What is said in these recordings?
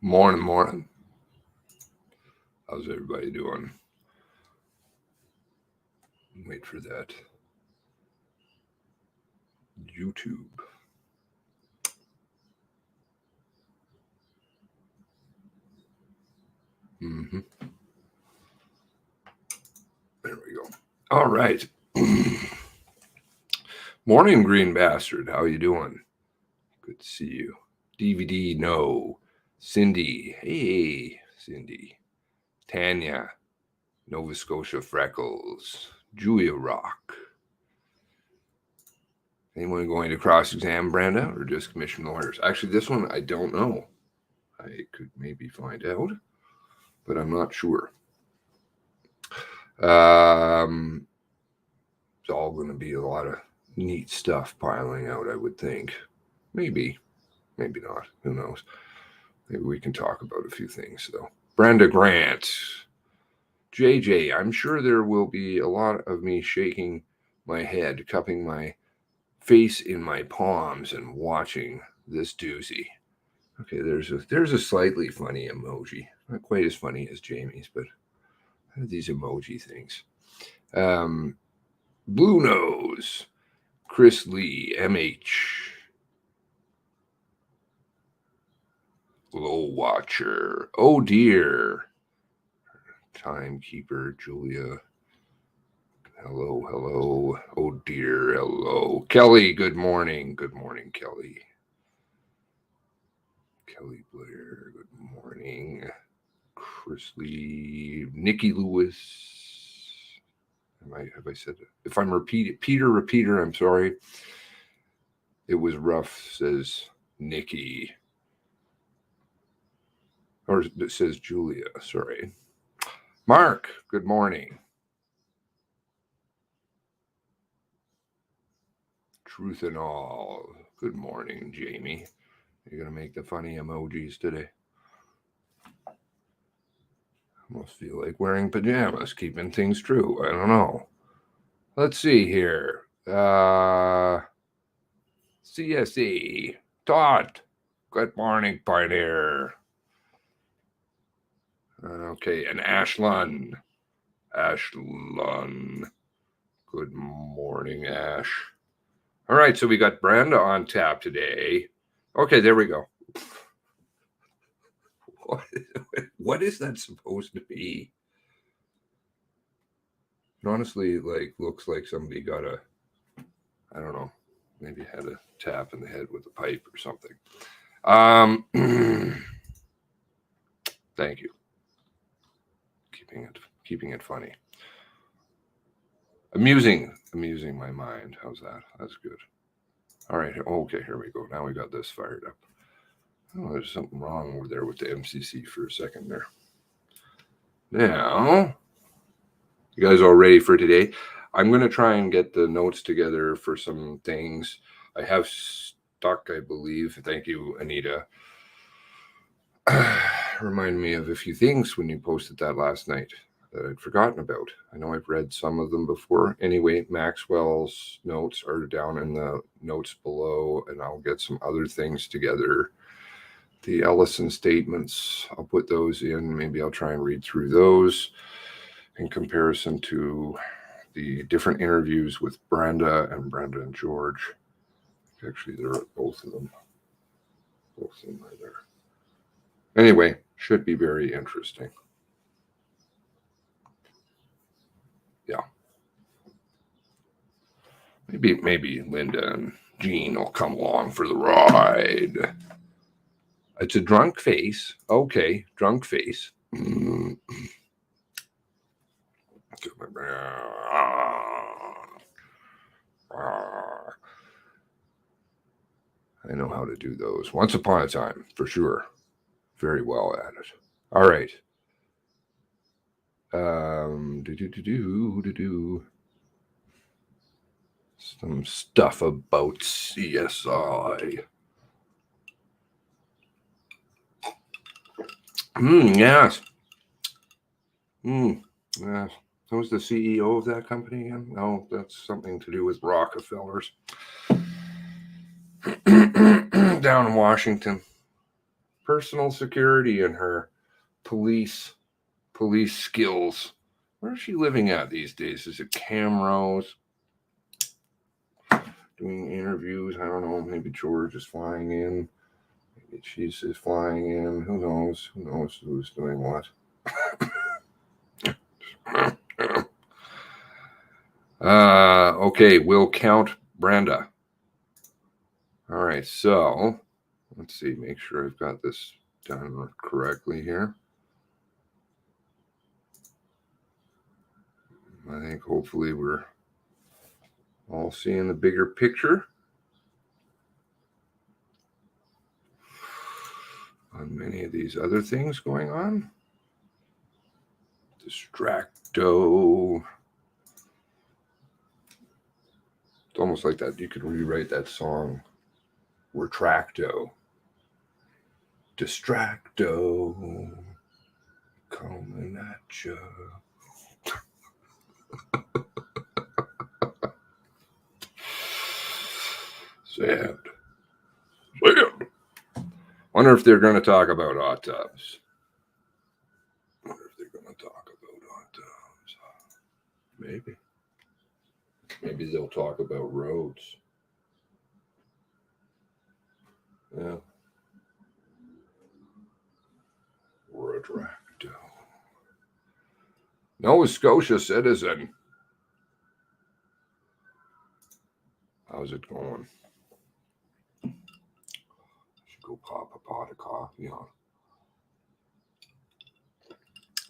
Morning. How's everybody doing? Wait for that. YouTube. There we go. All right. Morning, Green Bastard. How you doing? Good to see you. DVD, no. Cindy. Hey, Cindy. Tanya. Nova Scotia Freckles. Julia Rock. Anyone going to cross-exam Brenda or just commissioned lawyers? Actually, this one I don't know. I could maybe find out, but I'm not sure. It's all going to be a lot of neat stuff piling out, I would think. Maybe not. Who knows? Maybe we can talk about a few things, though. Brenda Grant. JJ, I'm sure there will be a lot of me shaking my head, cupping my face in my palms and watching this doozy. Okay, there's a slightly funny emoji. Not quite as funny as Jamie's, but these emoji things. Blue Nose. Chris Lee, MH. Low Watcher. Oh dear. Timekeeper, Julia. Hello. Oh dear, hello. Kelly, good morning. Good morning, Kelly. Kelly Blair, good morning. Chris Lee, Nikki Lewis. Have I said it? If I'm repeater, I'm sorry. It was rough, says Nikki. Or it says Julia, sorry. Mark, good morning. Truth and all. Good morning, Jamie. You're going to make the funny emojis today. Almost feel like wearing pajamas, keeping things true. I don't know. Let's see here. CSE. Todd. Good morning, Pioneer. Okay, and Ashlyn. Good morning, Ash. All right, so we got Brenda on tap today. Okay, there we go. What is that supposed to be? It honestly, looks like somebody got I don't know, maybe had a tap in the head with a pipe or something. Thank you. Keeping it funny. Amusing my mind. How's that? That's good. All right. Okay, here we go. Now we got this fired up. Oh, there's something wrong over there with the MCC for a second there. Now, you guys all ready for today? I'm going to try and get the notes together for some things. I have stuck, I believe. Thank you, Anita. Remind me of a few things when you posted that last night that I'd forgotten about. I know I've read some of them before. Anyway, Maxwell's notes are down in the notes below, and I'll get some other things together. The Ellison statements, I'll put those in. Maybe I'll try and read through those in comparison to the different interviews with Brenda and George. Actually, there are both of them. Both of them are there. Anyway, should be very interesting. Yeah. Maybe Linda and Jean will come along for the ride. It's a drunk face. Okay, drunk face. I know how to do those. Once upon a time, for sure. Very well at it. All right. Some stuff about CSI. Yes. Yes. Who's the CEO of that company again? No, that's something to do with Rockefellers. Down in Washington. personal security and her police skills. Where is she living at these days? Is it Camrose? Doing interviews? I don't know. Maybe George is flying in. Maybe she's flying in. Who knows? Who knows who's doing what? Okay, we'll count Brenda. All right, so let's see. Make sure I've got this done correctly here. I think hopefully we're all seeing the bigger picture on many of these other things going on. Distracto. It's almost like that. You could rewrite that song. Retracto. Distracto. Coming at you. Sad. Wonder if they're going to talk about hot tubs. Maybe. Maybe they'll talk about roads. Yeah. Retracto. Nova Scotia citizen. How's it going? Should go pop a pot of coffee on.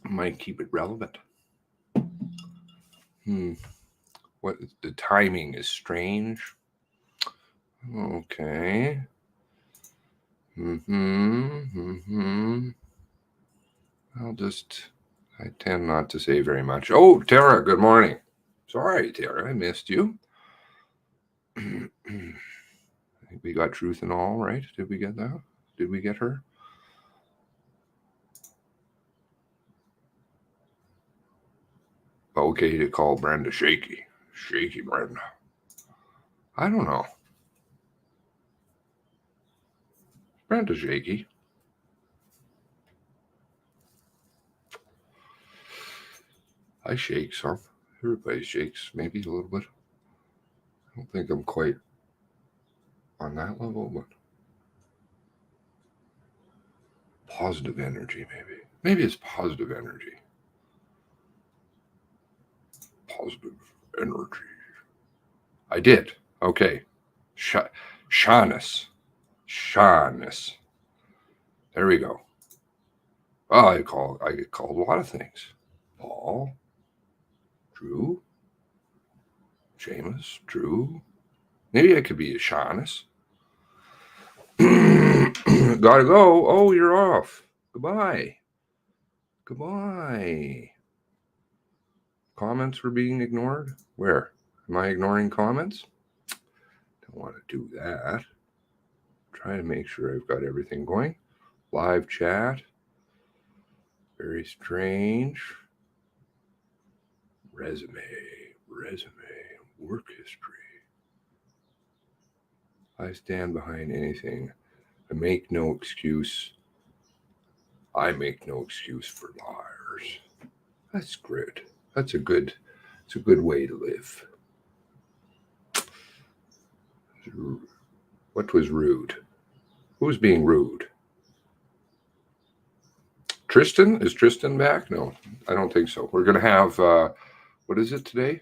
Might keep it relevant. What the timing is strange. Okay. I tend not to say very much. Oh, Tara, good morning. Sorry, Tara, I missed you. I think we got truth and all, right? Did we get that? Did we get her? Okay to call Brenda shaky. Shaky Brenda. I don't know. Brenda shaky. I shake some. Everybody shakes maybe a little bit. I don't think I'm quite on that level, but positive energy maybe. Maybe it's positive energy. Positive energy. I did. Okay. Shyness. There we go. Oh, I get called a lot of things. Paul. Drew. Seamus. Drew. Maybe I could be a shyness. Gotta go. Oh, you're off. Goodbye. Comments were being ignored? Where? Am I ignoring comments? Don't want to do that. Trying to make sure I've got everything going. Live chat. Very strange. Resume. Work history. I stand behind anything. I make no excuse for liars. That's good. It's a good way to live. What was rude? Who was being rude? Tristan? Is Tristan back? No, I don't think so. We're going to have, what is it today?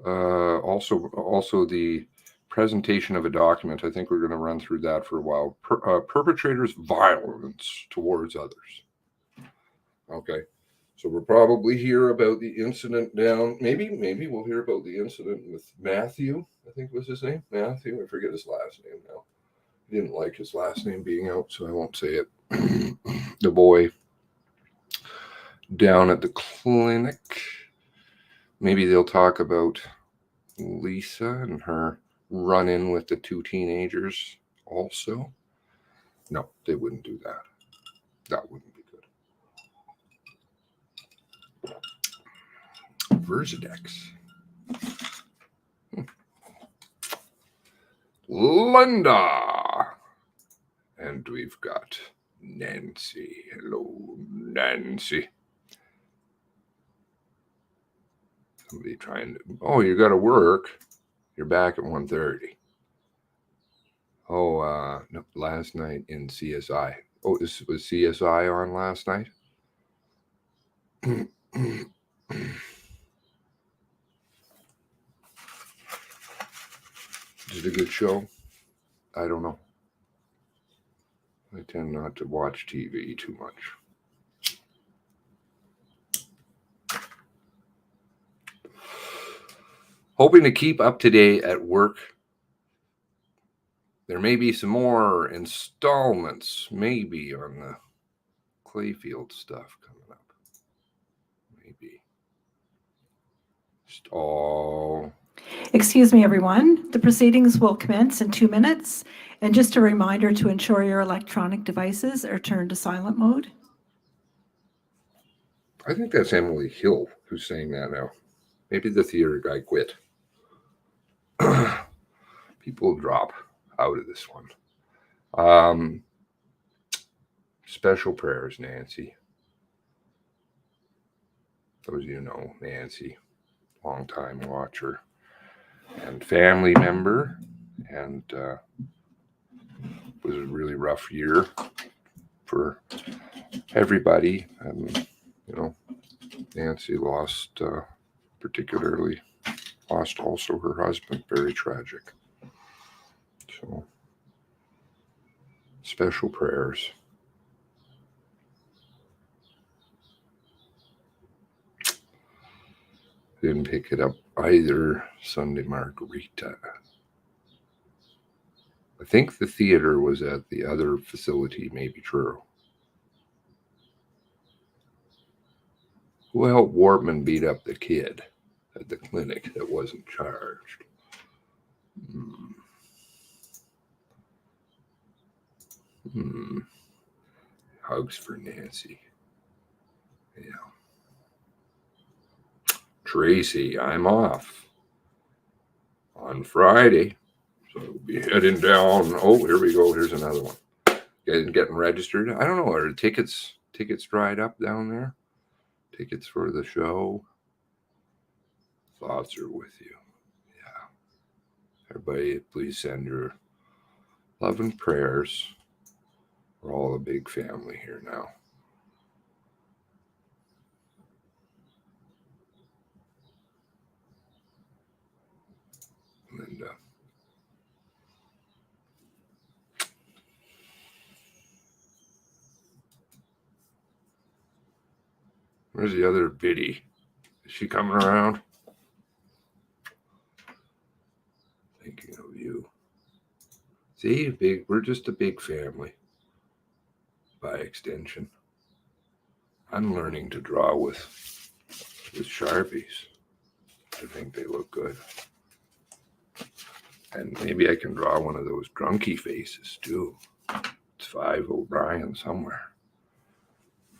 Also the presentation of a document. I think we're going to run through that for a while. Perpetrators' violence towards others. Okay. So we'll probably hear about the incident down. Maybe we'll hear about the incident with Matthew. I think was his name. Matthew. I forget his last name now. He didn't like his last name being out, so I won't say it. The boy down at the clinic. Maybe they'll talk about Lisa and her run-in with the two teenagers also. No, they wouldn't do that. That wouldn't be good. Versadex. Linda And we've got Nancy. Hello, Nancy. Somebody trying to, oh, you got to work. You're back at 1:30. Oh, no, last night in CSI. Oh, this was CSI on last night? Is it a good show? I don't know. I tend not to watch TV too much. Hoping to keep up to date at work. There may be some more installments, maybe, on the Clayfield stuff coming up. Maybe. Oh. Excuse me, everyone. The proceedings will commence in 2 minutes. And just a reminder to ensure your electronic devices are turned to silent mode. I think that's Emily Hill who's saying that now. Maybe the theater guy quit. People drop out of this one. Special prayers, Nancy. Those of you know Nancy, long-time watcher and family member, and was a really rough year for everybody. And Nancy lost also her husband. Very tragic. So, special prayers. Didn't pick it up either. Sunday Margarita. I think the theater was at the other facility, maybe true. Who helped Wortman beat up the kid at the clinic that wasn't charged? Hugs for Nancy. Yeah. Tracy, I'm off on Friday. So we'll be heading down. Oh, here we go. Here's another one. Getting registered. I don't know. Are tickets dried up down there? Tickets for the show. Thoughts are with you. Yeah. Everybody, please send your love and prayers. We're all a big family here now. Linda. Where's the other biddy? Is she coming around? Thinking of you. See, we're just a big family. By extension. I'm learning to draw with Sharpies. I think they look good. And maybe I can draw one of those drunky faces too. It's 5 O'Brien somewhere.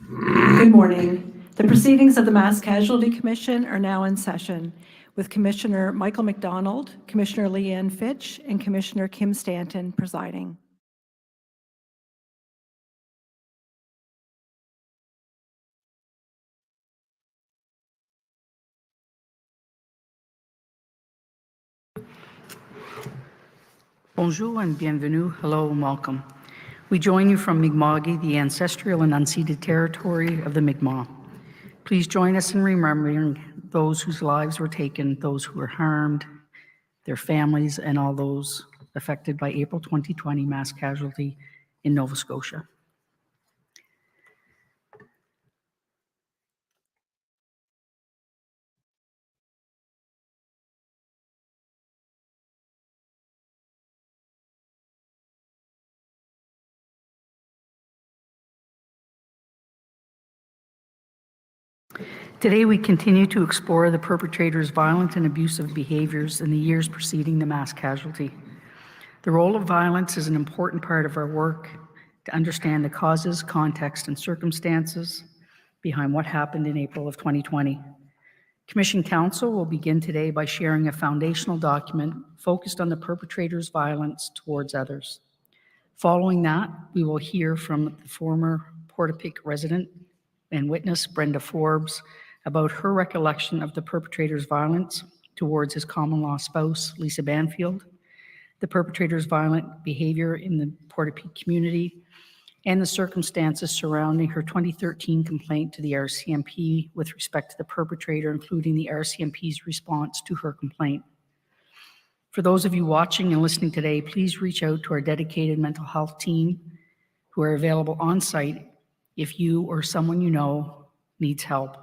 Good morning. The proceedings of the Mass Casualty Commission are now in session with Commissioner Michael McDonald, Commissioner Leanne Fitch, and Commissioner Kim Stanton presiding. Bonjour and bienvenue. Hello and welcome. We join you from Mi'kma'ki, the ancestral and unceded territory of the Mi'kmaq. Please join us in remembering those whose lives were taken, those who were harmed, their families, and all those affected by April 2020 mass casualty in Nova Scotia. Today, we continue to explore the perpetrator's violent and abusive behaviors in the years preceding the mass casualty. The role of violence is an important part of our work to understand the causes, context, and circumstances behind what happened in April of 2020. Commission Council will begin today by sharing a foundational document focused on the perpetrator's violence towards others. Following that, we will hear from the former Portapique resident and witness, Brenda Forbes, about her recollection of the perpetrator's violence towards his common law spouse, Lisa Banfield, the perpetrator's violent behavior in the Portapique community, and the circumstances surrounding her 2013 complaint to the RCMP with respect to the perpetrator, including the RCMP's response to her complaint. For those of you watching and listening today, please reach out to our dedicated mental health team who are available on site if you or someone you know needs help.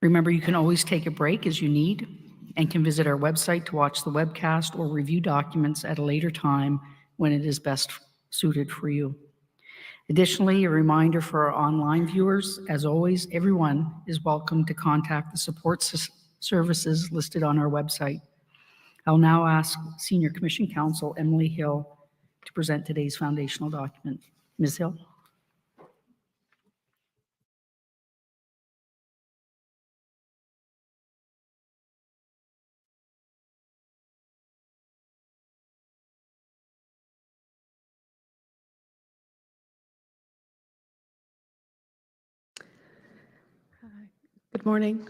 Remember, you can always take a break as you need and can visit our website to watch the webcast or review documents at a later time when it is best suited for you. Additionally, a reminder for our online viewers, as always, everyone is welcome to contact the support services listed on our website. I'll now ask Senior Commission Counsel Emily Hill to present today's foundational document. Ms. Hill. Good morning,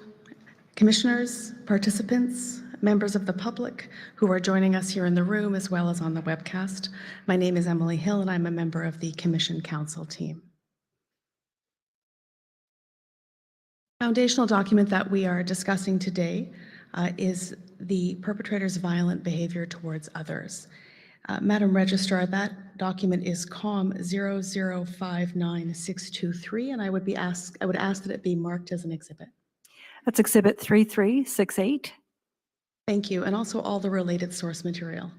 commissioners, participants, members of the public who are joining us here in the room as well as on the webcast. My name is Emily Hill and I'm a member of the Commission Council team. The foundational document that we are discussing today is the perpetrator's violent behavior towards others. Madam Registrar, that document is COM 0059623, and I would ask that it be marked as an exhibit. That's Exhibit 3368. Thank you, and also all the related source material.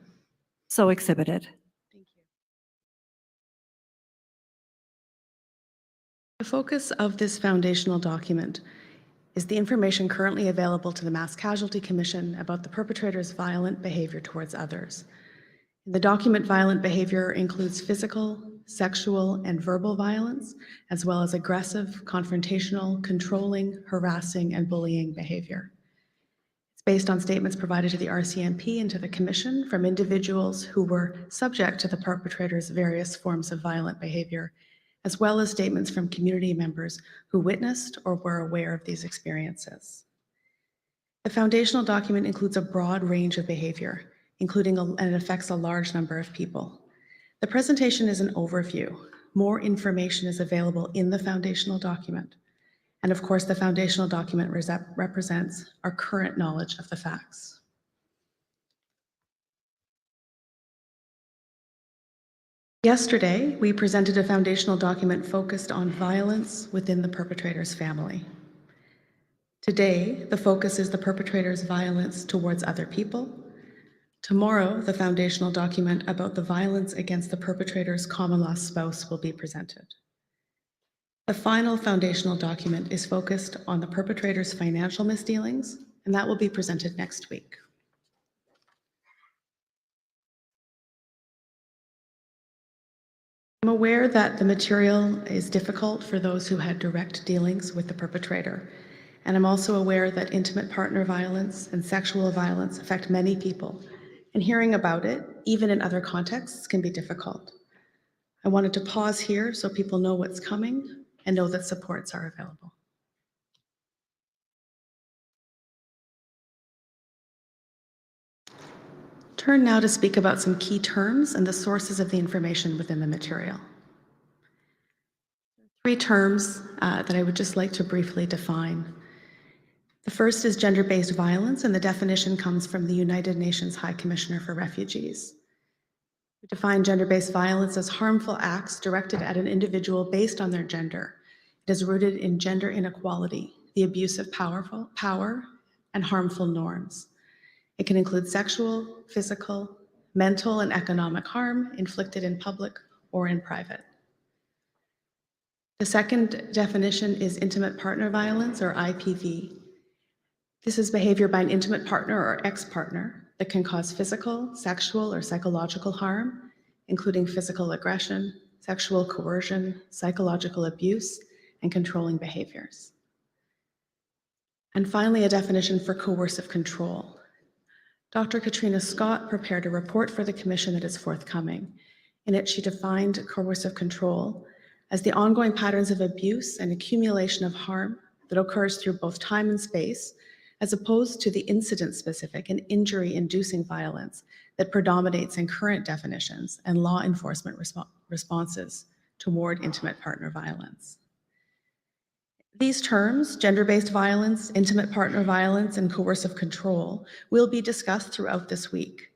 So exhibited. Thank you. The focus of this foundational document is the information currently available to the Mass Casualty Commission about the perpetrator's violent behavior towards others. In the document, violent behavior includes physical, sexual, and verbal violence, as well as aggressive, confrontational, controlling, harassing, and bullying behavior. It's based on statements provided to the RCMP and to the Commission from individuals who were subject to the perpetrator's various forms of violent behavior, as well as statements from community members who witnessed or were aware of these experiences. The foundational document includes a broad range of behavior, including and it affects a large number of people. The presentation is an overview. More information is available in the foundational document. And of course, the foundational document represents our current knowledge of the facts. Yesterday, we presented a foundational document focused on violence within the perpetrator's family. Today, the focus is the perpetrator's violence towards other people. Tomorrow, the foundational document about the violence against the perpetrator's common law spouse will be presented. The final foundational document is focused on the perpetrator's financial misdealings, and that will be presented next week. I'm aware that the material is difficult for those who had direct dealings with the perpetrator, and I'm also aware that intimate partner violence and sexual violence affect many people. And hearing about it, even in other contexts, can be difficult. I wanted to pause here so people know what's coming and know that supports are available. Turn now to speak about some key terms and the sources of the information within the material. 3 terms that I would just like to briefly define. The first is gender-based violence, and the definition comes from the United Nations High Commissioner for Refugees. We define gender-based violence as harmful acts directed at an individual based on their gender. It is rooted in gender inequality, the abuse of power, and harmful norms. It can include sexual, physical, mental, and economic harm inflicted in public or in private. The second definition is intimate partner violence, or IPV. This is behavior by an intimate partner or ex-partner that can cause physical, sexual, or psychological harm, including physical aggression, sexual coercion, psychological abuse, and controlling behaviors. And finally, a definition for coercive control. Dr. Katrina Scott prepared a report for the Commission that is forthcoming. In it, she defined coercive control as the ongoing patterns of abuse and accumulation of harm that occurs through both time and space, as opposed to the incident-specific and injury-inducing violence that predominates in current definitions and law enforcement responses toward intimate partner violence. These terms, gender-based violence, intimate partner violence, and coercive control, will be discussed throughout this week.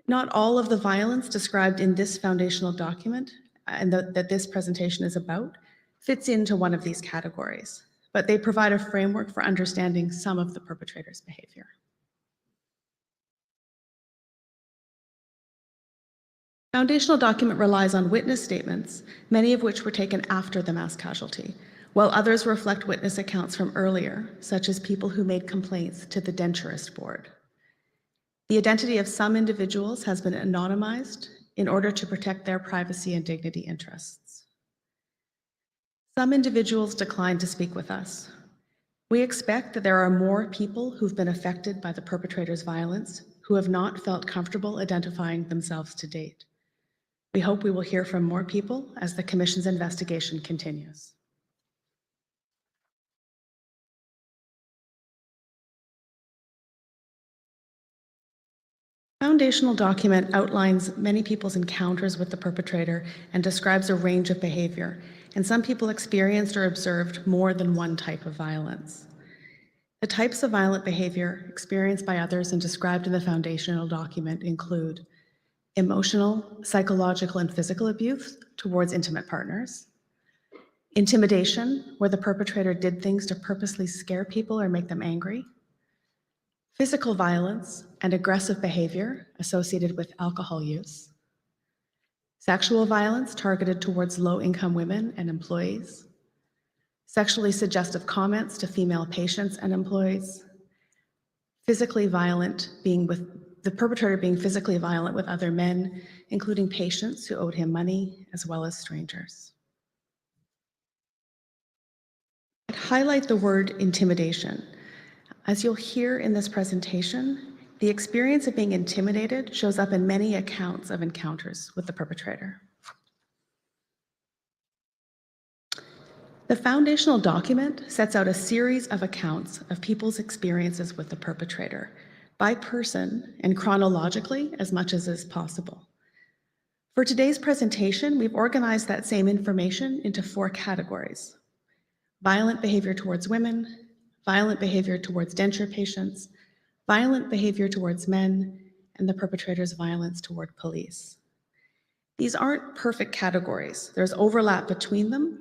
Not all of the violence described in this foundational document and that this presentation is about fits into one of these categories, but they provide a framework for understanding some of the perpetrator's behavior. Foundational document relies on witness statements, many of which were taken after the mass casualty, while others reflect witness accounts from earlier, such as people who made complaints to the denturist board. The identity of some individuals has been anonymized in order to protect their privacy and dignity interests. Some individuals declined to speak with us. We expect that there are more people who've been affected by the perpetrator's violence who have not felt comfortable identifying themselves to date. We hope we will hear from more people as the Commission's investigation continues. Foundational document outlines many people's encounters with the perpetrator and describes a range of behavior, and some people experienced or observed more than one type of violence. The types of violent behavior experienced by others and described in the foundational document include emotional, psychological, and physical abuse towards intimate partners, intimidation, where the perpetrator did things to purposely scare people or make them angry, physical violence and aggressive behavior associated with alcohol use, sexual violence targeted towards low-income women and employees, sexually suggestive comments to female patients and employees, physically violent, the perpetrator being physically violent with other men, including patients who owed him money, as well as strangers. I'd highlight the word intimidation. As you'll hear in this presentation, the experience of being intimidated shows up in many accounts of encounters with the perpetrator. The foundational document sets out a series of accounts of people's experiences with the perpetrator, by person and chronologically as much as is possible. For today's presentation, we've organized that same information into 4 categories: violent behavior towards women, violent behavior towards denture patients, violent behavior towards men, and the perpetrator's violence toward police. These aren't perfect categories. There's overlap between them,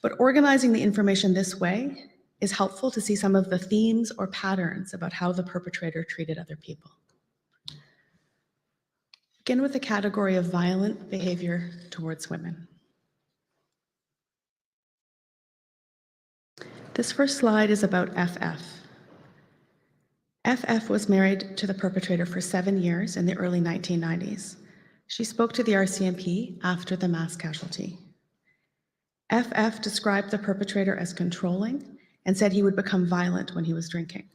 but organizing the information this way is helpful to see some of the themes or patterns about how the perpetrator treated other people. Begin with the category of violent behavior towards women. This first slide is about FF. FF was married to the perpetrator for 7 years in the early 1990s. She spoke to the RCMP after the mass casualty. FF described the perpetrator as controlling and said he would become violent when he was drinking.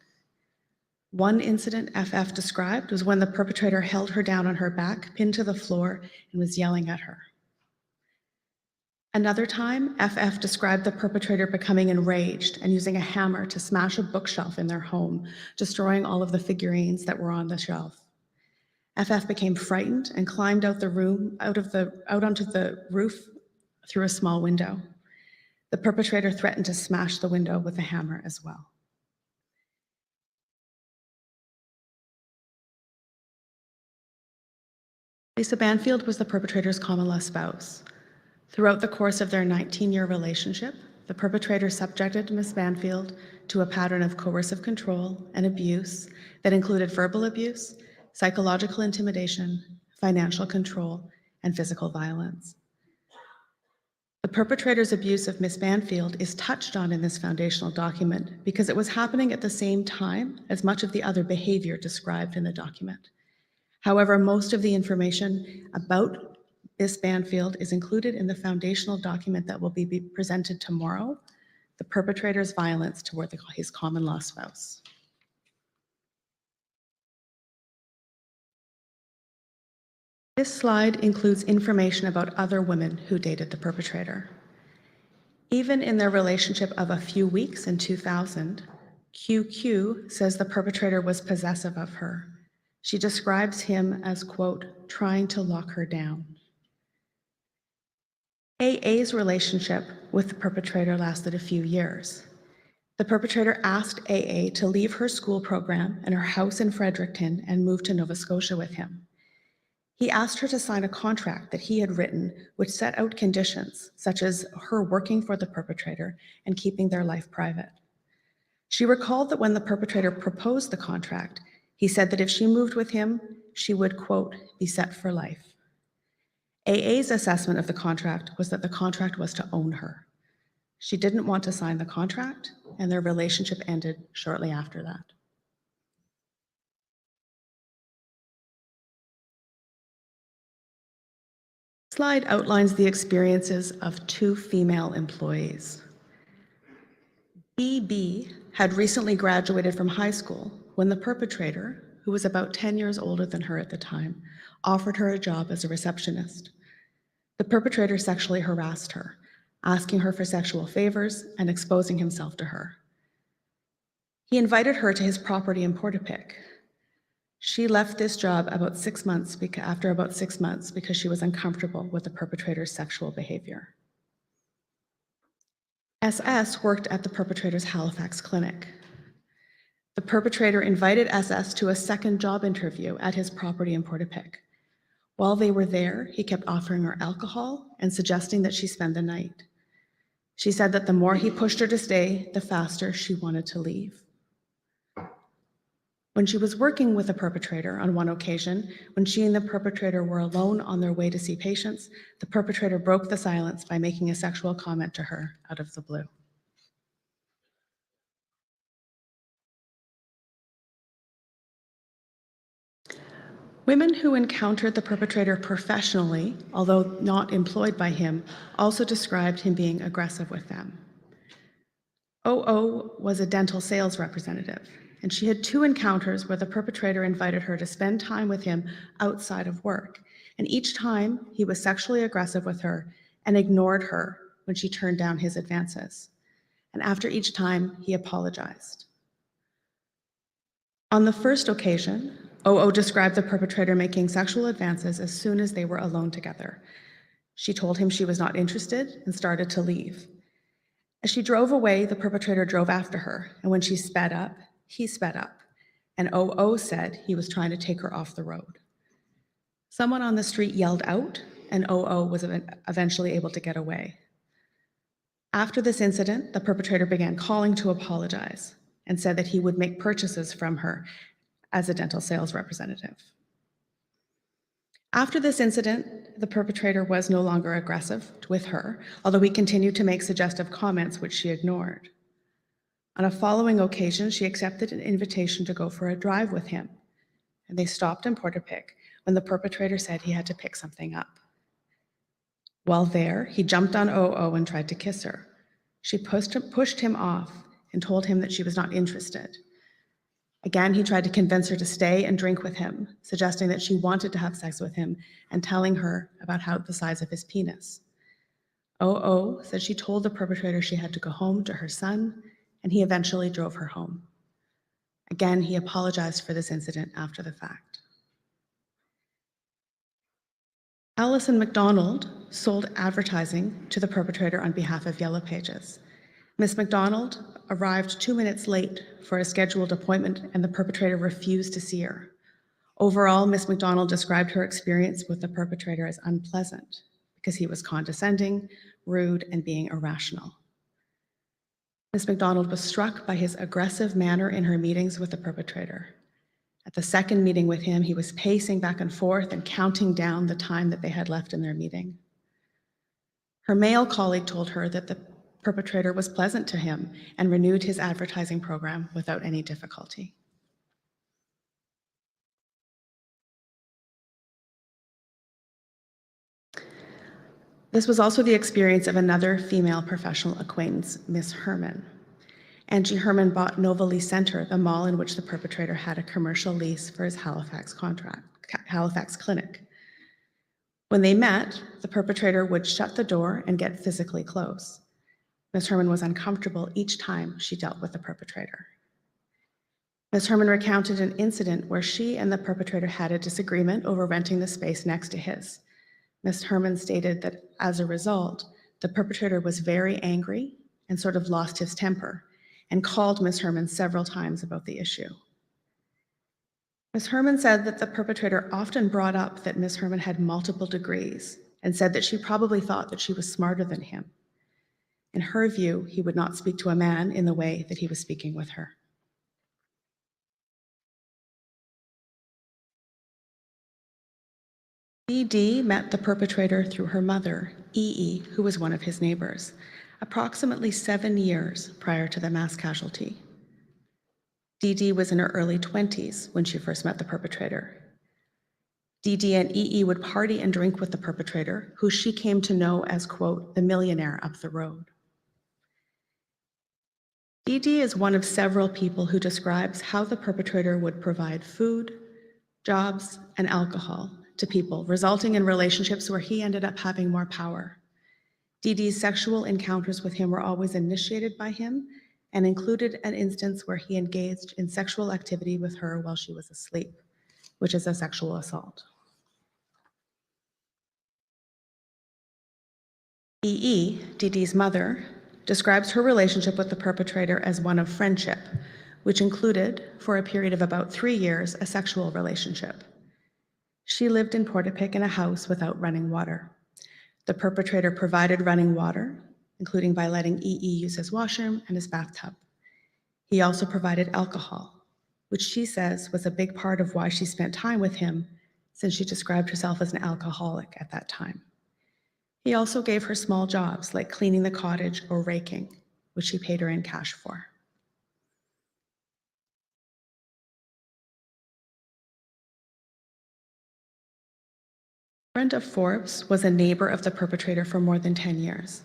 One incident FF described was when the perpetrator held her down on her back, pinned to the floor, and was yelling at her. Another time, FF described the perpetrator becoming enraged and using a hammer to smash a bookshelf in their home, destroying all of the figurines that were on the shelf. FF became frightened and climbed out onto the roof through a small window. The perpetrator threatened to smash the window with a hammer as well. Lisa Banfield was the perpetrator's common-law spouse. Throughout the course of their 19-year relationship, the perpetrator subjected Ms. Banfield to a pattern of coercive control and abuse that included verbal abuse, psychological intimidation, financial control, and physical violence. The perpetrator's abuse of Ms. Banfield is touched on in this foundational document because it was happening at the same time as much of the other behavior described in the document. However, most of the information about Ms. Banfield is included in the foundational document that will be presented tomorrow, the perpetrator's violence toward his common-law spouse. This slide includes information about other women who dated the perpetrator. Even in their relationship of a few weeks in 2000, QQ says the perpetrator was possessive of her. She describes him as, quote, trying to lock her down. AA's relationship with the perpetrator lasted a few years. The perpetrator asked AA to leave her school program and her house in Fredericton and move to Nova Scotia with him. He asked her to sign a contract that he had written, which set out conditions, such as her working for the perpetrator and keeping their life private. She recalled that when the perpetrator proposed the contract, he said that if she moved with him, she would, quote, be set for life. AA's assessment of the contract was that the contract was to own her. She didn't want to sign the contract, and their relationship ended shortly after that. Slide outlines the experiences of two female employees. BB had recently graduated from high school when the perpetrator, who was about 10 years older than her at the time, offered her a job as a receptionist. The perpetrator sexually harassed her, asking her for sexual favors and exposing himself to her. He invited her to his property in Portapique. She left this job after about 6 months because she was uncomfortable with the perpetrator's sexual behavior. SS worked at the perpetrator's Halifax clinic. The perpetrator invited SS to a second job interview at his property in Portapique. While they were there, he kept offering her alcohol and suggesting that she spend the night. She said that the more he pushed her to stay, the faster she wanted to leave. When she was working with the perpetrator on one occasion, when she and the perpetrator were alone on their way to see patients, the perpetrator broke the silence by making a sexual comment to her out of the blue. Women who encountered the perpetrator professionally, although not employed by him, also described him being aggressive with them. OO was a dental sales representative, and she had 2 encounters where the perpetrator invited her to spend time with him outside of work, and each time he was sexually aggressive with her and ignored her when she turned down his advances. And after each time, he apologized. On the first occasion, OO described the perpetrator making sexual advances as soon as they were alone together. She told him she was not interested and started to leave. As she drove away, the perpetrator drove after her, and when she sped up, he sped up, and OO said he was trying to take her off the road. Someone on the street yelled out, and OO was eventually able to get away. After this incident, the perpetrator began calling to apologize and said that he would make purchases from her as a dental sales representative. After this incident, the perpetrator was no longer aggressive with her, although he continued to make suggestive comments which she ignored. On a following occasion, she accepted an invitation to go for a drive with him, and they stopped in Portapique when the perpetrator said he had to pick something up. While there, he jumped on OO and tried to kiss her. She pushed him off and told him that she was not interested. Again, he tried to convince her to stay and drink with him, suggesting that she wanted to have sex with him and telling her about the size of his penis. OO said she told the perpetrator she had to go home to her son, and he eventually drove her home. Again, he apologized for this incident after the fact. Alison McDonald sold advertising to the perpetrator on behalf of Yellow Pages. Ms. McDonald arrived 2 minutes late for a scheduled appointment, and the perpetrator refused to see her. Overall, Ms. McDonald described her experience with the perpetrator as unpleasant because he was condescending, rude, and being irrational. Ms. McDonald was struck by his aggressive manner in her meetings with the perpetrator. At the second meeting with him, he was pacing back and forth and counting down the time that they had left in their meeting. Her male colleague told her that the perpetrator was pleasant to him and renewed his advertising program without any difficulty. This was also the experience of another female professional acquaintance, Miss Herman. Angie Herman bought Nova Lease Center, the mall in which the perpetrator had a commercial lease for his Halifax clinic. When they met, the perpetrator would shut the door and get physically close. Ms. Herman was uncomfortable each time she dealt with the perpetrator. Ms. Herman recounted an incident where she and the perpetrator had a disagreement over renting the space next to his. Ms. Herman stated that as a result, the perpetrator was very angry and sort of lost his temper and called Ms. Herman several times about the issue. Ms. Herman said that the perpetrator often brought up that Ms. Herman had multiple degrees and said that she probably thought that she was smarter than him. In her view, he would not speak to a man in the way that he was speaking with her. D.D. met the perpetrator through her mother, E.E., who was one of his neighbors, approximately 7 years prior to the mass casualty. D.D. was in her early 20s when she first met the perpetrator. D.D. and E.E. would party and drink with the perpetrator, who she came to know as, quote, the millionaire up the road. D.D. is one of several people who describes how the perpetrator would provide food, jobs, and alcohol to people, resulting in relationships where he ended up having more power. D.D.'s sexual encounters with him were always initiated by him and included an instance where he engaged in sexual activity with her while she was asleep, which is a sexual assault. E.E., D.D.'s mother, describes her relationship with the perpetrator as one of friendship, which included, for a period of about 3 years, a sexual relationship. She lived in Portapique in a house without running water. The perpetrator provided running water, including by letting E.E. use his washroom and his bathtub. He also provided alcohol, which she says was a big part of why she spent time with him, since she described herself as an alcoholic at that time. He also gave her small jobs like cleaning the cottage or raking, which he paid her in cash for. Brenda Forbes was a neighbor of the perpetrator for more than 10 years.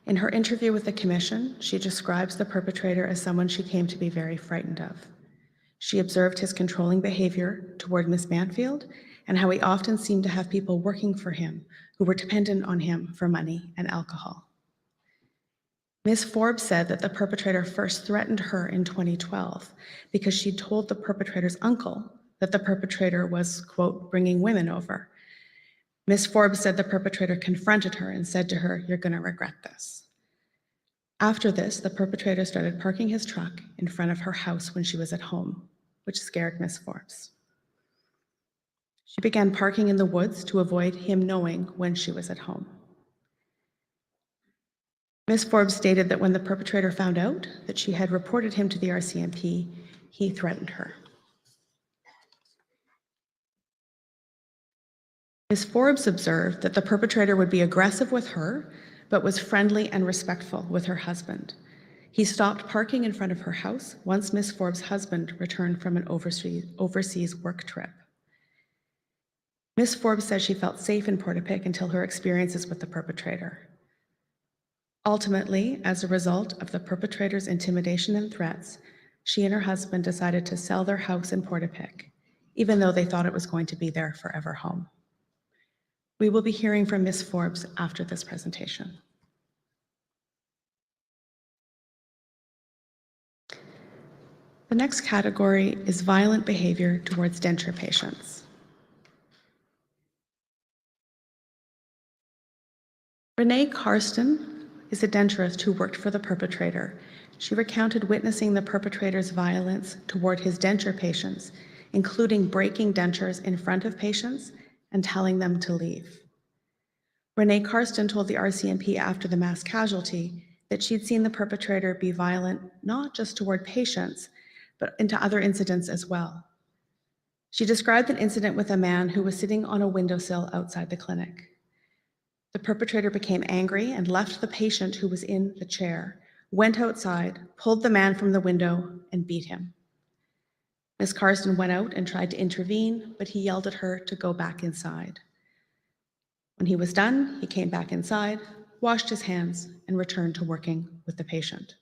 In her interview with the commission, she describes the perpetrator as someone she came to be very frightened of. She observed his controlling behavior toward Miss Banfield and how he often seemed to have people working for him who were dependent on him for money and alcohol. Ms. Forbes said that the perpetrator first threatened her in 2012 because she told the perpetrator's uncle that the perpetrator was, quote, bringing women over. Ms. Forbes said the perpetrator confronted her and said to her, "You're going to regret this." After this, the perpetrator started parking his truck in front of her house when she was at home, which scared Ms. Forbes. She began parking in the woods to avoid him knowing when she was at home. Ms. Forbes stated that when the perpetrator found out that she had reported him to the RCMP, he threatened her. Ms. Forbes observed that the perpetrator would be aggressive with her, but was friendly and respectful with her husband. He stopped parking in front of her house once Ms. Forbes' husband returned from an overseas work trip. Ms. Forbes says she felt safe in Portapique until her experiences with the perpetrator. Ultimately, as a result of the perpetrator's intimidation and threats, she and her husband decided to sell their house in Portapique, even though they thought it was going to be their forever home. We will be hearing from Ms. Forbes after this presentation. The next category is violent behavior towards denture patients. Renee Karsten is a denturist who worked for the perpetrator. She recounted witnessing the perpetrator's violence toward his denture patients, including breaking dentures in front of patients and telling them to leave. Renee Karsten told the RCMP after the mass casualty that she'd seen the perpetrator be violent not just toward patients, but into other incidents as well. She described an incident with a man who was sitting on a windowsill outside the clinic. The perpetrator became angry and left the patient who was in the chair, went outside, pulled the man from the window, and beat him. Ms. Karsten went out and tried to intervene, but he yelled at her to go back inside. When he was done, he came back inside, washed his hands, and returned to working with the patient.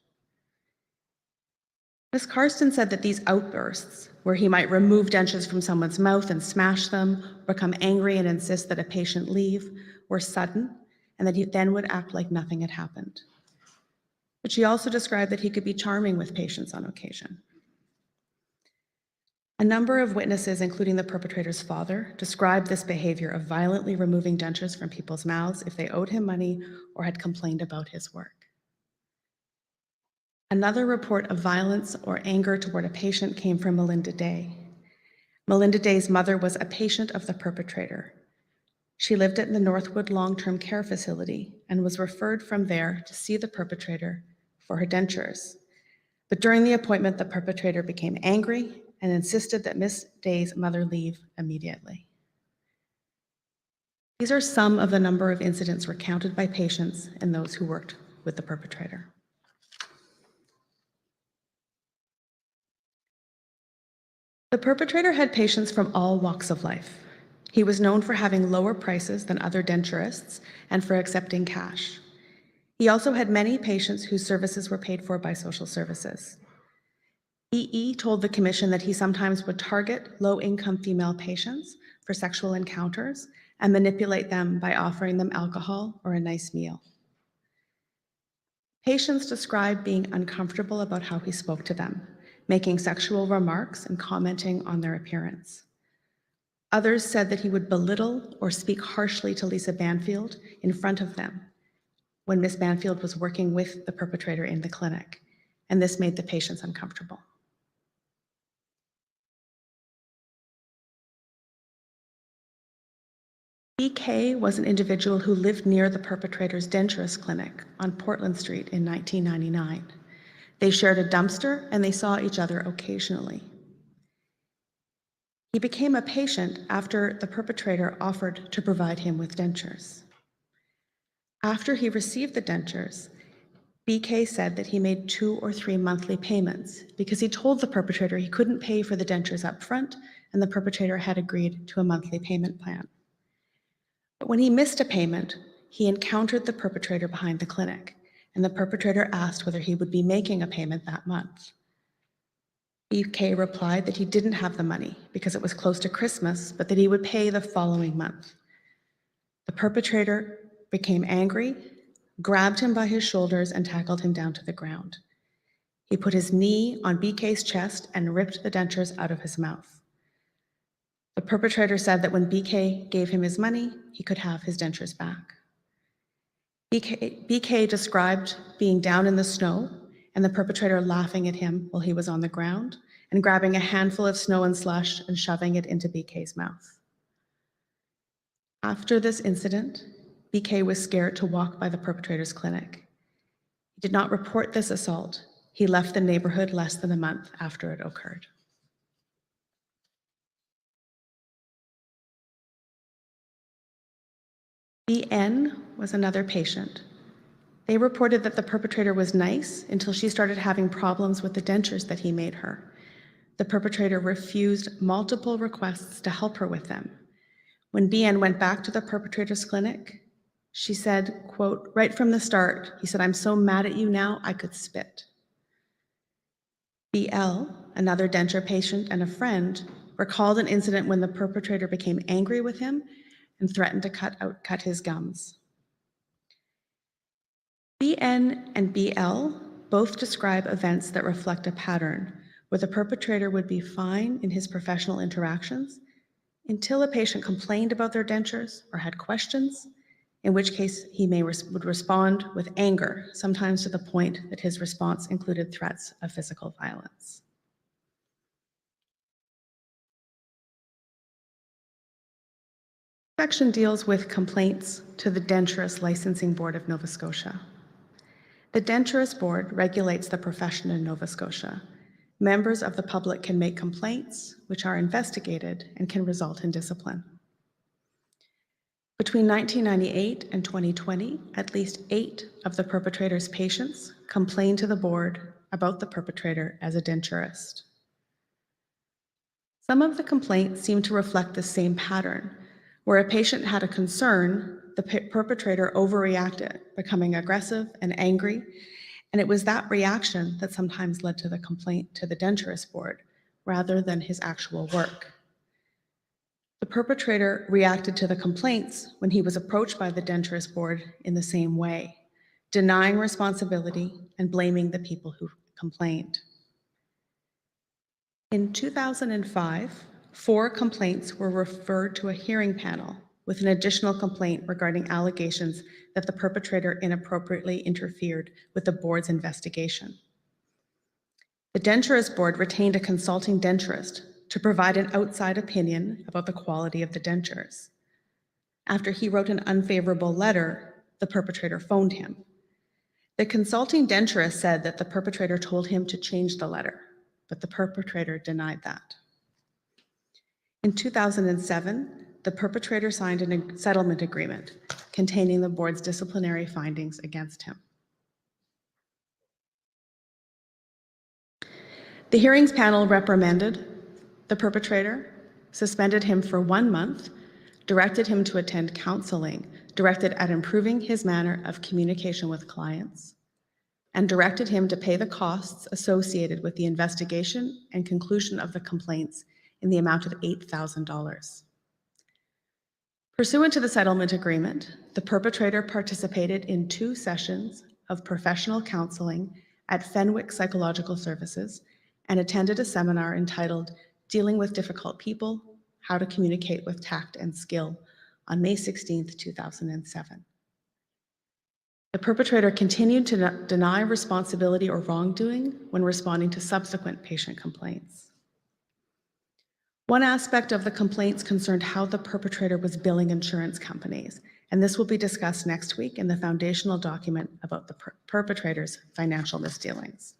Ms. Karsten said that these outbursts where he might remove dentures from someone's mouth and smash them, become angry and insist that a patient leave, were sudden, and that he then would act like nothing had happened. But she also described that he could be charming with patients on occasion. A number of witnesses, including the perpetrator's father, described this behavior of violently removing dentures from people's mouths if they owed him money or had complained about his work. Another report of violence or anger toward a patient came from Melinda Day. Melinda Day's mother was a patient of the perpetrator. She lived at the Northwood Long-Term Care Facility and was referred from there to see the perpetrator for her dentures. But during the appointment, the perpetrator became angry and insisted that Miss Day's mother leave immediately. These are some of the number of incidents recounted by patients and those who worked with the perpetrator. The perpetrator had patients from all walks of life. He was known for having lower prices than other denturists and for accepting cash. He also had many patients whose services were paid for by social services. E.E. told the commission that he sometimes would target low-income female patients for sexual encounters and manipulate them by offering them alcohol or a nice meal. Patients described being uncomfortable about how he spoke to them, making sexual remarks and commenting on their appearance. Others said that he would belittle or speak harshly to Lisa Banfield in front of them when Miss Banfield was working with the perpetrator in the clinic, and this made the patients uncomfortable. BK was an individual who lived near the perpetrator's denturist clinic on Portland Street in 1999. They shared a dumpster and they saw each other occasionally. He became a patient after the perpetrator offered to provide him with dentures. After he received the dentures, BK said that he made 2 or 3 monthly payments because he told the perpetrator he couldn't pay for the dentures up front, and the perpetrator had agreed to a monthly payment plan. But when he missed a payment, he encountered the perpetrator behind the clinic, and the perpetrator asked whether he would be making a payment that month. BK replied that he didn't have the money because it was close to Christmas, but that he would pay the following month. The perpetrator became angry, grabbed him by his shoulders, and tackled him down to the ground. He put his knee on BK's chest and ripped the dentures out of his mouth. The perpetrator said that when BK gave him his money, he could have his dentures back. BK described being down in the snow and the perpetrator laughing at him while he was on the ground and grabbing a handful of snow and slush and shoving it into BK's mouth. After this incident, BK was scared to walk by the perpetrator's clinic. He did not report this assault. He left the neighborhood less than a month after it occurred. BN was another patient. They reported that the perpetrator was nice until she started having problems with the dentures that he made her. The perpetrator refused multiple requests to help her with them. When BN went back to the perpetrator's clinic, she said, quote, "Right from the start, he said, 'I'm so mad at you now, I could spit.'" BL, another denture patient and a friend, recalled an incident when the perpetrator became angry with him and threatened to cut his gums. BN and BL both describe events that reflect a pattern where the perpetrator would be fine in his professional interactions until a patient complained about their dentures or had questions, in which case he would respond with anger, sometimes to the point that his response included threats of physical violence. This section deals with complaints to the Denturist Licensing Board of Nova Scotia. The Denturist Board regulates the profession in Nova Scotia. Members of the public can make complaints, which are investigated and can result in discipline. Between 1998 and 2020, at least 8 of the perpetrator's patients complained to the board about the perpetrator as a denturist. Some of the complaints seem to reflect the same pattern, where a patient had a concern, the perpetrator overreacted, becoming aggressive and angry, and it was that reaction that sometimes led to the complaint to the Denturist Board, rather than his actual work. The perpetrator reacted to the complaints when he was approached by the denturist board in the same way, denying responsibility and blaming the people who complained. In 2005, 4 complaints were referred to a hearing panel with an additional complaint regarding allegations that the perpetrator inappropriately interfered with the board's investigation. The denturist board retained a consulting denturist to provide an outside opinion about the quality of the dentures. After he wrote an unfavorable letter, the perpetrator phoned him. The consulting denturist said that the perpetrator told him to change the letter, but the perpetrator denied that. In 2007, the perpetrator signed a settlement agreement containing the board's disciplinary findings against him. The hearings panel reprimanded the perpetrator, suspended him for 1 month, directed him to attend counseling directed at improving his manner of communication with clients, and directed him to pay the costs associated with the investigation and conclusion of the complaints in the amount of $8,000. Pursuant to the settlement agreement, the perpetrator participated in 2 sessions of professional counseling at Fenwick Psychological Services and attended a seminar entitled Dealing with Difficult People, How to Communicate with Tact and Skill on May 16, 2007. The perpetrator continued to deny responsibility or wrongdoing when responding to subsequent patient complaints. One aspect of the complaints concerned how the perpetrator was billing insurance companies, and this will be discussed next week in the foundational document about the perpetrator's financial misdealings.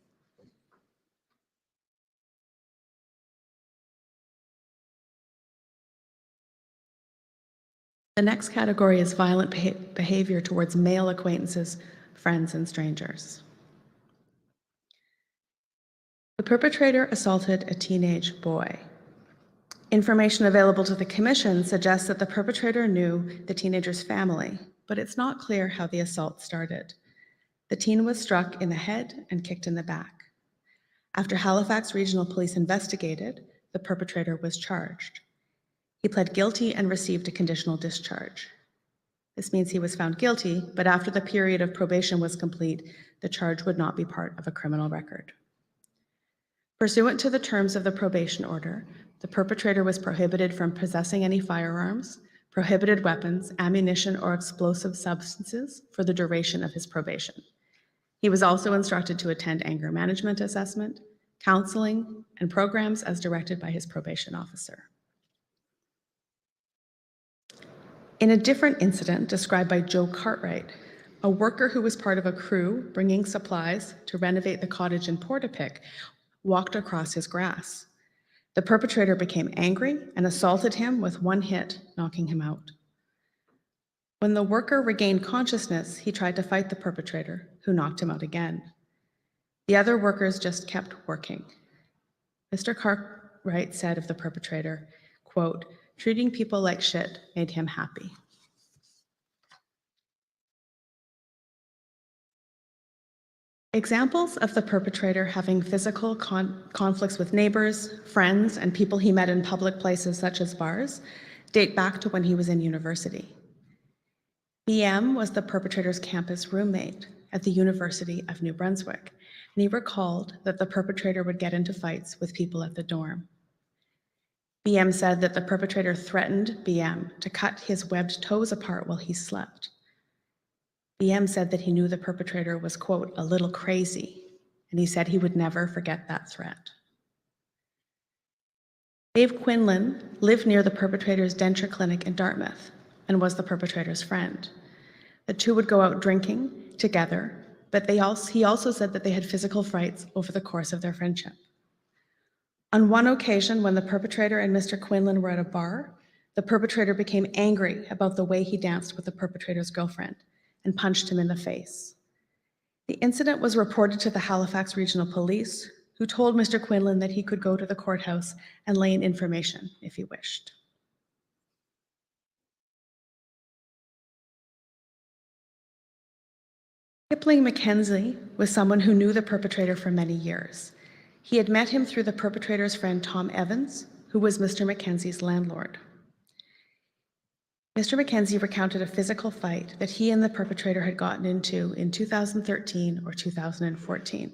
The next category is violent behavior towards male acquaintances, friends, and strangers. The perpetrator assaulted a teenage boy. Information available to the commission suggests that the perpetrator knew the teenager's family, but it's not clear how the assault started. The teen was struck in the head and kicked in the back. After Halifax Regional Police investigated, the perpetrator was charged. He pled guilty and received a conditional discharge. This means he was found guilty, but after the period of probation was complete, the charge would not be part of a criminal record. Pursuant to the terms of the probation order, the perpetrator was prohibited from possessing any firearms, prohibited weapons, ammunition, or explosive substances for the duration of his probation. He was also instructed to attend anger management assessment, counseling, and programs as directed by his probation officer. In a different incident described by Joe Cartwright, a worker who was part of a crew bringing supplies to renovate the cottage in Portapique walked across his grass. The perpetrator became angry and assaulted him with 1 hit, knocking him out. When the worker regained consciousness, he tried to fight the perpetrator, who knocked him out again. The other workers just kept working. Mr. Cartwright said of the perpetrator, quote, "Treating people like shit made him happy." Examples of the perpetrator having physical conflicts with neighbors, friends, and people he met in public places such as bars date back to when he was in university. BM was the perpetrator's campus roommate at the University of New Brunswick, and he recalled that the perpetrator would get into fights with people at the dorm. BM said that the perpetrator threatened BM to cut his webbed toes apart while he slept. BM said that he knew the perpetrator was, quote, "a little crazy," and he said he would never forget that threat. Dave Quinlan lived near the perpetrator's denture clinic in Dartmouth and was the perpetrator's friend. The two would go out drinking together, but he also said that they had physical fights over the course of their friendship. On one occasion, when the perpetrator and Mr. Quinlan were at a bar, the perpetrator became angry about the way he danced with the perpetrator's girlfriend and punched him in the face. The incident was reported to the Halifax Regional Police, who told Mr. Quinlan that he could go to the courthouse and lay in information if he wished. Kipling Mackenzie was someone who knew the perpetrator for many years. He had met him through the perpetrator's friend Tom Evans, who was Mr. Mackenzie's landlord. Mr. Mackenzie recounted a physical fight that he and the perpetrator had gotten into in 2013 or 2014.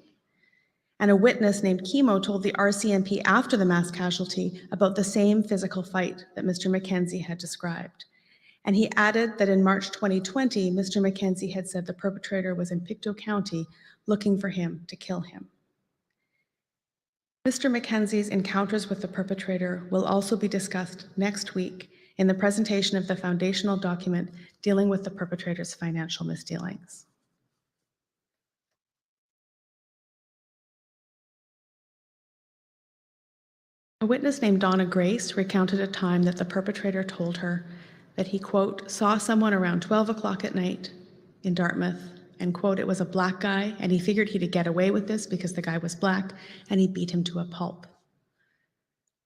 And a witness named Chemo told the RCMP after the mass casualty about the same physical fight that Mr. Mackenzie had described. And he added that in March 2020, Mr. Mackenzie had said the perpetrator was in Pictou County looking for him to kill him. Mr. Mackenzie's encounters with the perpetrator will also be discussed next week in the presentation of the foundational document dealing with the perpetrator's financial misdealings. A witness named Donna Grace recounted a time that the perpetrator told her that he, quote, saw someone around 12 o'clock at night in Dartmouth, and, quote, it was a black guy, and he figured he'd get away with this because the guy was black, and he beat him to a pulp.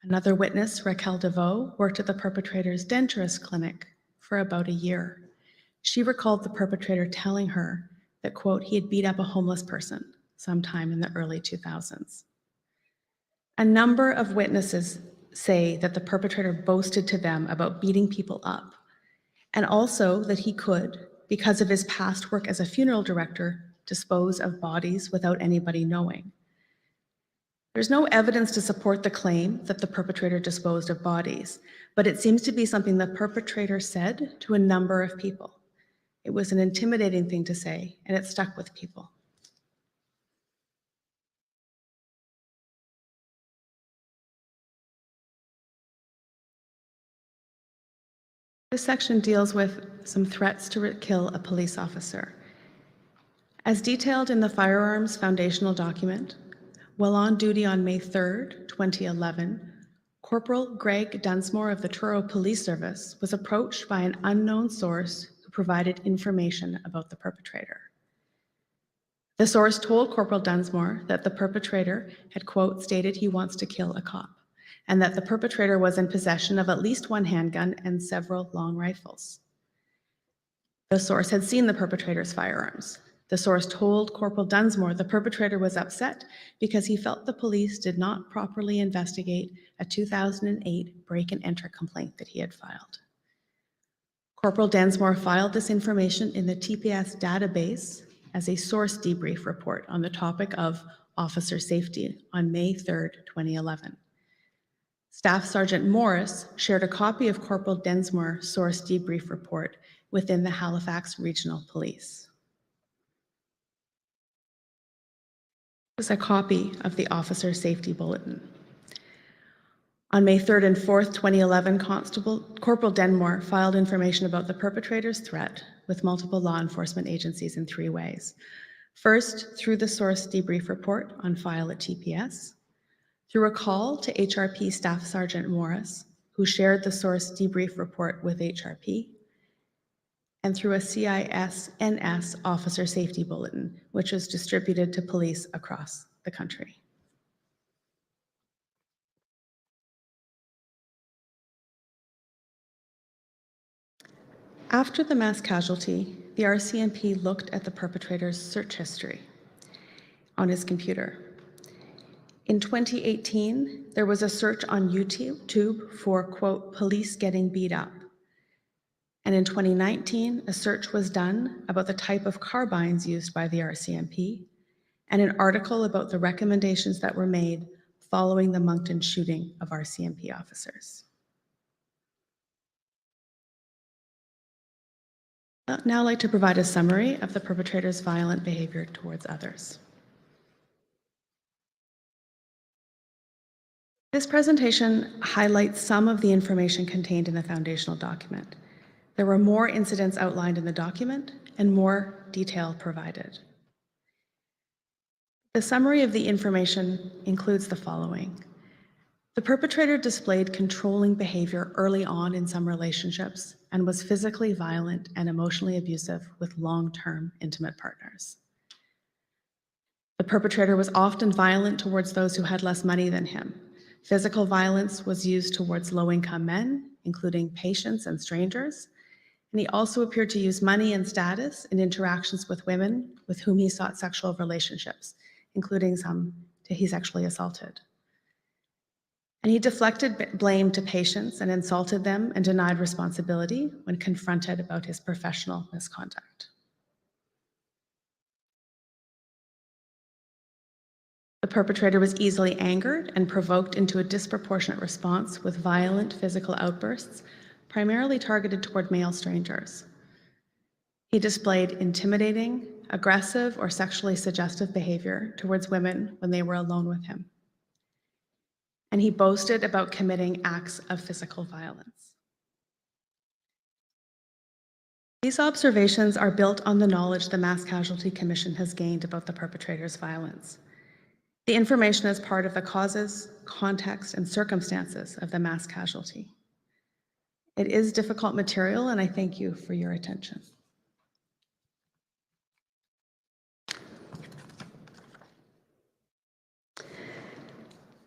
Another witness, Raquel DeVoe, worked at the perpetrator's denturist clinic for about a year. She recalled the perpetrator telling her that, quote, he had beat up a homeless person sometime in the early 2000s. A number of witnesses say that the perpetrator boasted to them about beating people up, and also that he could, because of his past work as a funeral director, dispose of bodies without anybody knowing. There's no evidence to support the claim that the perpetrator disposed of bodies, but it seems to be something the perpetrator said to a number of people. It was an intimidating thing to say, and it stuck with people. This section deals with some threats to kill a police officer. As detailed in the Firearms Foundational document, while on duty on May 3rd, 2011, Corporal Greg Dunsmore of the Truro Police Service was approached by an unknown source who provided information about the perpetrator. The source told Corporal Dunsmore that the perpetrator had, quote, stated he wants to kill a cop, and that the perpetrator was in possession of at least one handgun and several long rifles. The source had seen the perpetrator's firearms. The source told Corporal Dunsmore the perpetrator was upset because he felt the police did not properly investigate a 2008 break-and-enter complaint that he had filed. Corporal Dunsmore filed this information in the TPS database as a source debrief report on the topic of officer safety on May 3rd, 2011. Staff Sergeant Morris shared a copy of Corporal Dunsmore's source debrief report within the Halifax Regional Police. This is a copy of the Officer Safety Bulletin. On May 3rd and 4th, 2011, Corporal Denmore filed information about the perpetrator's threat with multiple law enforcement agencies in 3 ways. First, through the source debrief report on file at TPS, through a call to HRP Staff Sergeant Morris, who shared the source debrief report with HRP, and through a CIS-NS Officer Safety Bulletin, which was distributed to police across the country. After the mass casualty, the RCMP looked at the perpetrator's search history on his computer. In 2018, there was a search on YouTube for, quote, police getting beat up. And in 2019, a search was done about the type of carbines used by the RCMP, and an article about the recommendations that were made following the Moncton shooting of RCMP officers. I'd now like to provide a summary of the perpetrator's violent behavior towards others. This presentation highlights some of the information contained in the foundational document. There were more incidents outlined in the document and more detail provided. The summary of the information includes the following. The perpetrator displayed controlling behavior early on in some relationships and was physically violent and emotionally abusive with long-term intimate partners. The perpetrator was often violent towards those who had less money than him. Physical violence was used towards low-income men, including patients and strangers, and he also appeared to use money and status in interactions with women with whom he sought sexual relationships, including some he sexually assaulted. And he deflected blame to patients and insulted them and denied responsibility when confronted about his professional misconduct. The perpetrator was easily angered and provoked into a disproportionate response with violent physical outbursts, primarily targeted toward male strangers. He displayed intimidating, aggressive, or sexually suggestive behavior towards women when they were alone with him. And he boasted about committing acts of physical violence. These observations are built on the knowledge the Mass Casualty Commission has gained about the perpetrator's violence. The information is part of the causes, context, and circumstances of the mass casualty. It is difficult material, and I thank you for your attention.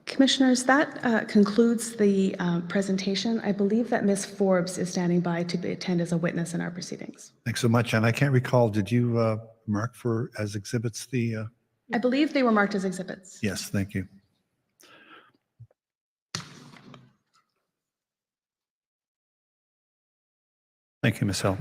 Commissioners, that concludes the presentation. I believe that Ms. Forbes is standing by to attend as a witness in our proceedings. Thanks so much. And I can't recall, did you mark for as exhibits the? I believe they were marked as exhibits. Yes, thank you. Thank you, Ms. Hill.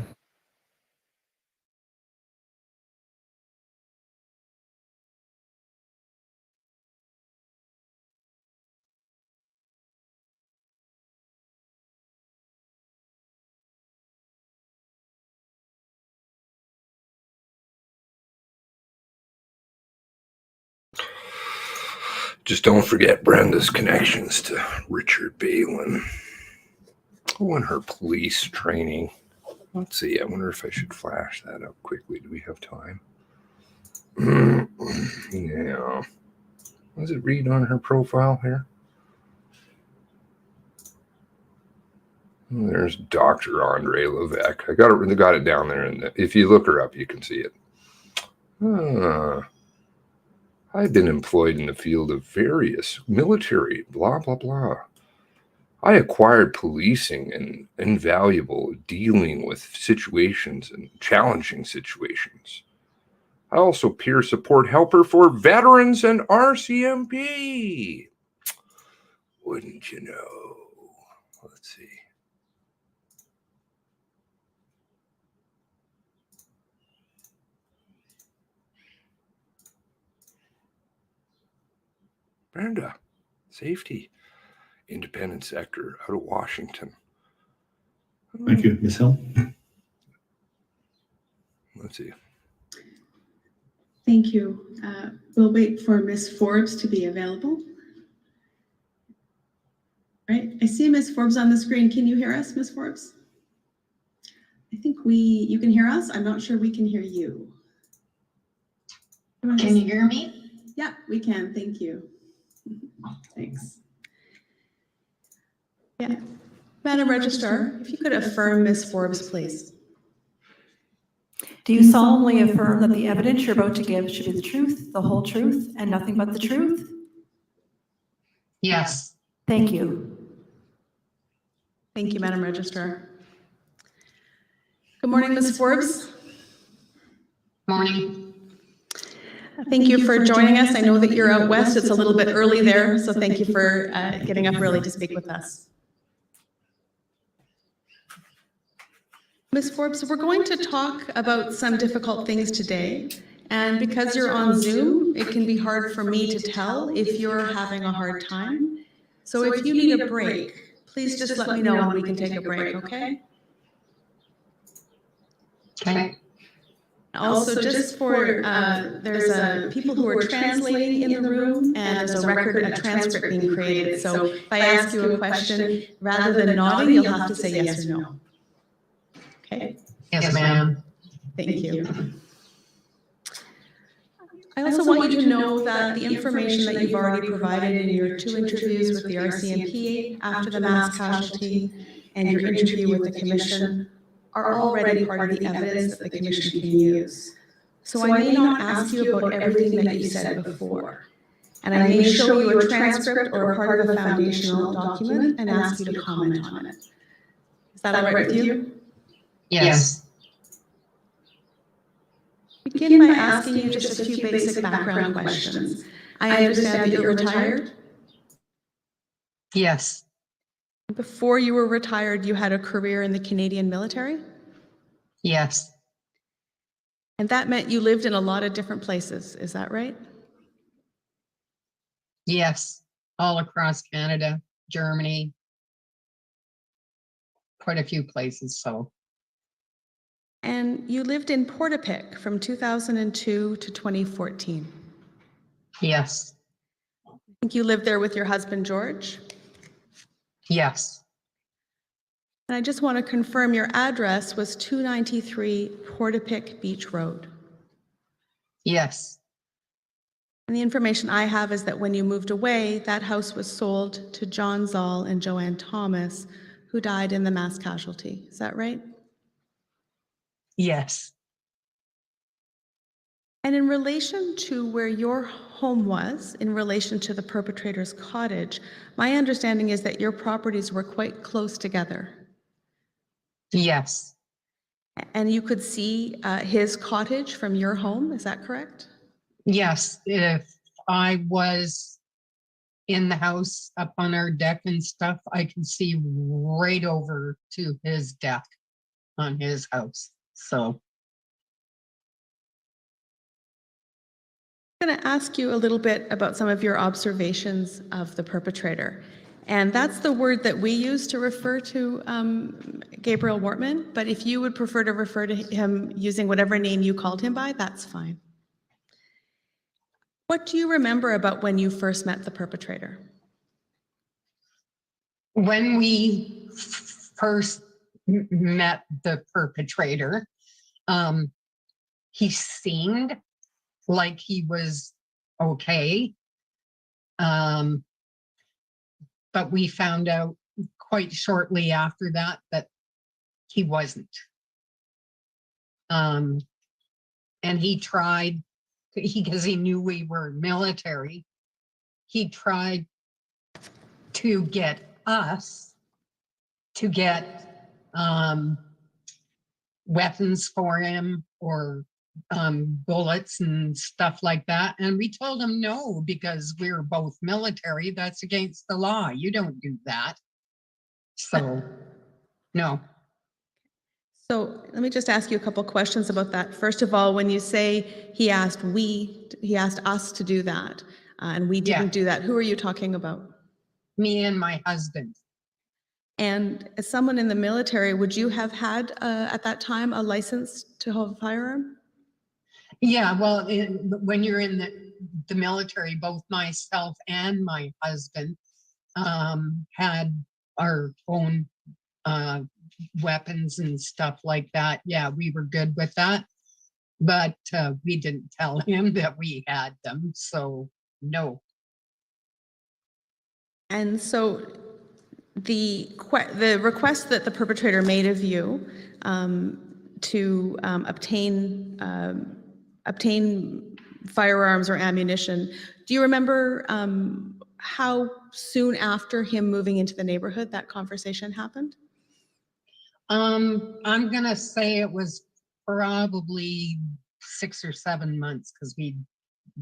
Just don't forget Brenda's connections to Richard Balin. Oh, and her police training. Let's see. I wonder if I should flash that up quickly. Do we have time? Yeah. What does it read on her profile here? There's Dr. Andre Levesque. I got it down there. And if you look her up, you can see it. I've been employed in the field of various military, blah, blah, blah. I acquired policing and invaluable dealing with situations and challenging situations. I also peer support helper for veterans and RCMP. Wouldn't you know? Let's see. Brenda, safety, independent sector out of Washington. Thank you, Ms. Hill. Let's see. Thank you. We'll wait for Ms. Forbes to be available. All right, I see Ms. Forbes on the screen. Can you hear us, Ms. Forbes? I think you can hear us. I'm not sure we can hear you. Can you hear me? Yeah, we can. Thank you. Thanks. Yeah. Madam Registrar, if you could affirm Ms. Forbes, please. Do you solemnly affirm that the evidence you're about to give should be the truth, the whole truth, and nothing but the truth? Yes. Thank you. Thank you, Madam Registrar. Good morning, Ms. Forbes. Morning. Thank you for joining us. I know that you're out west. It's a little bit early there, so thank you for getting up early to speak with us. Ms. Forbes, we're going to talk about some difficult things today. And because you're on Zoom, it can be hard for me to tell if you're having a hard time. So if you need a break, please just let me know and we can take a break, okay? Okay. Also, just for, there's people who are translating in the room, and there's a transcript being created. So if I ask you a question, rather than nodding, you'll have to say yes or no. Okay? Yes, ma'am. Thank you. I also want you to know that the information that you've already provided in your 2 interviews with the RCMP after the mass casualty and your interview with the Commission are already part of the evidence that the Commission can use. So I may not ask you about everything that you said before. And I may show you a transcript or a part of a foundational document and ask you to comment on it. Is that all right with you? Yes. Begin by asking you just a few basic background questions. I understand that you're retired. Yes. Before you were retired, you had a career in the Canadian military, Yes. and that meant you lived in a lot of different places. Is that right? Yes. All across Canada, Germany, quite a few places. So And you lived in Portapique from 2002 to 2014. yes. I think you lived there with your husband, George. Yes. And I just want to confirm your address was 293 Portapique Beach Road. Yes. And the information I have is that when you moved away, that house was sold to John Zoll and Joanne Thomas, who died in the mass casualty. Is that right? Yes. And in relation to where your home was, in relation to the perpetrator's cottage, my understanding is that your properties were quite close together. Yes. And you could see his cottage from your home, is that correct? Yes. If I was in the house up on our deck and stuff, I can see right over to his deck on his house. So I'm going to ask you a little bit about some of your observations of the perpetrator. And that's the word that we use to refer to Gabriel Wortman. But if you would prefer to refer to him using whatever name you called him by, that's fine. What do you remember about when you first met the perpetrator? when we first met the perpetrator, he seemed like he was okay. But we found out quite shortly after that that he wasn't. And he tried, because he knew we were military, he tried to get us to get weapons for him, or bullets and stuff like that. And we told him no, because we're both military. That's against the law. You don't do that. So, no. So let me just ask you a couple questions about that. First of all, when you say he asked us to do that, and we didn't do that, who are you talking about? Me and my husband. And as someone in the military, would you have had at that time a license to hold a firearm? Yeah, well, when you're in the military, both myself and my husband had our own weapons and stuff like that. Yeah, we were good with that, but we didn't tell him that we had them, so no. And so the request that the perpetrator made of you to obtain firearms or ammunition, do you remember how soon after him moving into the neighborhood that conversation happened? I'm gonna say it was probably 6 or 7 months, because we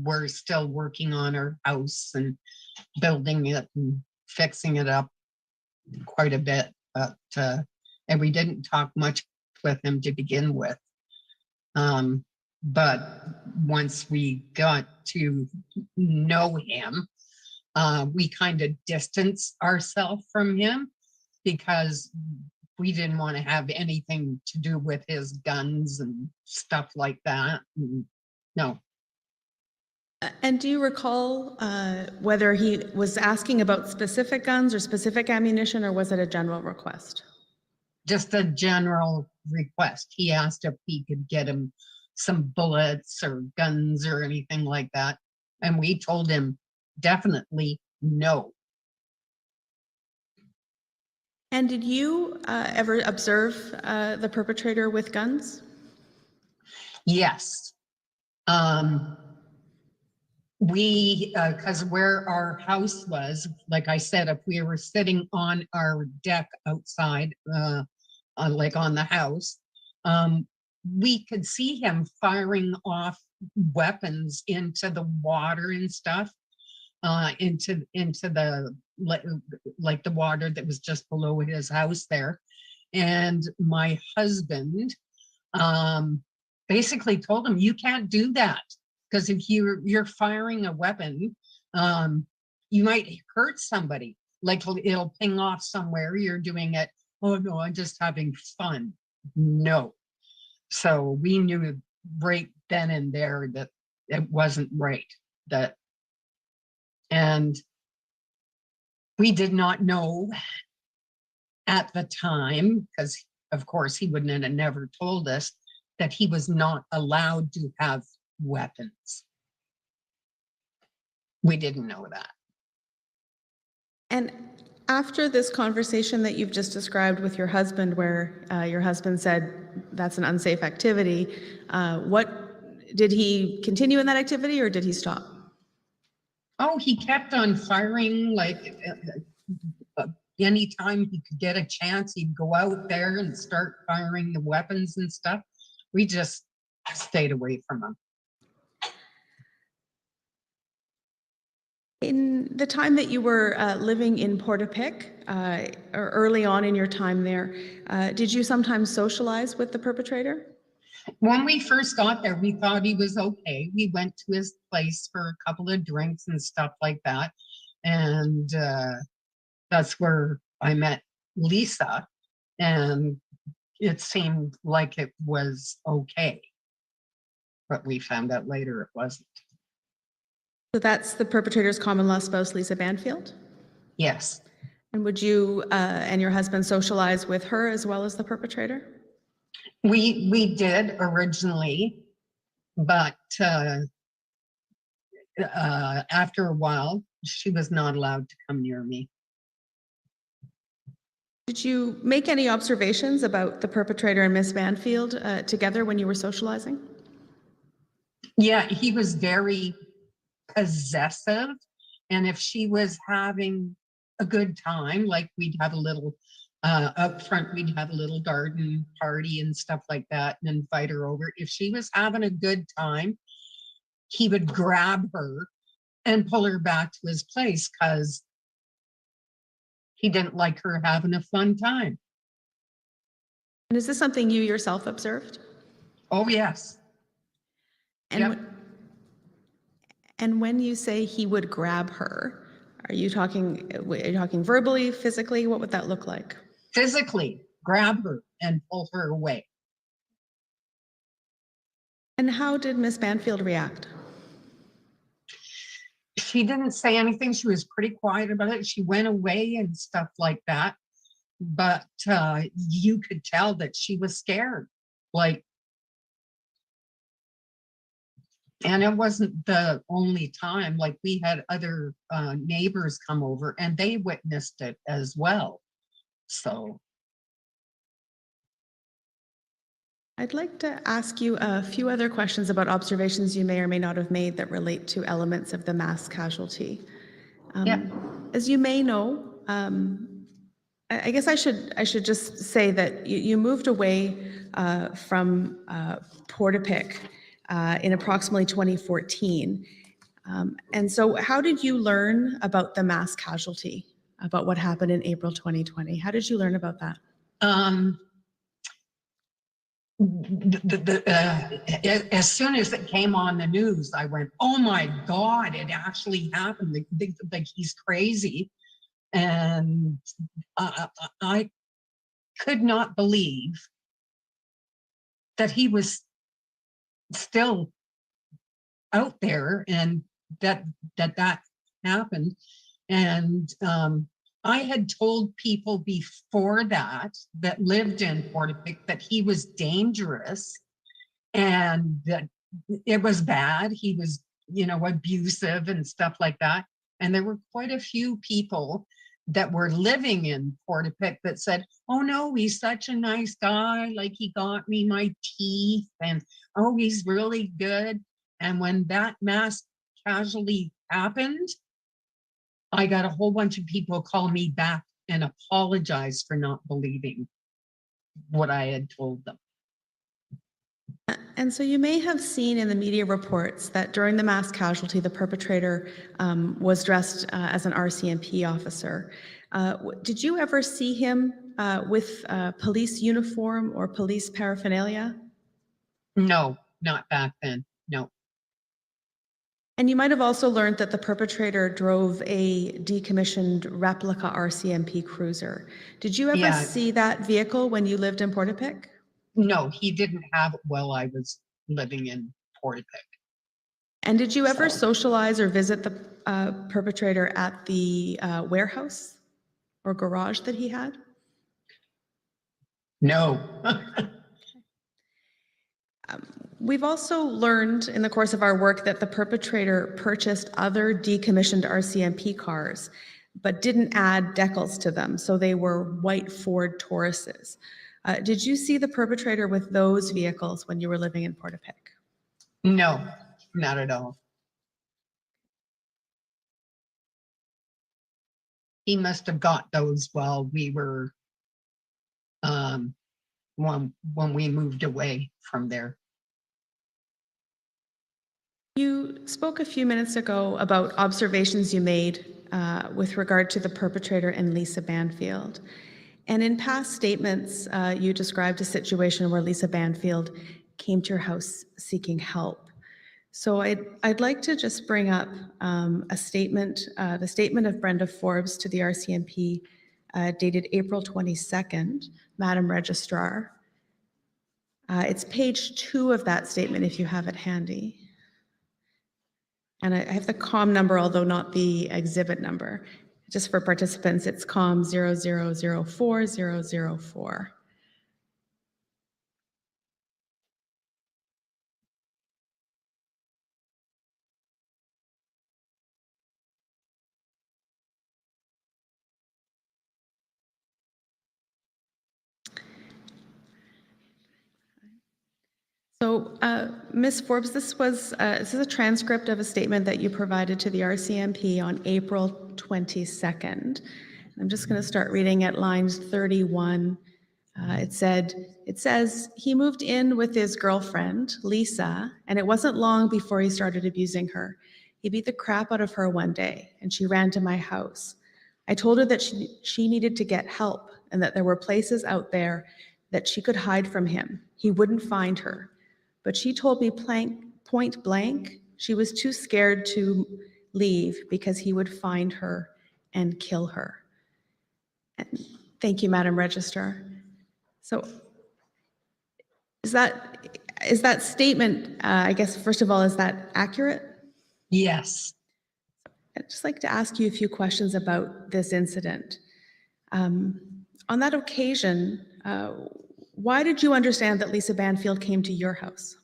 were still working on our house and building it and fixing it up quite a bit, but and we didn't talk much with him to begin with. But once we got to know him, we kind of distanced ourselves from him, because we didn't want to have anything to do with his guns and stuff like that. No. And do you recall whether he was asking about specific guns or specific ammunition, or was it a general request? Just a general request. He asked if he could get him some bullets or guns or anything like that. And we told him definitely no. And did you ever observe the perpetrator with guns? Yes. Because where our house was, like I said, if we were sitting on our deck outside, like on the house, we could see him firing off weapons into the water and stuff. into the like the water that was just below his house there. And my husband basically told him, you can't do that, because if you're firing a weapon, you might hurt somebody. Like it'll ping off somewhere. You're doing it. Oh no, I'm just having fun. No. So we knew right then and there that it wasn't right. And we did not know at the time, because of course he wouldn't have never told us, that he was not allowed to have weapons. We didn't know that. And after this conversation that you've just described with your husband, where your husband said that's an unsafe activity, did he continue in that activity or did he stop? Oh, he kept on firing, like anytime he could get a chance, he'd go out there and start firing the weapons and stuff. We just stayed away from him. In the time that you were living in Portapique, or early on in your time there, did you sometimes socialize with the perpetrator? When we first got there, we thought he was okay. We went to his place for a couple of drinks and stuff like that. And that's where I met Lisa. And it seemed like it was okay. But we found out later it wasn't. So that's the perpetrator's common law spouse, Lisa Banfield? Yes. And would you and your husband socialize with her as well as the perpetrator? We did originally, but after a while, she was not allowed to come near me. Did you make any observations about the perpetrator and Miss Banfield together when you were socializing? Yeah, he was very possessive, and if she was having a good time, like we'd have a little up front, we'd have a little garden party and stuff like that and invite her over. If she was having a good time, he would grab her and pull her back to his place because he didn't like her having a fun time. And is this something you yourself observed? Oh yes. And yep. And when you say he would grab her, are you talking verbally, physically? What would that look like? Physically, grab her and pull her away. And how did Miss Banfield react? She didn't say anything. She was pretty quiet about it. She went away and stuff like that. But you could tell that she was scared. And it wasn't the only time. Like we had other neighbors come over and they witnessed it as well. So I'd like to ask you a few other questions about observations you may or may not have made that relate to elements of the mass casualty. As you may know, I guess I should just say that you moved away from Portapique in approximately 2014. And so how did you learn about the mass casualty, about what happened in April 2020? How did you learn about that? As soon as it came on the news, I went, oh my God, it actually happened. They think like he's crazy. And I could not believe that he was still out there and that happened. And I had told people before that lived in Portapique that he was dangerous and that it was bad. He was, abusive and stuff like that. And there were quite a few people that were living in Portapique that said, oh no, he's such a nice guy. Like he got me my teeth and oh, he's really good. And when that mass casualty happened, I got a whole bunch of people call me back and apologize for not believing what I had told them. And so you may have seen in the media reports that during the mass casualty, the perpetrator was dressed as an RCMP officer. Did you ever see him with police uniform or police paraphernalia? No, not back then. No. And you might have also learned that the perpetrator drove a decommissioned replica RCMP cruiser. Did you ever Yeah. see that vehicle when you lived in Portapique? No, he didn't have it while I was living in Portapique. And did you ever socialize or visit the perpetrator at the warehouse or garage that he had? No. We've also learned in the course of our work that the perpetrator purchased other decommissioned RCMP cars, but didn't add decals to them, so they were white Ford Tauruses. Did you see the perpetrator with those vehicles when you were living in Portapique? No, not at all. He must have got those while we were when we moved away from there. You spoke a few minutes ago about observations you made with regard to the perpetrator and Lisa Banfield. And in past statements, you described a situation where Lisa Banfield came to your house seeking help. So I'd like to just bring up a statement, the statement of Brenda Forbes to the RCMP dated April 22nd, Madam Registrar. It's page 2 of that statement if you have it handy. And I have the COM number, although not the exhibit number. Just for participants, it's COM 0004004. So, Ms. Forbes, this is a transcript of a statement that you provided to the RCMP on April 22nd. I'm just going to start reading at lines 31. It says, he moved in with his girlfriend, Lisa, and it wasn't long before he started abusing her. He beat the crap out of her one day, and she ran to my house. I told her that she needed to get help and that there were places out there that she could hide from him. He wouldn't find her. But she told me point blank she was too scared to leave because he would find her and kill her. And thank you, Madam Registrar. So is that statement, I guess, first of all, is that accurate? Yes. I'd just like to ask you a few questions about this incident. On that occasion, why did you understand that Lisa Banfield came to your house?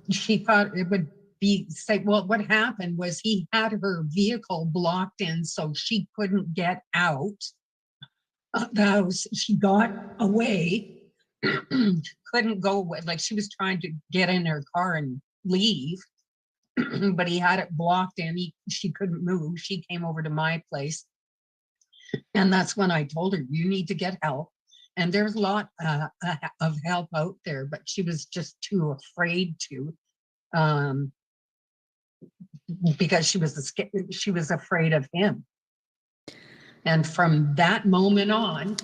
She thought it would be safe. Well, what happened was he had her vehicle blocked in so she couldn't get out of the house. She got away, couldn't go away. Like she was trying to get in her car and leave, but he had it blocked in. She couldn't move. She came over to my place. And that's when I told her, you need to get help. And there's a lot of help out there, but she was just too afraid to, because she was afraid of him. And from that moment on,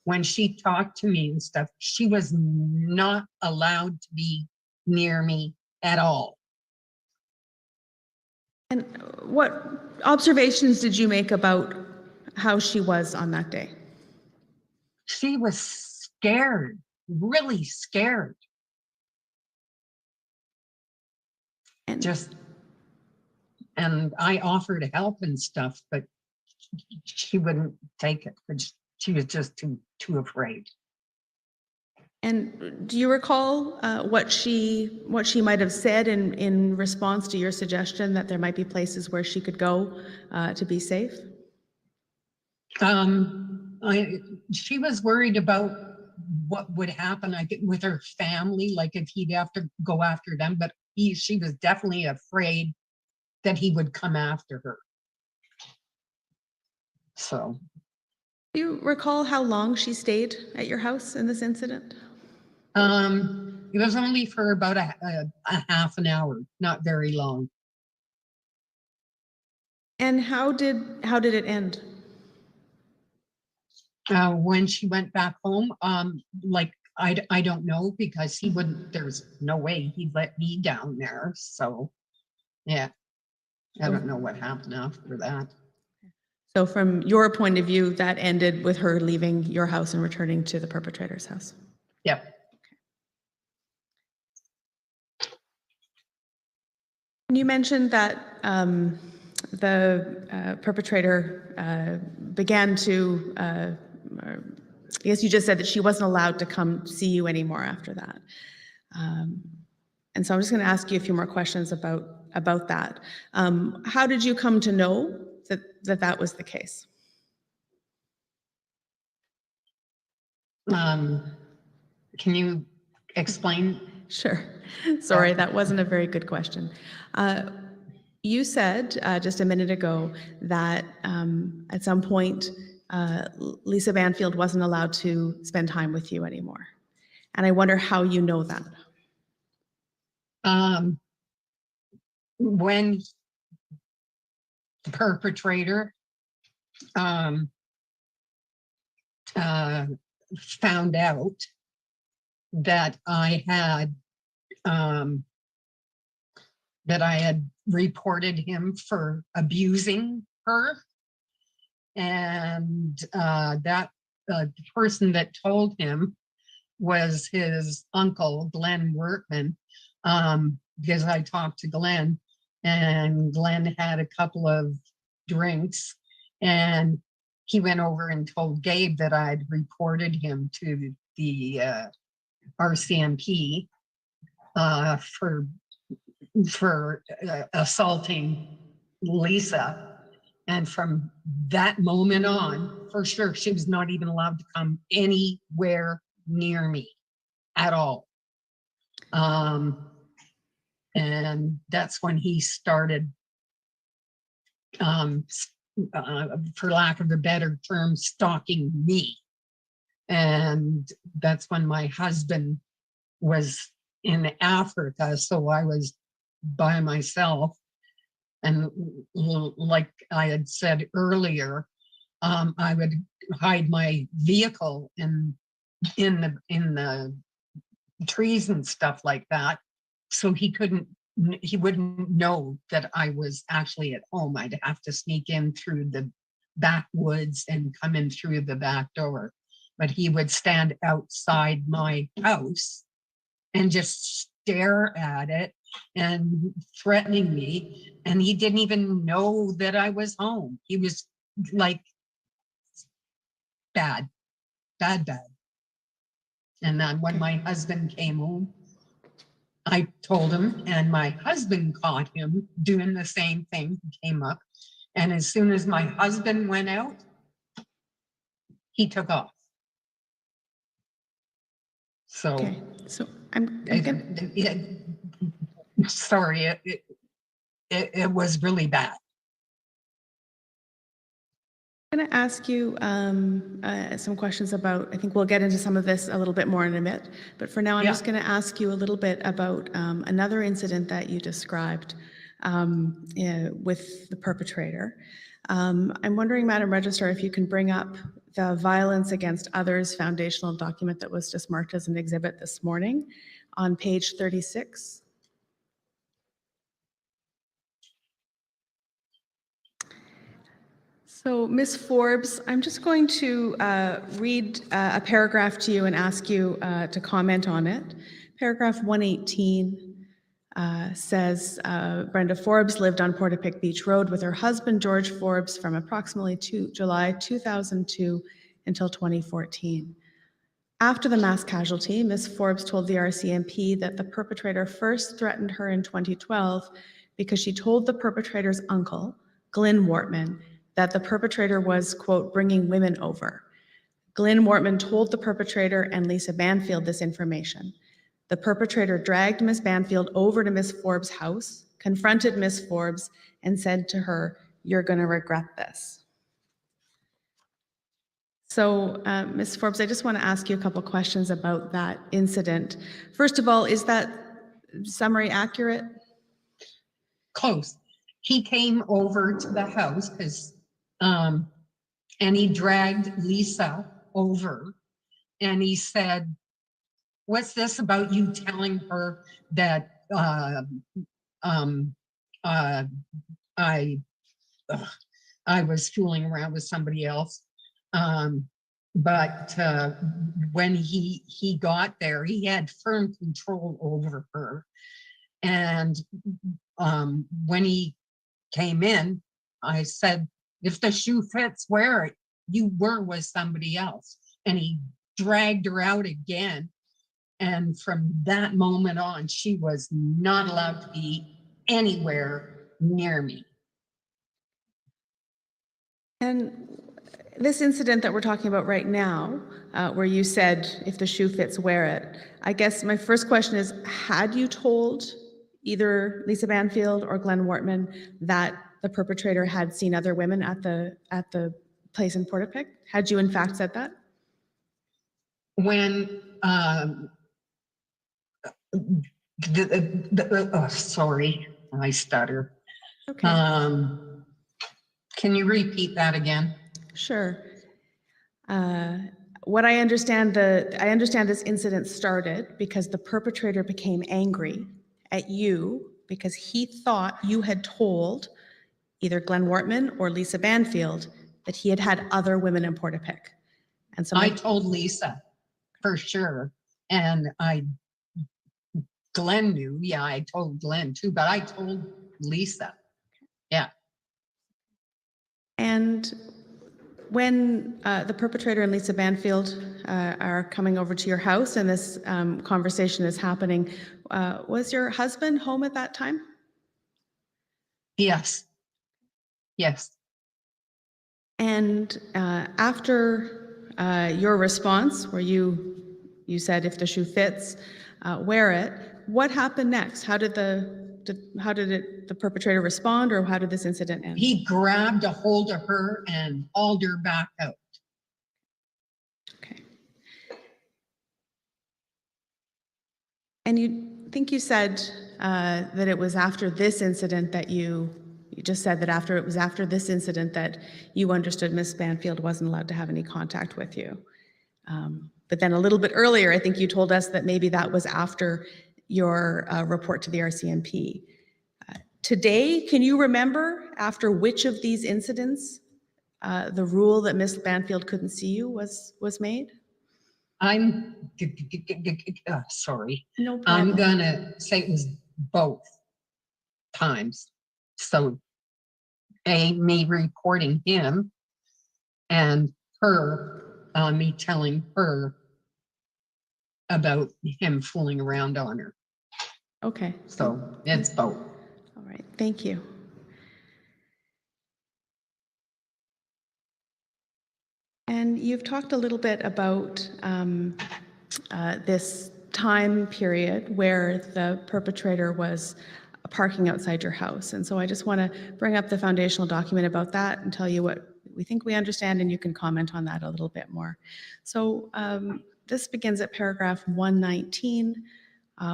when she talked to me and stuff, she was not allowed to be near me at all. And what observations did you make about how she was on that day? She was scared, really scared. And I offered help and stuff, but she wouldn't take it. But she was just too afraid. And do you recall what she might have said in response to your suggestion that there might be places where she could go to be safe? She was worried about what would happen, I think, with her family, like if he'd have to go after them, but she was definitely afraid that he would come after her. So. Do you recall how long she stayed at your house in this incident? It was only for about a half an hour, not very long. And how did it end? When she went back home, like I don't know, because he wouldn't, there's no way he'd let me down there. So yeah, I don't know what happened after that. So from your point of view, that ended with her leaving your house and returning to the perpetrator's house. Yep. You mentioned that the perpetrator began to, I guess you just said that she wasn't allowed to come see you anymore after that. And so I'm just going to ask you a few more questions about that. How did you come to know that was the case? Can you explain? Sure. Sorry, that wasn't a very good question. You said just a minute ago that at some point Lisa Banfield wasn't allowed to spend time with you anymore. And I wonder how you know that. When the perpetrator found out that I had reported him for abusing her, and that the person that told him was his uncle, Glenn Workman, because I talked to Glenn, and Glenn had a couple of drinks, and he went over and told Gabe that I'd reported him to the RCMP for assaulting Lisa. And from that moment on, for sure, she was not even allowed to come anywhere near me at all. And that's when he started, for lack of a better term, stalking me. And that's when my husband was in Africa, so I was by myself. And like I had said earlier, I would hide my vehicle in the trees and stuff like that, so he wouldn't know that I was actually at home. I'd have to sneak in through the backwoods and come in through the back door. But he would stand outside my house and just stare at it and threatening me. And he didn't even know that I was home. He was like, bad. And then when my husband came home, I told him, and my husband caught him doing the same thing. He came up, and as soon as my husband went out, he took off. So, okay. So I'm sorry, it was really bad. I'm going to ask you some questions about, I think we'll get into some of this a little bit more in a bit, but for now I'm just going to ask you a little bit about another incident that you described with the perpetrator. I'm wondering, Madam Registrar, if you can bring up the Violence Against Others foundational document that was just marked as an exhibit this morning on page 36. So, Ms. Forbes, I'm just going to read a paragraph to you and ask you to comment on it. Paragraph 118 says, Brenda Forbes lived on Portapique Beach Road with her husband, George Forbes, from approximately July 2002 until 2014. After the mass casualty, Ms. Forbes told the RCMP that the perpetrator first threatened her in 2012 because she told the perpetrator's uncle, Glenn Wortman, that the perpetrator was, quote, bringing women over. Glenn Wortman told the perpetrator and Lisa Banfield this information. The perpetrator dragged Ms. Banfield over to Ms. Forbes' house, confronted Ms. Forbes, and said to her, "You're going to regret this." So, Ms. Forbes, I just want to ask you a couple questions about that incident. First of all, is that summary accurate? Close. He came over to the house and he dragged Lisa over and he said, "What's this about you telling her that I was fooling around with somebody else?" But when he got there, he had firm control over her. And when he came in, I said, "If the shoe fits, wear it. You were with somebody else." And he dragged her out again. And from that moment on, she was not allowed to be anywhere near me. And this incident that we're talking about right now, where you said, "If the shoe fits, wear it." I guess my first question is, had you told either Lisa Banfield or Glenn Wortman that the perpetrator had seen other women at the place in Portapique? Had you in fact said that? When sorry, I stutter. Okay. Can you repeat that again? Sure. What I understand, I understand this incident started because the perpetrator became angry at you because he thought you had told either Glenn Wortman or Lisa Banfield that he had had other women in Portapique. And so I told Lisa for sure, and Glenn knew. Yeah, I told Glenn too, but I told Lisa. Yeah. And when the perpetrator and Lisa Banfield are coming over to your house and this conversation is happening, was your husband home at that time? Yes. Yes. And after your response, where you said, "If the shoe fits, wear it," what happened next? How did the perpetrator respond, or how did this incident end? He grabbed a hold of her and hauled her back out. Okay. And you said that it was after this incident that you just said that it was after this incident that you understood Miss Banfield wasn't allowed to have any contact with you. But then a little bit earlier, I think you told us that maybe that was after your report to the RCMP. Today, can you remember after which of these incidents the rule that Miss Banfield couldn't see you was made? I'm sorry. No problem. I'm gonna say it was both times. So me reporting him and her, me telling her about him fooling around on her. Okay. So it's both. All right, thank you. And you've talked a little bit about this time period where the perpetrator was parking outside your house. And so I just want to bring up the foundational document about that and tell you what we think we understand, and you can comment on that a little bit more. So this begins at paragraph 119.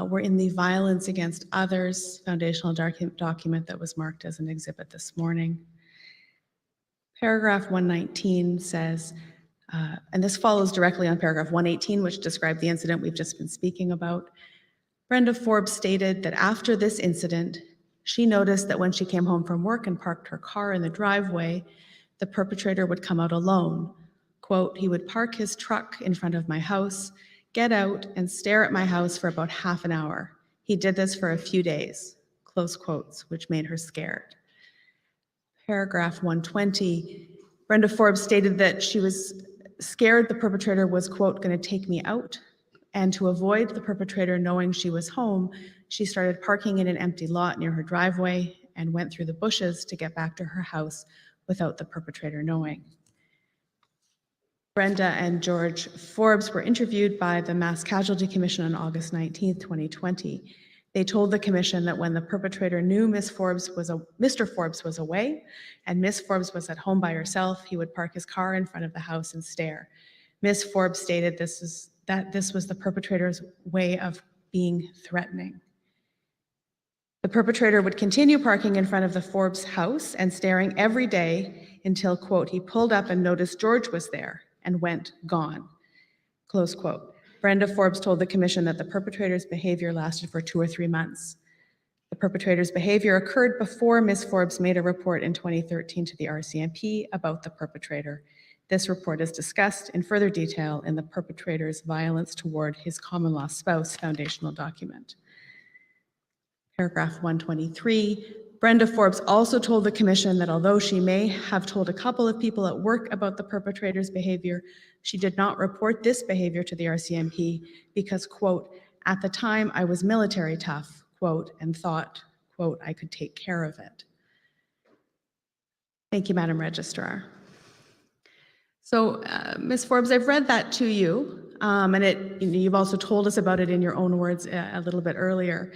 We're in the violence against others foundational document that was marked as an exhibit this morning. Paragraph 119 says, and this follows directly on paragraph 118, which described the incident we've just been speaking about. Brenda Forbes stated that after this incident, she noticed that when she came home from work and parked her car in the driveway, the perpetrator would come out alone. Quote, "He would park his truck in front of my house, get out and stare at my house for about half an hour. He did this for a few days," close quotes, which made her scared. Paragraph 120, Brenda Forbes stated that she was scared the perpetrator was, quote, "going to take me out." And to avoid the perpetrator knowing she was home, she started parking in an empty lot near her driveway and went through the bushes to get back to her house without the perpetrator knowing. Brenda and George Forbes were interviewed by the Mass Casualty Commission on August 19th, 2020. They told the commission that when the perpetrator knew Mr. Forbes was away and Miss Forbes was at home by herself, he would park his car in front of the house and stare. Miss Forbes stated this was the perpetrator's way of being threatening. The perpetrator would continue parking in front of the Forbes house and staring every day until, quote, he pulled up and noticed George was there and went gone, close quote. Brenda Forbes told the commission that the perpetrator's behavior lasted for 2 or 3 months. The perpetrator's behavior occurred before Ms. Forbes made a report in 2013 to the RCMP about the perpetrator. This report is discussed in further detail in the perpetrator's violence toward his common law spouse foundational document. Paragraph 123, Brenda Forbes also told the commission that although she may have told a couple of people at work about the perpetrator's behavior, she did not report this behavior to the RCMP because, quote, at the time I was military tough, quote, and thought, quote, I could take care of it. Thank you, Madam Registrar. So, Ms. Forbes, I've read that to you, and you've also told us about it in your own words a little bit earlier.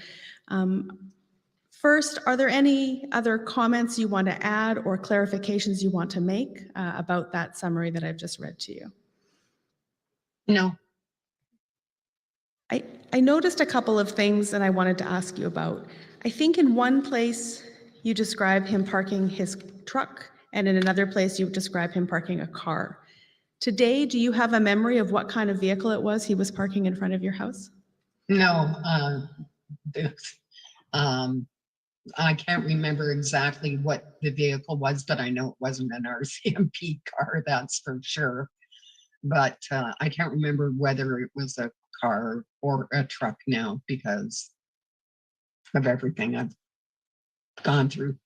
First, are there any other comments you want to add or clarifications you want to make about that summary that I've just read to you? No. I noticed a couple of things that I wanted to ask you about. I think in one place you describe him parking his truck, and in another place you describe him parking a car. Today, do you have a memory of what kind of vehicle it was he was parking in front of your house? No. I can't remember exactly what the vehicle was, but I know it wasn't an RCMP car, that's for sure. But I can't remember whether it was a car or a truck now because of everything I've gone through.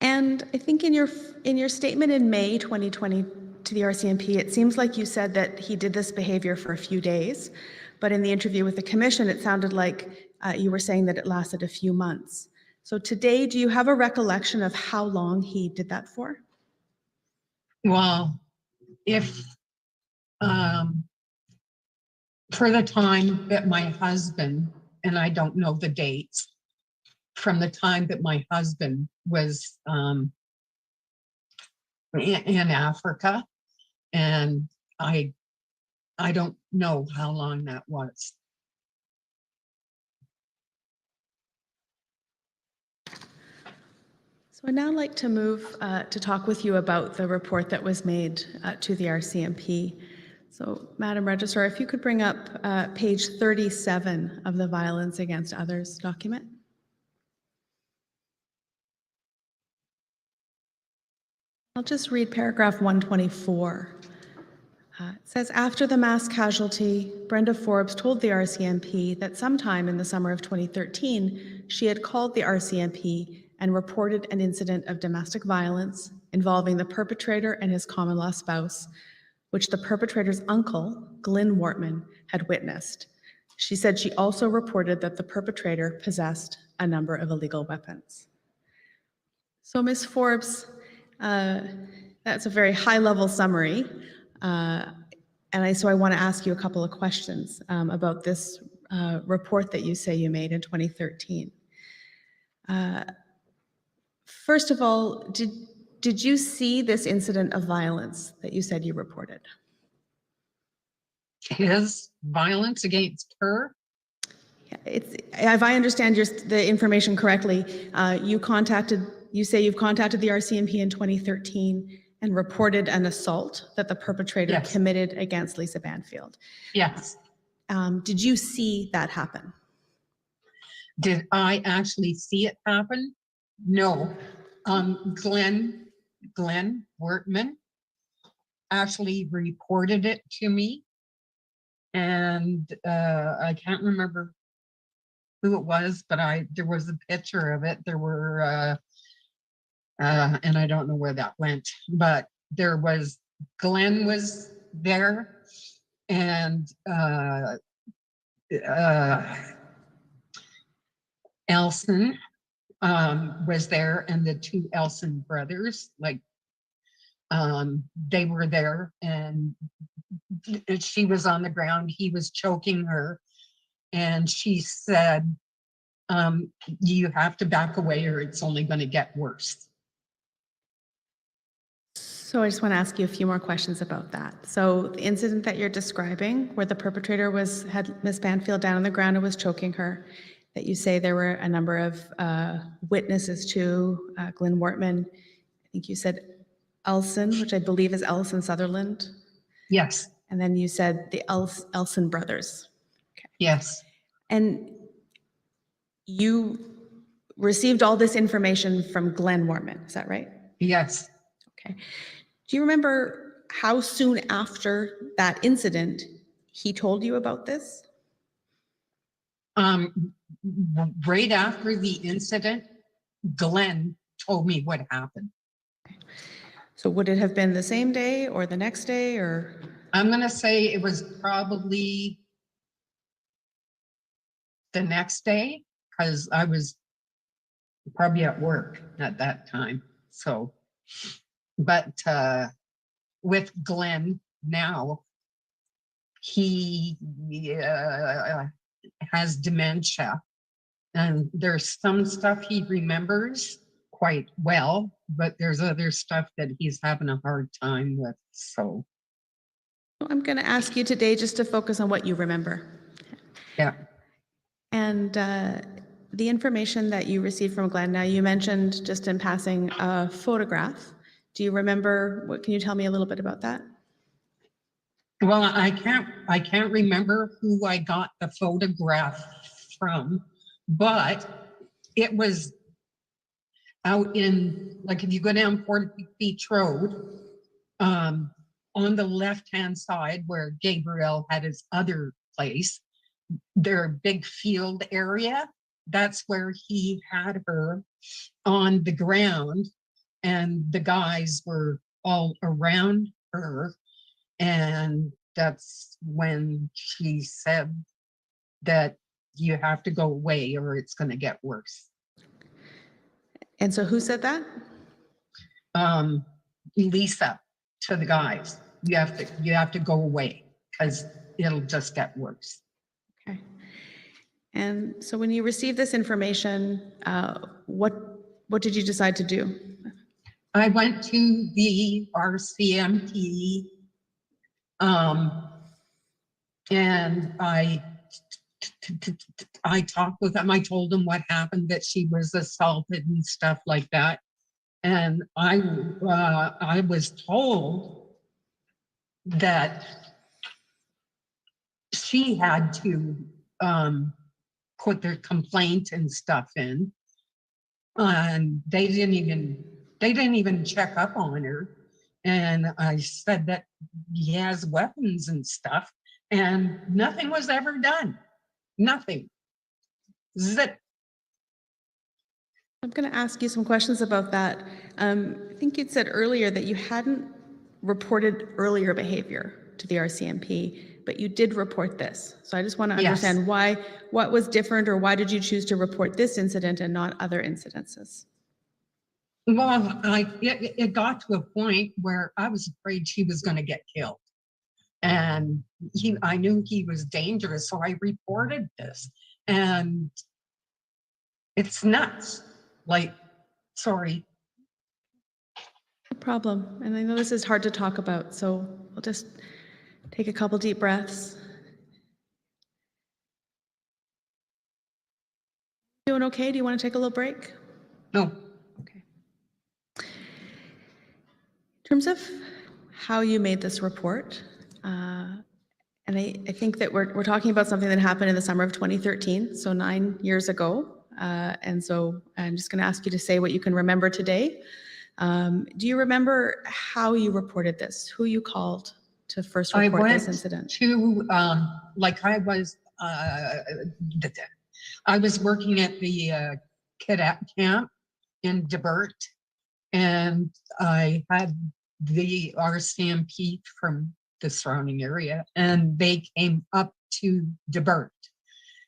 And I think in your statement in May 2020 to the RCMP, it seems like you said that he did this behavior for a few days, but in the interview with the commission, it sounded like you were saying that it lasted a few months. So today, do you have a recollection of how long he did that for? Well, if for the time that my husband, and I don't know the dates, from the time that my husband was in Africa, and I don't know how long that was. So I'd now like to move to talk with you about the report that was made to the RCMP. So, Madam Registrar, if you could bring up page 37 of the Violence Against Others document. I'll just read paragraph 124. It says, after the mass casualty, Brenda Forbes told the RCMP that sometime in the summer of 2013, she had called the RCMP and reported an incident of domestic violence involving the perpetrator and his common law spouse, which the perpetrator's uncle, Glenn Wortman, had witnessed. She said she also reported that the perpetrator possessed a number of illegal weapons. So, Ms. Forbes, that's a very high-level summary. So I want to ask you a couple of questions about this report that you say you made in 2013. First of all, did you see this incident of violence that you said you reported? His violence against her? If I understand the information correctly, you say you've contacted the RCMP in 2013 and reported an assault that the perpetrator committed against Lisa Banfield. Yes. Did you see that happen? Did I actually see it happen? No. Glenn Wortman actually reported it to me, and I can't remember who it was, but there was a picture of it. There were and I don't know where that went, but Glenn was there, and Elson was there, and the two Elson brothers, they were there, and she was on the ground. He was choking her, and she said, you have to back away or it's only going to get worse. So I just want to ask you a few more questions about that. So the incident that you're describing, where the perpetrator had Miss Banfield down on the ground and was choking her, that you say there were a number of witnesses to, Glenn Wortman, I think you said Elson, which I believe is Elson Sutherland, Yes, and then you said the Elson brothers. yes, And you received all this information from Glenn Wortman, is that right? yes. Okay. Do you remember how soon after that incident he told you about this? Right after the incident, Glenn told me what happened. So would it have been the same day or the next day, or? I'm going to say it was probably the next day because I was probably at work at that time. So, but with Glenn now, he has dementia, and there's some stuff he remembers quite well, but there's other stuff that he's having a hard time with. So I'm going to ask you today just to focus on what you remember. yeah. And the information that you received from Glenn, now you mentioned just in passing a photograph. Do you remember, what can you tell me a little bit about that? Well, I can't remember who I got the photograph from, but it was out in, like, if you go down 40 Beach Road, on the left-hand side where Gabriel had his other place, their big field area, that's where he had her on the ground, and the guys were all around her. And that's when she said that you have to go away or it's going to get worse. And so who said that? Lisa, to the guys, you have to go away because it'll just get worse. Okay. And so when you received this information, what did you decide to do? I went to the RCMP, and I talked with them. I told them what happened, that she was assaulted and stuff like that. And I was told that she had to put their complaint and stuff in, and they didn't even check up on her. And I said that he has weapons and stuff, and nothing was ever done. Nothing. Zip. I'm going to ask you some questions about that. I think you'd said earlier that you hadn't reported earlier behavior to the RCMP, but you did report this. So I just want to understand why, what was different, or why did you choose to report this incident and not other incidences? Well, it got to a point where I was afraid she was going to get killed. And I knew he was dangerous, so I reported this. And it's nuts. Like, sorry. No problem. And I know this is hard to talk about, so we'll just take a couple deep breaths. Doing okay? Do you want to take a little break? No. Okay. In terms of how you made this report, and I think that we're talking about something that happened in the summer of 2013, so 9 years ago. And so I'm just going to ask you to say what you can remember today. Do you remember how you reported this? Who you called to first report this incident? I was working at the cadet camp in DeBert, and I had the RCMP from the surrounding area, and they came up to DeBert,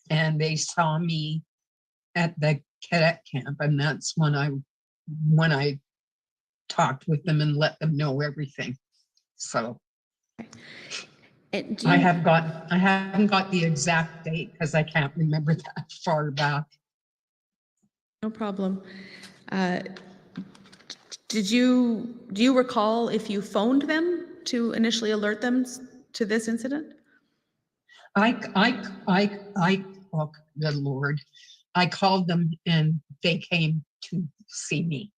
and they saw me at the cadet camp, and that's when I talked with them and let them know everything. So And I haven't got the exact date because I can't remember that far back. No problem. Do you recall if you phoned them to initially alert them to this incident? Oh, good Lord. I called them and they came to see me.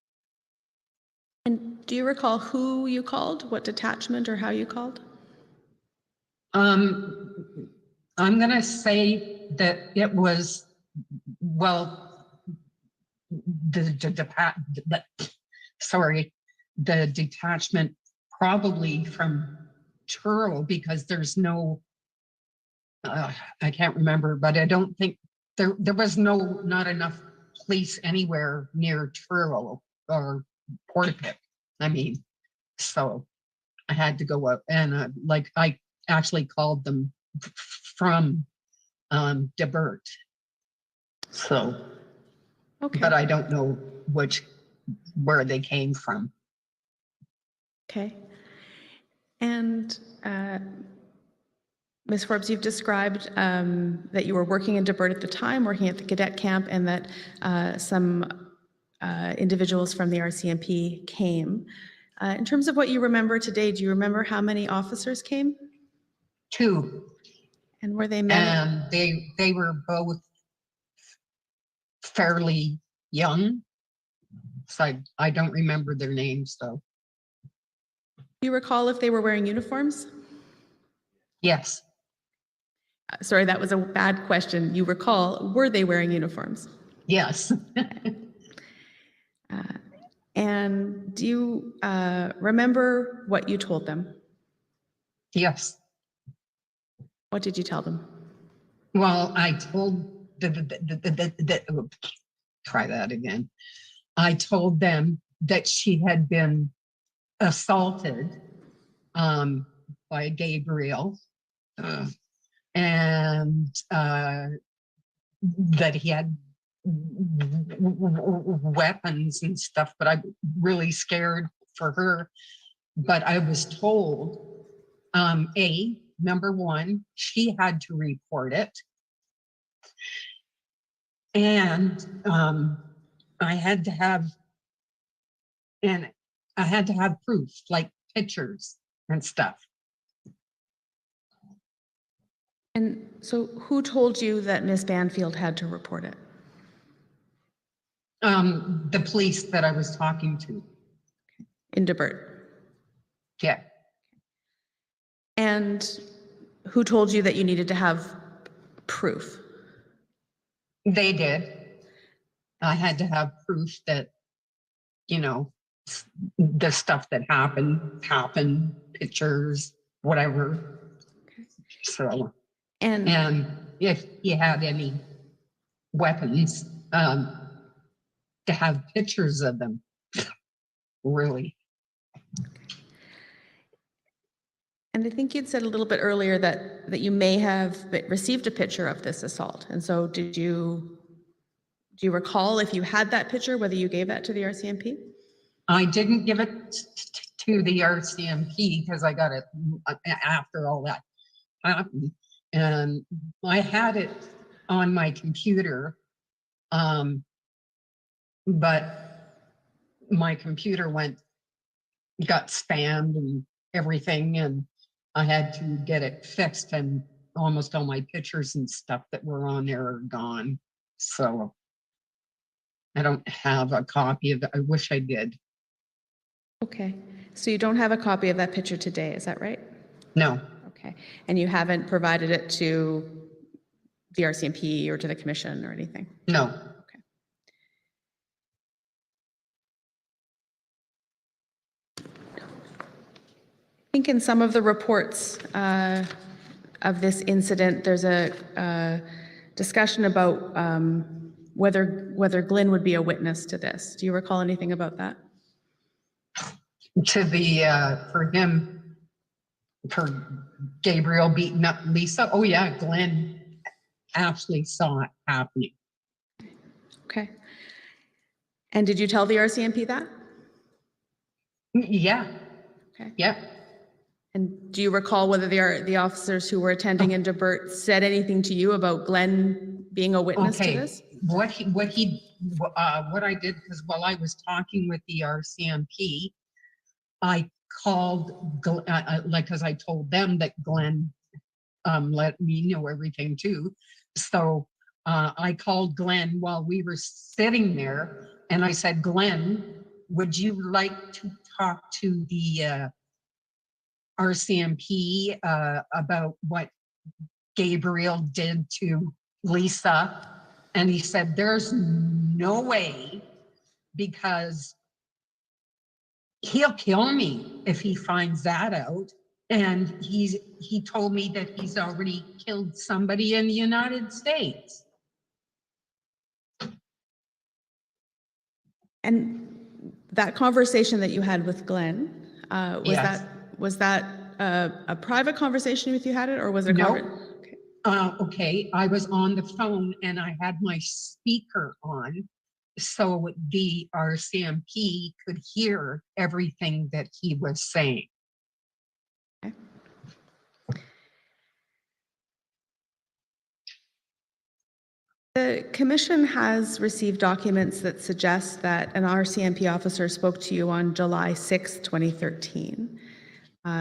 And do you recall who you called, what detachment or how you called? I'm going to say that it was, well, the detachment probably from Truro, because there's no, I can't remember, but I don't think there was not enough police anywhere near Truro or Portapique. I mean, so I had to go up and I actually called them from Debert. So, Okay. but I don't know where they came from. Okay. And Ms. Forbes, you've described that you were working in Debert at the time, working at the cadet camp, and that some individuals from the RCMP came. In terms of what you remember today, do you remember how many officers came? 2. And were they men? And they were both fairly young. So I don't remember their names though. Do you recall if they were wearing uniforms? Yes. Sorry, that was a bad question. You recall, were they wearing uniforms? Yes. And do you remember what you told them? Yes. What did you tell them? Well, I told try that again. I told them that she had been assaulted by Gabriel, and that he had weapons and stuff, but I'm really scared for her. But I was told, number one, she had to report it. And I had to have proof, like pictures and stuff. And so who told you that Miss Banfield had to report it? The police that I was talking to. In Debert? Yeah. And who told you that you needed to have proof? They did. I had to have proof that, you know, the stuff that happened, pictures, whatever. So, and if he had any weapons, to have pictures of them, really. And I think you'd said a little bit earlier that you may have received a picture of this assault. And so do you recall if you had that picture, whether you gave that to the RCMP? I didn't give it to the RCMP because I got it after all that happened. And I had it on my computer, but my computer got spammed and everything, and I had to get it fixed, and almost all my pictures and stuff that were on there are gone. So I don't have a copy of it. I wish I did. Okay, so you don't have a copy of that picture today, is that right? No. Okay, and you haven't provided it to the RCMP or to the commission or anything? No. Okay. I think in some of the reports of this incident, there's a discussion about whether Glenn would be a witness to this. Do you recall anything about that? To the for Gabriel beating up Lisa. Oh yeah, Glenn actually saw it happening. Okay. And did you tell the RCMP that? Yeah. Okay. Yep. And do you recall whether the officers who were attending in DeBert said anything to you about Glenn being a witness to this? What I did, because while I was talking with the RCMP, I called, because I told them that Glenn let me know everything too. So I called Glenn while we were sitting there, and I said, Glenn, would you like to talk to the RCMP about what Gabriel did to Lisa? And he said, there's no way, because he'll kill me if he finds that out. And he told me that he's already killed somebody in the United States. And that conversation that you had with Glenn, Yes. was that a private conversation with you had it, or was it? No. Okay, I was on the phone and I had my speaker on, so the RCMP could hear everything that he was saying. Okay. The commission has received documents that suggest that an RCMP officer spoke to you on July 6, 2013.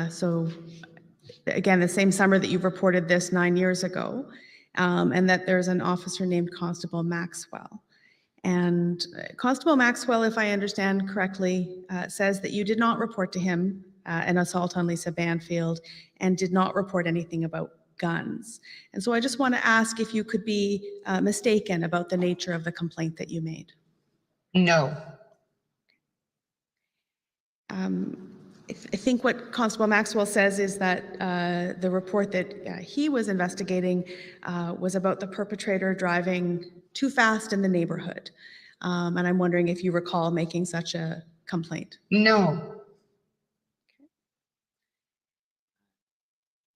So again, the same summer that you've reported this 9 years ago, and that there's an officer named Constable Maxwell. And Constable Maxwell, if I understand correctly, says that you did not report to him an assault on Lisa Banfield and did not report anything about guns. And so I just want to ask if you could be mistaken about the nature of the complaint that you made. No. I think what Constable Maxwell says is that the report that he was investigating was about the perpetrator driving too fast in the neighborhood. And I'm wondering if you recall making such a complaint. No.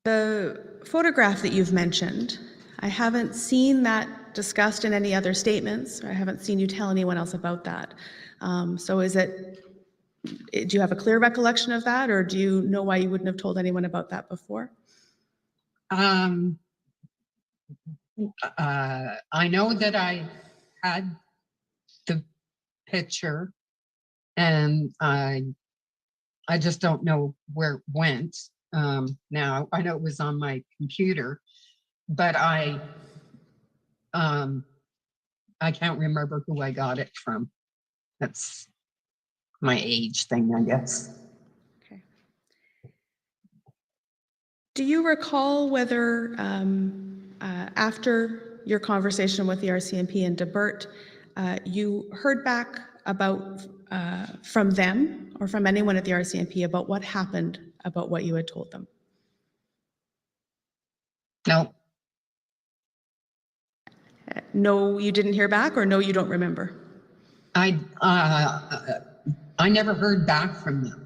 The photograph that you've mentioned, I haven't seen that discussed in any other statements, or I haven't seen you tell anyone else about that. So do you have a clear recollection of that, or do you know why you wouldn't have told anyone about that before? I know that I had the picture, and I just don't know where it went. Now I know it was on my computer, but I can't remember who I got it from. That's my age thing, I guess. Okay. Do you recall whether after your conversation with the RCMP in DeBert, you heard back about from them or from anyone at the RCMP about what happened about what you had told them? No. No, you didn't hear back, or no, you don't remember? I never heard back from them.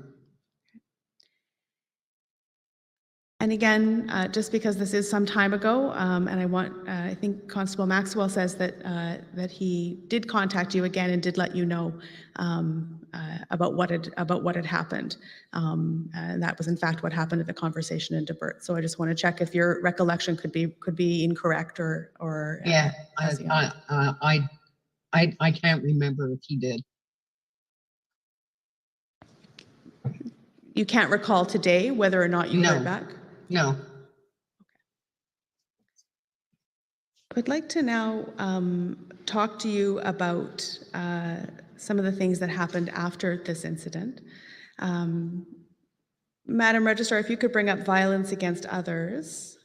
And again, just because this is some time ago, and I think Constable Maxwell says that he did contact you again and did let you know about what had happened, and that was in fact what happened at the conversation in DeBert. So I just want to check if your recollection could be incorrect or yeah, I can't remember if he did. You can't recall today whether or not you heard back? No. I'd like to now talk to you about some of the things that happened after this incident. Madam Registrar, if you could bring up violence against others.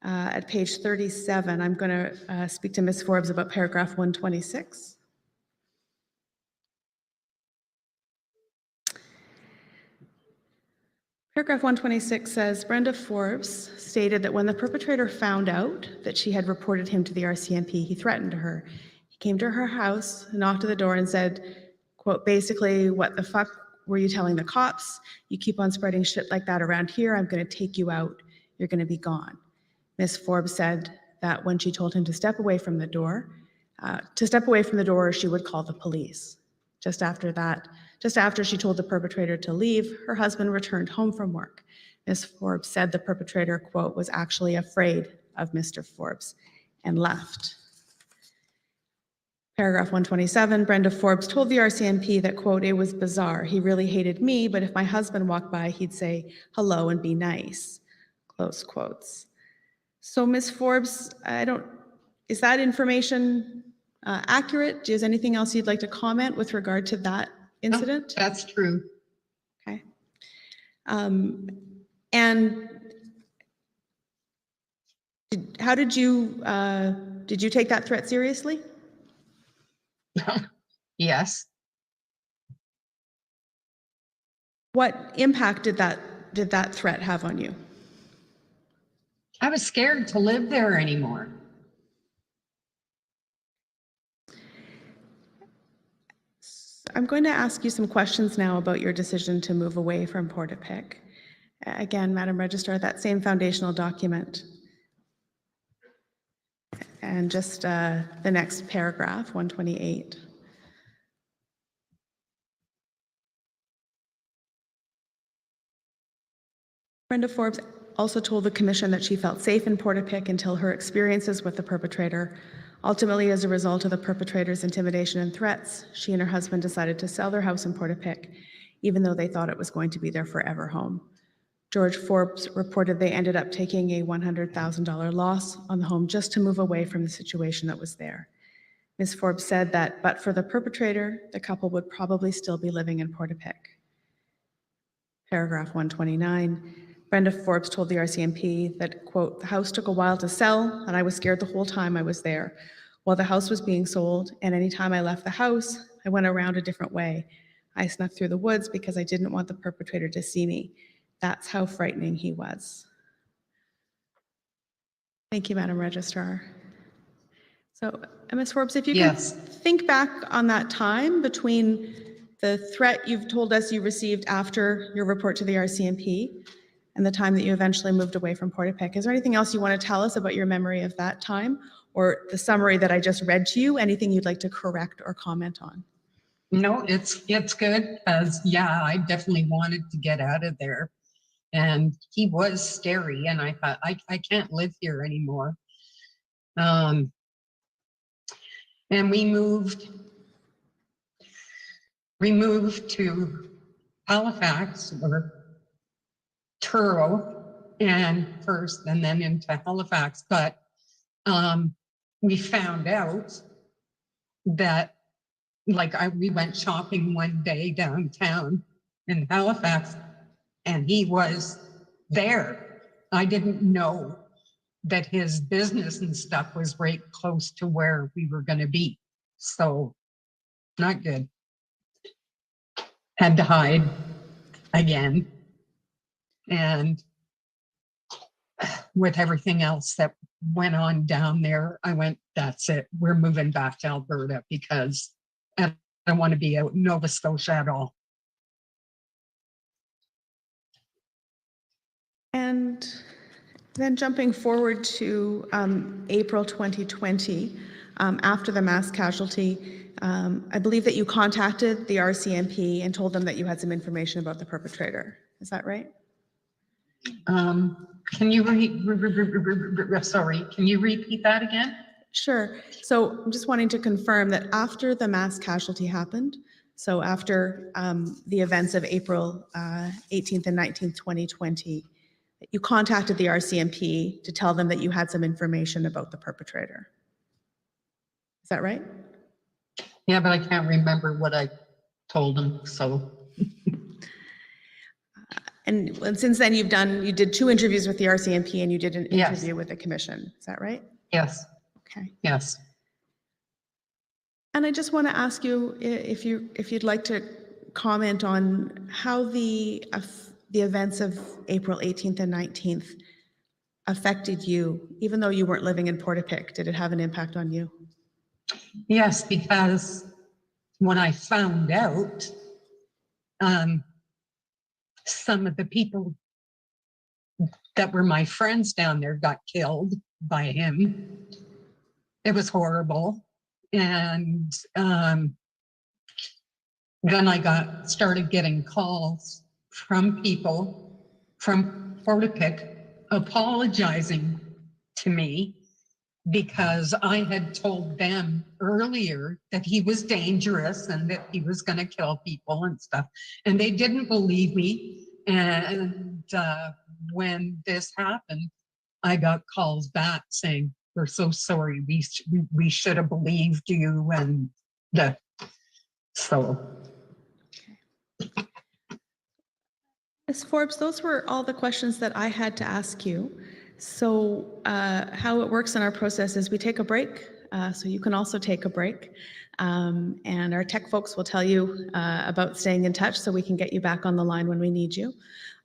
At page 37, I'm going to speak to Ms. Forbes about paragraph 126. Paragraph 126 says, Brenda Forbes stated that when the perpetrator found out that she had reported him to the RCMP, he threatened her. He came to her house, knocked at the door and said, quote, basically, what the fuck were you telling the cops? You keep on spreading shit like that around here, I'm going to take you out. You're going to be gone. Ms. Forbes said that when she told him to step away from the door, she would call the police. Just after she told the perpetrator to leave, her husband returned home from work. Ms. Forbes said the perpetrator, quote, was actually afraid of Mr. Forbes and left. Paragraph 127, Brenda Forbes told the RCMP that, quote, it was bizarre. He really hated me, but if my husband walked by, he'd say hello and be nice, close quotes. So Ms. Forbes, is that information accurate? Is anything else you'd like to comment with regard to that incident? No, that's true. Okay. And how did you take that threat seriously? Yes. What impact did that threat have on you? I was scared to live there anymore. I'm going to ask you some questions now about your decision to move away from Portapique. Again, Madam Registrar, that same foundational document. And just the next paragraph, 128. Brenda Forbes also told the commission that she felt safe in Portapique until her experiences with the perpetrator. Ultimately, as a result of the perpetrator's intimidation and threats, she and her husband decided to sell their house in Portapique, even though they thought it was going to be their forever home. George Forbes reported they ended up taking a $100,000 loss on the home just to move away from the situation that was there. Ms. Forbes said that, but for the perpetrator, the couple would probably still be living in Portapique. Paragraph 129. Brenda Forbes told the RCMP that, quote, the house took a while to sell and I was scared the whole time I was there. While the house was being sold, and anytime I left the house, I went around a different way. I snuck through the woods because I didn't want the perpetrator to see me. That's how frightening he was. Thank you, Madam Registrar. So, Ms. Forbes, if you can think back on that time between the threat you've told us you received after your report to the RCMP and the time that you eventually moved away from Portapique. Is there anything else you want to tell us about your memory of that time, or the summary that I just read to you? Anything you'd like to correct or comment on? No, it's good, because yeah, I definitely wanted to get out of there. And he was scary, and I thought, I can't live here anymore. And we moved to Halifax, or Truro, and first, and then into Halifax. But we found out that, we went shopping one day downtown in Halifax, and he was there. I didn't know that his business and stuff was right close to where we were going to be. So, not good. Had to hide again. And with everything else that went on down there, I went, that's it. We're moving back to Alberta, because I don't want to be out in Nova Scotia at all. And then jumping forward to April 2020, after the mass casualty, I believe that you contacted the RCMP and told them that you had some information about the perpetrator. Is that right? Can you repeat that again? Sure. So I'm just wanting to confirm that after the mass casualty happened, so after the events of April 18th and 19th, 2020, you contacted the RCMP to tell them that you had some information about the perpetrator. Is that right? Yeah, but I can't remember what I told them, so. And since then you did 2 interviews with the RCMP and you did an interview with the commission. Is that right? Yes. Okay. Yes. And I just want to ask you if you'd like to comment on how the events of April 18th and 19th affected you, even though you weren't living in Portapique. Did it have an impact on you? Yes, because when I found out, some of the people that were my friends down there got killed by him. It was horrible. And then I started getting calls from people, from Fortipic apologizing to me because I had told them earlier that he was dangerous and that he was going to kill people and stuff. And they didn't believe me. And when this happened, I got calls back saying, "We're so sorry. We should have believed you." And so. Ms. Forbes, those were all the questions that I had to ask you. So how it works in our process is we take a break, so you can also take a break. And our tech folks will tell you about staying in touch so we can get you back on the line when we need you.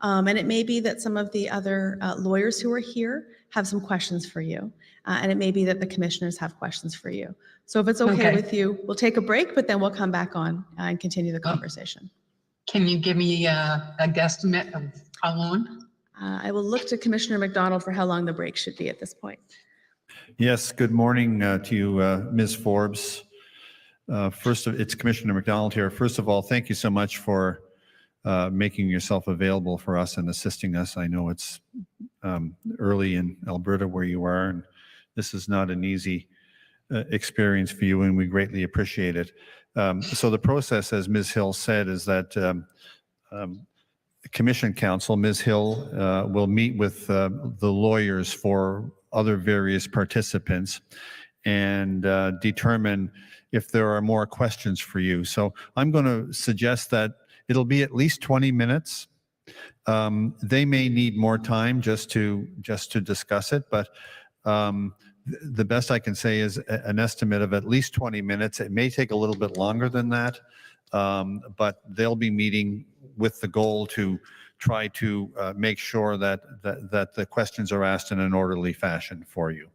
And it may be that some of the other lawyers who are here have some questions for you. And it may be that the commissioners have questions for you. So if it's okay with you, we'll take a break, but then we'll come back on and continue the conversation. Can you give me a guesstimate of how long? I will look to Commissioner McDonald for how long the break should be at this point. Yes, good morning to you, Ms. Forbes. It's Commissioner McDonald here. First of all, thank you so much for making yourself available for us and assisting us. I know it's early in Alberta where you are, and this is not an easy experience for you, and we greatly appreciate it. So the process, as Ms. Hill said, is that Commission Counsel, Ms. Hill, will meet with the lawyers for other various participants and determine if there are more questions for you. So I'm going to suggest that it'll be at least 20 minutes. They may need more time just to discuss it, but the best I can say is an estimate of at least 20 minutes. It may take a little bit longer than that, but they'll be meeting with the goal to try to make sure that the questions are asked in an orderly fashion for you.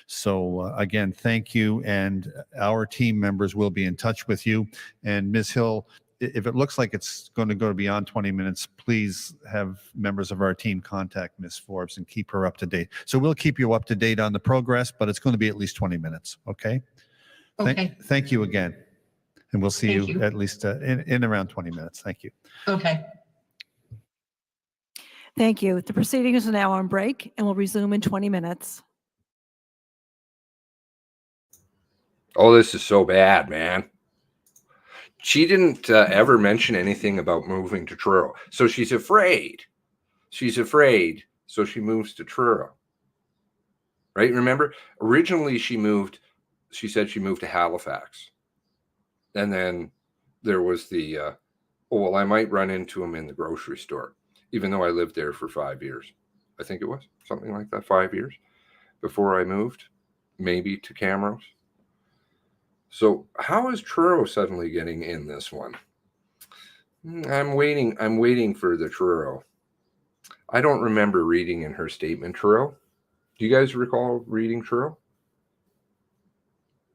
So again, thank you, and our team members will be in touch with you. And Ms. Hill, if it looks like it's going to go beyond 20 minutes, please have members of our team contact Ms. Forbes and keep her up to date. So we'll keep you up to date on the progress, but it's going to be at least 20 minutes. Okay? Okay. Thank you again. And we'll see you at least in around 20 minutes. Thank you. Okay. Thank you. The proceedings are now on break and will resume in 20 minutes. Oh, this is so bad, man. She didn't ever mention anything about moving to Truro. So she's afraid. She's afraid. So she moves to Truro. Right? Remember, originally she said she moved to Halifax. And then there was the, oh, well, I might run into him in the grocery store, even though I lived there for 5 years. I think it was something like that, 5 years before I moved, maybe to Camrose. So how is Truro suddenly getting in this one? I'm waiting for the Truro. I don't remember reading in her statement Truro. Do you guys recall reading Truro?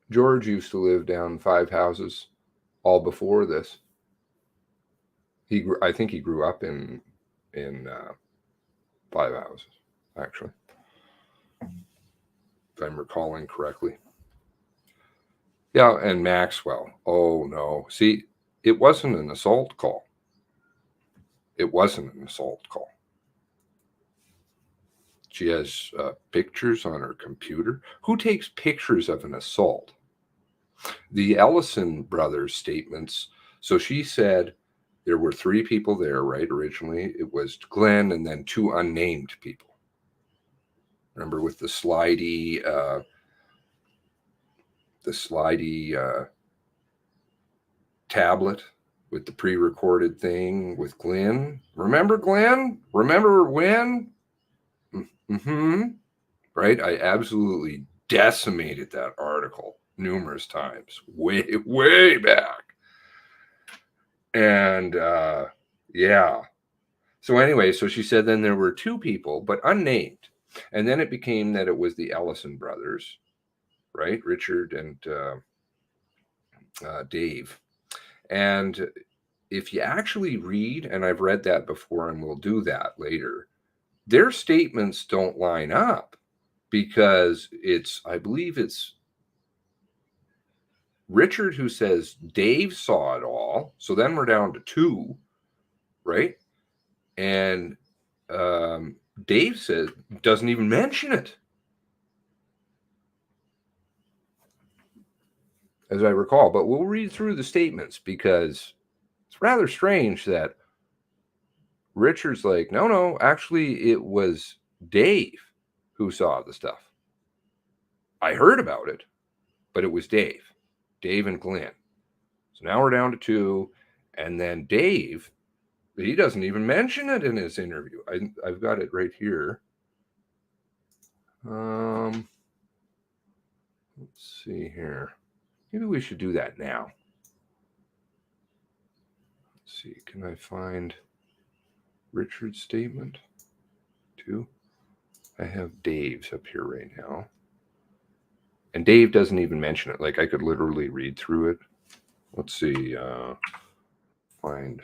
George used to live down 5 houses all before this. I think he grew up in 5 houses, actually, if I'm recalling correctly. Yeah, and Maxwell. Oh, no. See, it wasn't an assault call. It wasn't an assault call. She has pictures on her computer. Who takes pictures of an assault? The Ellison brothers' statements. So she said there were 3 people there, right? Originally, it was Glenn and then 2 unnamed people. Remember, with the slidey tablet with the pre-recorded thing with Glenn. Remember Glenn? Remember when? Right? I absolutely decimated that article numerous times, way back. And yeah. So anyway, so she said then there were 2 people, but unnamed. And then it became that it was the Ellison brothers, right? Richard and Dave. And if you actually read, and I've read that before and we'll do that later, their statements don't line up because I believe it's Richard who says Dave saw it all. So then we're down to 2, right? And Dave says, doesn't even mention it. As I recall, but we'll read through the statements because it's rather strange that Richard's like, no, actually it was Dave who saw the stuff. I heard about it, but it was Dave and Glenn. So now we're down to 2. And then Dave, he doesn't even mention it in his interview. I've got it right here. Let's see here. Maybe we should do that now. Let's see. Can I find Richard's statement? 2. I have Dave's up here right now. And Dave doesn't even mention it. Like, I could literally read through it. Let's see. Find.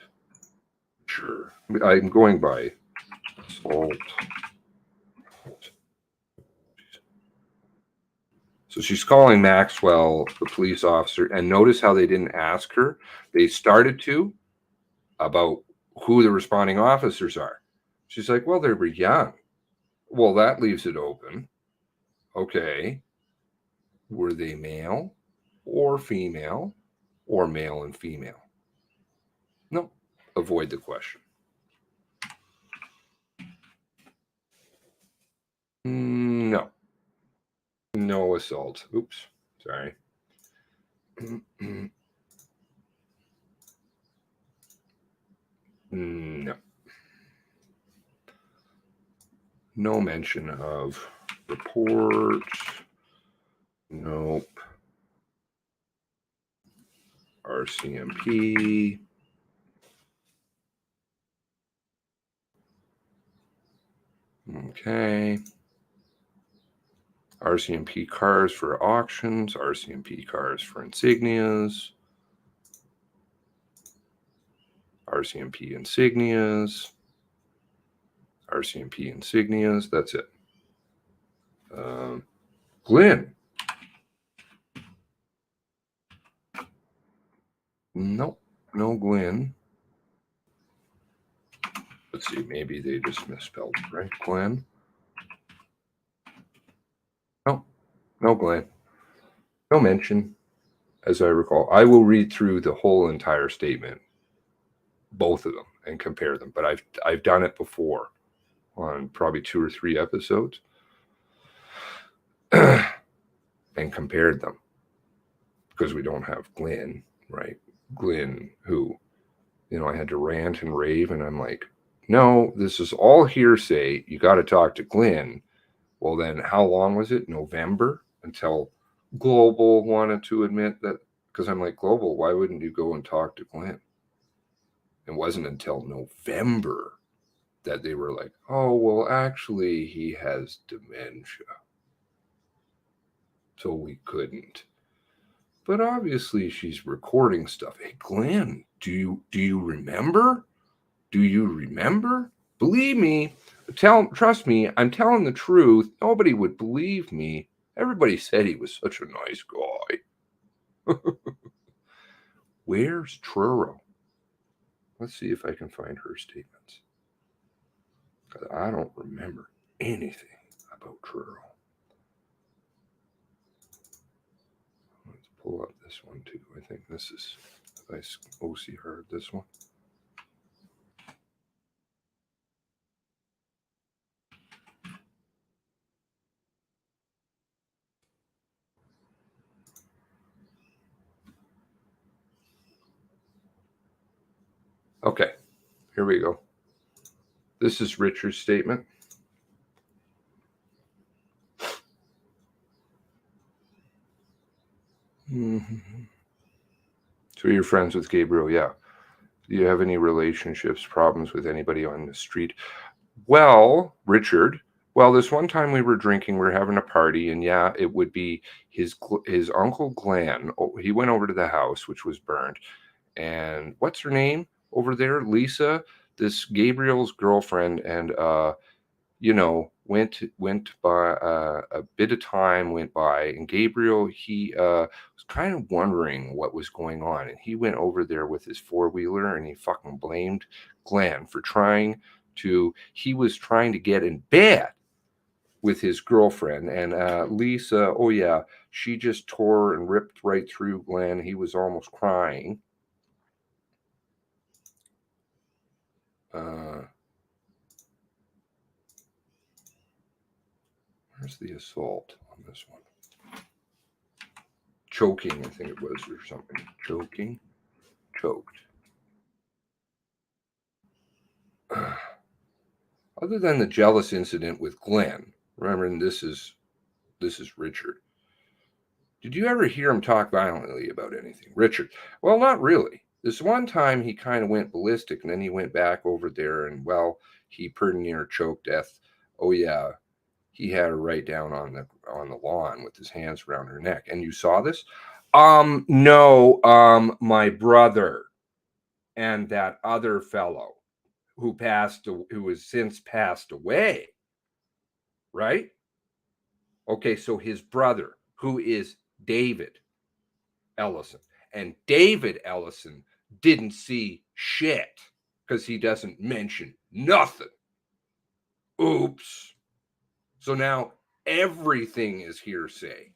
Sure. I'm going by Salt. So she's calling Maxwell, the police officer, and notice how they didn't ask her. They started to about who the responding officers are. She's like, well, they were young. Well, that leaves it open. Okay. Were they male or female or male and female? No. Avoid the question. No. No assault. Oops. Sorry. No. No mention of report. Nope. RCMP. Okay. RCMP cars for auctions. RCMP cars for insignias. RCMP insignias. RCMP insignias. That's it. Glenn. Nope. No Glenn. Let's see. Maybe they just misspelled it, right? Glenn. No. No Glenn. No mention, as I recall. I will read through the whole entire statement, both of them, and compare them. But I've done it before on probably 2 or 3 episodes and compared them because we don't have Glenn, right? Glenn, who, I had to rant and rave, and I'm like, no, this is all hearsay. You got to talk to Glenn. Well, then how long was it? November until Global wanted to admit that, because I'm like, Global, why wouldn't you go and talk to Glenn? It wasn't until November that they were like, oh, well, actually, he has dementia. So we couldn't. But obviously, she's recording stuff. Hey, Glenn, do you remember? Do you remember? Believe me, trust me, I'm telling the truth. Nobody would believe me. Everybody said he was such a nice guy. Where's Truro? Let's see if I can find her statements. Because I don't remember anything about Truro. Let's pull up this one too. I think this is nice OCR, this one. Okay, here we go. This is Richard's statement. So you're friends with Gabriel, yeah. Do you have any relationships, problems with anybody on the street? Well, Richard, this one time we were drinking, we were having a party, and yeah, it would be his uncle Glenn. He went over to the house, which was burned. And what's her name over there? Lisa, this Gabriel's girlfriend, and went by a bit of time went by, and Gabriel, he was kind of wondering what was going on, and he went over there with his 4-wheeler, and he fucking blamed Glenn for trying to he was trying to get in bed with his girlfriend. And Lisa, oh yeah, she just tore and ripped right through Glenn. He was almost crying. Where's the assault on this one? Choking, I think it was, or something. Choking. Choked. Other than the jealous incident with Glenn, remember, this is Richard. Did you ever hear him talk violently about anything? Richard? Well, not really. This one time he kind of went ballistic, and then he went back over there, and well, he pretty near choked death. Oh yeah, he had her right down on the lawn with his hands around her neck. And you saw this? No, my brother and that other fellow who has since passed away, right? Okay, so his brother, who is David Ellison, and David Ellison didn't see shit because he doesn't mention nothing. Oops. So now everything is hearsay.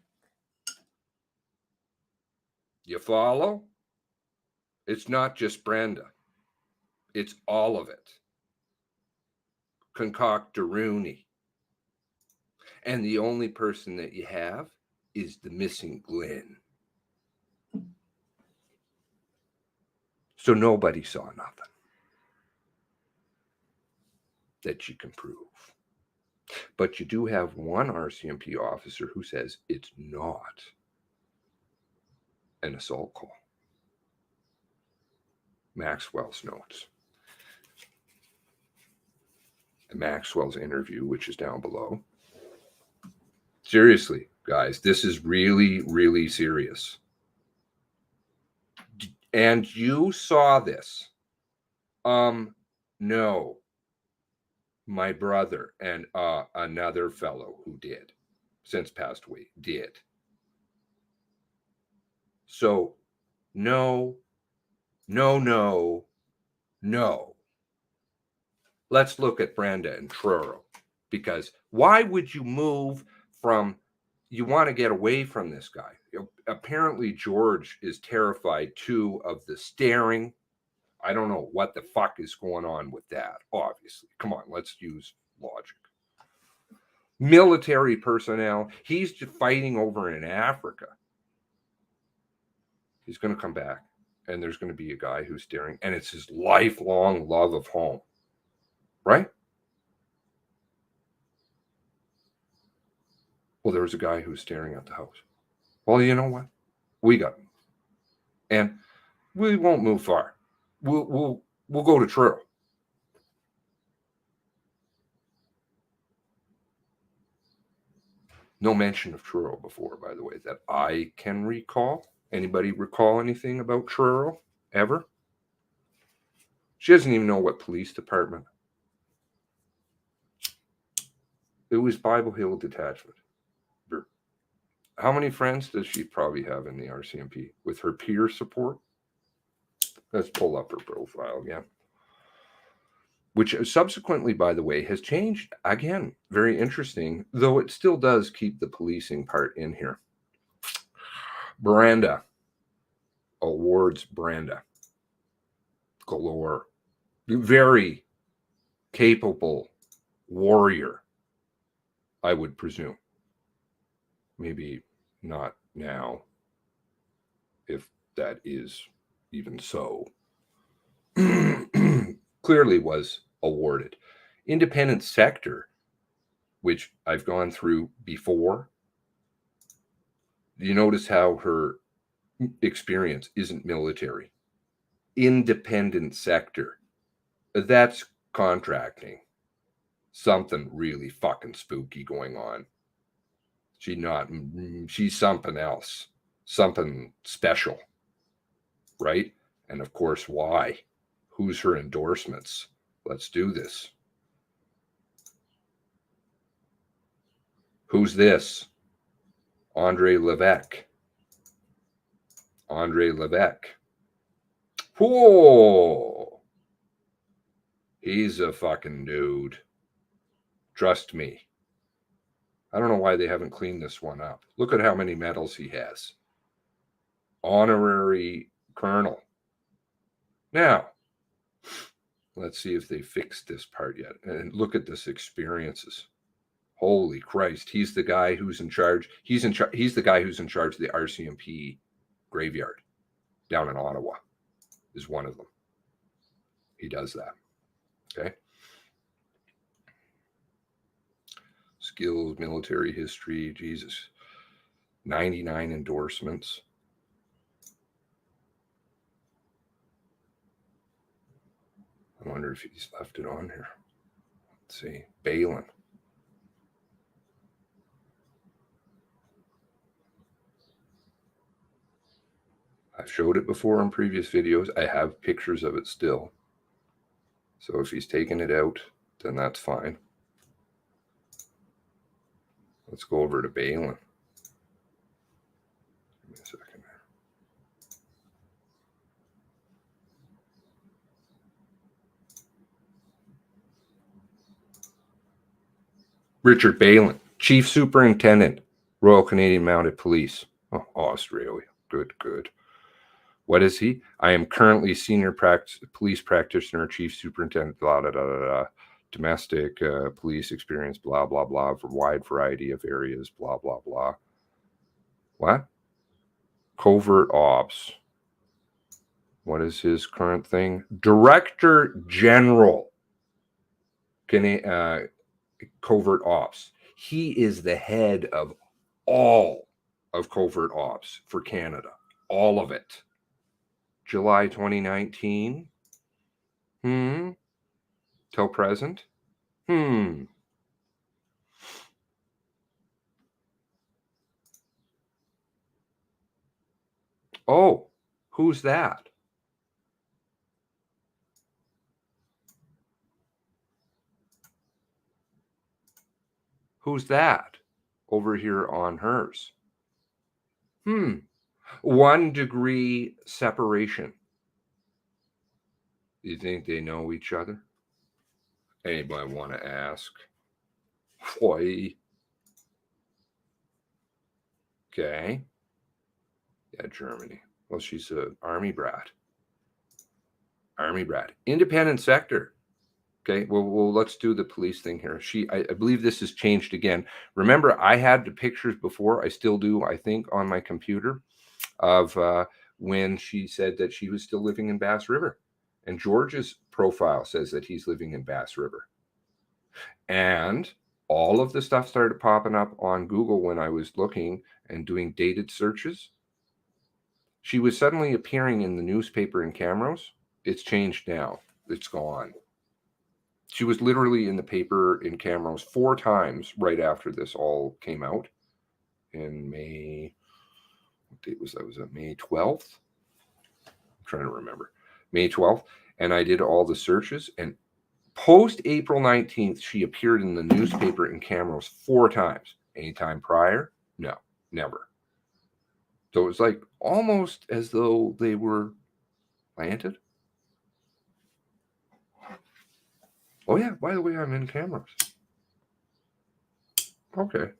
You follow? It's not just Brenda. It's all of it. Concoctoroonie. And the only person that you have is the missing Glenn. So nobody saw nothing that you can prove. But you do have one RCMP officer who says it's not an assault call. Maxwell's notes. Maxwell's interview, which is down below. Seriously, guys, this is really, really serious. And you saw this. No. My brother and another fellow who did, since passed away, did. So, no. Let's look at Brenda and Truro, because why would you move from, you want to get away from this guy. Apparently George is terrified too of the staring. I don't know what the fuck is going on with that, obviously. Come on, let's use logic. Military personnel, he's just fighting over in Africa. He's going to come back, and there's going to be a guy who's staring, and it's his lifelong love of home. Right? Well, there was a guy who was staring at the house. Well, you know what? We got him. And we won't move far. We'll go to Truro. No mention of Truro before, by the way, that I can recall. Anybody recall anything about Truro ever? She doesn't even know what police department. It was Bible Hill Detachment. How many friends does she probably have in the RCMP with her peer support? Let's pull up her profile again. Which subsequently, by the way, has changed. Again, very interesting, though it still does keep the policing part in here. Brenda. Awards Brenda. Galore. Very capable warrior, I would presume. Maybe not now, if that is even so. Clearly was awarded. Independent sector, which I've gone through before. You notice how her experience isn't military. Independent sector. That's contracting. Something really fucking spooky going on. She's something else, something special, right? And of course, why? Who's her endorsements? Let's do this. Who's this? Andre Levesque. Andre Levesque. Whoa! He's a fucking dude. Trust me. I don't know why they haven't cleaned this one up. Look at how many medals he has. Honorary colonel. Now, let's see if they fixed this part yet. And look at this experiences. Holy Christ. He's the guy who's in charge. He's the guy who's in charge of the RCMP graveyard down in Ottawa, is one of them. He does that. Okay. Skills, military history, Jesus. 99 endorsements. I wonder if he's left it on here. Let's see. Balin. I've showed it before in previous videos. I have pictures of it still. So if he's taking it out, then that's fine. Let's go over to Balin. Give me a second there. Richard Balin, Chief Superintendent, Royal Canadian Mounted Police. Oh, Australia. Good, good. What is he? I am currently Senior Police Practitioner, Chief Superintendent, blah, blah, blah, blah, blah. Domestic police experience, blah, blah, blah, for a wide variety of areas, blah, blah, blah. What? Covert Ops. What is his current thing? Director General, Covert Ops. He is the head of all of Covert Ops for Canada. All of it. July 2019. Till present. Oh, who's that? Who's that over here on hers? 1 degree separation. Do you think they know each other? Anybody want to ask? Why? Okay. Yeah, Germany. Well, she's an army brat. Army brat. Independent sector. Okay, well, let's do the police thing here. I believe this has changed again. Remember, I had the pictures before. I still do, I think, on my computer of when she said that she was still living in Bass River. And George's profile says that he's living in Bass River. And all of the stuff started popping up on Google when I was looking and doing dated searches. She was suddenly appearing in the newspaper in Camrose. It's changed now. It's gone. She was literally in the paper in Camrose 4 times right after this all came out in May. What date was that? Was it May 12th? I'm trying to remember. May 12th. And I did all the searches. And post April 19th, she appeared in the newspaper in Camrose 4 times. Anytime prior? No, never. So it was like almost as though they were planted. Oh, yeah, by the way, I'm in Camrose. Okay,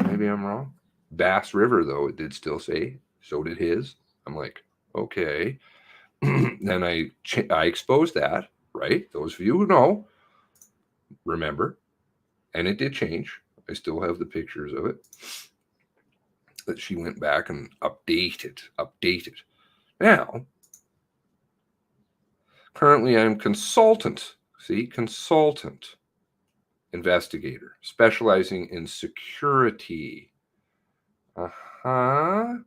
maybe I'm wrong. Bass River, though, it did still say. So did his. I'm like, okay. Then I exposed that, right? Those of you who know, remember. And it did change. I still have the pictures of it. That she went back and updated. Now, currently I'm consultant. See, consultant investigator, specializing in security. In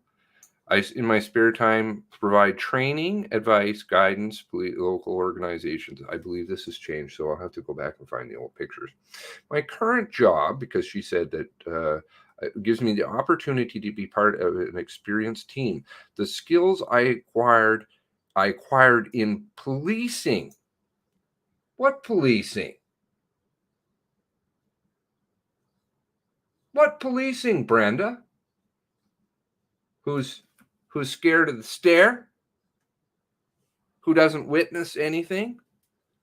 my spare time, provide training, advice, guidance, local organizations. I believe this has changed, so I'll have to go back and find the old pictures. My current job, because she said that it gives me the opportunity to be part of an experienced team. The skills I acquired in policing. What policing? What policing, Brenda? Who's scared of the stare? Who doesn't witness anything?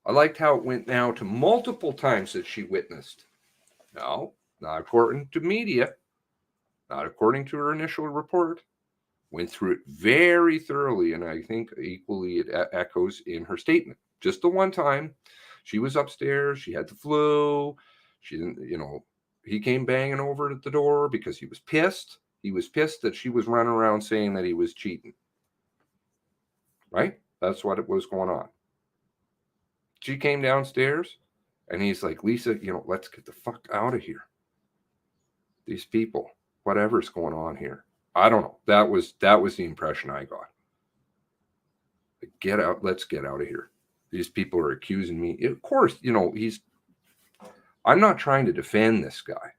I liked how it went now to multiple times that she witnessed. No, not according to media, not according to her initial report. Went through it very thoroughly, and I think equally it echoes in her statement. Just the one time she was upstairs, she had the flu, she didn't, he came banging over at the door because he was pissed. He was pissed that she was running around saying that he was cheating. Right? That's what it was going on. She came downstairs, and he's like, Lisa, let's get the fuck out of here. These people, whatever's going on here. I don't know. That was the impression I got. Get out. Let's get out of here. These people are accusing me. Of course, I'm not trying to defend this guy.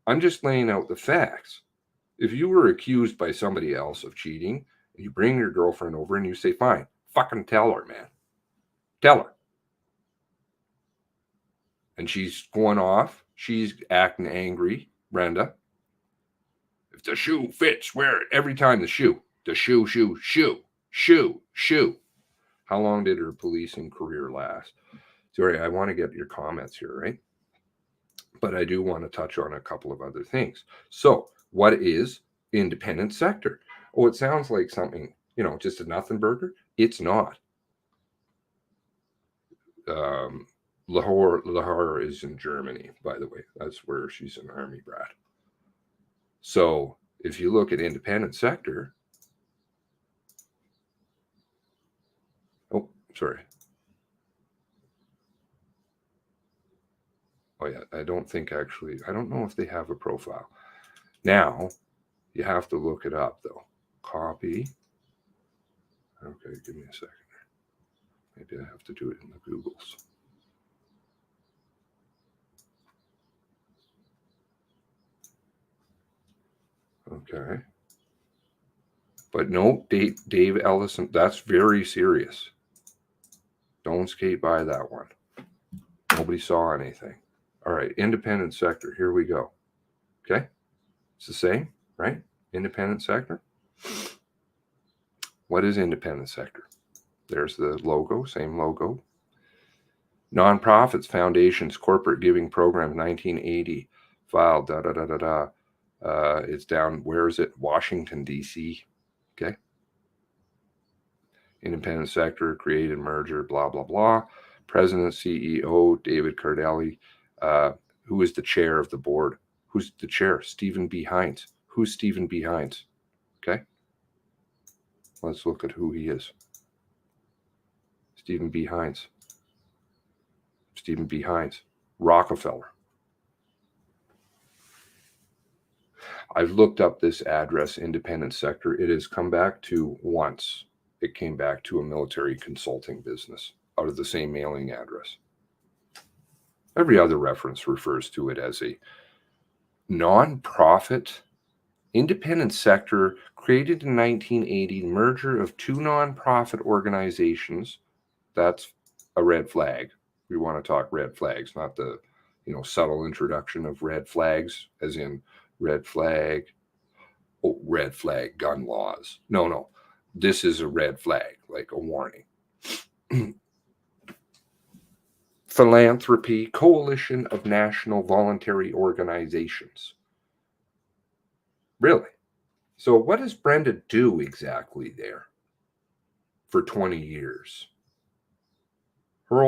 I'm just laying out the facts. If you were accused by somebody else of cheating, and you bring your girlfriend over and you say, fine, fucking tell her, man. Tell her. And she's going off. She's acting angry, Brenda. If the shoe fits, wear it. Every time the shoe. How long did her policing career last? Sorry, I want to get your comments here, right? But I do want to touch on a couple of other things. So, what is independent sector? Oh, it sounds like something, just a nothing burger. It's not. Lahore is in Germany, by the way. That's where she's an army brat. So if you look at independent sector, oh, sorry. Oh yeah, I don't know if they have a profile. Now, you have to look it up though. Copy. Okay, give me a second. Maybe I have to do it in the Googles. Okay. But no, Dave Ellison, that's very serious. Don't skate by that one. Nobody saw anything. All right, independent sector. Here we go. Okay. It's the same, right? Independent sector. What is independent sector? There's the logo, same logo. Nonprofits, foundations, corporate giving program, 1980. Filed, it's down, where is it? Washington, D.C. Okay. Independent sector, created merger, blah, blah, blah. President, CEO, David Cardelli. Who is the chair of the board? Who's the chair? Stephen B. Hines. Who's Stephen B. Hines? Okay. Let's look at who he is. Stephen B. Hines. Stephen B. Hines. Rockefeller. I've looked up this address, independent sector. It has come back to once. It came back to a military consulting business out of the same mailing address. Every other reference refers to it as a non-profit independent sector created in 1980, merger of two non-profit organizations. That's a red flag. We want to talk red flags, not the subtle introduction of red flags, as in red flag, gun laws. No. This is a red flag, like a warning. Philanthropy, coalition of national voluntary organizations. Really? So what does Brenda do exactly there for 20 years? Her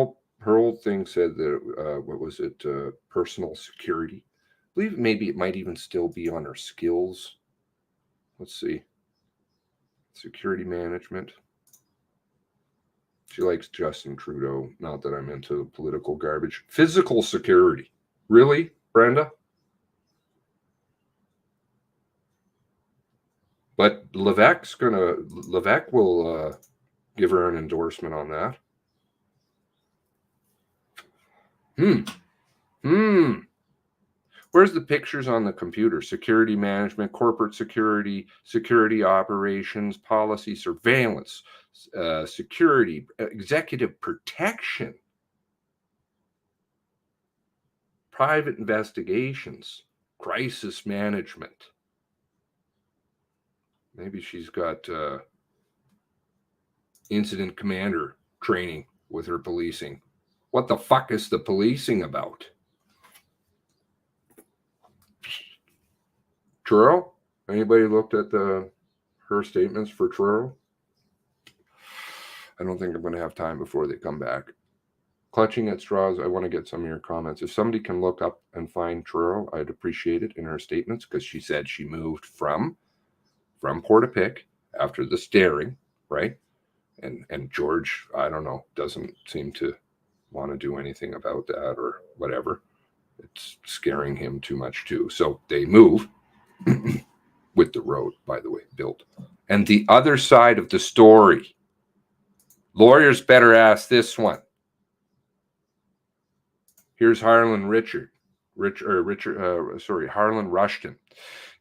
old thing said that, what was it? Personal security. I believe maybe it might even still be on her skills. Let's see. Security management. She likes Justin Trudeau. Not that I'm into political garbage. Physical security. Really, Brenda? But Levesque will give her an endorsement on that. Where's the pictures on the computer? Security management, corporate security, security operations, policy, surveillance, security, executive protection, private investigations, crisis management. Maybe she's got incident commander training with her policing. What the fuck is the policing about? Truro? Anybody looked at her statements for Truro? I don't think I'm going to have time before they come back. Clutching at straws, I want to get some of your comments. If somebody can look up and find Truro, I'd appreciate it in her statements, because she said she moved from Portapique after the staring, right? And George, I don't know, doesn't seem to want to do anything about that or whatever. It's scaring him too much too. So they move with the road, by the way, built. And the other side of the story, lawyers better ask this one. Here's Harlan Harlan Rushton.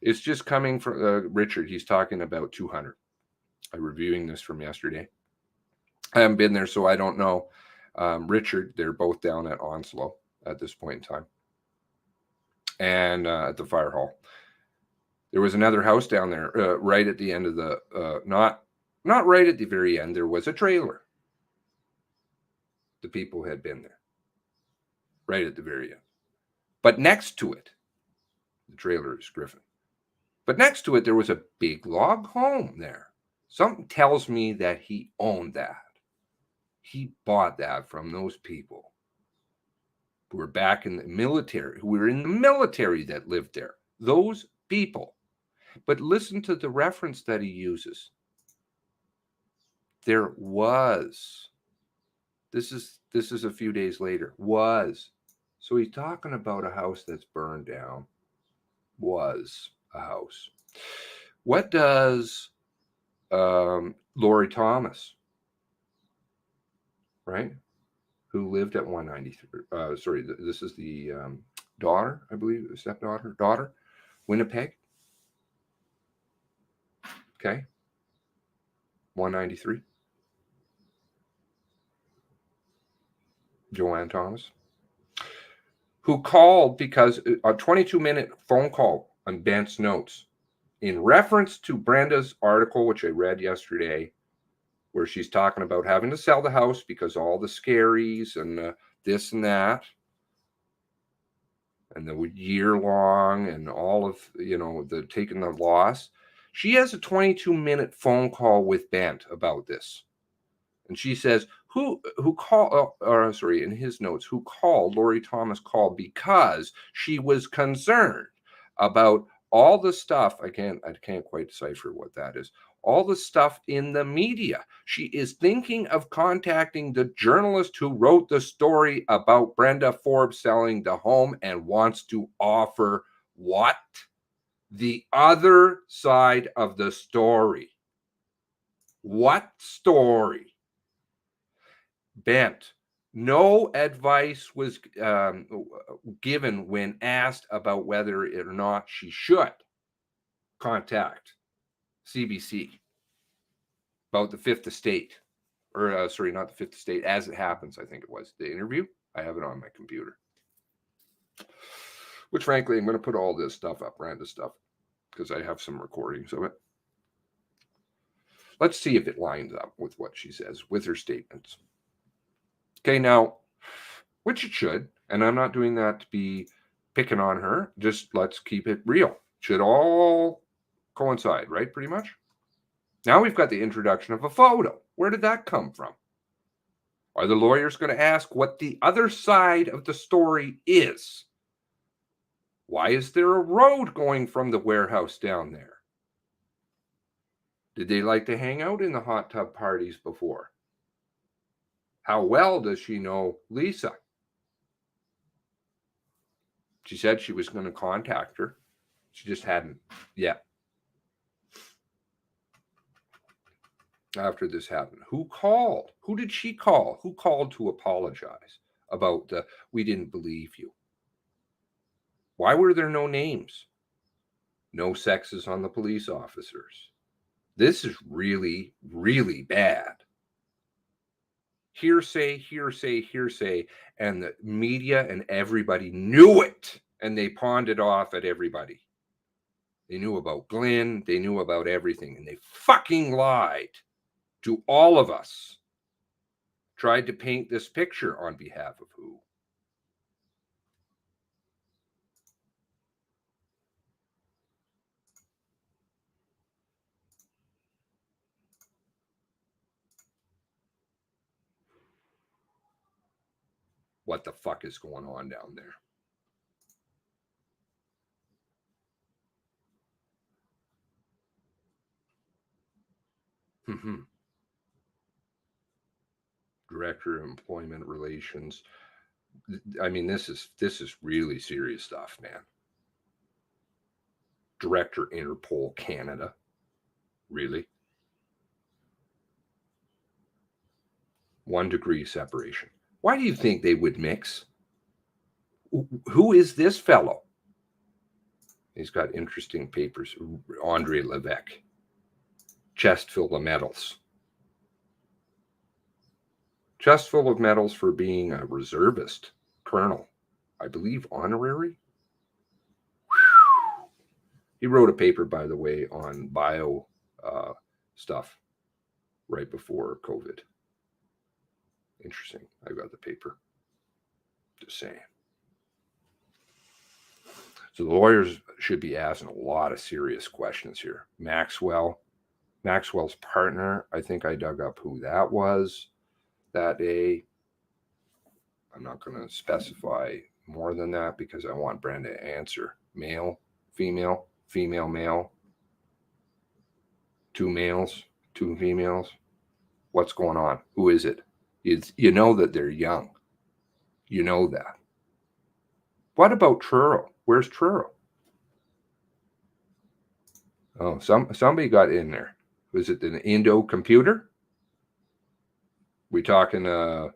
It's just coming from Richard. He's talking about 200. I'm reviewing this from yesterday. I haven't been there, so I don't know. Richard, they're both down at Onslow at this point in time. And at the fire hall. There was another house down there, right at the end of the, not right at the very end. There was a trailer. The people had been there, right at the very end. But next to it, the trailer is Griffin. But next to it, there was a big log home there. Something tells me that he owned that. He bought that from those people who were back in the military, who were in the military that lived there. Those people. But listen to the reference that he uses. There was. This is a few days later. Was. So he's talking about a house that's burned down. Was a house. What does Lori Thomas, right, who lived at 193, this is the daughter, I believe, daughter, Winnipeg. Okay. 193. Joanne Thomas, who called because a 22-minute phone call on Bent's notes in reference to Brenda's article, which I read yesterday, where she's talking about having to sell the house because all the scaries and this and that, and the year long and all of, the taking the loss. She has a 22-minute phone call with Bent about this. And she says, who called, in his notes, who called, Lori Thomas called because she was concerned about all the stuff. I can't quite decipher what that is. All the stuff in the media. She is thinking of contacting the journalist who wrote the story about Brenda Forbes selling the home and wants to offer what? The other side of the story. What story? Bent, no advice was given when asked about whether or not she should contact CBC about the Fifth Estate, or not the Fifth Estate, as it happens, I think it was the interview. I have it on my computer, which frankly, I'm going to put all this stuff up, random stuff, because I have some recordings of it. Let's see if it lines up with what she says, with her statements. Okay, now, which it should, and I'm not doing that to be picking on her, just let's keep it real. Should all coincide, right, pretty much? Now we've got the introduction of a photo. Where did that come from? Are the lawyers going to ask what the other side of the story is? Why is there a road going from the warehouse down there? Did they like to hang out in the hot tub parties before? How well does she know Lisa? She said she was going to contact her. She just hadn't yet. After this happened, who called? Who did she call? Who called to apologize about the, we didn't believe you? Why were there no names? No sexes on the police officers. This is really, really bad. Hearsay, hearsay, hearsay, and the media and everybody knew it, and they pawned it off at everybody. They knew about Glenn, they knew about everything, and they fucking lied to all of us. tried to paint this picture on behalf of who? What the fuck is going on down there? Director of Employment Relations. I mean, this is really serious stuff, man. Director, Interpol Canada. Really? 1 degree separation. Why do you think they would mix? Who is this fellow? He's got interesting papers. Andre Levesque. Chest full of medals. Chest full of medals for being a reservist colonel. I believe honorary. He wrote a paper, by the way, on bio stuff right before COVID. Interesting. I got the paper. Just saying. So the lawyers should be asking a lot of serious questions here. Maxwell's partner, I think I dug up who that was that day. I'm not going to specify more than that because I want Brenda to answer. Male, female, female, male. 2 males, 2 females. What's going on? Who is it? You know that they're young. You know that. What about Truro? Where's Truro? Oh, somebody got in there. Was it an Indo computer? We're talking the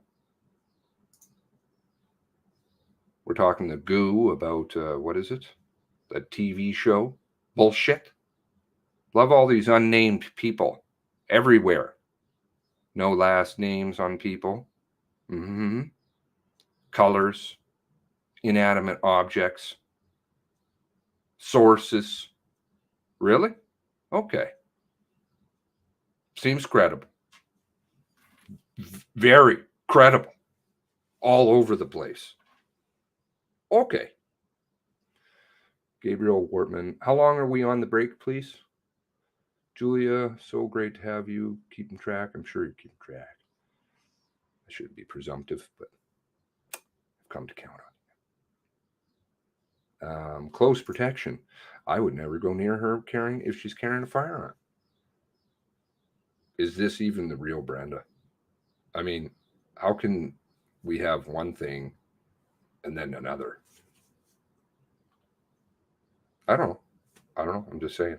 goo about what is it? That TV show? Bullshit. Love all these unnamed people everywhere. No last names on people. Colors, inanimate objects, sources. Really? Okay. Seems credible. Very credible. All over the place. Okay. Gabriel Wortman. How long are we on the break, please? Julia, so great to have you keeping track. I'm sure you keep track. I shouldn't be presumptive, but I've come to count on. Close protection. I would never go near her if she's carrying a firearm. Is this even the real Brenda? I mean, how can we have one thing and then another? I don't know. I'm just saying.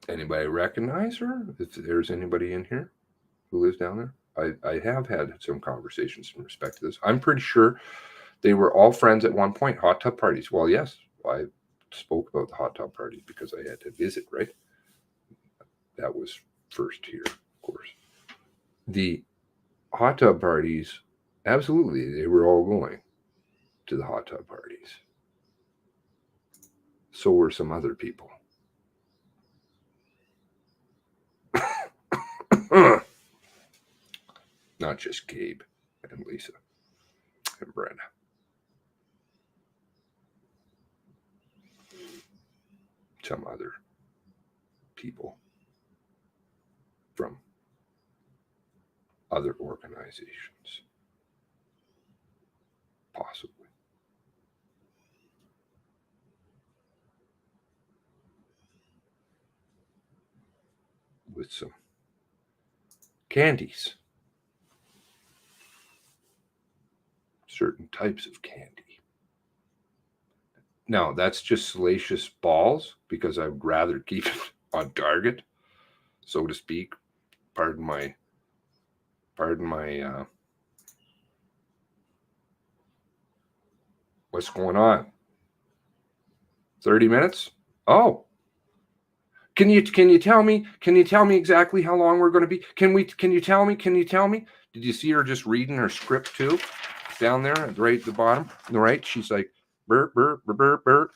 Anybody recognize her? If there's anybody in here who lives down there? I have had some conversations in respect to this. I'm pretty sure they were all friends at one point. Hot tub parties. Well, yes, I spoke about the hot tub parties because I had to visit, right? That was first here, of course. The hot tub parties, absolutely, they were all going to the hot tub parties. So were some other people. Not just Gabe and Lisa and Brenda. Some other people from other organizations, possibly. With some candies. Certain types of candy. Now, that's just salacious balls because I would rather keep it on target, so to speak. Pardon my what's going on? 30 minutes? Oh. Can you tell me exactly how long we're going to be? Can you tell me? Did you see her just reading her script too? Down there, right at the bottom, on the right, she's like, burp, burp, burp, burp, burp.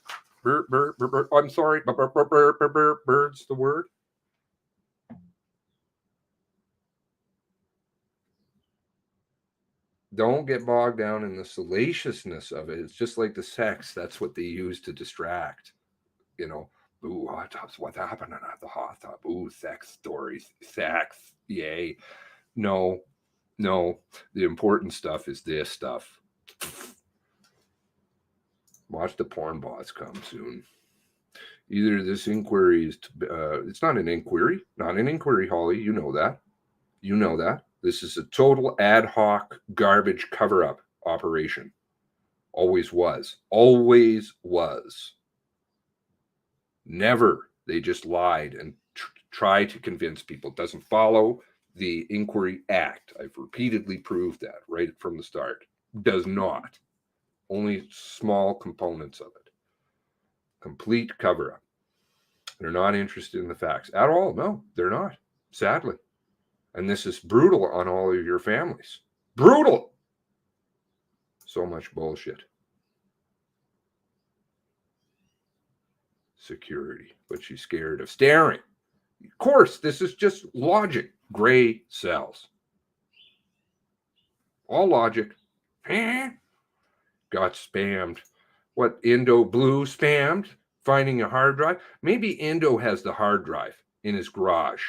I'm sorry. Bird's the word. Don't get bogged down in the salaciousness of it. It's just like the sex. That's what they use to distract. You know, ooh, what happened at the hot tub? Ooh, sex stories. Sex. Yay. No. The important stuff is this stuff. Watch the porn bots come soon. Either this inquiry is, it's not an inquiry, Holly. You know that. This is a total ad hoc garbage cover-up operation. Always was. Never. They just lied and tried to convince people. It doesn't follow the Inquiry Act. I've repeatedly proved that right from the start. Does not. Only small components of it. Complete cover-up. They're not interested in the facts at all. No, they're not. Sadly. And this is brutal on all of your families. Brutal. So much bullshit. Security. But she's scared of staring. Of course, this is just logic. Gray cells. All logic. Got spammed. What, Indo Blue spammed? Finding a hard drive? Maybe Indo has the hard drive in his garage.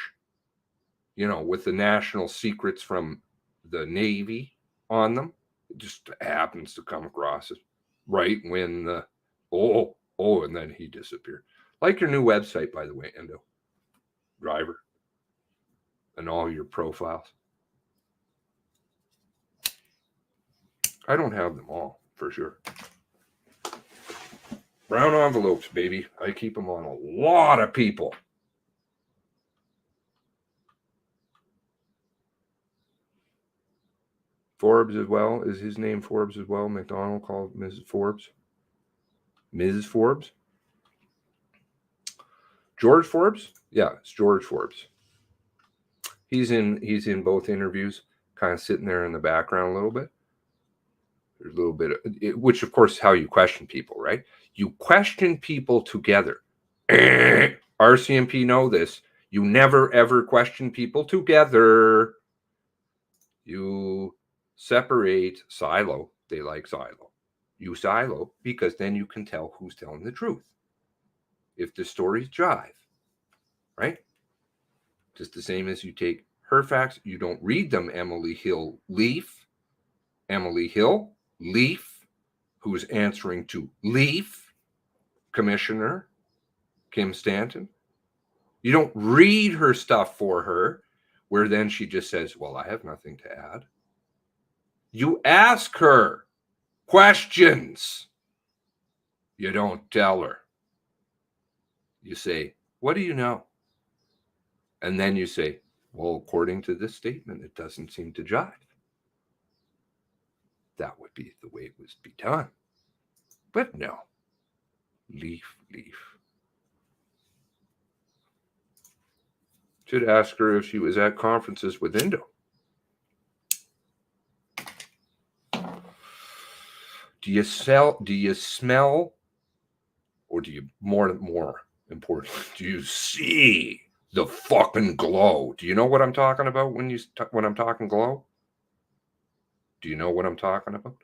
You know, with the national secrets from the Navy on them. It just happens to come across it right when the, and then he disappeared. Like your new website, by the way, Indo. Driver. And all your profiles. I don't have them all, for sure. Brown envelopes, baby. I keep them on a lot of people. Forbes as well. Is his name Forbes as well? McDonald called Mrs. Forbes. Ms. Forbes? George Forbes? Yeah, it's George Forbes. He's in both interviews, kind of sitting there in the background a little bit. There's a little bit of it, which of course is how you question people, right? You question people together. RCMP know this. You never ever question people together. You separate, silo. They like silo. You silo because then you can tell who's telling the truth. If the stories jive, right? Just the same as you take her facts, you don't read them, Emily Hill Leaf. Emily Hill Leaf, who's answering to Leaf, Commissioner Kim Stanton. You don't read her stuff for her, where then she just says, well, I have nothing to add. You ask her questions. You don't tell her. You say, what do you know? And then you say, well, according to this statement, it doesn't seem to jive. That would be the way it was be done. But no. Leaf. Should ask her if she was at conferences with Indo. Do you smell, or do you, more important, do you see the fucking glow? Do you know what I'm talking about when I'm talking glow? Do you know what I'm talking about?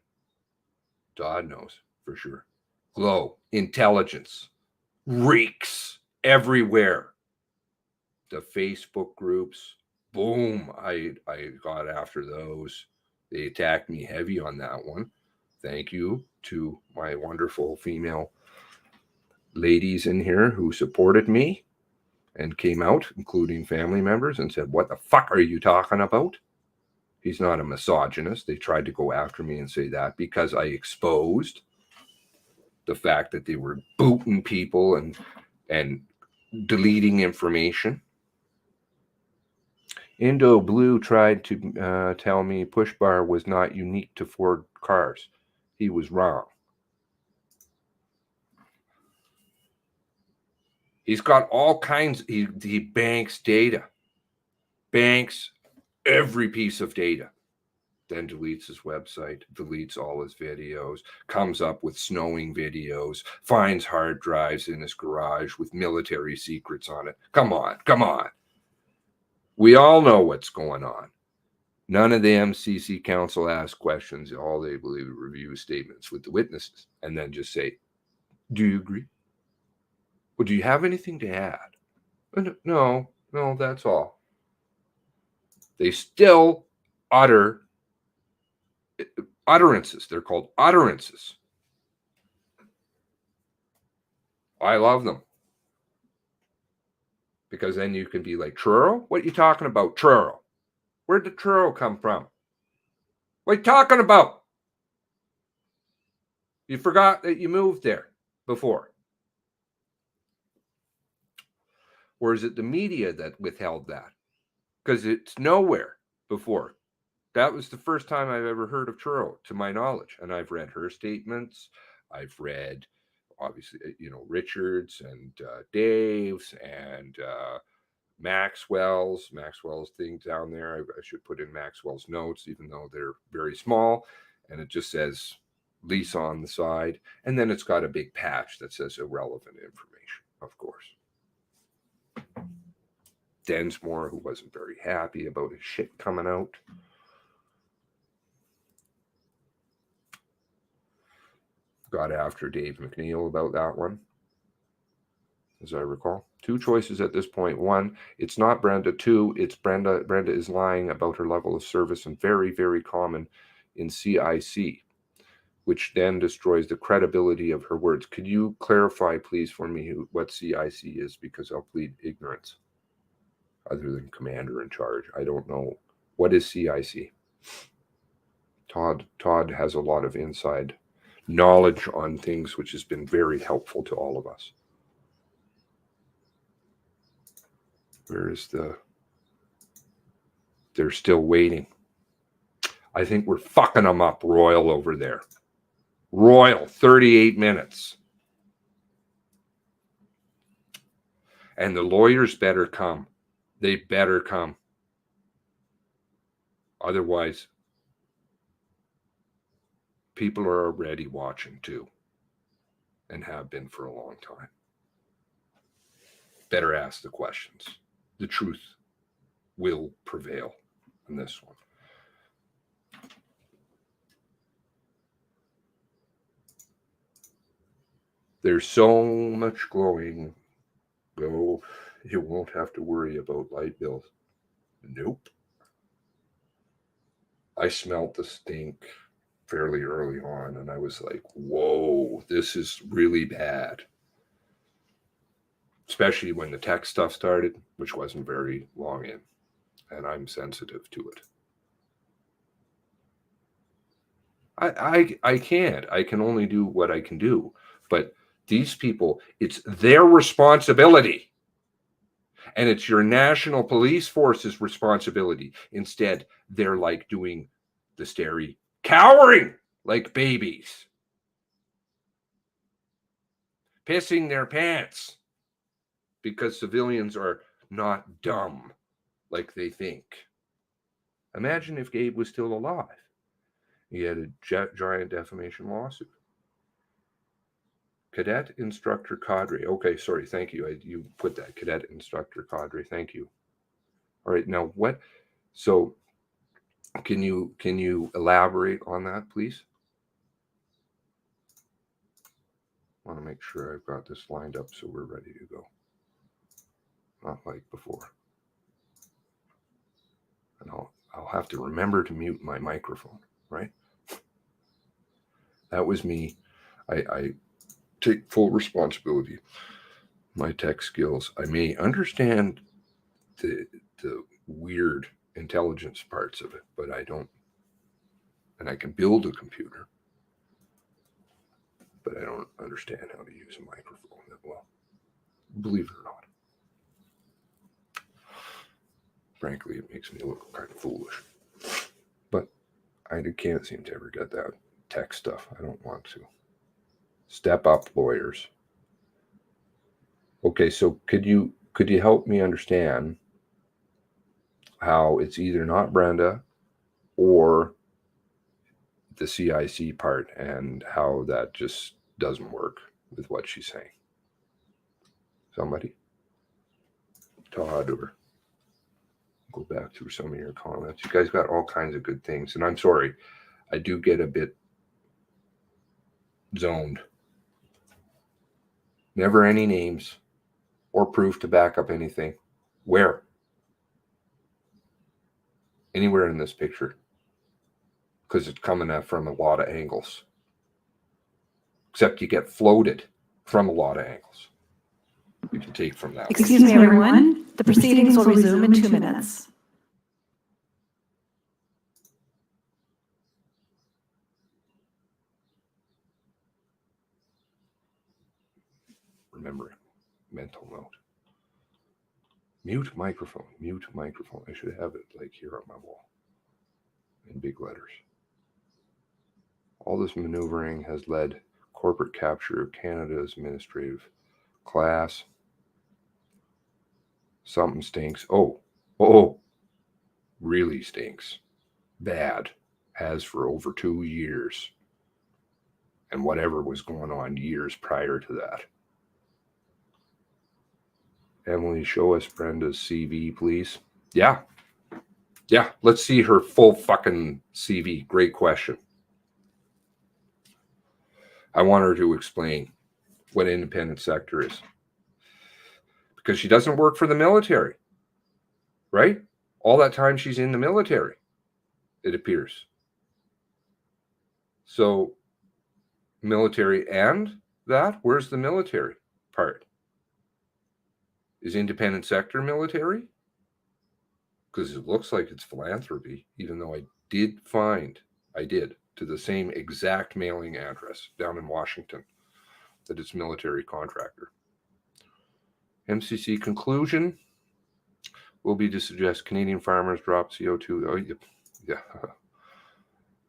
God knows for sure. Glow, intelligence, reeks everywhere. The Facebook groups, boom, I got after those. They attacked me heavy on that one. Thank you to my wonderful female ladies in here who supported me and came out, including family members, and said, what the fuck are you talking about? He's not a misogynist. They tried to go after me and say that because I exposed the fact that they were booting people and deleting information. Indo Blue tried to tell me push bar was not unique to Ford cars. He was wrong. He's got all kinds. He banks data. Banks every piece of data then deletes his website, deletes all his videos, comes up with snowing videos, finds hard drives in his garage with military secrets on it. Come on, come on. We all know what's going on. None of the MCC council asks questions. All they believe is review statements with the witnesses and then just say, do you agree? Well, do you have anything to add? No, that's all. They still utter utterances. They're called utterances. I love them. Because then you can be like, Truro? What are you talking about, Truro? Where did Truro come from? What are you talking about? You forgot that you moved there before. Or is it the media that withheld that? Because it's nowhere before. That was the first time I've ever heard of Truro, to my knowledge. And I've read her statements. I've read, obviously, Richard's and Dave's and Maxwell's thing down there. I should put in Maxwell's notes, even though they're very small. And it just says Lisa on the side. And then it's got a big patch that says irrelevant information, of course. Densmore, who wasn't very happy about his shit coming out. Got after Dave McNeil about that one, as I recall. 2 choices at this point. 1, it's not Brenda. 2, it's Brenda. Brenda is lying about her level of service, and very, very common in CIC, which then destroys the credibility of her words. Could you clarify, please, for me what CIC is? Because I'll plead ignorance. Other than commander in charge, I don't know. What is CIC? Todd has a lot of inside knowledge on things, which has been very helpful to all of us. Where is they're still waiting. I think we're fucking them up, Royal, over there. Royal, 38 minutes. And the lawyers better come. They better come. Otherwise, people are already watching too, and have been for a long time. Better ask the questions. The truth will prevail in this one. There's so much glowing. Go, you won't have to worry about light bills. Nope. I smelled the stink fairly early on, and I was like, whoa, this is really bad. Especially when the tech stuff started, which wasn't very long in, and I'm sensitive to it. I can't. I can only do what I can do. But these people, it's their responsibility. And it's your national police force's responsibility. Instead, they're like doing the stary, cowering like babies. Pissing their pants. Because civilians are not dumb like they think. Imagine if Gabe was still alive. He had a giant defamation lawsuit. Cadet instructor cadre. Okay, sorry, thank you. You put that, cadet instructor cadre. Thank you. All right, now what? So, can you elaborate on that, please? I want to make sure I've got this lined up so we're ready to go. Not like before. And I'll have to remember to mute my microphone, right? That was me. I take full responsibility. My tech skills. I may understand the weird intelligence parts of it, but I don't. And I can build a computer, but I don't understand how to use a microphone that well. Believe it or not. Frankly, it makes me look kind of foolish. But I can't seem to ever get that tech stuff. I don't want to. Step up, lawyers. Okay, so could you help me understand how it's either not Brenda or the CIC part and how that just doesn't work with what she's saying. Somebody? Todd, or go back through some of your comments. You guys got all kinds of good things. And I'm sorry, I do get a bit zoned. Never any names or proof to back up anything. Where? Anywhere in this picture. Because it's coming at from a lot of angles. Except you get floated from a lot of angles. You can take from that. Excuse me, everyone. The proceedings will resume in 2 minutes. Remembering, mental note. Mute microphone, mute microphone. I should have it like here on my wall in big letters. All this maneuvering has led corporate capture of Canada's administrative class. Something stinks. Oh, really stinks. Bad. Has for over 2 years. And whatever was going on years prior to that. Emily, show us Brenda's CV, please. Yeah, let's see her full fucking CV. Great question. I want her to explain what independent sector is. Because she doesn't work for the military, right? All that time she's in the military, it appears. So, military and that? Where's the military part? Is independent sector military? Because it looks like it's philanthropy, even though I did to the same exact mailing address down in Washington, that it's military contractor. MCC conclusion will be to suggest Canadian farmers drop CO2. Oh, yeah.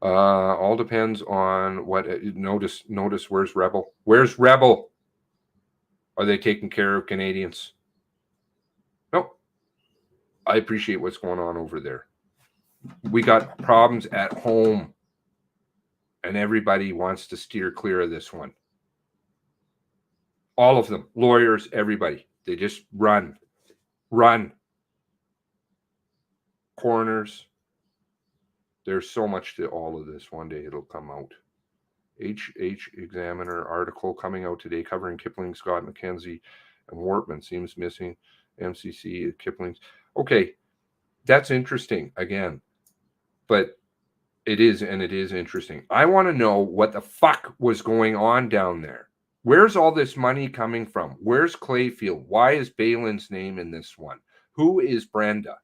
All depends on what. Notice. Where's Rebel? Where's Rebel? Are they taking care of Canadians? No. I appreciate what's going on over there. We got problems at home, and everybody wants to steer clear of this one. All of them, lawyers, everybody. They just run. Coroners. There's so much to all of this. One day it'll come out. HH Examiner article coming out today covering Kipling, Scott, McKenzie, and Wortman seems missing. MCC, Kipling's. Okay, that's interesting again. But it is interesting. I want to know what the fuck was going on down there. Where's all this money coming from? Where's Clayfield? Why is Balin's name in this one? Who is Brenda?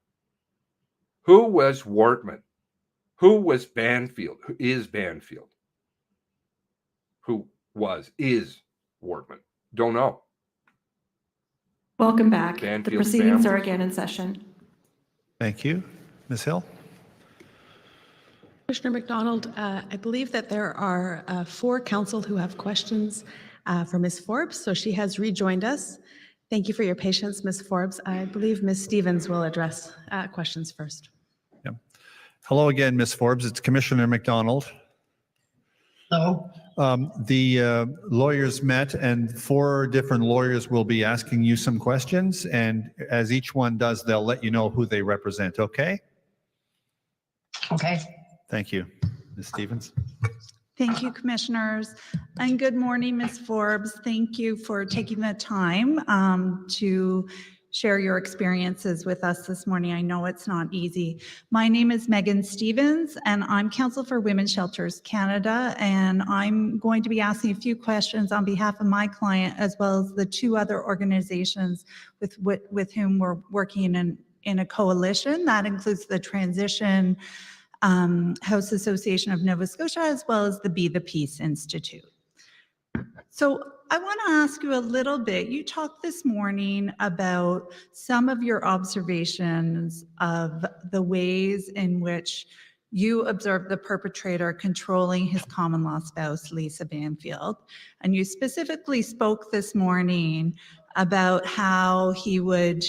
Who was Wortman? Who was Banfield? Who is Banfield? Who is Wortman? Don't know. Welcome back. Banfield, the proceedings are again in session. Thank you. Ms. Hill? Commissioner McDonald, I believe that there are 4 council who have questions for Ms. Forbes, so she has rejoined us. Thank you for your patience, Ms. Forbes. I believe Ms. Stevens will address questions first. Yeah. Hello again, Ms. Forbes. It's Commissioner McDonald. Hello. The lawyers met, and 4 different lawyers will be asking you some questions, and as each one does, they'll let you know who they represent, okay? Okay. Thank you. Ms. Stevens? Thank you, commissioners. And good morning, Ms. Forbes. Thank you for taking the time to share your experiences with us this morning. I know it's not easy. My name is Megan Stevens, and I'm Counsel for Women's Shelters Canada, and I'm going to be asking a few questions on behalf of my client, as well as the 2 other organizations with whom we're working in a coalition. That includes the Transition House Association of Nova Scotia, as well as the Be the Peace Institute. So I want to ask you a little bit. You talked this morning about some of your observations of the ways in which you observed the perpetrator controlling his common law spouse, Lisa Banfield. And you specifically spoke this morning about how he would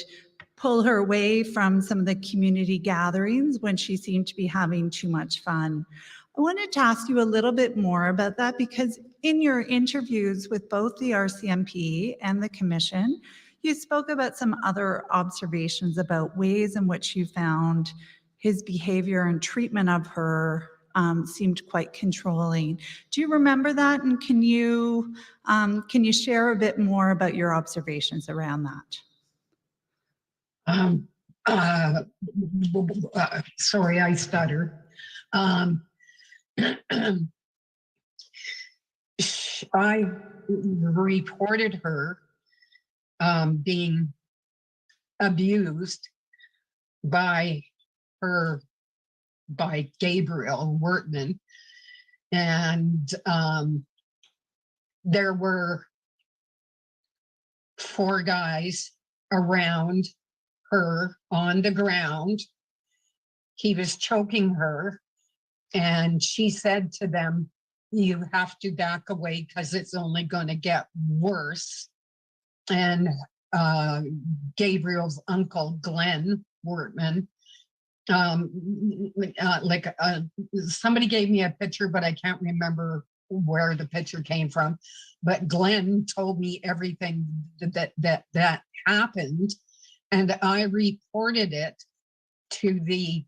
pull her away from some of the community gatherings when she seemed to be having too much fun. I wanted to ask you a little bit more about that because in your interviews with both the RCMP and the Commission, you spoke about some other observations about ways in which you found his behavior and treatment of her seemed quite controlling. Do you remember that? And can you share a bit more about your observations around that? Sorry, I stutter. I reported her being abused by Gabriel Wortman, and there were 4 guys around her on the ground. He was choking her, and she said to them, "You have to back away because it's only going to get worse." And Gabriel's uncle, Glenn Wortman, somebody gave me a picture, but I can't remember where the picture came from. But Glenn told me everything that happened, and I reported it to the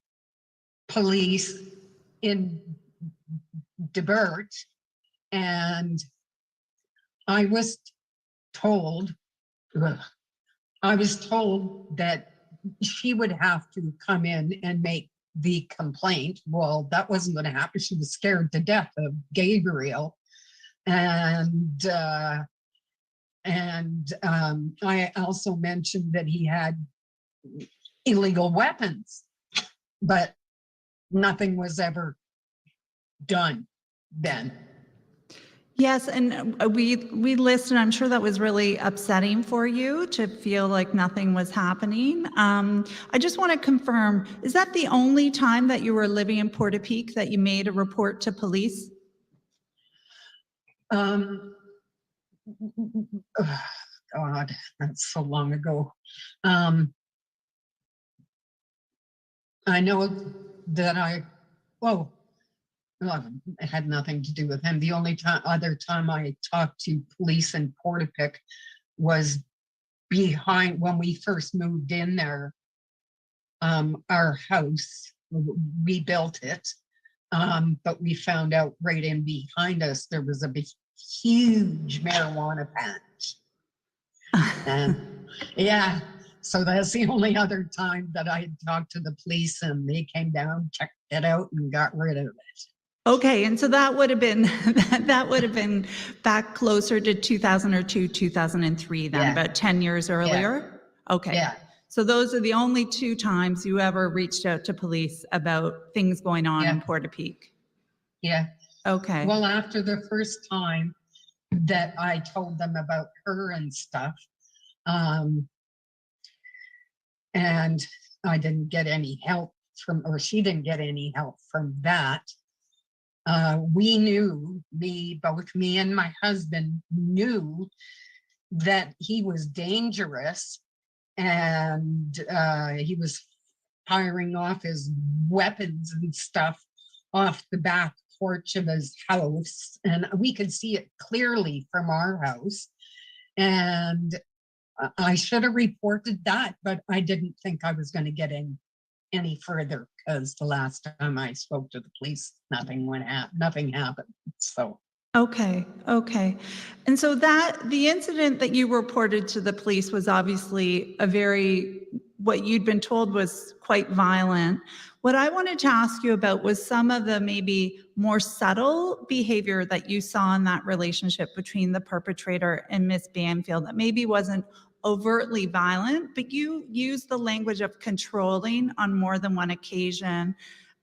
police in Debert, and I was told that she would have to come in and make the complaint. Well, that wasn't going to happen. She was scared to death of Gabriel, and I also mentioned that he had illegal weapons, but nothing was ever done then. Yes, and we listened. I'm sure that was really upsetting for you to feel like nothing was happening. I just want to confirm, is that the only time that you were living in Portapique that you made a report to police? God, that's so long ago. I know that it had nothing to do with him. The only other time I talked to police in Portapique was when we first moved in there. Our house, we built it, but we found out right in behind us there was a big, huge marijuana patch. And yeah, so that's the only other time that I talked to the police, and they came down, checked it out, and got rid of it. Okay, and so that would have been back closer to 2002, 2003, then, Yeah. about 10 years earlier. Yeah. Okay. Yeah. So those are the only 2 times you ever reached out to police about things going on in Portapique. Yeah. Okay. Well, after the first time that I told them about her and stuff, and I didn't get any help or she didn't get any help from that. We knew, both me and my husband knew that he was dangerous, and he was firing off his weapons and stuff off the back porch of his house, and we could see it clearly from our house. And I should have reported that, but I didn't think I was going to get any further, because the last time I spoke to the police, nothing happened. So Okay. And so the incident that you reported to the police was obviously what you'd been told was quite violent. What I wanted to ask you about was some of the maybe more subtle behavior that you saw in that relationship between the perpetrator and Miss Banfield that maybe wasn't overtly violent, but you used the language of controlling on more than one occasion.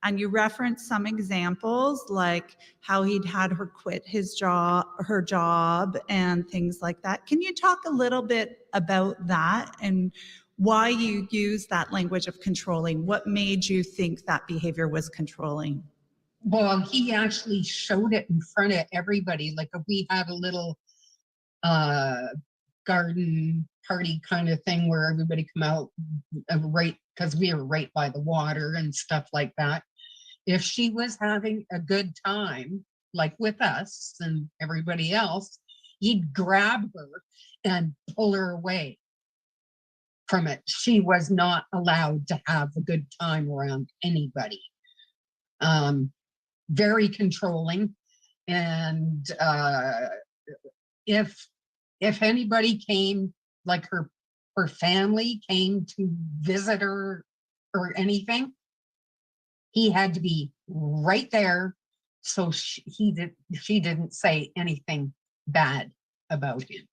And you referenced some examples like how he'd had her quit her job and things like that. Can you talk a little bit about that and why you used that language of controlling? What made you think that behavior was controlling? Well, he actually showed it in front of everybody. Like if we had a little garden party kind of thing where everybody come out, right, because we were right by the water and stuff like that. If she was having a good time, like with us and everybody else, he'd grab her and pull her away from it. She was not allowed to have a good time around anybody. Very controlling. And if anybody came, like her family came to visit her or anything, he had to be right there. So she didn't say anything bad about him.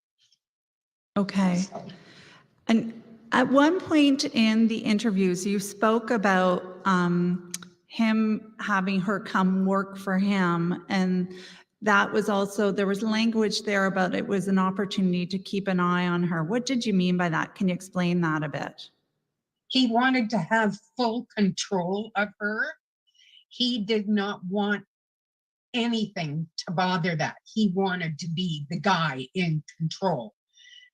Okay. So, And at one point in the interviews, you spoke about him having her come work for him. And that was also, there was language there about it was an opportunity to keep an eye on her. What did you mean by that? Can you explain that a bit? he wanted to have full control of her. He did not want anything to bother that. He wanted to be the guy in control.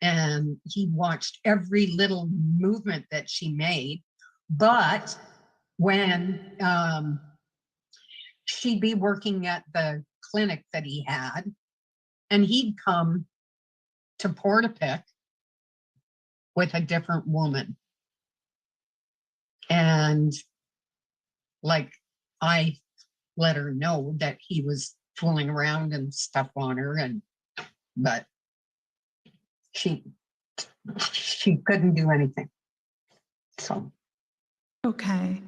And he watched every little movement that she made. But when she'd be working at the clinic that he had, and he'd come to Portapic with a different woman. And like, I let her know that he was fooling around and stuff on her, but she couldn't do anything. So. Okay.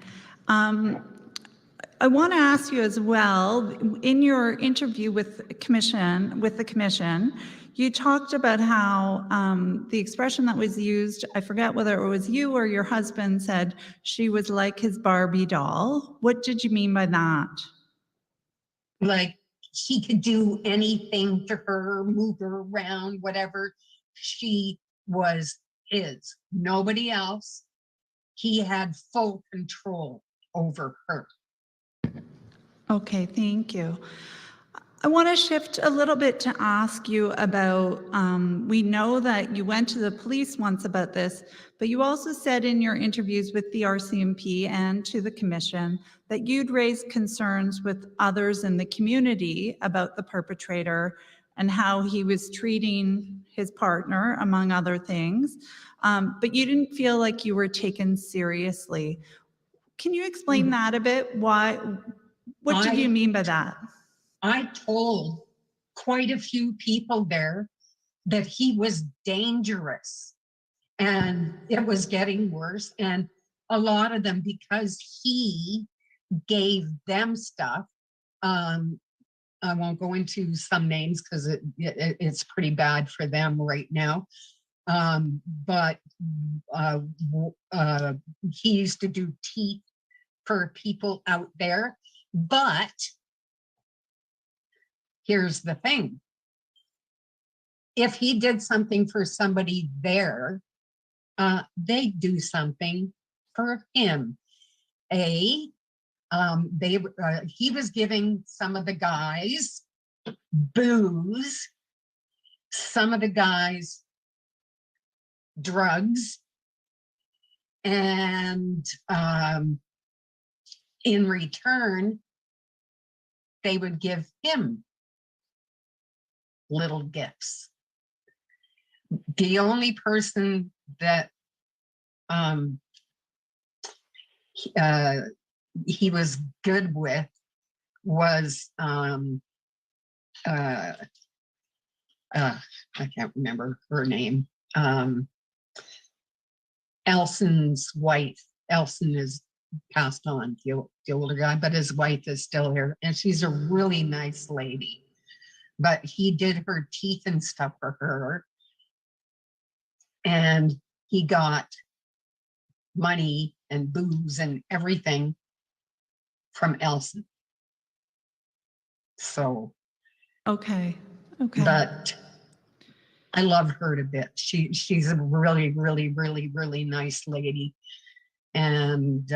I want to ask you as well, in your interview with the commission, you talked about how the expression that was used, I forget whether it was you or your husband, said she was like his Barbie doll. What did you mean by that? Like, he could do anything to her, move her around, whatever. She was his, nobody else. He had full control over her. Okay, thank you. I want to shift a little bit to ask you about, we know that you went to the police once about this, but you also said in your interviews with the RCMP and to the commission that you'd raised concerns with others in the community about the perpetrator and how he was treating his partner, among other things, but you didn't feel like you were taken seriously. Can you explain that a bit? What did you mean by that? I told quite a few people there that he was dangerous and it was getting worse. And a lot of them, because he gave them stuff, I won't go into some names because it's pretty bad for them right now. But he used to do teeth for people out there. But here's the thing. If he did something for somebody there, they do something for him. He was giving some of the guys booze, some of the guys drugs, and in return, they would give him little gifts. The only person that he was good with was I can't remember her name. Elson's wife. Elson is passed on, the older guy, but his wife is still here, and she's a really nice lady. But he did her teeth and stuff for her, and he got money and booze and everything from Elson. So, okay. But I love her to bits. She's a really, really, really, really nice lady, and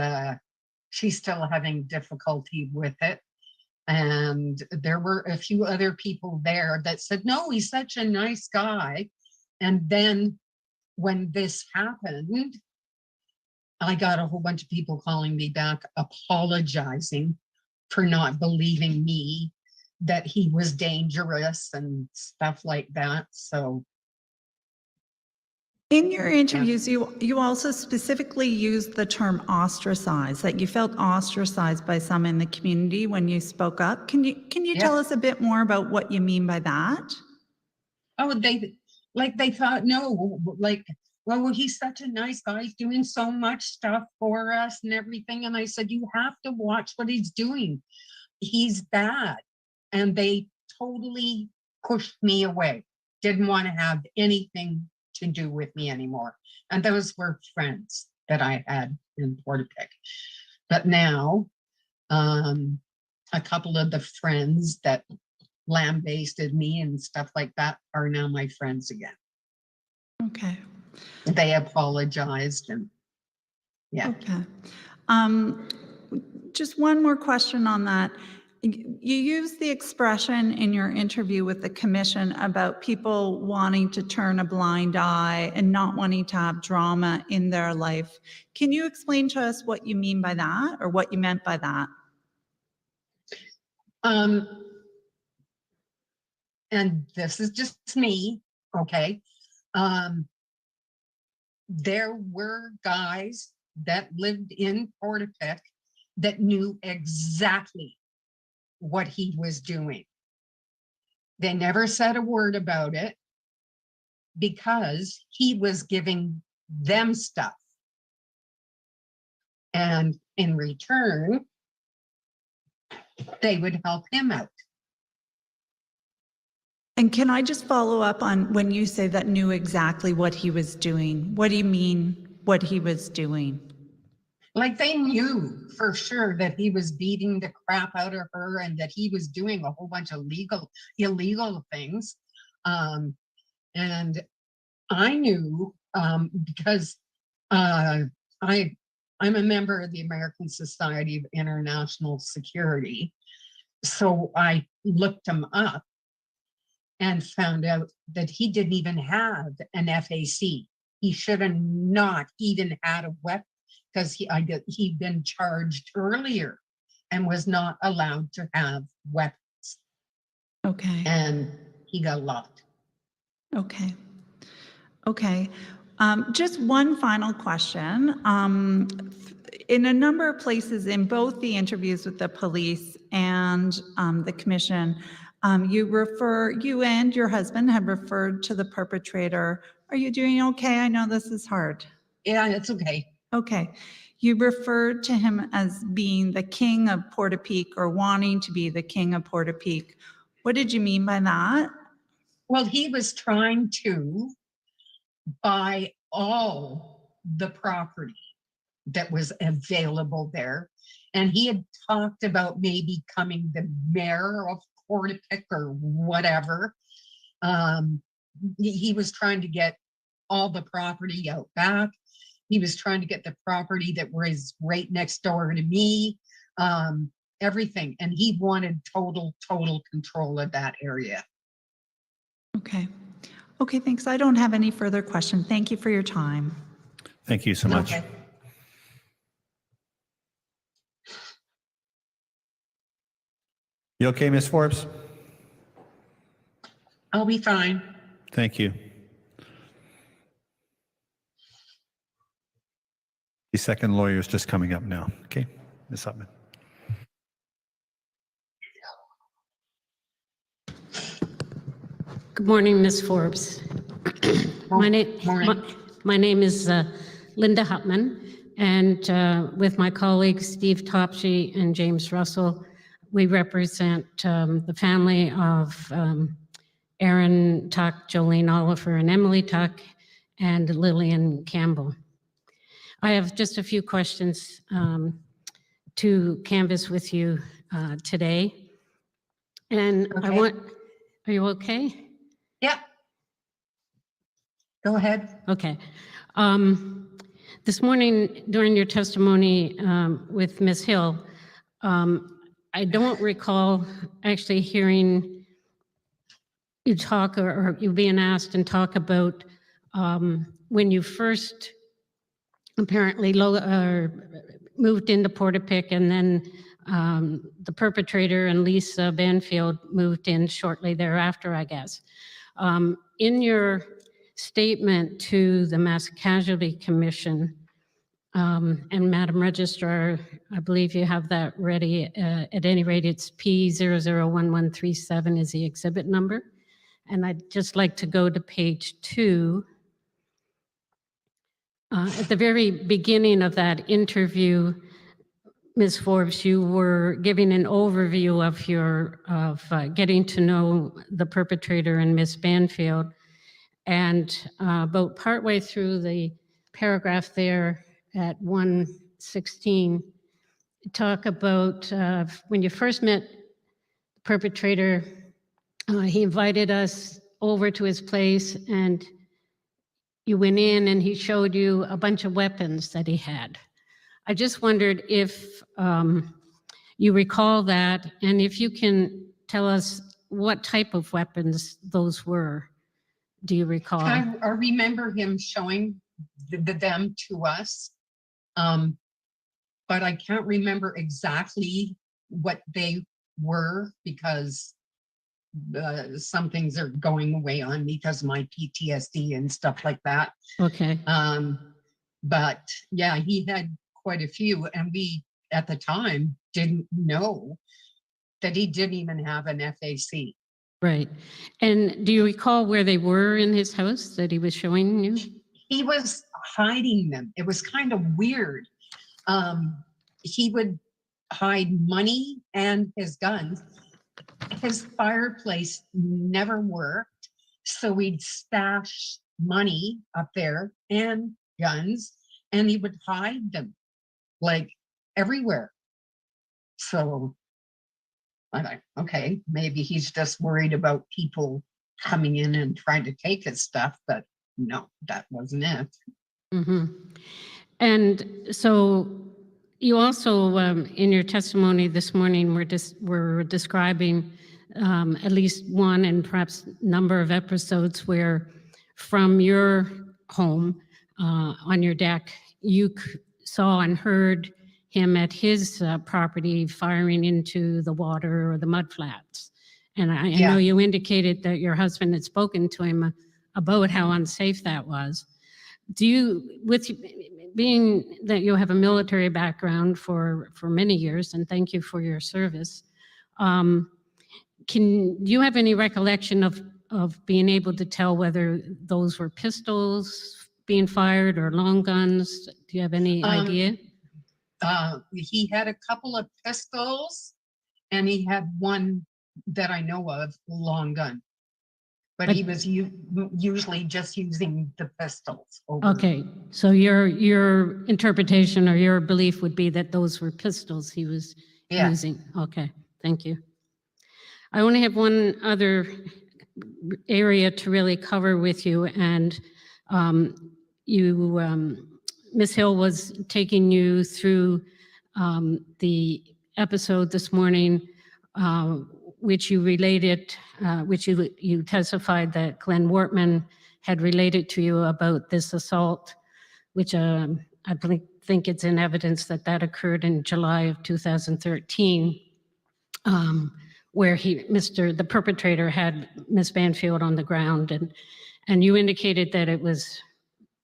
she's still having difficulty with it. And there were a few other people there that said, no, he's such a nice guy. And then when this happened, I got a whole bunch of people calling me back, apologizing for not believing me that he was dangerous and stuff like that. So In your interviews, you also specifically used the term ostracized, that you felt ostracized by some in the community when you spoke up. Can you Yeah. tell us a bit more about what you mean by that? oh, they thought, no, like, well, he's such a nice guy. He's doing so much stuff for us and everything. And I said, you have to watch what he's doing. He's bad. And they totally pushed me away. Didn't want to have anything to do with me anymore. And those were friends that I had in Portapique. But now, a couple of the friends that lambasted me and stuff like that are now my friends again. Okay. They apologized and yeah. Okay. Just one more question on that. You used the expression in your interview with the commission about people wanting to turn a blind eye and not wanting to have drama in their life. Can you explain to us what you mean by that, or what you meant by that? And this is just me, okay? There were guys that lived in Portapique that knew exactly what he was doing. They never said a word about it because he was giving them stuff. And in return, they would help him out. And can I just follow up on when you say that knew exactly what he was doing? What do you mean what he was doing? Like they knew for sure that he was beating the crap out of her and that he was doing a whole bunch of illegal things. And I knew because I'm a member of the American Society of International Security. So I looked him up and found out that he didn't even have an FAC. He should have not even had a weapon because he'd been charged earlier and was not allowed to have weapons. Okay. And he got locked. Okay. Okay. Just one final question. In a number of places, in both the interviews with the police and the commission, you and your husband have referred to the perpetrator. Are you doing okay? I know this is hard. Yeah, it's okay. Okay. You referred to him as being the king of Portapique, or wanting to be the king of Portapique. What did you mean by that? Well, he was trying to buy all the property that was available there. And he had talked about maybe becoming the mayor of Portapique or whatever. He was trying to get all the property out back. He was trying to get the property that was right next door to me, everything. And he wanted total control of that area. Okay. Okay, thanks. I don't have any further questions. Thank you for your time. Thank you so much. Okay. You okay, Ms. Forbes? I'll be fine. Thank you. The second lawyer is just coming up now. Okay, Ms. Hutman. Good morning, Ms. Forbes. My name is Linda Hutman, and with my colleagues Steve Topshe and James Russell, we represent the family of Aaron Tuck, Jolene Oliver, and Emily Tuck, and Lillian Campbell. I have just a few questions to canvass with you today. And Okay. Are you okay? Yeah. Go ahead. Okay. This morning during your testimony with Ms. Hill, I don't recall actually hearing you talk or you being asked and talk about when you first apparently moved into Portapique and then the perpetrator and Lisa Banfield moved in shortly thereafter, I guess. In your statement to the Mass Casualty Commission, and Madam Registrar, I believe you have that ready. At any rate, it's P001137 is the exhibit number. And I'd just like to go to page 2. At the very beginning of that interview, Ms. Forbes, you were giving an overview of getting to know the perpetrator and Ms. Banfield. And about partway through the paragraph there at 116, talk about when you first met the perpetrator, he invited us over to his place and you went in and he showed you a bunch of weapons that he had. I just wondered if you recall that, and if you can tell us what type of weapons those were. Do you recall? I remember him showing them to us, but I can't remember exactly what they were because some things are going away on me because of my PTSD and stuff like that. Okay. But yeah, he had quite a few, and we at the time didn't know that he didn't even have an FAC. Right. And do you recall where they were in his house that he was showing you? He was hiding them. It was kind of weird. He would hide money and his guns. His fireplace never worked, so we'd stash money up there and guns, and he would hide them like everywhere. So I'm like, okay, maybe he's just worried about people coming in and trying to take his stuff, but no, that wasn't it. Mm-hmm. And so you also, in your testimony this morning, were describing at least one and perhaps number of episodes where from your home on your deck, you saw and heard him at his property firing into the water or the mud flats. And I know you indicated that your husband had spoken to him about how unsafe that was. Do you, with being that you have a military background for many years, and thank you for your service, do you have any recollection of being able to tell whether those were pistols being fired or long guns? Do you have any idea? He had a couple of pistols, and he had one that I know of, long gun. But he was usually just using the pistols. Okay, so your interpretation or your belief would be that those were pistols he was using. Okay, thank you. I only have one other area to really cover with you, and Ms. Hill was taking you through the episode this morning, which you related, which you testified that Glenn Wortman had related to you about this assault, which I think it's in evidence that occurred in July of 2013, where the perpetrator had Ms. Banfield on the ground, and you indicated that it was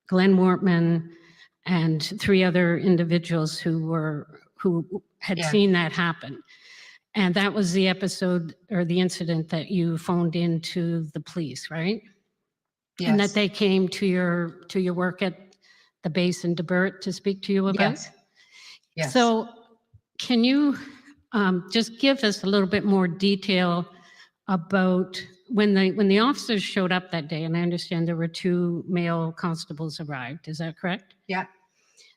Glenn Wortman and 3 other individuals who had seen that happen. And that was the episode or the incident that you phoned in to the police, right? Yes. And that they came to your work at the base in Debert to speak to you about? Yes. Yes. So can you just give us a little bit more detail about when the officers showed up that day, and I understand there were 2 male constables arrived, is that correct? Yeah.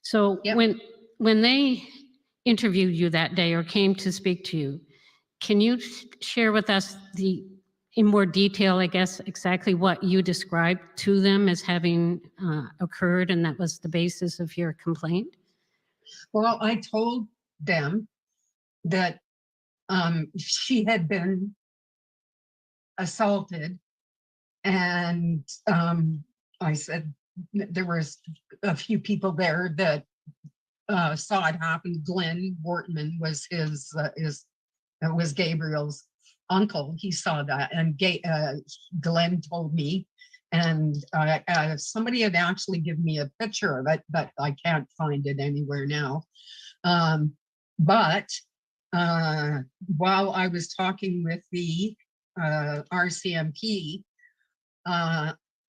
So when they interviewed you that day or came to speak to you, can you share with us in more detail, I guess, exactly what you described to them as having occurred, and that was the basis of your complaint? Well, I told them that she had been assaulted, and I said there was a few people there that saw it happen. Glenn Wortman was was Gabriel's uncle. He saw that, and Glenn told me, and somebody had actually given me a picture of it, but I can't find it anywhere now. But while I was talking with the RCMP,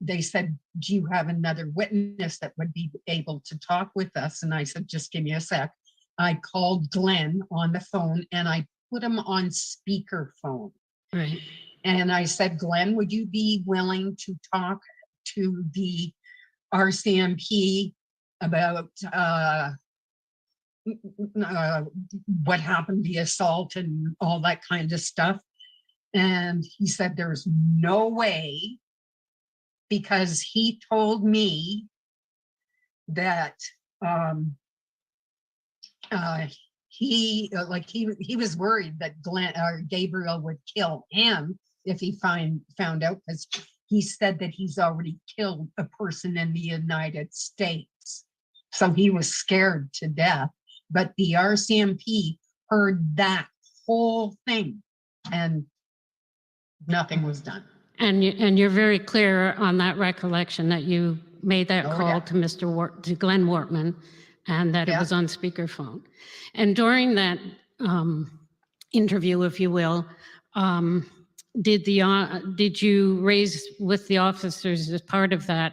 they said, do you have another witness that would be able to talk with us? And I said, just give me a sec. I called Glenn on the phone and I put him on speakerphone. Right. And I said, Glenn, would you be willing to talk to the RCMP about what happened, the assault and all that kind of stuff? And he said, there's no way, because he told me that he was worried that Glenn or Gabriel would kill him if he found out, because he said that he's already killed a person in the United States. So he was scared to death. But the RCMP heard that whole thing and nothing was done. And you're very clear on that recollection that you made that call to to Glenn Wortman, and that it was on speakerphone. And during that interview, if you will, did you raise with the officers as part of that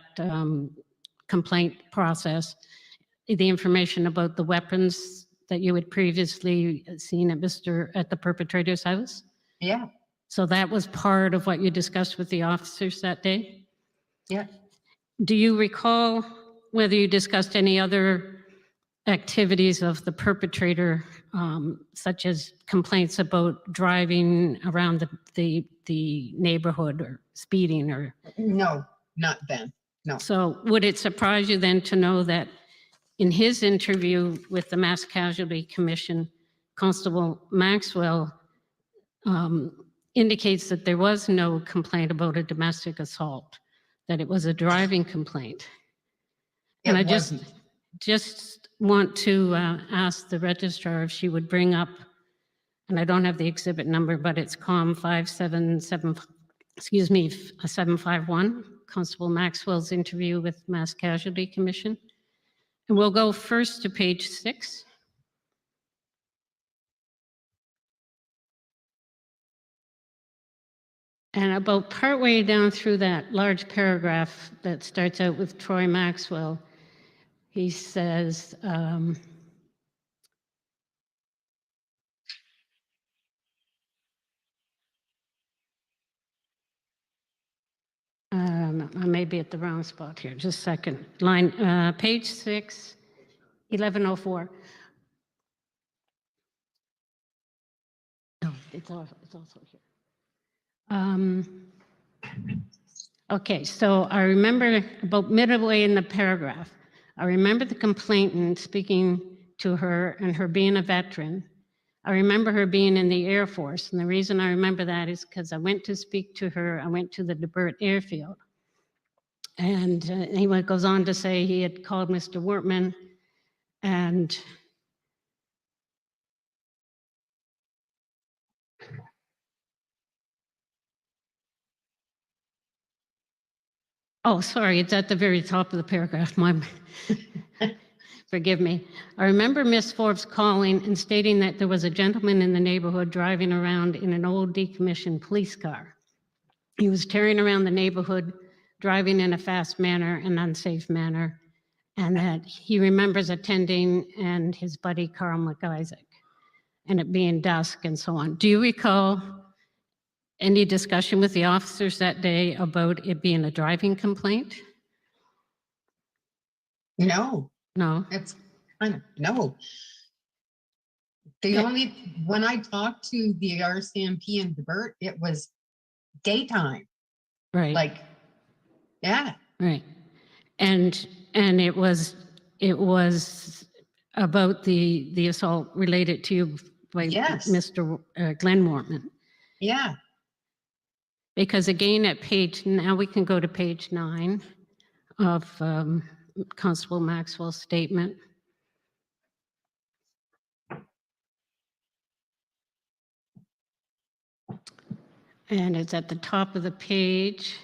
complaint process the information about the weapons that you had previously seen at the perpetrator's house? Yeah. So that was part of what you discussed with the officers that day? Yeah. Do you recall whether you discussed any other activities of the perpetrator, such as complaints about driving around the neighborhood or speeding or? No, not then, no. So would it surprise you then to know that in his interview with the Mass Casualty Commission, Constable Maxwell indicates that there was no complaint about a domestic assault, that it was a driving complaint. And I just want to ask the registrar if she would bring up, and I don't have the exhibit number, but it's COM 751, Constable Maxwell's interview with Mass Casualty Commission. And we'll go first to page 6. And about partway down through that large paragraph that starts out with Troy Maxwell, he says, I may be at the wrong spot here, just a second. Page 6, 1104. No, it's also here. Okay, so I remember about midway in the paragraph, I remember the complainant speaking to her and her being a veteran. I remember her being in the Air Force, and the reason I remember that is because I went to speak to her. I went to the DeBert Airfield, and he goes on to say he had called Mr. Wortman, and oh, sorry, it's at the very top of the paragraph. Forgive me. I remember Miss Forbes calling and stating that there was a gentleman in the neighborhood driving around in an old decommissioned police car. He was tearing around the neighborhood, driving in a fast manner, an unsafe manner, and that he remembers attending and his buddy Carl McIsaac, and it being dusk and so on. Do you recall any discussion with the officers that day about it being a driving complaint? No. No. It's kind of, no. When I talked to the RCMP in DeBert, it was daytime. Right. Like, yeah. Right. And it was about the assault related to you by Mr. Glenn Wortman. Yeah. Because again, now we can go to page 9 of Constable Maxwell's statement. And it's at the top of the page.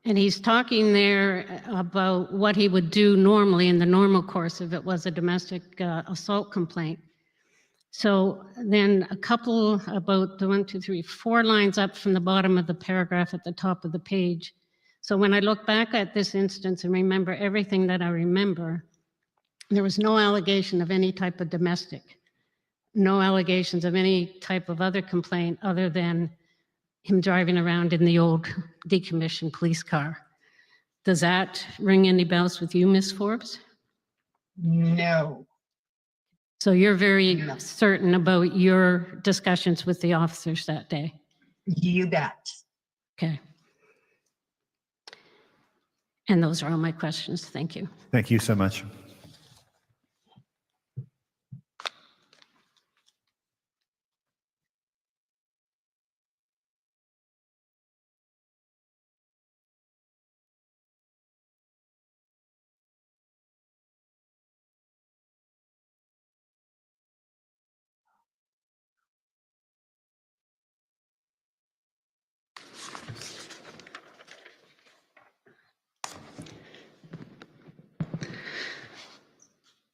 And he's talking there about what he would do normally in the normal course if it was a domestic assault complaint. So then a couple, about the 1, 2, 3, 4 lines up from the bottom of the paragraph at the top of the page. So when I look back at this instance and remember everything that I remember, there was no allegation of any type of domestic, no allegations of any type of other complaint other than him driving around in the old decommissioned police car. Does that ring any bells with you, Ms. Forbes? No. So you're very No. certain about your discussions with the officers that day? You bet. Okay. And those are all my questions. Thank you. Thank you so much.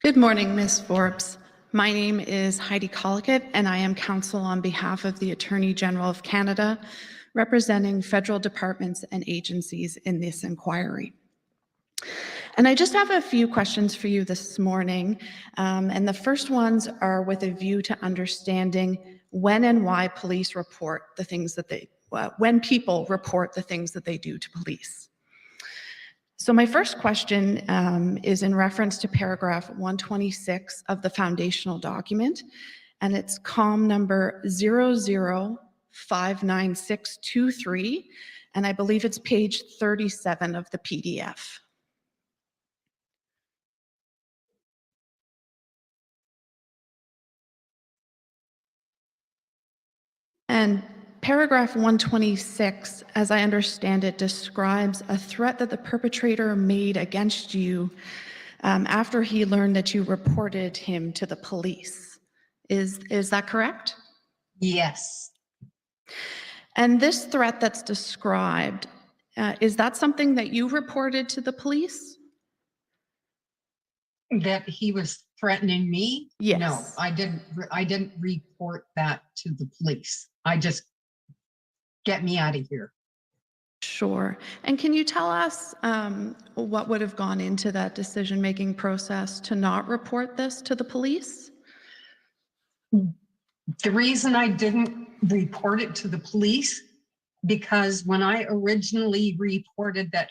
Good morning, Ms. Forbes. My name is Heidi Collicutt, and I am counsel on behalf of the Attorney General of Canada, representing federal departments and agencies in this inquiry. And I just have a few questions for you this morning, and the first ones are with a view to understanding when and why police report the things that when people report the things that they do to police. So my first question is in reference to paragraph 126 of the foundational document, and it's COM number 00-59623, and I believe it's page 37 of the PDF. And paragraph 126, as I understand it, describes a threat that the perpetrator made against you after he learned that you reported him to the police. Is that correct? Yes. And this threat that's described, is that something that you reported to the police? That he was threatening me? Yes. No, I didn't report that to the police. I just get me out of here. Sure. And can you tell us what would have gone into that decision-making process to not report this to the police? The reason I didn't report it to the police, because when I originally reported that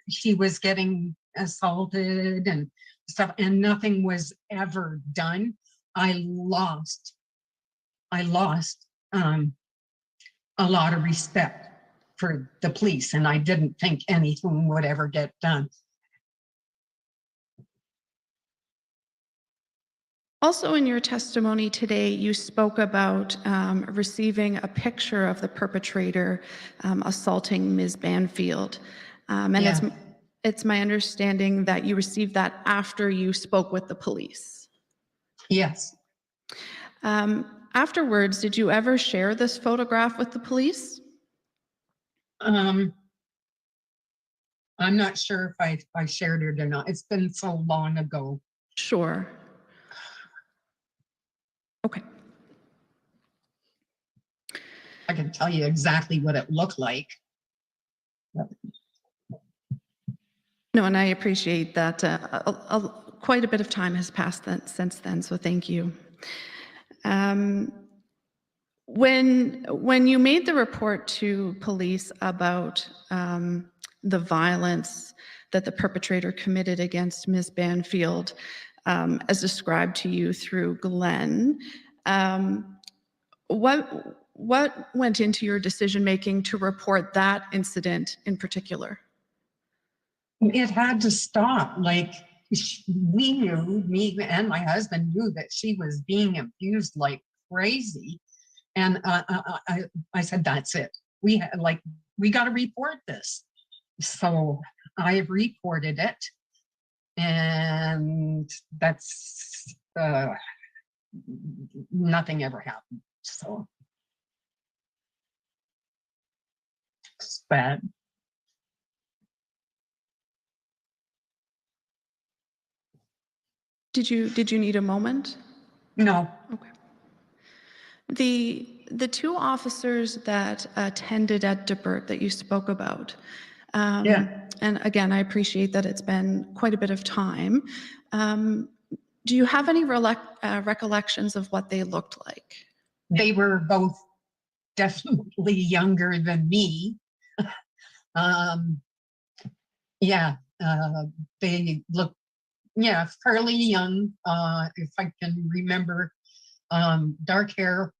she was getting assaulted and stuff, and nothing was ever done, I lost a lot of respect for the police, and I didn't think anything would ever get done. Also, in your testimony today, you spoke about receiving a picture of the perpetrator assaulting Ms. Banfield. And Yeah. it's my understanding that you received that after you spoke with the police. Yes. Afterwards, did you ever share this photograph with the police? I'm not sure if I shared it or not. It's been so long ago. Sure. Okay. I can tell you exactly what it looked like. No, and I appreciate that. Quite a bit of time has passed since then, so thank you. When you made the report to police about the violence that the perpetrator committed against Ms. Banfield, as described to you through Glenn, what went into your decision-making to report that incident in particular? It had to stop. Like, we knew, me and my husband knew that she was being abused like crazy. And I said, that's it. We got to report this. So I reported it, and that's nothing ever happened. So bad. Did you need a moment? No. Okay. The two officers that attended at DeBert that you spoke about, Yeah. and again, I appreciate that it's been quite a bit of time. Do you have any recollections of what they looked like? They were both definitely younger than me. Yeah, they look, yeah, fairly young. If I can remember, dark hair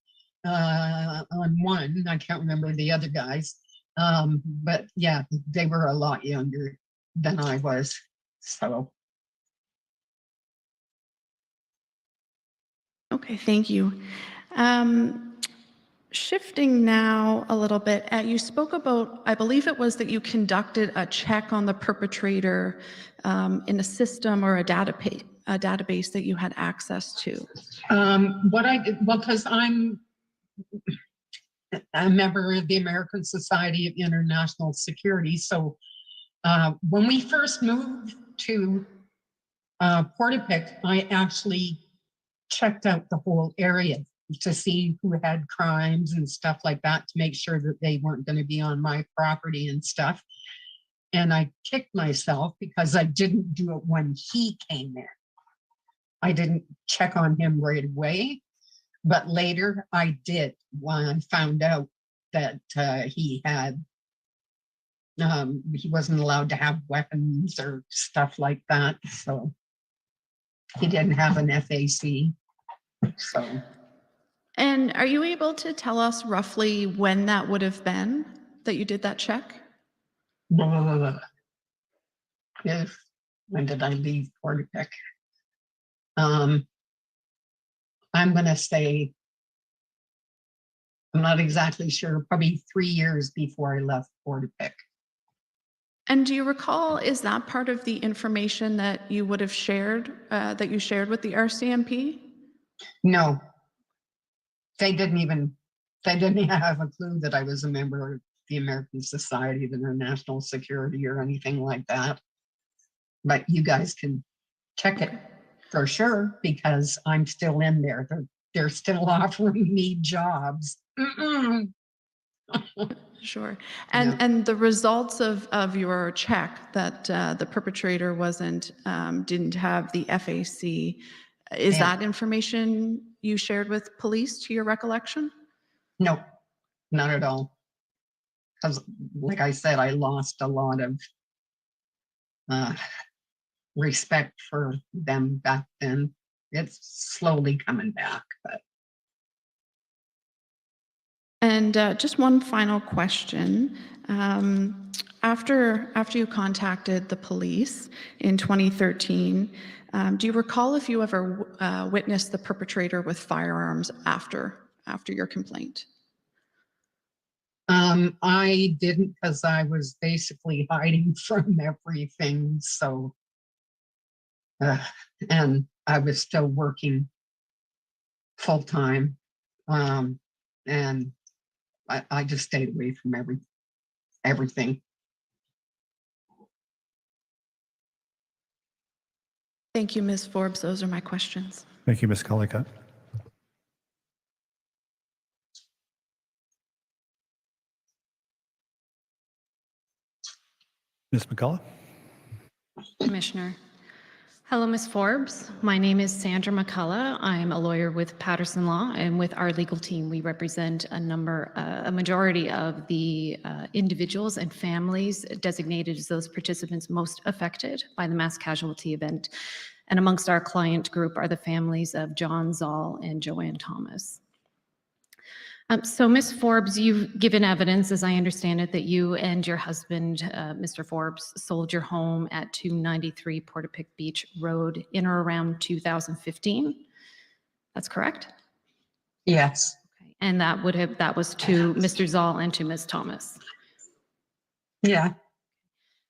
on one. I can't remember the other guys. But yeah, they were a lot younger than I was. So. Okay, thank you. Shifting now a little bit, you spoke about, I believe it was that you conducted a check on the perpetrator in a system or a database that you had access to. What I did, well, because I'm a member of the American Society of International Security. So when we first moved to Portapique, I actually checked out the whole area to see who had crimes and stuff like that, to make sure that they weren't going to be on my property and stuff. And I kicked myself because I didn't do it when he came in. I didn't check on him right away, but later I did when I found out that he wasn't allowed to have weapons or stuff like that. So he didn't have an FAC. So. And are you able to tell us roughly when that would have been that you did that check? Yes. When did I leave Portapique? I'm going to say, I'm not exactly sure, probably 3 years before I left Portapique. And do you recall, is that part of the information that you would have shared, that you shared with the RCMP? No. They didn't have a clue that I was a member of the American Society of International Security or anything like that. But you guys can check it for sure, because I'm still in there. They're still offering me jobs. Sure. And the results of your check that the perpetrator didn't have the FAC, is that information you shared with police, to your recollection? No, not at all. Because like I said, I lost a lot of respect for them back then. It's slowly coming back, but. And just one final question. After you contacted the police in 2013, do you recall if you ever witnessed the perpetrator with firearms after your complaint? I didn't, because I was basically hiding from everything. So, and I was still working full time, and I just stayed away from everything. Thank you, Ms. Forbes. Those are my questions. Thank you, Ms. Collicott. Ms. McCullough. Commissioner. Hello, Ms. Forbes. My name is Sandra McCullough. I'm a lawyer with Patterson Law, and with our legal team, we represent a majority of the individuals and families designated as those participants most affected by the mass casualty event. And amongst our client group are the families of John Zoll and Joanne Thomas. So, Ms. Forbes, you've given evidence, as I understand it, that you and your husband, Mr. Forbes, sold your home at 293 Portapique Beach Road in or around 2015. That's correct? Yes. Okay. And that was to Mr. Zoll and to Ms. Thomas. Yeah.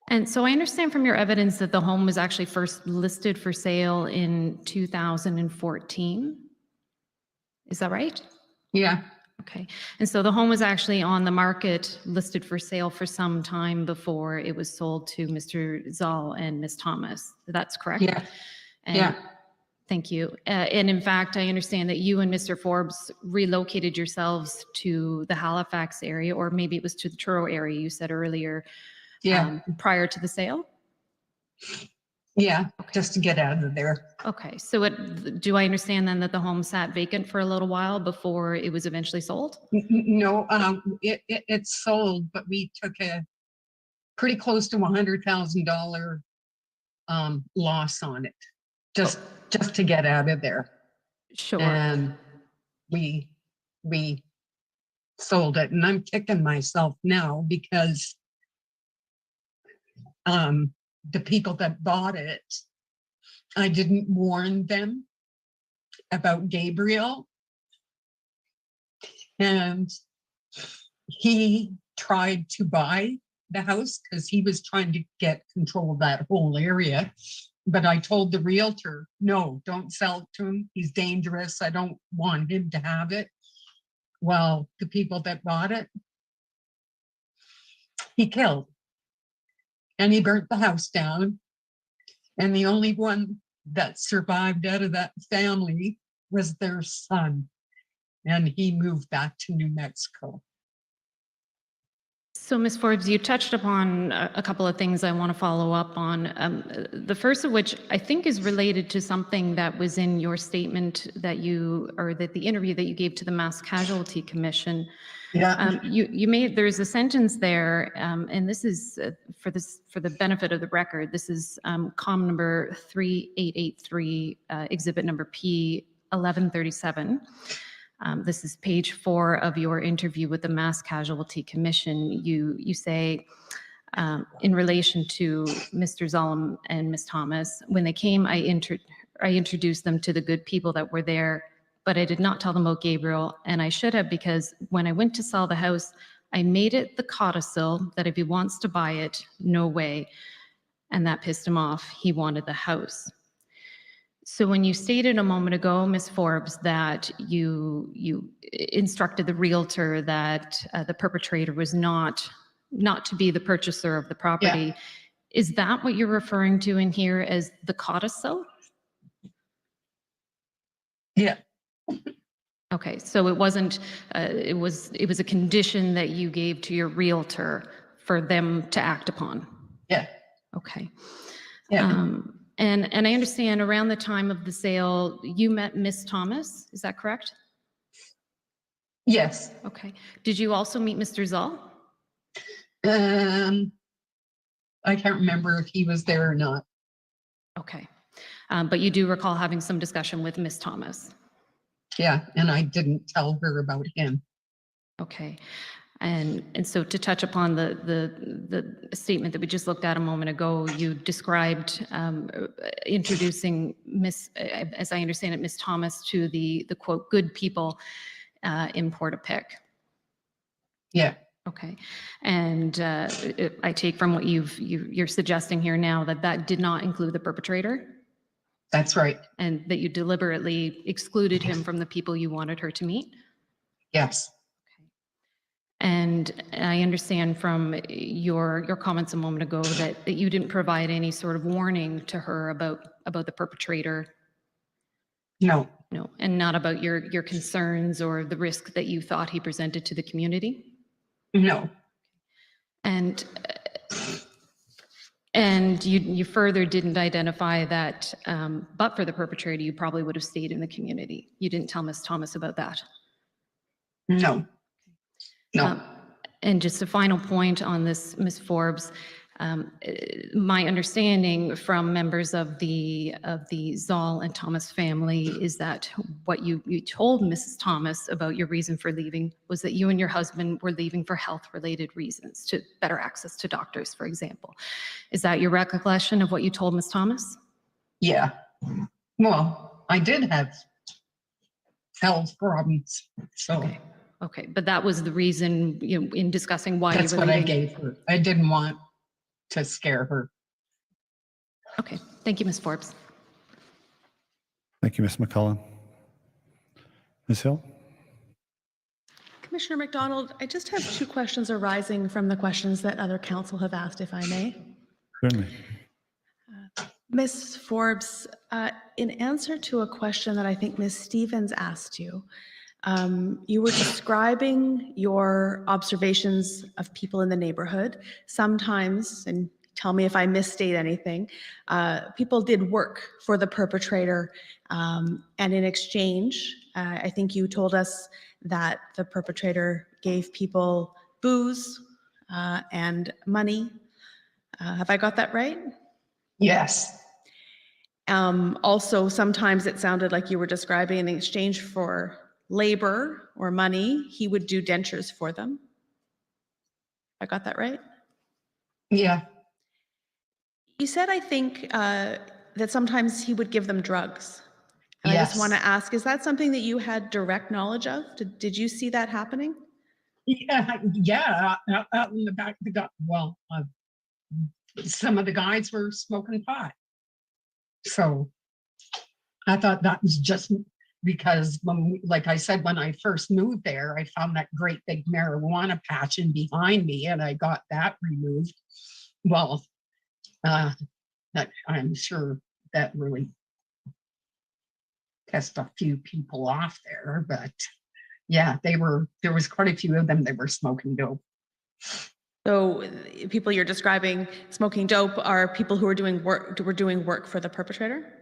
And so I understand from your evidence that the home was actually first listed for sale in 2014. Is that right? Yeah. Okay. And so the home was actually on the market, listed for sale for some time before it was sold to Mr. Zoll and Ms. Thomas. That's correct? Yeah. And Yeah. Thank you. And in fact, I understand that you and Mr. Forbes relocated yourselves to the Halifax area, or maybe it was to the Truro area, you said earlier, Yeah. prior to the sale? Yeah. Just to get out of there. Okay. So do I understand then that the home sat vacant for a little while before it was eventually sold? No, it sold, but we took a pretty close to $100,000 loss on it, just to get out of there. Sure. And we sold it, and I'm kicking myself now because the people that bought it, I didn't warn them about Gabriel, and he tried to buy the house because he was trying to get control of that whole area. But I told the realtor, no, don't sell it to him. He's dangerous. I don't want him to have it. Well, the people that bought it, he killed. And he burnt the house down. And the only one that survived out of that family was their son. And he moved back to New Mexico. So, Ms. Forbes, you touched upon a couple of things I want to follow up on. The first of which I think is related to something that was in your statement that the interview that you gave to the Mass Casualty Commission. Yeah. You made, there's a sentence there, and this is for the benefit of the record. This is comm number 3883, exhibit number P 1137. This is page 4 of your interview with the Mass Casualty Commission. You say, in relation to Mr. Zoll and Ms. Thomas, when they came, I introduced them to the good people that were there, but I did not tell them about Gabriel, and I should have, because when I went to sell the house, I made it the codicil that if he wants to buy it, no way. And that pissed him off. He wanted the house. So when you stated a moment ago, Ms. Forbes, that you instructed the realtor that the perpetrator was not to be the purchaser of the property, is that what you're referring to in here as the codicil? Yeah. Okay, so it wasn't, it was a condition that you gave to your realtor for them to act upon? Yeah. Okay. Yeah. And I understand around the time of the sale, you met Miss Thomas, is that correct? Yes. Okay. Did you also meet Mr. Zoll? I can't remember if he was there or not. Okay. But you do recall having some discussion with Miss Thomas? Yeah, and I didn't tell her about him. Okay. And so to touch upon the statement that we just looked at a moment ago, you described introducing as I understand it, Miss Thomas to the quote, good people in Portapique. Yeah. Okay. And I take from what you're suggesting here now that did not include the perpetrator? That's right. And that you deliberately excluded him from the people you wanted her to meet? Yes. And I understand from your comments a moment ago that you didn't provide any sort of warning to her about the perpetrator. No. No, and not about your concerns or the risk that you thought he presented to the community? No. And you further didn't identify that, but for the perpetrator, you probably would have stayed in the community. You didn't tell Ms. Thomas about that? No. No. And just a final point on this, Ms. Forbes, my understanding from members of the Zoll and Thomas family is that what you told Mrs. Thomas about your reason for leaving was that you and your husband were leaving for health-related reasons, to better access to doctors, for example. Is that your recollection of what you told Ms. Thomas? Yeah. Well, I did have health problems, so. Okay, but that was the reason, in discussing why that's you were what leaving. I gave her. I didn't want to scare her. Okay, thank you, Ms. Forbes. Thank you, Ms. McCullen. Ms. Hill? Commissioner McDonald, I just have two questions arising from the questions that other council have asked, if I may. Certainly. Ms. Forbes, in answer to a question that I think Ms. Stevens asked you, you were describing your observations of people in the neighborhood. Sometimes, and tell me if I misstate anything, people did work for the perpetrator, and in exchange, I think you told us that the perpetrator gave people booze and money. Have I got that right? Yes. Also, sometimes it sounded like you were describing in exchange for labor or money, he would do dentures for them. I got that right? Yeah. You said, I think, that sometimes he would give them drugs. And I just want to ask, is that something that you had direct knowledge of? Did you see that happening? Yeah. Out in the back, some of the guys were smoking pot. So I thought that was just because, like I said, when I first moved there, I found that great big marijuana patch in behind me, and I got that removed. Well, that I'm sure that really pissed a few people off there, but yeah, there was quite a few of them that were smoking dope. So people you're describing smoking dope are people who were doing work for the perpetrator?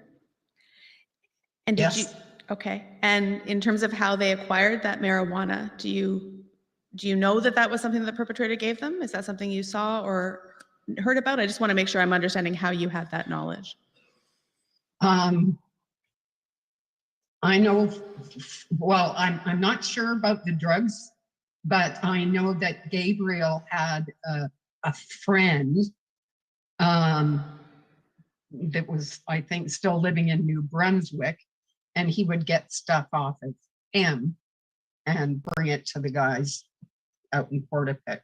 And did you, okay. And in terms of how they acquired that marijuana, do you know that that was something that the perpetrator gave them? Is that something you saw or heard about? I just want to make sure I'm understanding how you had that knowledge. I know, well, I'm not sure about the drugs, but I know that Gabriel had a friend that was, I think, still living in New Brunswick, and he would get stuff off of him and bring it to the guys out in Portapic.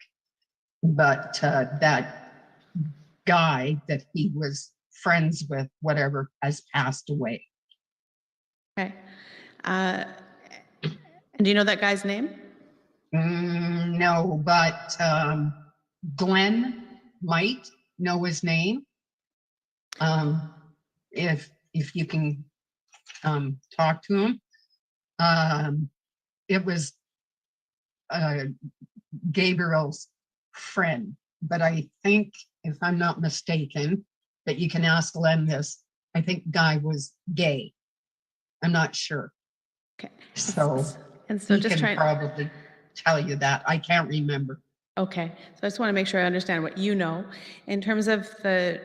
But that guy that he was friends with, whatever, has passed away. Okay. And do you know that guy's name? No, but Glenn might know his name. If you can talk to him. It was Gabriel's friend, but I think, if I'm not mistaken, that you can ask Glenn this, I think Guy was gay. I'm not sure. Okay. So he just can probably tell you that. I can't remember. Okay. So I just want to make sure I understand what you know. In terms of the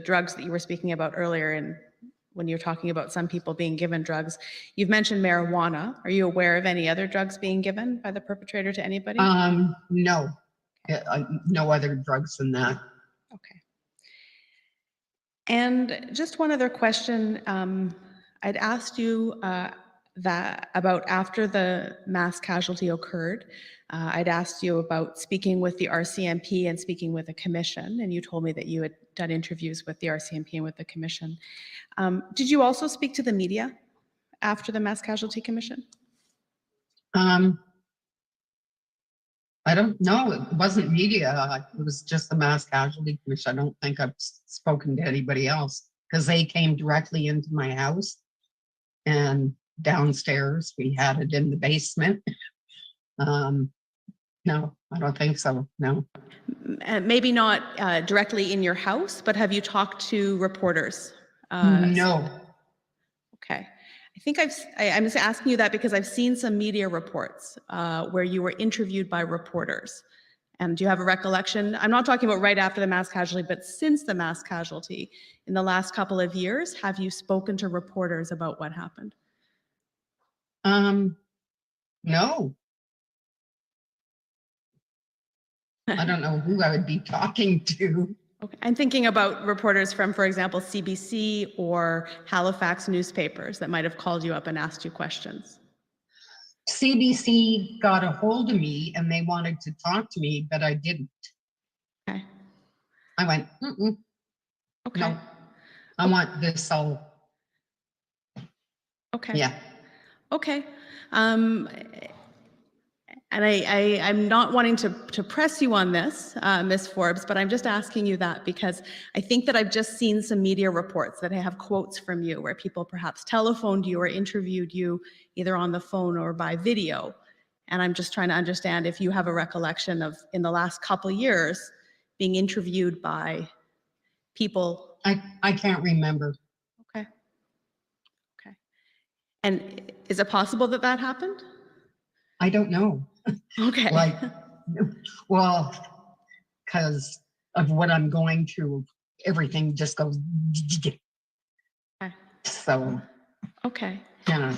drugs that you were speaking about earlier, and when you're talking about some people being given drugs, you've mentioned marijuana. Are you aware of any other drugs being given by the perpetrator to anybody? No. No other drugs than that. Okay. And just one other question. I'd asked you that about after the mass casualty occurred, I'd asked you about speaking with the RCMP and speaking with a commission, and you told me that you had done interviews with the RCMP and with the commission. Did you also speak to the media after the mass casualty commission? I don't know. It wasn't media. It was just the mass casualty commission. I don't think I've spoken to anybody else because they came directly into my house, and downstairs we had it in the basement. No, I don't think so. No. Maybe not directly in your house, but have you talked to reporters? No. Okay. I think I'm just asking you that because I've seen some media reports where you were interviewed by reporters. And do you have a recollection? I'm not talking about right after the mass casualty, but since the mass casualty, in the last couple of years, have you spoken to reporters about what happened? No. I don't know who I would be talking to. Okay. I'm thinking about reporters from, for example, CBC or Halifax newspapers that might have called you up and asked you questions. CBC got a hold of me and they wanted to talk to me, but I didn't. Okay. I went, okay. No, I want this all. Okay. Yeah. Okay. And I'm not wanting to press you on this, Ms. Forbes, but I'm just asking you that because I think that I've just seen some media reports that have quotes from you where people perhaps telephoned you or interviewed you either on the phone or by video. And I'm just trying to understand if you have a recollection of in the last couple of years being interviewed by people. I can't remember. Okay. Okay. And is it possible that that happened? I don't know. Okay. Like, well, because of what I'm going through, everything just goes. Okay. So, Okay. yeah.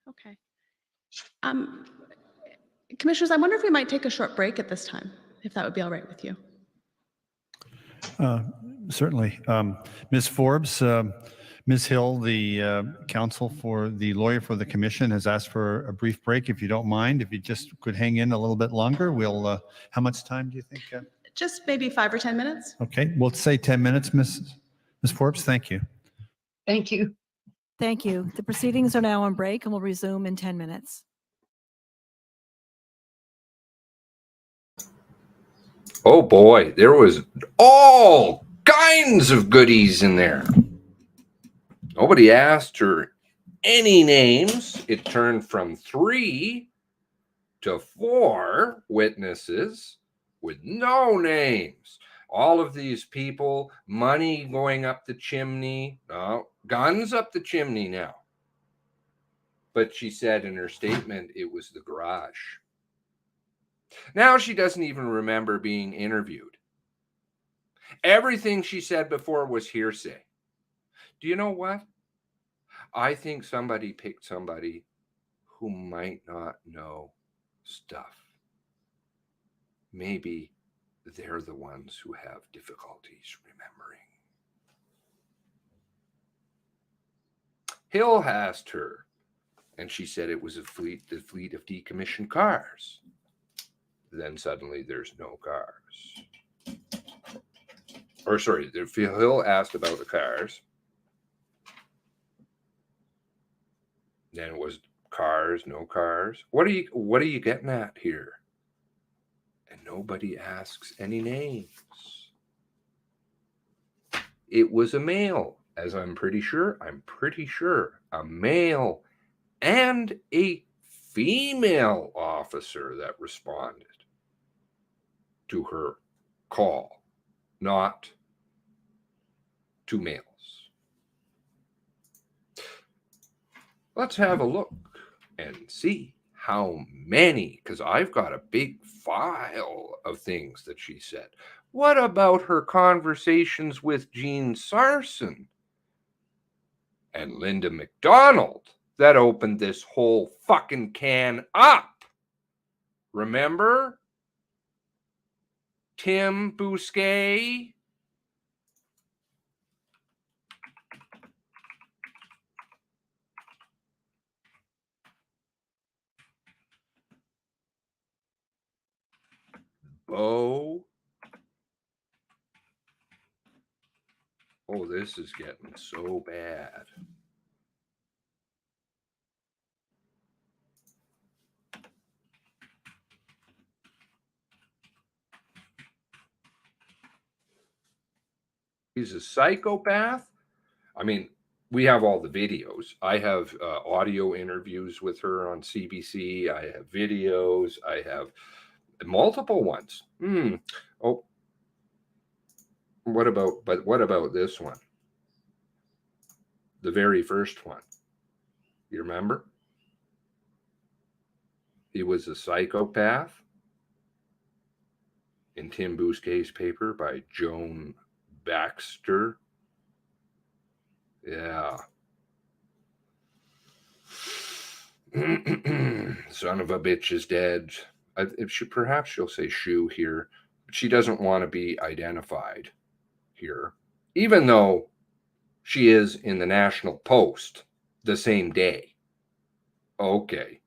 Okay. Commissioners, I wonder if we might take a short break at this time, if that would be all right with you. Certainly. Ms. Forbes, Ms. Hill, the counsel for the lawyer for the commission, has asked for a brief break. If you don't mind, if you just could hang in a little bit longer, we'll, how much time do you think? Just maybe 5 or 10 minutes. Okay, we'll say 10 minutes, Ms. Forbes. Thank you. Thank you. Thank you. The proceedings are now on break and will resume in 10 minutes. Oh boy, there was all kinds of goodies in there. Nobody asked her any names. It turned from 3 to 4 witnesses with no names. All of these people, money going up the chimney. No, guns up the chimney now. But she said in her statement it was the garage. Now she doesn't even remember being interviewed. Everything she said before was hearsay. Do you know what? I think somebody picked somebody who might not know stuff. Maybe they're the ones who have difficulties remembering. Hill asked her, and she said it was the fleet of decommissioned cars. Then suddenly there's no cars. Or sorry, Hill asked about the cars. Then it was cars, no cars. What are you getting at here? And nobody asks any names. It was a male, as I'm pretty sure, a male and a female officer that responded to her call, not 2 males. Let's have a look and see how many, because I've got a big file of things that she said. What about her conversations with Jean Sarson and Linda McDonald that opened this whole fucking can up? Remember? Tim Bousquet? Bo? Oh, this is getting so bad. He's a psychopath. I mean, we have all the videos. I have audio interviews with her on CBC. I have videos. I have multiple ones. Oh, what about this one? The very first one. You remember? He was a psychopath in Tim Bousquet's paper by Joan Baxter. Yeah. Son of a bitch is dead. Perhaps she'll say shoe here, but she doesn't want to be identified here, even though she is in the National Post the same day. Okay.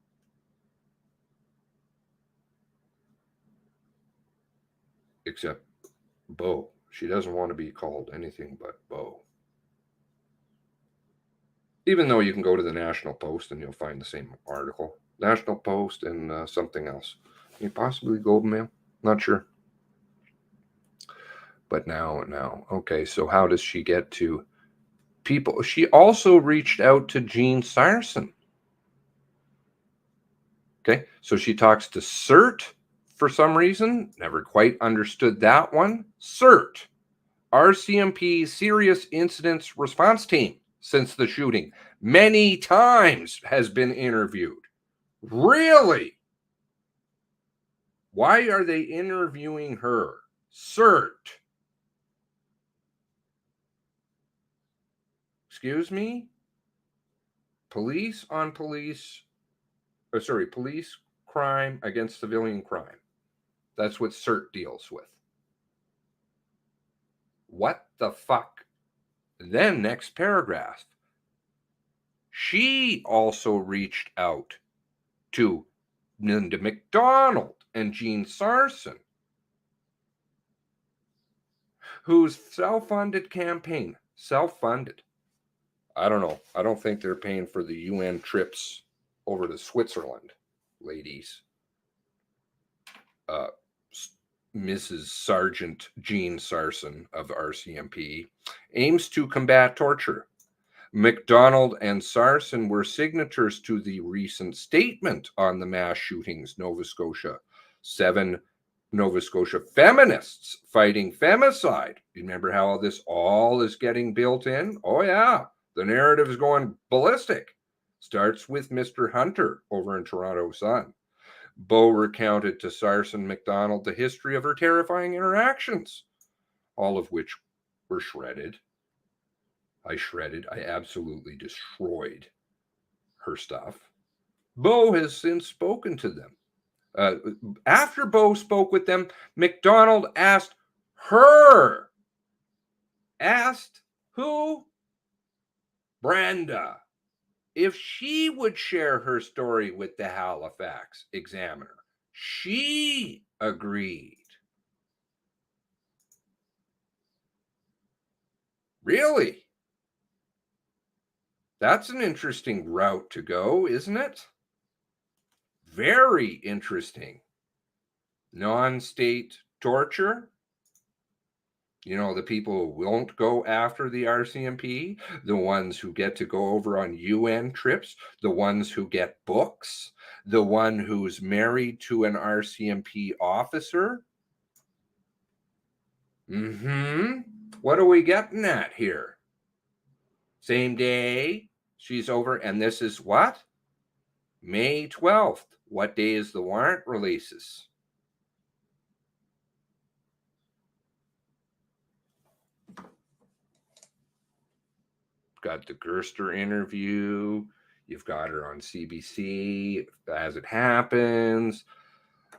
Except Bo. She doesn't want to be called anything but Bo. Even though you can go to the National Post and you'll find the same article. National Post and something else. Possibly Globe and Mail. Not sure. But now. Okay, so how does she get to people? She also reached out to Gene Sarson. Okay, so she talks to CERT for some reason. Never quite understood that one. CERT, RCMP Serious Incidents Response Team, since the shooting, many times has been interviewed. Really? Why are they interviewing her? CERT. Excuse me? Police crime against civilian crime. That's what CERT deals with. What the fuck? Then next paragraph. She also reached out to Linda McDonald and Gene Sarson, whose self-funded campaign, self-funded. I don't know. I don't think they're paying for the UN trips over to Switzerland, ladies. Mrs. Sergeant Gene Sarson of RCMP aims to combat torture. McDonald and Sarson were signatories to the recent statement on the mass shootings, Nova Scotia. 7 Nova Scotia feminists fighting femicide. Remember how this all is getting built in? Oh, yeah. The narrative is going ballistic. Starts with Mr. Hunter over in Toronto Sun. Beau recounted to Sarson McDonald the history of her terrifying interactions, all of which were shredded. I absolutely destroyed her stuff. Beau has since spoken to them. After Beau spoke with them, McDonald asked who? Brenda, if she would share her story with the Halifax Examiner. She agreed. Really? That's an interesting route to go, isn't it? Very interesting. Non-state torture. The people who won't go after the RCMP, the ones who get to go over on UN trips, the ones who get books, the one who's married to an RCMP officer. What are we getting at here? Same day she's over, and this is what? May 12th. What day is the warrant releases? Got the Gerster interview. You've got her on CBC as it happens.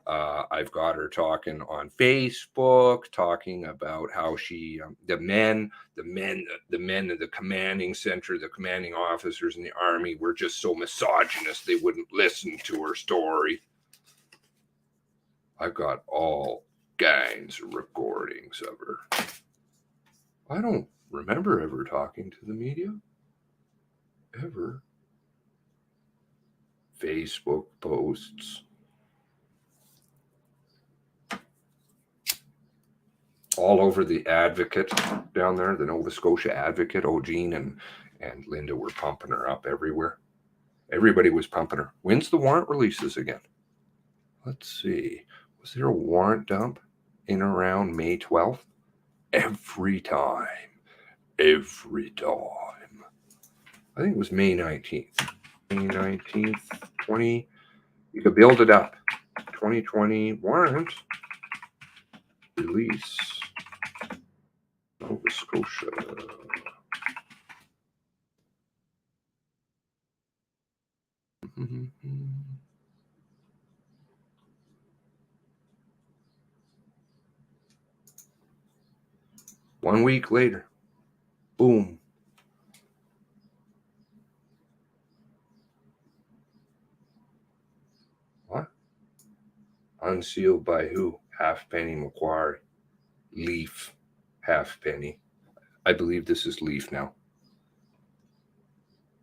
I've got her talking on Facebook, talking about how she, the men of the commanding center, the commanding officers in the army were just so misogynist they wouldn't listen to her story. I've got all kinds of recordings of her. I don't remember ever talking to the media. Ever. Facebook posts. All over the Advocate down there, the Nova Scotia Advocate. Oh, Gene and Linda were pumping her up everywhere. Everybody was pumping her. When's the warrant releases again? Let's see. Was there a warrant dump in around May 12th? Every time. I think it was May 19th. May 19th, 20. You could build it up. 2020 warrant release. Nova Scotia. One week later, boom. What? Unsealed by who? Halfpenny Macquarie. Leaf. Halfpenny. I believe this is Leaf now.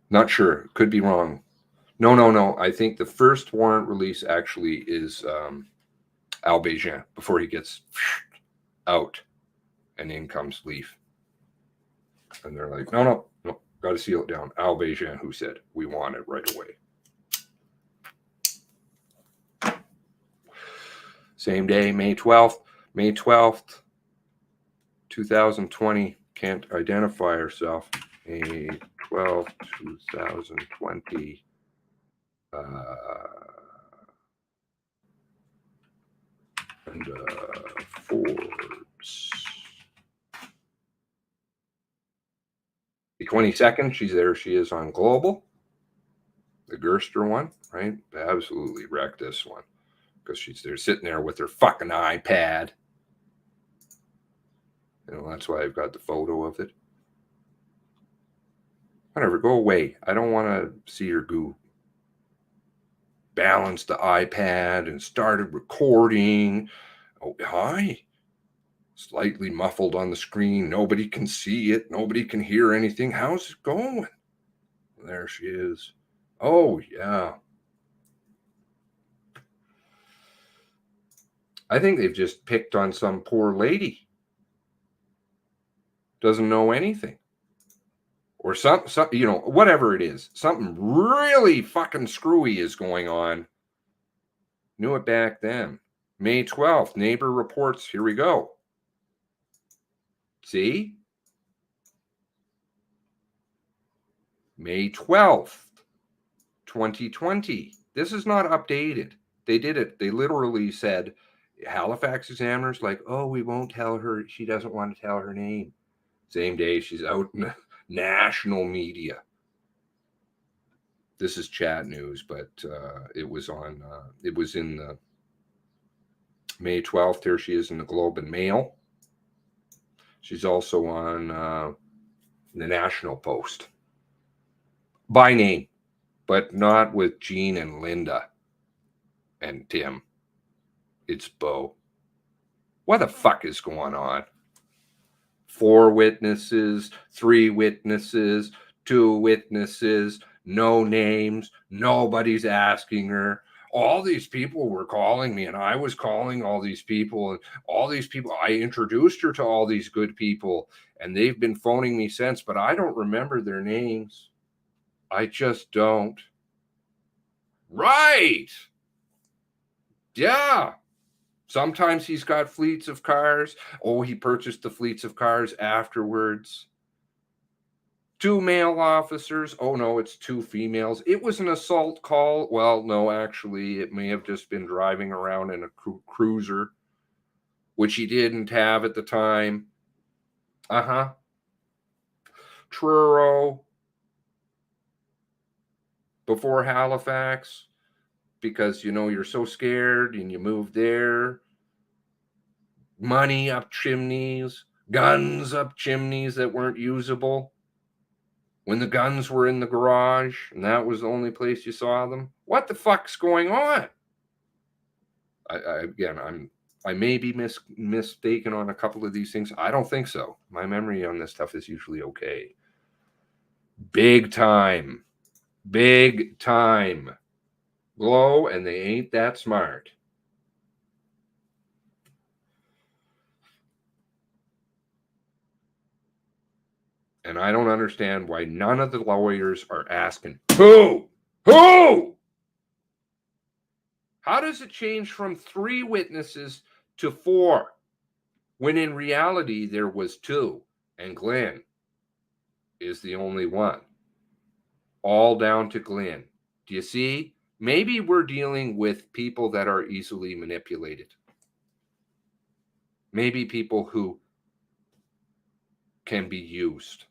Not sure. Could be wrong. No. I think the first warrant release actually is Al Beijing before he gets out, and in comes Leaf. And they're like, no, got to seal it down. Al Beijing, who said, we want it right away. Same day, May 12th, 2020. Can't identify herself. May 12th, 2020. And Forbes. The 22nd, she's there. She is on Global. The Gerster one, right? Absolutely wrecked this one because they're sitting there with their fucking iPad. You know, that's why I've got the photo of it. Whatever, go away. I don't want to see your goo. Balanced the iPad and started recording. Oh, hi. Slightly muffled on the screen. Nobody can see it. Nobody can hear anything. How's it going? There she is. Oh, yeah. I think they've just picked on some poor lady. Doesn't know anything. Or some, you know, whatever it is. Something really fucking screwy is going on. Knew it back then. May 12th, neighbor reports. Here we go. See? May 12th, 2020. This is not updated. They did it. They literally said, Halifax examiner's like, oh, we won't tell her. She doesn't want to tell her name. Same day, she's out in the national media. This is chat news, but it was on, it was in the May 12th. Here she is in the Globe and Mail. She's also on the National Post. By name, but not with Jean and Linda and Tim. It's Bo. What the fuck is going on? 4 witnesses, 3 witnesses, 2 witnesses, no names, nobody's asking her. All these people were calling me, and I was calling all these people, and all these people, I introduced her to all these good people, and they've been phoning me since, but I don't remember their names. I just don't. Right. Yeah. Sometimes he's got fleets of cars. Oh, he purchased the fleets of cars afterwards. 2 male officers. Oh, no, it's 2 females. It was an assault call. Well, no, actually, it may have just been driving around in a cruiser, which he didn't have at the time. Truro. Before Halifax, because, you know, you're so scared and you move there. Money up chimneys, guns up chimneys that weren't usable. When the guns were in the garage and that was the only place you saw them. What the fuck's going on? I may be mistaken on a couple of these things. I don't think so. My memory on this stuff is usually okay. Big time. Glow, and they ain't that smart. And I don't understand why none of the lawyers are asking, who? How does it change from 3 witnesses to 4 when in reality there was 2 and Glenn is the only one? All down to Glenn. Do you see? Maybe we're dealing with people that are easily manipulated. Maybe people who can be used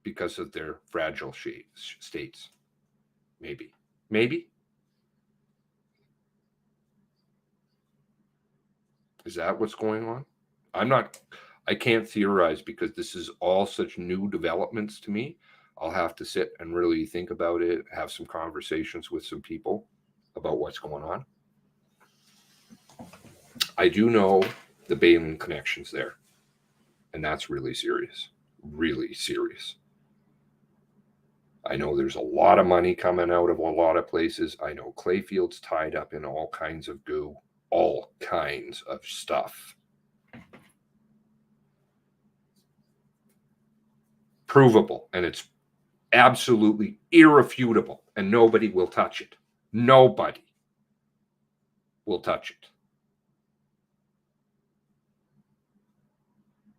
because of their fragile states. Maybe. Is that what's going on? I can't theorize because this is all such new developments to me. I'll have to sit and really think about it, have some conversations with some people about what's going on. I do know the Balin connection's there, and that's really serious. Really serious. I know there's a lot of money coming out of a lot of places. I know Clayfield's tied up in all kinds of goo, all kinds of stuff. Provable, and it's absolutely irrefutable, and nobody will touch it. Nobody will touch it.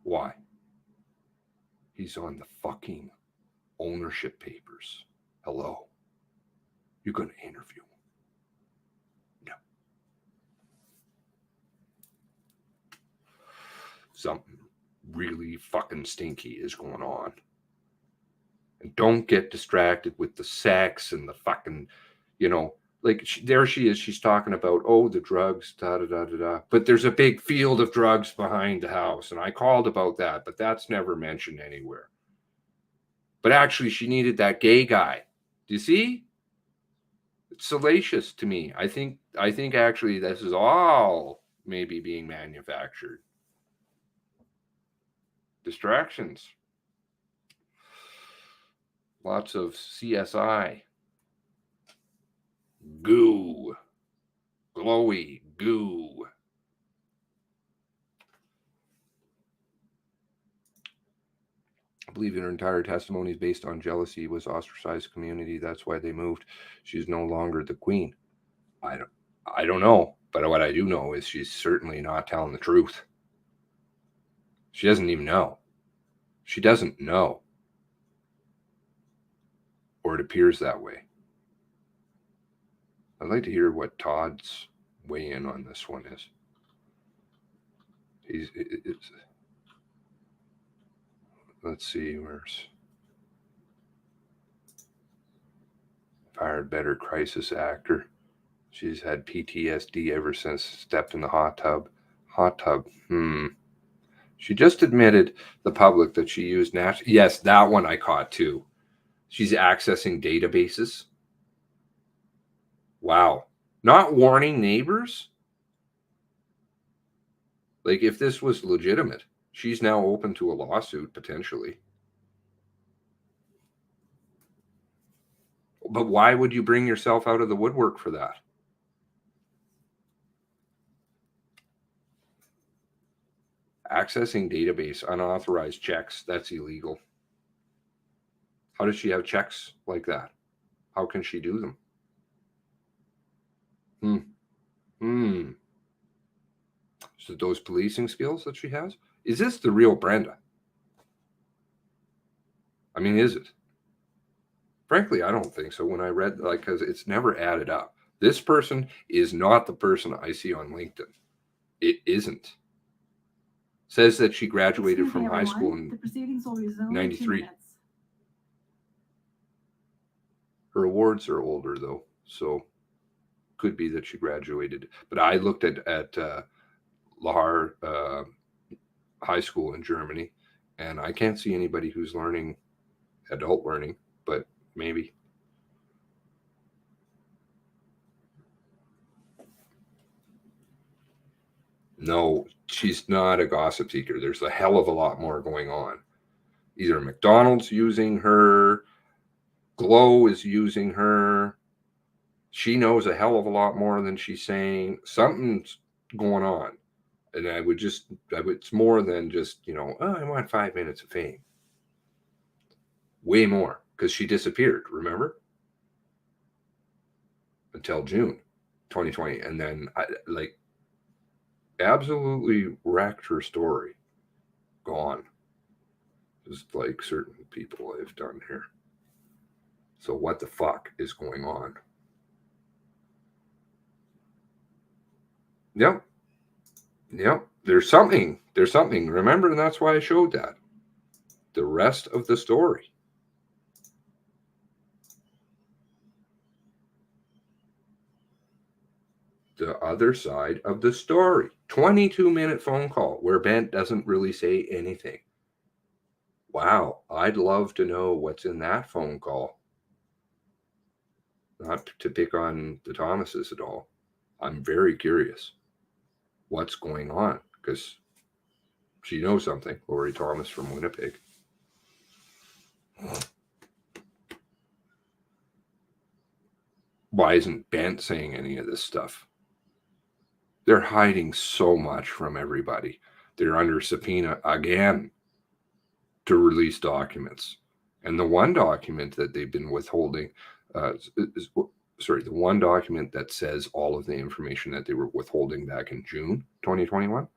Why? He's on the fucking ownership papers. Hello. You're going to interview him? No. Something really fucking stinky is going on. And don't get distracted with the sex and the fucking, you know, like there she is. She's talking about, oh, the drugs, da da da da da. But there's a big field of drugs behind the house. And I called about that, but that's never mentioned anywhere. But actually, she needed that gay guy. Do you see? It's salacious to me. I think actually this is all maybe being manufactured. Distractions. Lots of CSI. Goo. Glowy goo. I believe her entire testimony is based on jealousy, was ostracized community. That's why they moved. She's no longer the queen. I don't know. But what I do know is she's certainly not telling the truth. She doesn't even know. She doesn't know. Or it appears that way. I'd like to hear what Todd's weigh in on this one is. Let's see, where's fired better crisis actor. She's had PTSD ever since stepped in the hot tub. She just admitted the public that she used yes, that one I caught too. She's accessing databases. Wow. Not warning neighbors? Like, if this was legitimate, she's now open to a lawsuit potentially. But why would you bring yourself out of the woodwork for that? Accessing database, unauthorized checks, that's illegal. How does she have checks like that? How can she do them? So those policing skills that she has? Is this the real Brenda? I mean, is it? Frankly, I don't think so. When I read, because it's never added up. This person is not the person I see on LinkedIn. It isn't. Says that she graduated from high school in 93. Her awards are older, though, so could be that she graduated. But I looked at Lahar High School in Germany, and I can't see anybody who's learning adult learning, but maybe. No, she's not a gossip seeker. There's a hell of a lot more going on. Either McDonald's using her, Glow is using her. She knows a hell of a lot more than she's saying. Something's going on. And it's more than just, I want 5 minutes of fame. Way more, because she disappeared, remember? Until June 2020. And then, absolutely wrecked her story. Gone. Just like certain people I've done here. So what the fuck is going on? Yep. There's something. Remember, and that's why I showed that. The rest of the story. The other side of the story. 22-minute phone call where Bent doesn't really say anything. Wow, I'd love to know what's in that phone call. Not to pick on the Thomases at all. I'm very curious what's going on, because she knows something. Lori Thomas from Winnipeg. Why isn't Bent saying any of this stuff? They're hiding so much from everybody. They're under subpoena again to release documents. And the one document that they've been withholding, the one document that says all of the information that they were withholding back in June 2021,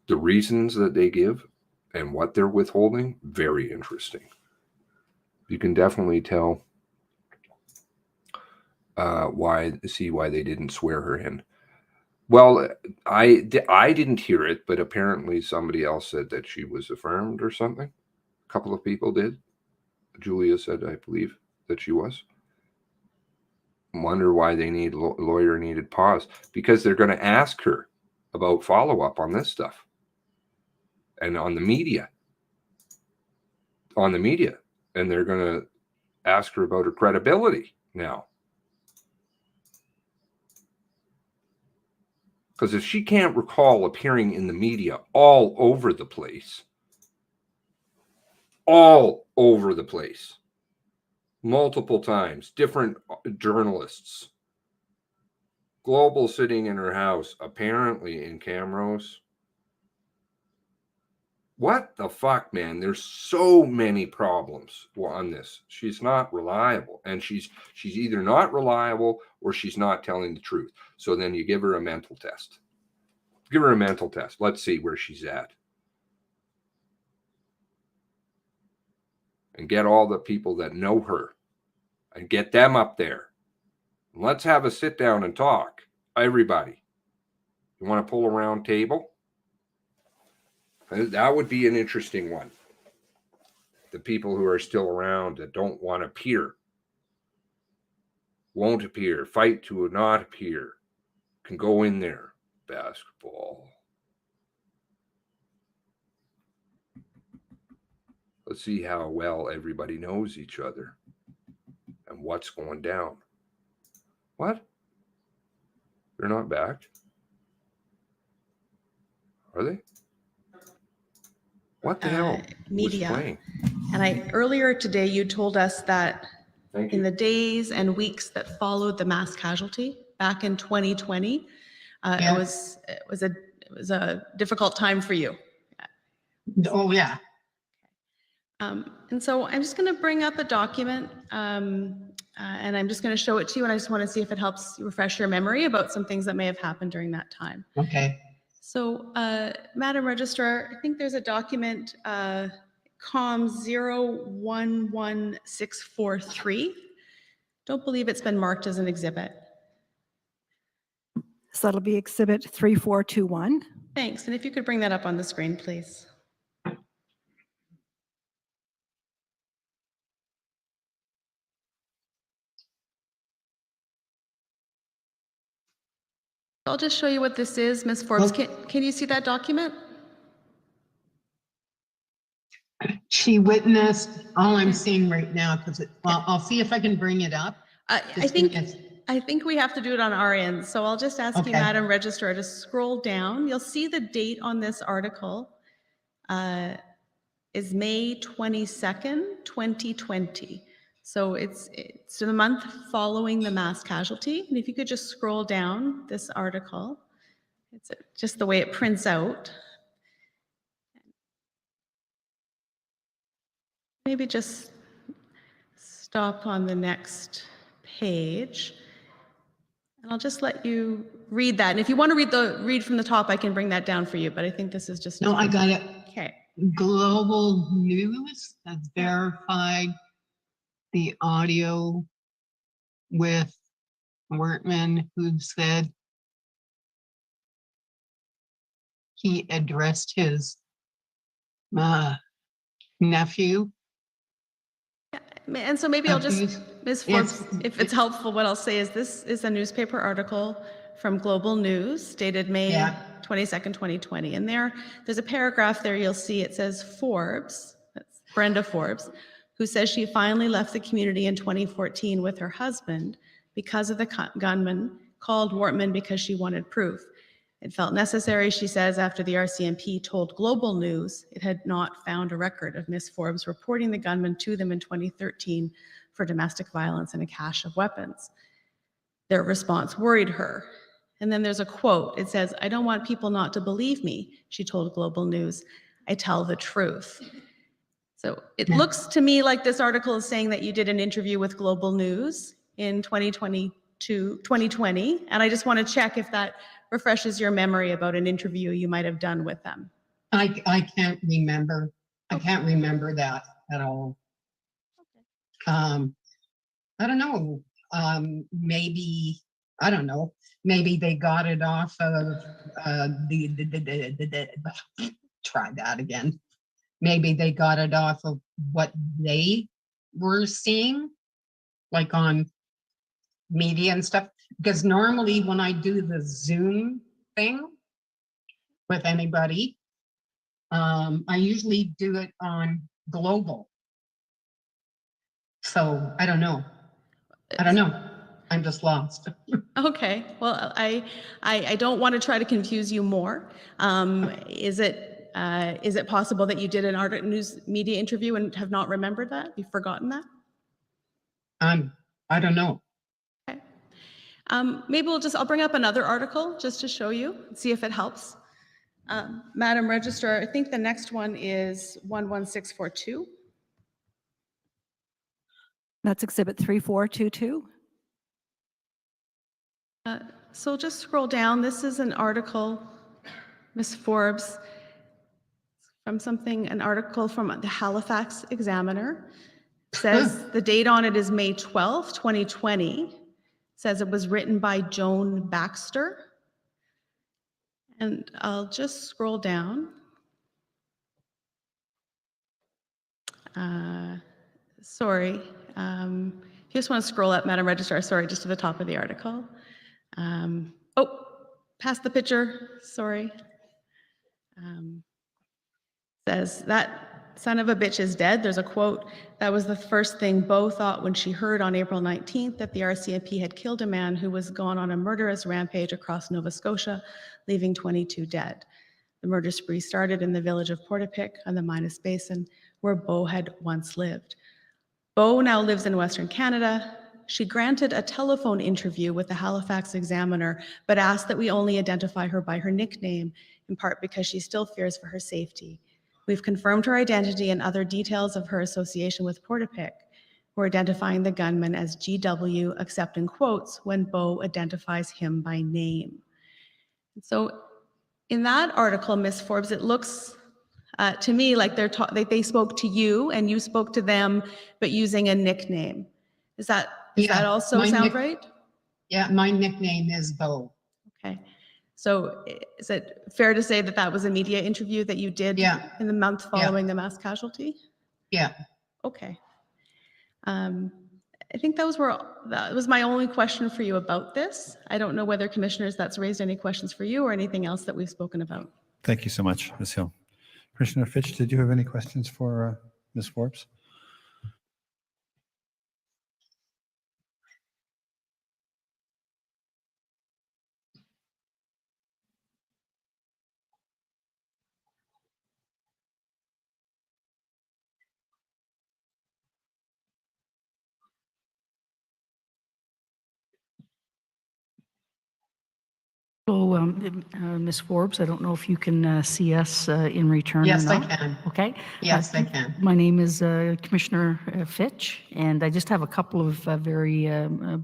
the reasons that they give and what they're withholding, very interesting. You can definitely tell why they didn't swear her in. Well, I didn't hear it, but apparently somebody else said that she was affirmed or something. A couple of people did. Julia said, I believe, that she was. Wonder why they need lawyer needed pause, because they're going to ask her about follow-up on this stuff and on the media. And they're going to ask her about her credibility now. Because if she can't recall appearing in the media all over the place, multiple times, different journalists, Global sitting in her house, apparently in Camrose. What the fuck, man? There's so many problems on this. She's not reliable, and she's either not reliable or she's not telling the truth. So then you give her a mental test. Give her a mental test. Let's see where she's at. And get all the people that know her and get them up there. And let's have a sit down and talk. Everybody. You want to pull a round table? That would be an interesting one. The people who are still around that don't want to appear, won't appear, fight to not appear, can go in there. Basketball. Let's see how well everybody knows each other and what's going down. What? They're not back? Are they? What the hell? Media. Was playing? And earlier today, you told us that Thank you. in the days and weeks that followed the mass casualty back in 2020, Yeah. it was a difficult time for you. Oh, yeah. And so I'm just going to bring up a document, and I'm just going to show it to you, and I just want to see if it helps refresh your memory about some things that may have happened during that time. Okay. So, Madam Registrar, I think there's a document, COM 011643. Don't believe it's been marked as an exhibit. So that'll be Exhibit 3421. Thanks. And if you could bring that up on the screen, please. I'll just show you what this is, Ms. Forbes. Okay. Can you see that document? She witnessed all I'm seeing right now, because I'll see if I can bring it up. I think we have to do it on our end. So I'll just ask you, Okay. Madam Registrar, to scroll down. You'll see the date on this article is May 22nd, 2020. So it's the month following the mass casualty. And if you could just scroll down this article, it's just the way it prints out. Maybe just stop on the next page. And I'll just let you read that. And if you want to read from the top, I can bring that down for you. But I think this is just... No, I got it. Okay. Global News has verified the audio with Wortman, who said he addressed his nephew. And so maybe I'll just, Ms. Forbes, Yes. if it's helpful, what I'll say is this is a newspaper article from Global News dated May 22nd, 2020. And there's a paragraph there you'll see. It says Forbes, that's Brenda Forbes, who says she finally left the community in 2014 with her husband because of the gunman, called Wortman because she wanted proof. It felt necessary, she says, after the RCMP told Global News it had not found a record of Ms. Forbes reporting the gunman to them in 2013 for domestic violence and a cache of weapons. Their response worried her. And then there's a quote. It says, "I don't want people not to believe me," she told Global News. "I tell the truth." So it looks to me like this article is saying that you did an interview with Global News in 2020, and I just want to check if that refreshes your memory about an interview you might have done with them. I can't remember. I can't remember that at all. I don't know. Maybe, I don't know. Maybe they got it off of try that again. Maybe they got it off of what they were seeing, like on media and stuff. Because normally when I do the Zoom thing with anybody, I usually do it on global. So I don't know. I'm just lost. Okay, well, I don't want to try to confuse you more. Is it possible that you did an art news media interview and have not remembered that? You've forgotten that? I don't know. Okay. Maybe I'll bring up another article just to show you, see if it helps. Madam Registrar, I think the next one is 11642. That's Exhibit 3422. So just scroll down. This is an article, Ms. Forbes, an article from the Halifax Examiner. Says the date on it is May 12th, 2020. Says it was written by Joan Baxter. And I'll just scroll down. Sorry. You just want to scroll up, Madam Registrar. Sorry, just to the top of the article. Oh, past the picture. Sorry. Says that son of a bitch is dead. There's a quote. "That was the first thing Beau thought when she heard on April 19th that the RCMP had killed a man who was gone on a murderous rampage across Nova Scotia, leaving 22 dead. The murder spree started in the village of Portapique on the Minas Basin, where Beau had once lived. Beau now lives in Western Canada. She granted a telephone interview with the Halifax Examiner, but asked that we only identify her by her nickname, in part because she still fears for her safety. We've confirmed her identity and other details of her association with Portapique. We're identifying the gunman as GW, except in quotes when Beau identifies him by name." So in that article, Ms. Forbes, it looks to me like they spoke to you and you spoke to them, but using a nickname. Does that also sound right? Yeah, my nickname is Beau. Okay. So is it fair to say that that was a media interview that you did in the month following the mass casualty? Yeah. Okay. I think that was my only question for you about this. I don't know whether commissioners that's raised any questions for you or anything else that we've spoken about. Thank you so much, Ms. Hill. Commissioner Fitch, did you have any questions for Ms. Forbes? So, Ms. Forbes, I don't know if you can see us in return Yes, or I not. can. Okay. Yes, I can. My name is Commissioner Fitch, and I just have a couple of very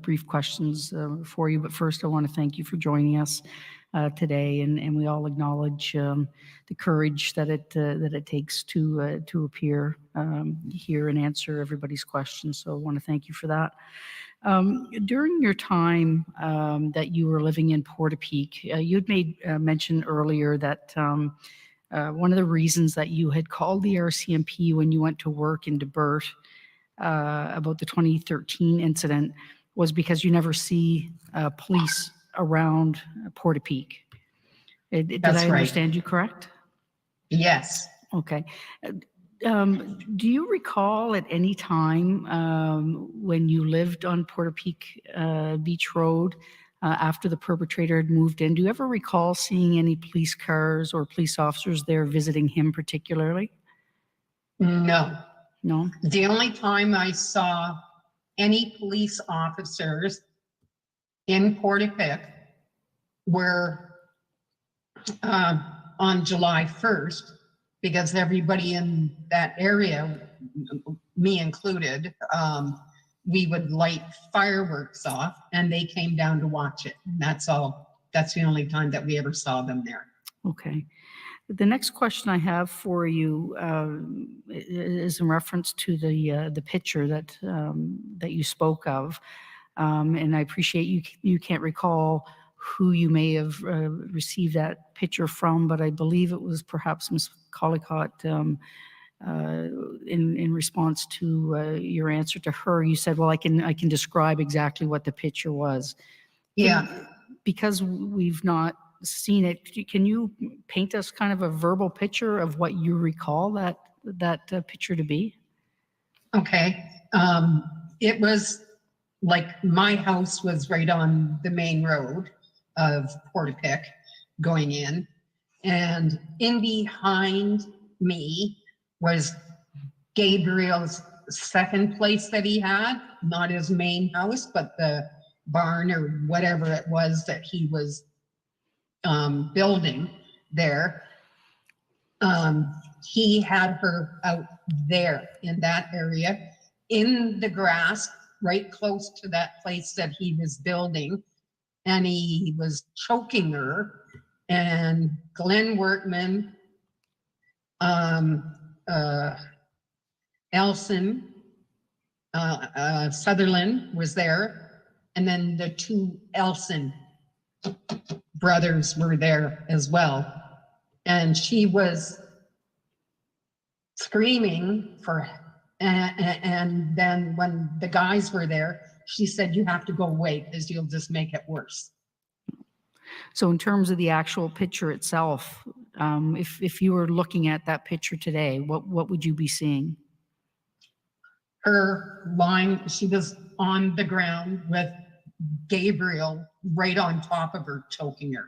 brief questions for you. But first, I want to thank you for joining us today, and we all acknowledge the courage that it takes to appear here and answer everybody's questions. So I want to thank you for that. During your time that you were living in Portapique, you'd made mention earlier that one of the reasons that you had called the RCMP when you went to work in Debert about the 2013 incident was because you never see police around Portapique. Did I understand you correct? Yes. Okay. Do you recall at any time when you lived on Portapique Beach Road after the perpetrator had moved in, do you ever recall seeing any police cars or police officers there visiting him particularly? No. No? The only time I saw any police officers in Portapique were on July 1st, because everybody in that area, me included, we would light fireworks off, and they came down to watch it. And that's all. That's the only time that we ever saw them there. Okay. The next question I have for you is in reference to the picture that that you spoke of, and I appreciate you can't recall who you may have received that picture from, but I believe it was perhaps Ms. Collicott. In response to your answer to her, you said, "Well, I can describe exactly what the picture was." Because we've not seen it, can you paint us kind of a verbal picture of what you recall that picture to be? Okay. It was like my house was right on the main road of Portapique going in, and in behind me was Gabriel's second place that he had, not his main house, but the barn or whatever it was that he was building there. He had her out there in that area, in the grass, right close to that place that he was building, and he was choking her. And Glenn Workman, Elson, Sutherland was there, and then the two Elson brothers were there as well. And she was screaming for, and then when the guys were there, she said, "You have to go away because you'll just make it worse." So in terms of the actual picture itself, if you were looking at that picture today, what would you be seeing? Her lying, she was on the ground with Gabriel right on top of her, choking her.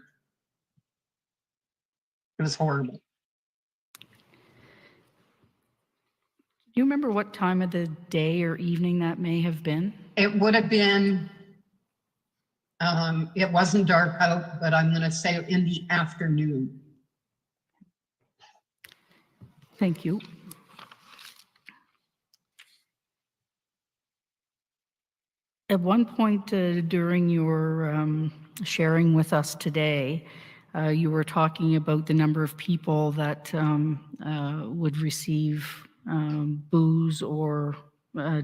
It was horrible. Do you remember what time of the day or evening that may have been? It would have been, it wasn't dark out, but I'm going to say in the afternoon. Thank you. At one point during your sharing with us today, you were talking about the number of people that would receive booze or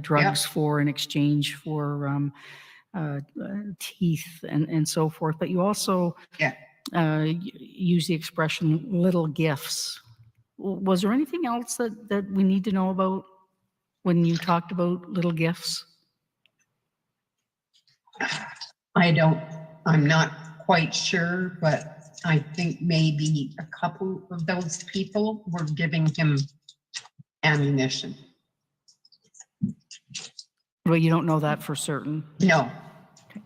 drugs for in exchange for teeth and so forth. But you also use the expression "little gifts." Was there anything else that we need to know about when you talked about little gifts? I'm not quite sure, but I think maybe a couple of those people were giving him ammunition. Well, you don't know that for certain. No. Okay.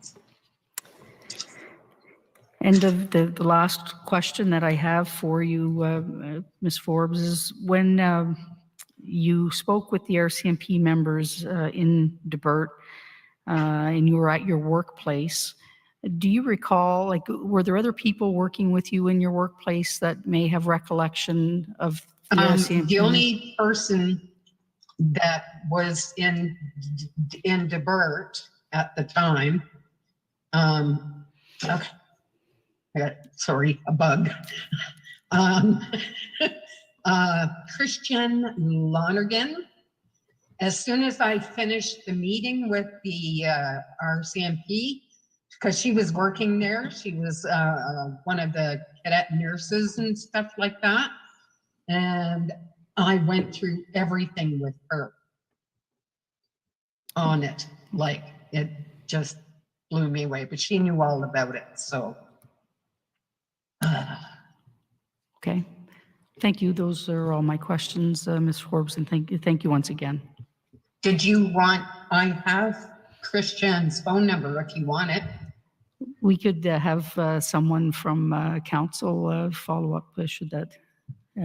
And the last question that I have for you, Ms. Forbes, is when you spoke with the RCMP members in Debert and you were at your workplace, do you recall, like, were there other people working with you in your workplace that may have recollection of the RCMP? The only person that was in Debert at the time, okay. Sorry, a bug. Christian Lonergan. As soon as I finished the meeting with the RCMP, because she was working there, she was one of the cadet nurses and stuff like that. And I went through everything with her on it. Like, it just blew me away, but she knew all about it, so. Okay, thank you. Those are all my questions, Ms. Forbes, and thank you once again. Did you want, I have Christian's phone number if you want it. We could have someone from council follow up should that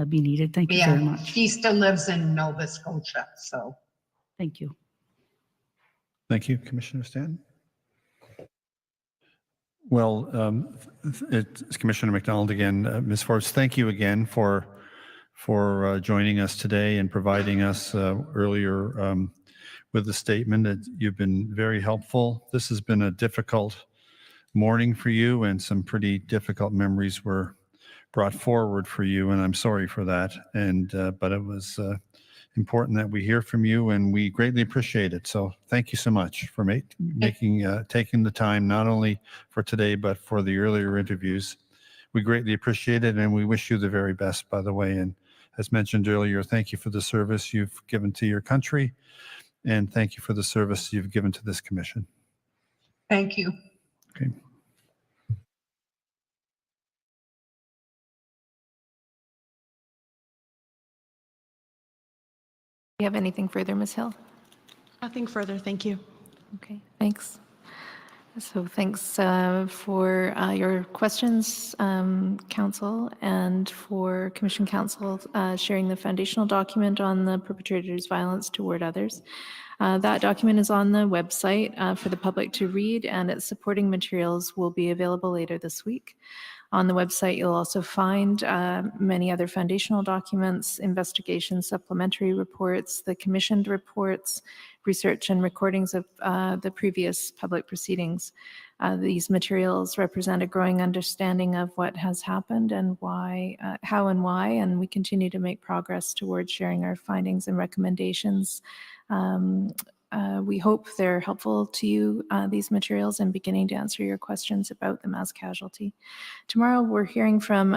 be needed. Thank you very much. She still lives in Nova Scotia, so. Thank you. Thank you, Commissioner Stanton. Well, it's Commissioner McDonald again. Ms. Forbes, thank you again for joining us today and providing us earlier with the statement. You've been very helpful. This has been a difficult morning for you, and some pretty difficult memories were brought forward for you, and I'm sorry for that. And but it was important that we hear from you, and we greatly appreciate it. So thank you so much for taking the time, not only for today, but for the earlier interviews. We greatly appreciate it, and we wish you the very best, by the way. And as mentioned earlier, thank you for the service you've given to your country, and thank you for the service you've given to this commission. Thank you. Okay. Do you have anything further, Ms. Hill? Nothing further, thank you. Okay, thanks. So thanks for your questions, Council, and for Commission Council sharing the foundational document on the perpetrators' violence toward others. That document is on the website for the public to read, and its supporting materials will be available later this week. On the website, you'll also find many other foundational documents, investigation supplementary reports, the commissioned reports, research and recordings of the previous public proceedings. These materials represent a growing understanding of what has happened and why, how and why, and we continue to make progress towards sharing our findings and recommendations. We hope they're helpful to you, these materials, and beginning to answer your questions about the mass casualty. Tomorrow, we're hearing from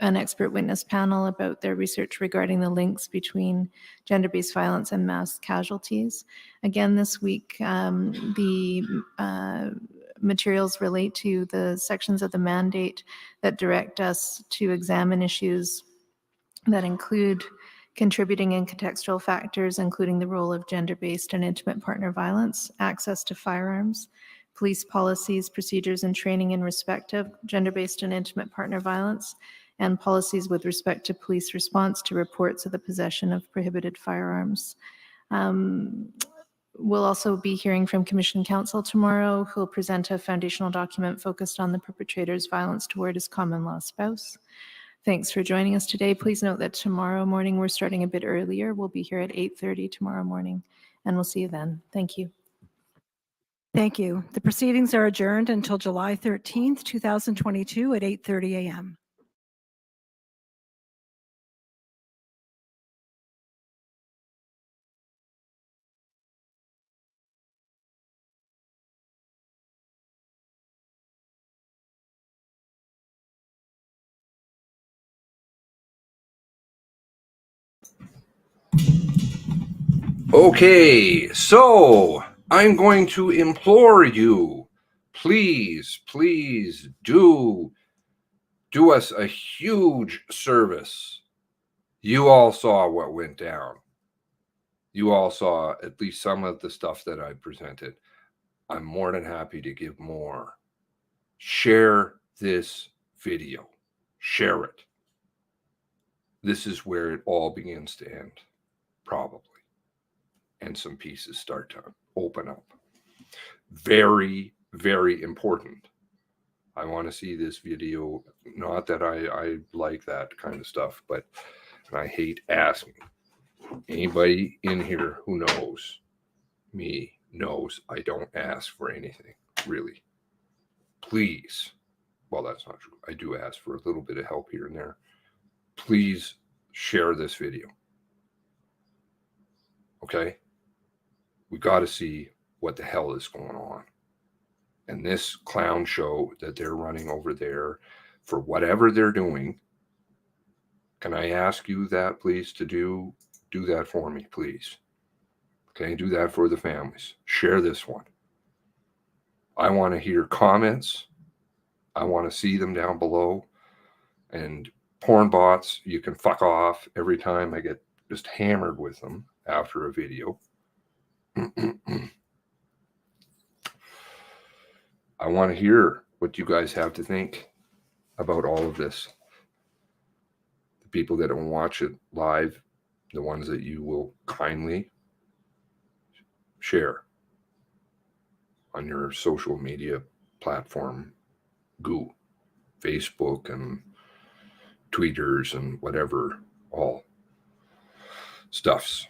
an expert witness panel about their research regarding the links between gender-based violence and mass casualties. Again, this week, the materials relate to the sections of the mandate that direct us to examine issues that include contributing and contextual factors, including the role of gender-based and intimate partner violence, access to firearms, police policies, procedures, and training in respect of gender-based and intimate partner violence, and policies with respect to police response to reports of the possession of prohibited firearms. We'll also be hearing from Commission Counsel tomorrow, who will present a foundational document focused on the perpetrator's violence toward his common law spouse. Thanks for joining us today. Please note that tomorrow morning we're starting a bit earlier. We'll be here at 8:30 tomorrow morning, and we'll see you then. Thank you. Thank you. The proceedings are adjourned until July 13th, 2022 at 8:30 a.m. Okay, so I'm going to implore you, please do us a huge service. You all saw what went down. You all saw at least some of the stuff that I presented. I'm more than happy to give more. Share this video. Share it. This is where it all begins to end, probably. And some pieces start to open up. Very, very important. I want to see this video. Not that I like that kind of stuff, but I hate asking. Anybody in here who knows me knows I don't ask for anything, really. Please. Well, that's not true. I do ask for a little bit of help here and there. Please share this video. Okay? We got to see what the hell is going on. And this clown show that they're running over there for whatever they're doing, can I ask you that, please, to do that for me, please? Okay, do that for the families. Share this one. I want to hear comments. I want to see them down below. And porn bots, you can fuck off every time I get just hammered with them after a video. I want to hear what you guys have to think about all of this. The people that don't watch it live, the ones that you will kindly share on your social media platform goo, Facebook and tweeters and whatever, all stuffs,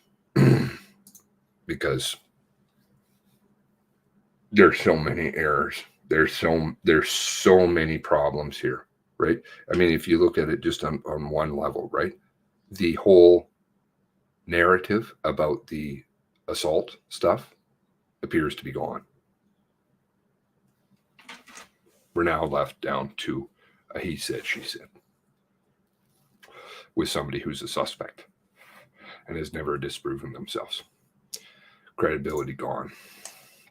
because there's so many errors. There's so many problems here, right? I mean, if you look at it just on one level, right? The whole narrative about the assault stuff appears to be gone. We're now left down to a he said, she said with somebody who's a suspect and has never disproven themselves. Credibility gone.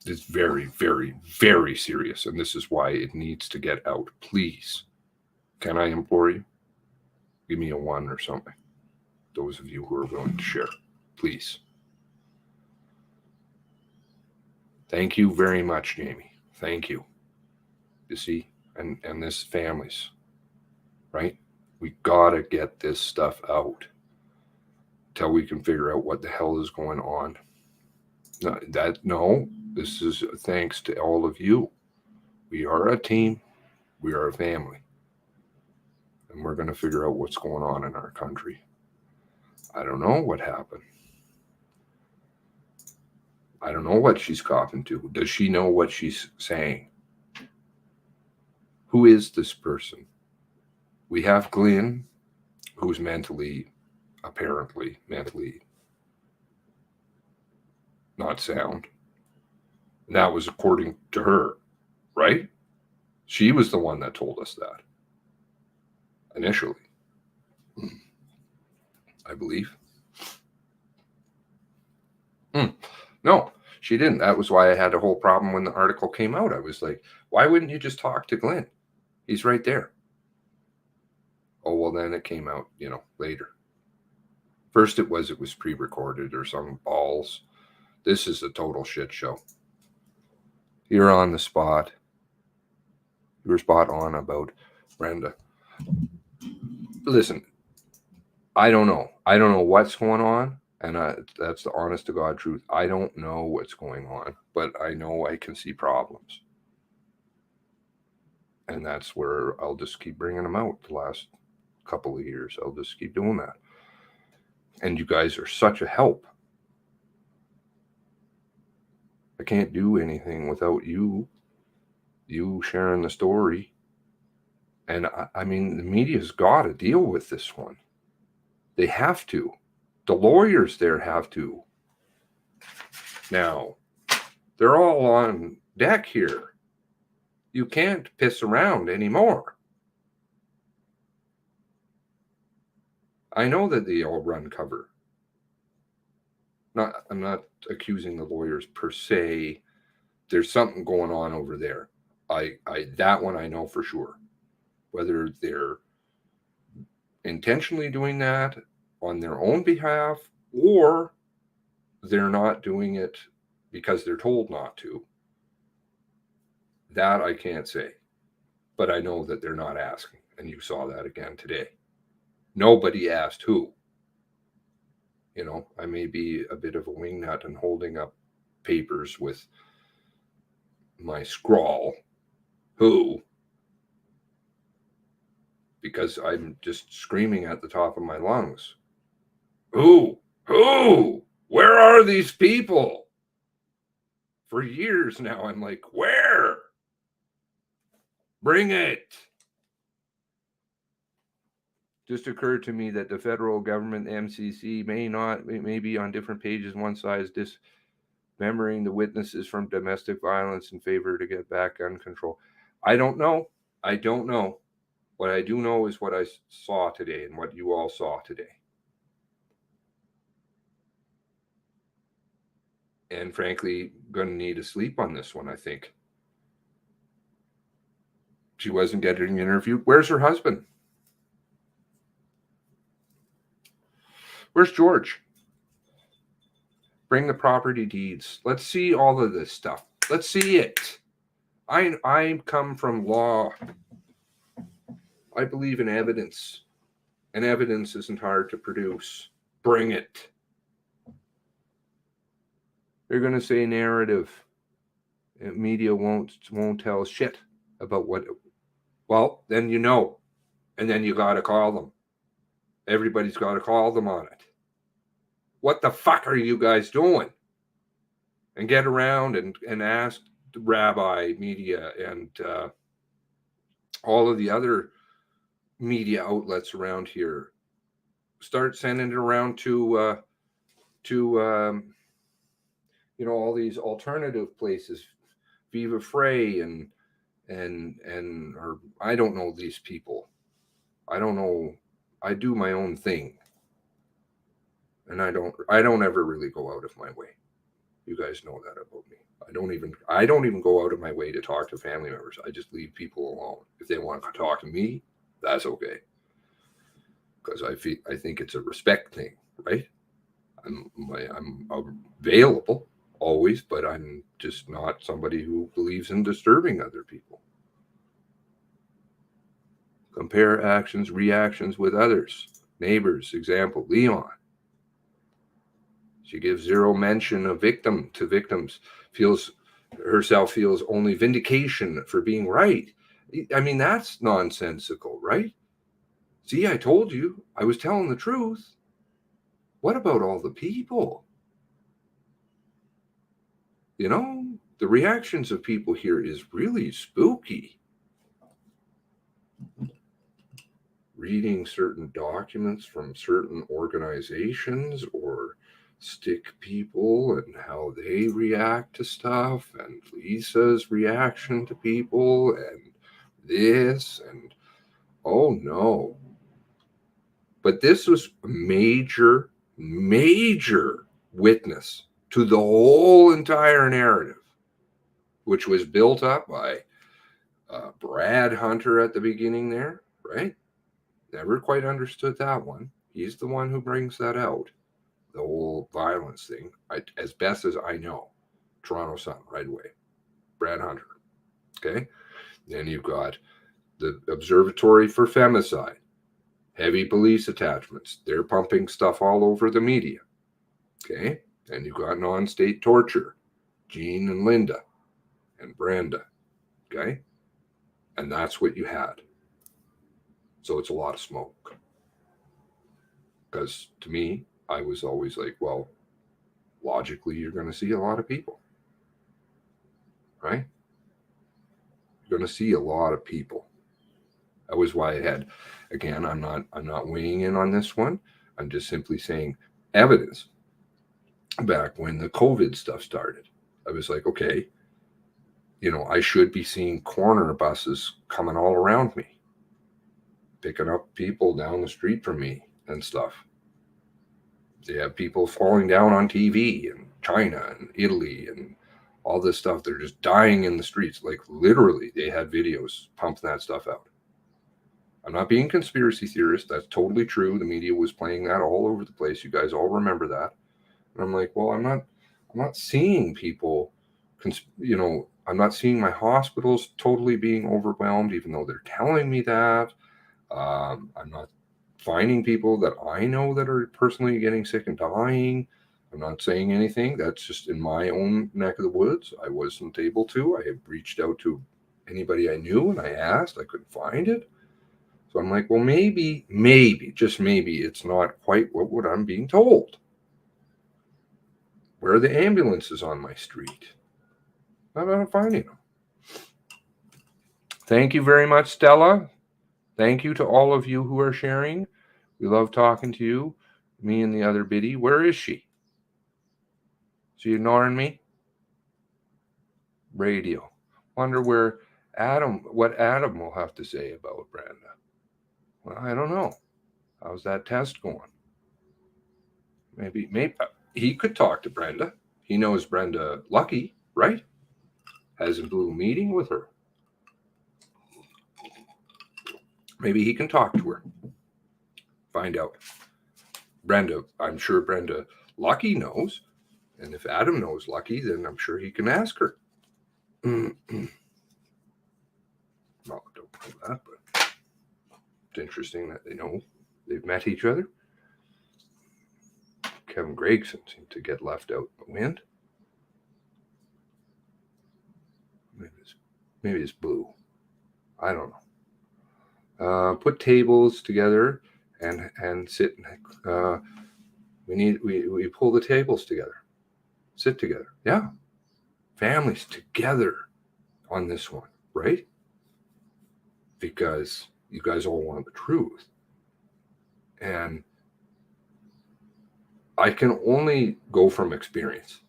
It's very, very, very serious. And this is why it needs to get out. Please, can I implore you? Give me a 1 or something. Those of you who are willing to share, please. Thank you very much, Jamie. Thank you. You see, and this families, right? We gotta get this stuff out till we can figure out what the hell is going on. This is thanks to all of you. We are a team. We are a family. And we're going to figure out what's going on in our country. I don't know what happened. I don't know what she's coughing to. Does she know what she's saying? Who is this person? We have Glenn, who's apparently mentally not sound. And that was according to her, right? She was the one that told us that initially, I believe. No, she didn't. That was why I had a whole problem when the article came out. I was like, why wouldn't you just talk to Glenn? He's right there. Oh, well, then it came out, later. First it was pre-recorded or some balls. This is a total shit show. You're on the spot. You were spot on about Brenda. Listen, I don't know. I don't know what's going on. And that's the honest to God truth. I don't know what's going on, but I know I can see problems. And that's where I'll just keep bringing them out the last couple of years. I'll just keep doing that. And you guys are such a help. I can't do anything without you sharing the story. And I mean, the media's got to deal with this one. They have to. The lawyers there have to. Now, they're all on deck here. You can't piss around anymore. I know that they all run cover. I'm not accusing the lawyers per se. There's something going on over there. That one I know for sure. Whether they're intentionally doing that on their own behalf or they're not doing it because they're told not to, that I can't say. But I know that they're not asking. And you saw that again today. Nobody asked who. I may be a bit of a wingnut and holding up papers with my scrawl. Who? Because I'm just screaming at the top of my lungs. Who? Where are these people? For years now, I'm like, where? Bring it. Just occurred to me that the federal government, MCC, may be on different pages. One side is dismembering the witnesses from domestic violence in favor to get back gun control. I don't know. What I do know is what I saw today and what you all saw today. And frankly, going to need to sleep on this one, I think. She wasn't getting interviewed. Where's her husband? Where's George? Bring the property deeds. Let's see all of this stuff. Let's see it. I come from law. I believe in evidence. And evidence isn't hard to produce. Bring it. They're going to say narrative. Media won't tell shit about what Well, then you know, and then you got to call them. Everybody's got to call them on it. What the fuck are you guys doing? And get around and ask the rabbi, media, and all of the other media outlets around here. Start sending it around to all these alternative places, Viva Frey and or I don't know these people. I don't know. I do my own thing, and I don't ever really go out of my way. You guys know that about me. I don't even go out of my way to talk to family members. I just leave people alone. If they want to talk to me, that's okay. Because I think it's a respect thing, right? I'm available always, but I'm just not somebody who believes in disturbing other people. Compare actions, reactions with others. Neighbors, example, Leon. She gives zero mention of victims, feels only vindication for being right. I mean, that's nonsensical, right? See, I told you, I was telling the truth. What about all the people? The reactions of people here is really spooky. Reading certain documents from certain organizations or stick people and how they react to stuff, and Lisa's reaction to people, and this, and oh no. But this was a major witness to the whole entire narrative, which was built up by Brad Hunter at the beginning there, right? Never quite understood that one. He's the one who brings that out, the whole violence thing, as best as I know. Toronto Sun, right away. Brad Hunter. Okay? Then you've got the Observatory for Femicide. Heavy police attachments. They're pumping stuff all over the media. Okay? And you've got non-state torture. Jean and Linda and Brenda. Okay? And that's what you had. So it's a lot of smoke. Because to me, I was always like, well, logically, you're going to see a lot of people. Right? You're going to see a lot of people. That was why I had, again, I'm not weighing in on this one. I'm just simply saying evidence. Back when the COVID stuff started, I was like, okay, I should be seeing corner buses coming all around me, picking up people down the street from me and stuff. They have people falling down on TV in China and Italy and all this stuff. They're just dying in the streets. Like literally, they had videos pumping that stuff out. I'm not being conspiracy theorist. That's totally true. The media was playing that all over the place. You guys all remember that. And I'm like, well, I'm not seeing people, I'm not seeing my hospitals totally being overwhelmed, even though they're telling me that. I'm not finding people that I know that are personally getting sick and dying. I'm not saying anything. That's just in my own neck of the woods. I wasn't able to. I had reached out to anybody I knew and I asked. I couldn't find it. So I'm like, well, maybe, just maybe it's not quite what I'm being told. Where are the ambulances on my street? I'm not finding them. Thank you very much, Stella. Thank you to all of you who are sharing. We love talking to you. Me and the other biddy. Where is she? Is she ignoring me? Radio. Wonder what Adam will have to say about Brenda. Well, I don't know. How's that test going? Maybe he could talk to Brenda. He knows Brenda Lucky, right? Has a blue meeting with her. Maybe he can talk to her. Find out. Brenda, I'm sure Brenda Lucky knows. And if Adam knows Lucky, then I'm sure he can ask her. Well, I don't know that, but it's interesting that they've met each other. Kevin Gregson seemed to get left out in the wind. Maybe it's blue. I don't know. Put tables together and sit. We pull the tables together, sit together. Yeah, families together on this one, right? Because you guys all want the truth, and I can only go from experience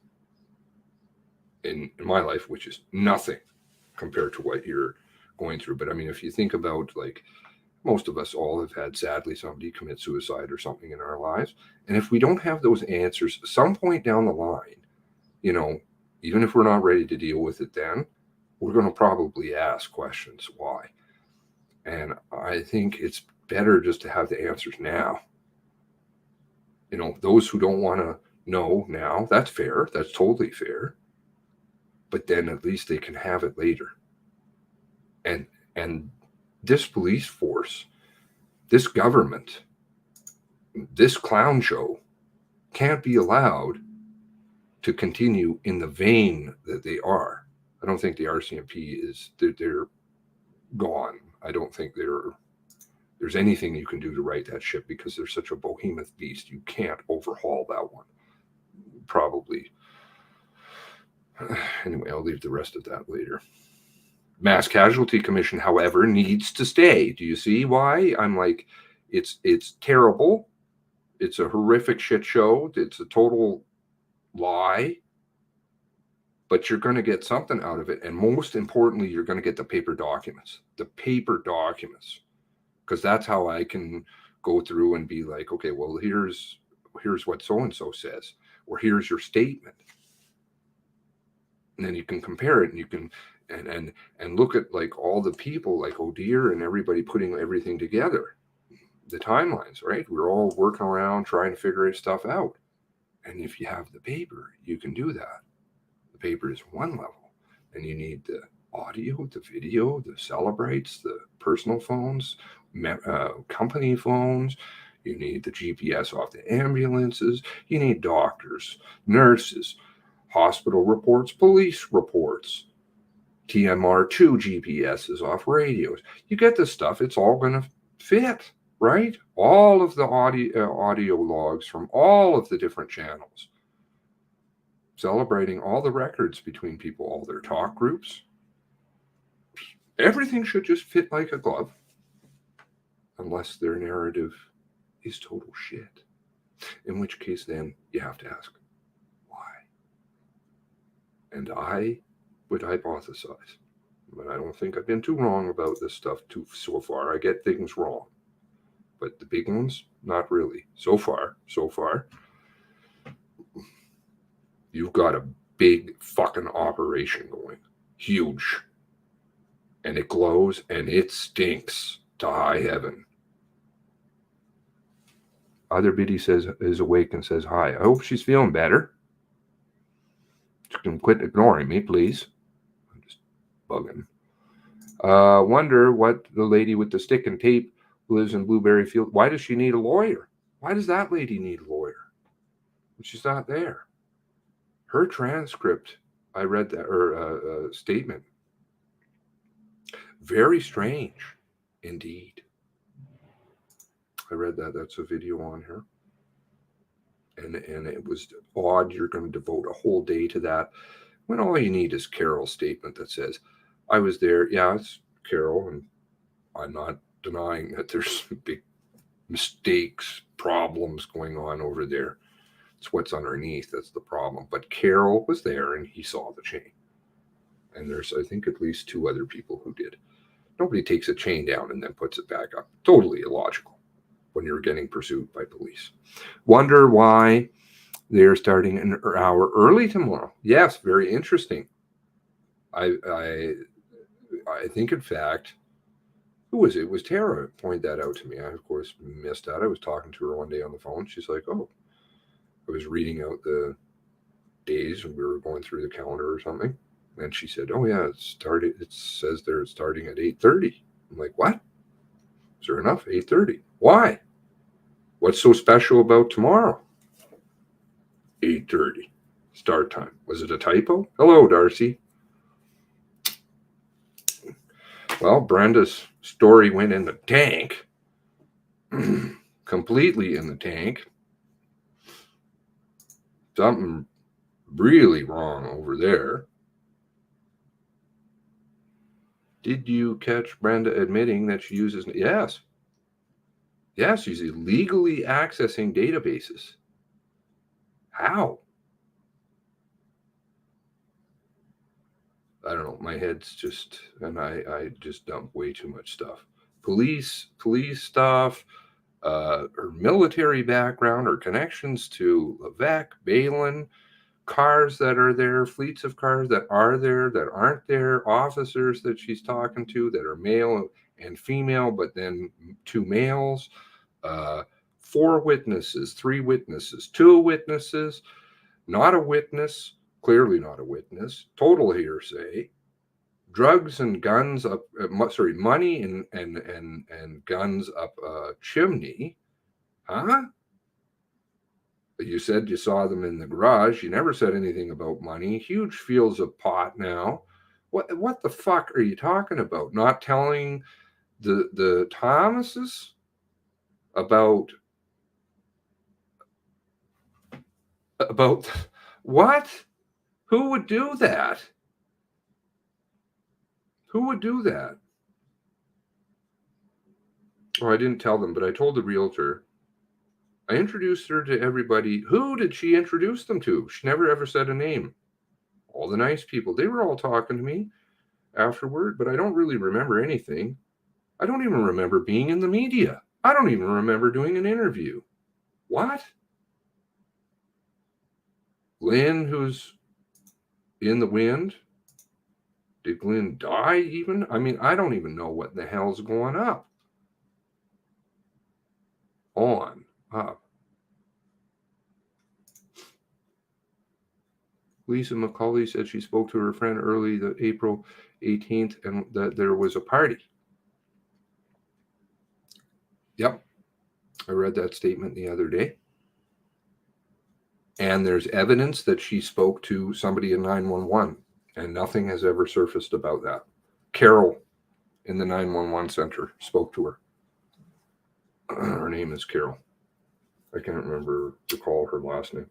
in my life, which is nothing compared to what you're going through. But I mean, if you think about, like, most of us all have had, sadly, somebody commit suicide or something in our lives. And if we don't have those answers some point down the line, you know, even if we're not ready to deal with it then, we're going to probably ask questions why. And I think it's better just to have the answers now. You know, those who don't want to know now, that's fair. That's totally fair. But then at least they can have it later. And this police force, this government, this clown show can't be allowed to continue in the vein that they are. I don't think the RCMP is, they're gone. I don't think there's anything you can do to right that ship, because they're such a behemoth beast. You can't overhaul that one. Probably. Anyway, I'll leave the rest of that later. Mass Casualty Commission, however, needs to stay. Do you see why? I'm like, it's terrible. It's a horrific shit show. It's a total lie. But you're going to get something out of it. And most importantly, you're going to get the paper documents. The paper documents. Because that's how I can go through and be like, okay, well, here's what so-and-so says. Or here's your statement. And then you can compare it, and you can and look at, like, all the people like O'Dear and everybody putting everything together, the timelines, right? We're all working around trying to figure stuff out. And if you have the paper, you can do that. The paper is one level, and you need the audio, the video, the Celebrates, the personal phones, company phones. You need the GPS off the ambulances. You need doctors, nurses, hospital reports, police reports, TMR2 GPSs off radios. You get this stuff. It's all going to fit, right? All of the audio logs from all of the different channels, celebrating all the records between people, all their talk groups. Everything should just fit like a glove, unless their narrative is total shit. In which case, then you have to ask why. And I would hypothesize, but I don't think I've been too wrong about this stuff so far. I get things wrong, but the big ones, not really. So far, you've got a big fucking operation going, huge, and it glows and it stinks to high heaven. Other Biddy is awake and says hi. I hope she's feeling better. She can quit ignoring me, please. I'm just bugging. Wonder what the lady with the stick and tape who lives in Blueberry Field, why does she need a lawyer? Why does that lady need a lawyer? She's not there. Her transcript, I read that, or statement. Very strange indeed. I read that. That's a video on her. And it was odd. You're going to devote a whole day to that when all you need is Carol's statement that says, I was there. Yeah, it's Carol, and I'm not denying that there's big mistakes, problems going on over there. It's what's underneath that's the problem. But Carol was there, and he saw the chain. And there's, I think, at least 2 other people who did. Nobody takes a chain down and then puts it back up. Totally illogical when you're getting pursued by police. Wonder why they're starting an hour early tomorrow. Yes, very interesting. I think, in fact, who was it? It was Tara pointed that out to me. I, of course, missed that. I was talking to her one day on the phone. She's like, oh, I was reading out the days and we were going through the calendar or something. And she said, oh, yeah, it says they're starting at 8:30. I'm like, what? Is there enough? 8:30. Why? What's so special about tomorrow? 8:30 start time. Was it a typo? Hello, Darcy. Well, Brenda's story went in the tank, completely in the tank. Something really wrong over there. Did you catch Brenda admitting that she uses? Yes. Yes, she's illegally accessing databases. How? I don't know. My head's just, and I just dump way too much stuff. Police stuff, her military background, her connections to Levesque, Balin, cars that are there, fleets of cars that are there, that aren't there, officers that she's talking to that are male and female, but then 2 males, 4 witnesses, 3 witnesses, 2 witnesses, not a witness, clearly not a witness, total hearsay. Drugs and guns up, money and guns up a chimney. Huh? You said you saw them in the garage. You never said anything about money. Huge fields of pot now. What the fuck are you talking about? Not telling the Thomases about what? Who would do that? Who would do that? Oh, I didn't tell them, but I told the realtor. I introduced her to everybody. Who did she introduce them to? She never ever said a name. All the nice people. They were all talking to me afterward, but I don't really remember anything. I don't even remember being in the media. I don't even remember doing an interview. What? Lynn, who's in the wind? Did Glenn die even? I mean, I don't even know what the hell's going up. On up. Lisa McCauley said she spoke to her friend early the April 18th and that there was a party. Yep. I read that statement the other day. And there's evidence that she spoke to somebody in 911, and nothing has ever surfaced about that. Carol in the 911 center spoke to her. Her name is Carol. I can't recall her last name.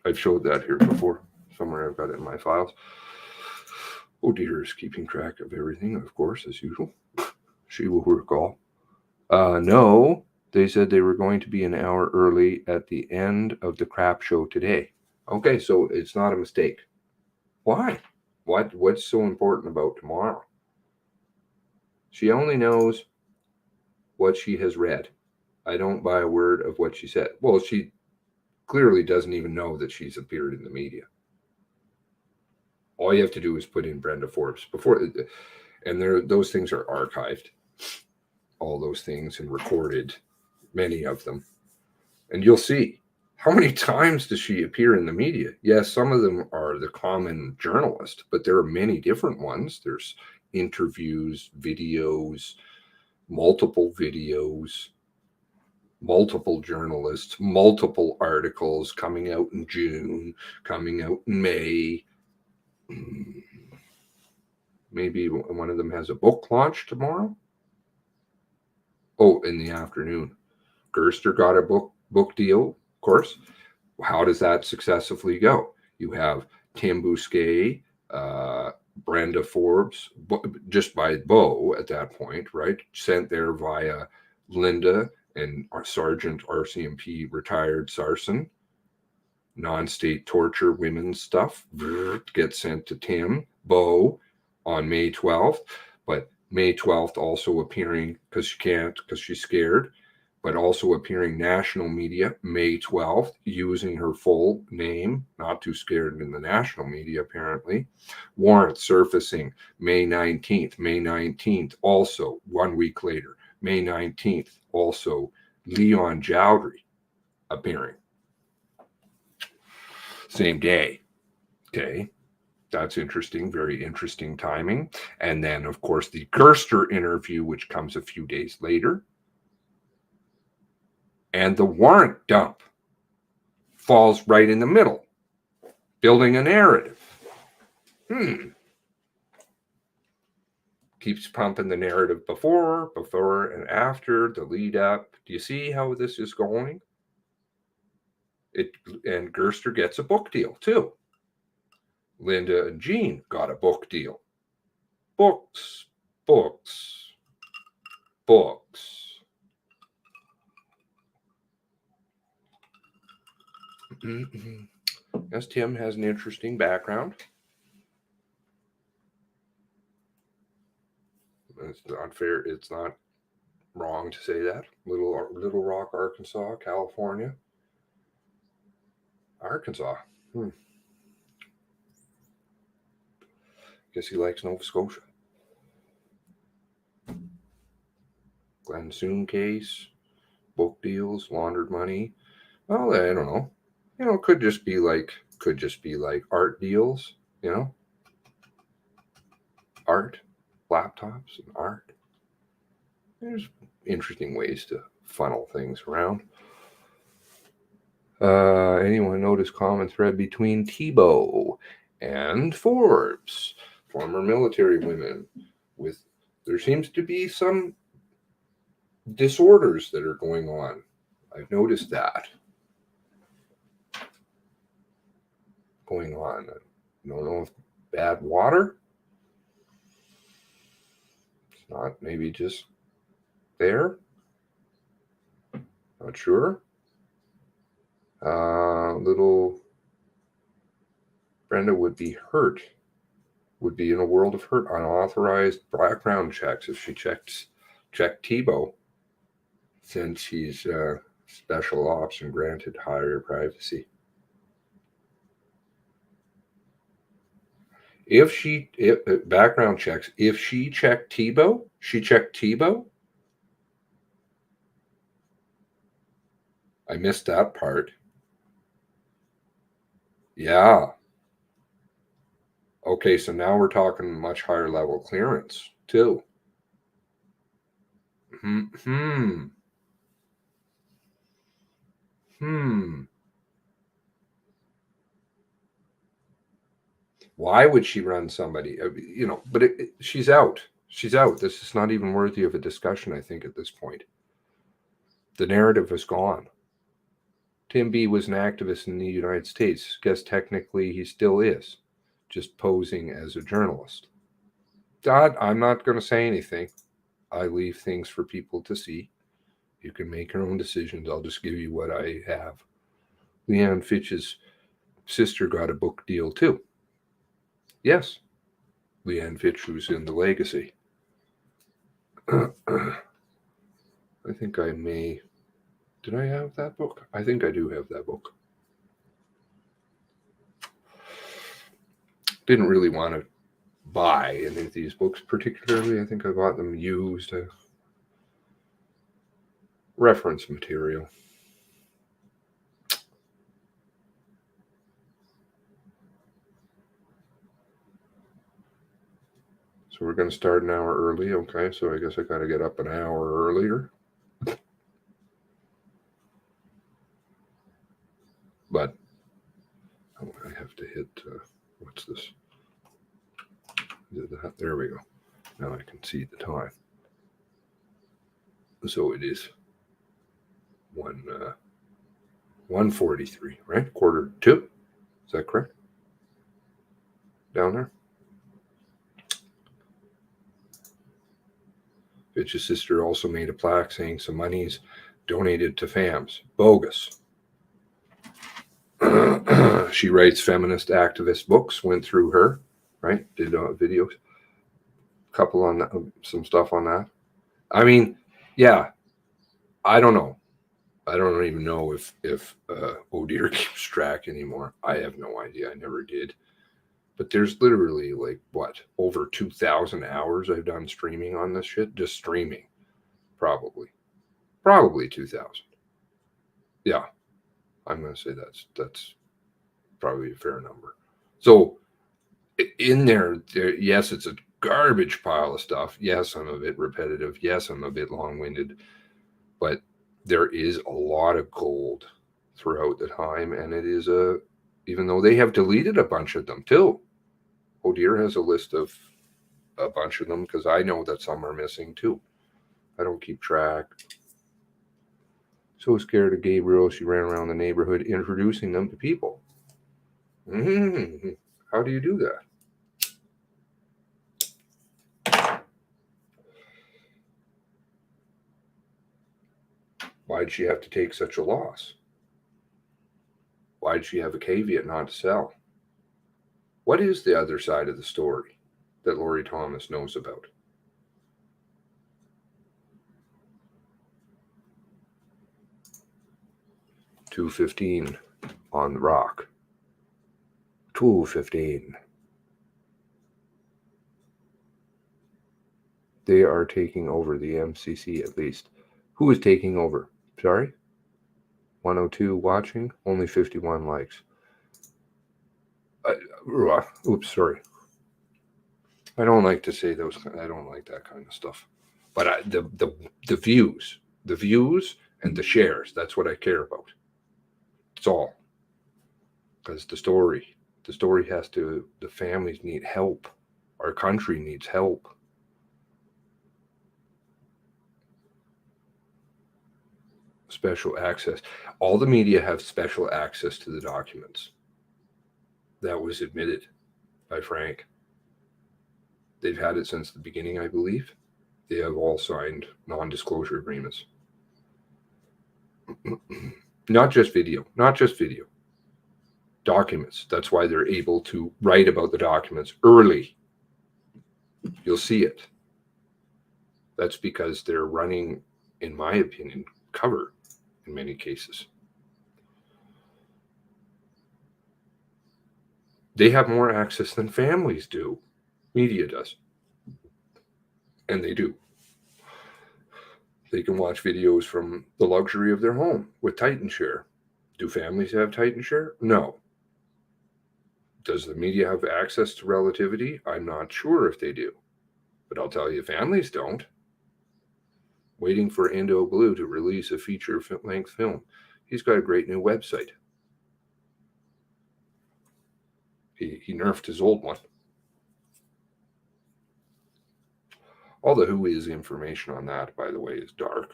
I've showed that here before. Somewhere I've got it in my files. Oh dear is keeping track of everything, of course, as usual. She will recall. No, they said they were going to be an hour early at the end of the crap show today. Okay, so it's not a mistake. Why? What's so important about tomorrow? She only knows what she has read. I don't buy a word of what she said. Well, she clearly doesn't even know that she's appeared in the media. All you have to do is put in Brenda Forbes and those things are archived. All those things and recorded, many of them. And you'll see, how many times does she appear in the media? Yes, some of them are the common journalist, but there are many different ones. There's interviews, videos, multiple journalists, multiple articles coming out in June, coming out in May. Maybe one of them has a book launch tomorrow. Oh, in the afternoon. Gerster got a book deal, of course. How does that successfully go? You have Tim Bousquet, Brenda Forbes, just by Bo at that point, right? Sent there via Linda and our Sergeant RCMP retired Sarson. Non-state torture women's stuff gets sent to Tim, Bo on May 12th. But May 12th also appearing, because she's scared, but also appearing national media May 12th, using her full name, not too scared in the national media apparently. Warrant surfacing May 19th. May 19th also, 1 week later. May 19th also, Leon Jowdry appearing. Same day. Okay. That's interesting. Very interesting timing. And then, of course, the Gerster interview, which comes a few days later. And the warrant dump falls right in the middle, building a narrative. keeps pumping the narrative before and after, the lead up. Do you see how this is going? And Gerster gets a book deal too. Linda and Jean got a book deal. Books, books, books. Yes, Tim has an interesting background. It's not fair. It's not wrong to say that. Little Rock, Arkansas, California. Arkansas. Guess he likes Nova Scotia. Glen Soon case, book deals, laundered money. Well, I don't know. Could just be like art deals, art, laptops and art. There's interesting ways to funnel things around. Anyone notice common thread between Thibault and Forbes, former military women? There seems to be some disorders that are going on. I've noticed that going on. I don't know if bad water. It's not maybe just there. Not sure. Little Brenda would be in a world of hurt. Unauthorized background checks if she checked Thibault, since he's special ops and granted higher privacy. If background checks, if she checked Thibault, I missed that part. Yeah. Okay, so now we're talking much higher level clearance too. Why would she run somebody? But she's out. She's out. This is not even worthy of a discussion, I think, at this point. The narrative is gone. Tim B was an activist in the United States. Guess technically he still is, just posing as a journalist. I'm not going to say anything. I leave things for people to see. You can make your own decisions. I'll just give you what I have. Leanne Fitch's sister got a book deal too. Yes, Leanne Fitch was in The Legacy. I think I may. Did I have that book? I think I do have that book. Didn't really want to buy any of these books particularly. I think I bought them used. Reference material. So we're going to start an hour early. Okay, so I guess I got to get up an hour earlier. But I have to hit, what's this? There we go. Now I can see the time. So it is 1:43, right? 1:45. Is that correct? Down there? Fitch's sister also made a plaque saying some money's donated to FAMS. Bogus. She writes feminist activist books, went through her, right? Did videos, couple on that, some stuff on that. I mean, yeah, I don't know. I don't even know if Oh Dear keeps track anymore. I have no idea. I never did. But there's literally over 2,000 hours I've done streaming on this shit. Just streaming, probably 2,000. Yeah, I'm gonna say that's probably a fair number. So in there, yes, it's a garbage pile of stuff. Yes, I'm a bit repetitive. Yes, I'm a bit long-winded, but there is a lot of gold throughout the time, and it is even though they have deleted a bunch of them too. Oh Dear has a list of a bunch of them because I know that some are missing too. I don't keep track. So scared of Gabriel, she ran around the neighborhood introducing them to people. How do you do that? Why'd she have to take such a loss? Why'd she have a caveat not to sell? What is the other side of the story that Lori Thomas knows about? $2.15 on the rock. $2.15. They are taking over the MCC at least. Who is taking over? Sorry? 102 watching, only 51 likes. Oops, sorry. I don't like to say those. I don't like that kind of stuff. But the views and the shares, that's what I care about. It's all. Because the story has to, the families need help. Our country needs help. Special access. All the media have special access to the documents. That was admitted by Frank. They've had it since the beginning, I believe. They have all signed non-disclosure agreements. Not just video. Documents. That's why they're able to write about the documents early. You'll see it. That's because they're running, in my opinion, cover in many cases. They have more access than families do. Media does. And they do. They can watch videos from the luxury of their home with Titan Share. Do families have Titan Share? No. Does the media have access to relativity? I'm not sure if they do. But I'll tell you, families don't. Waiting for Indo Blue to release a feature-length film. He's got a great new website. He nerfed his old one. All the who is information on that, by the way, is dark.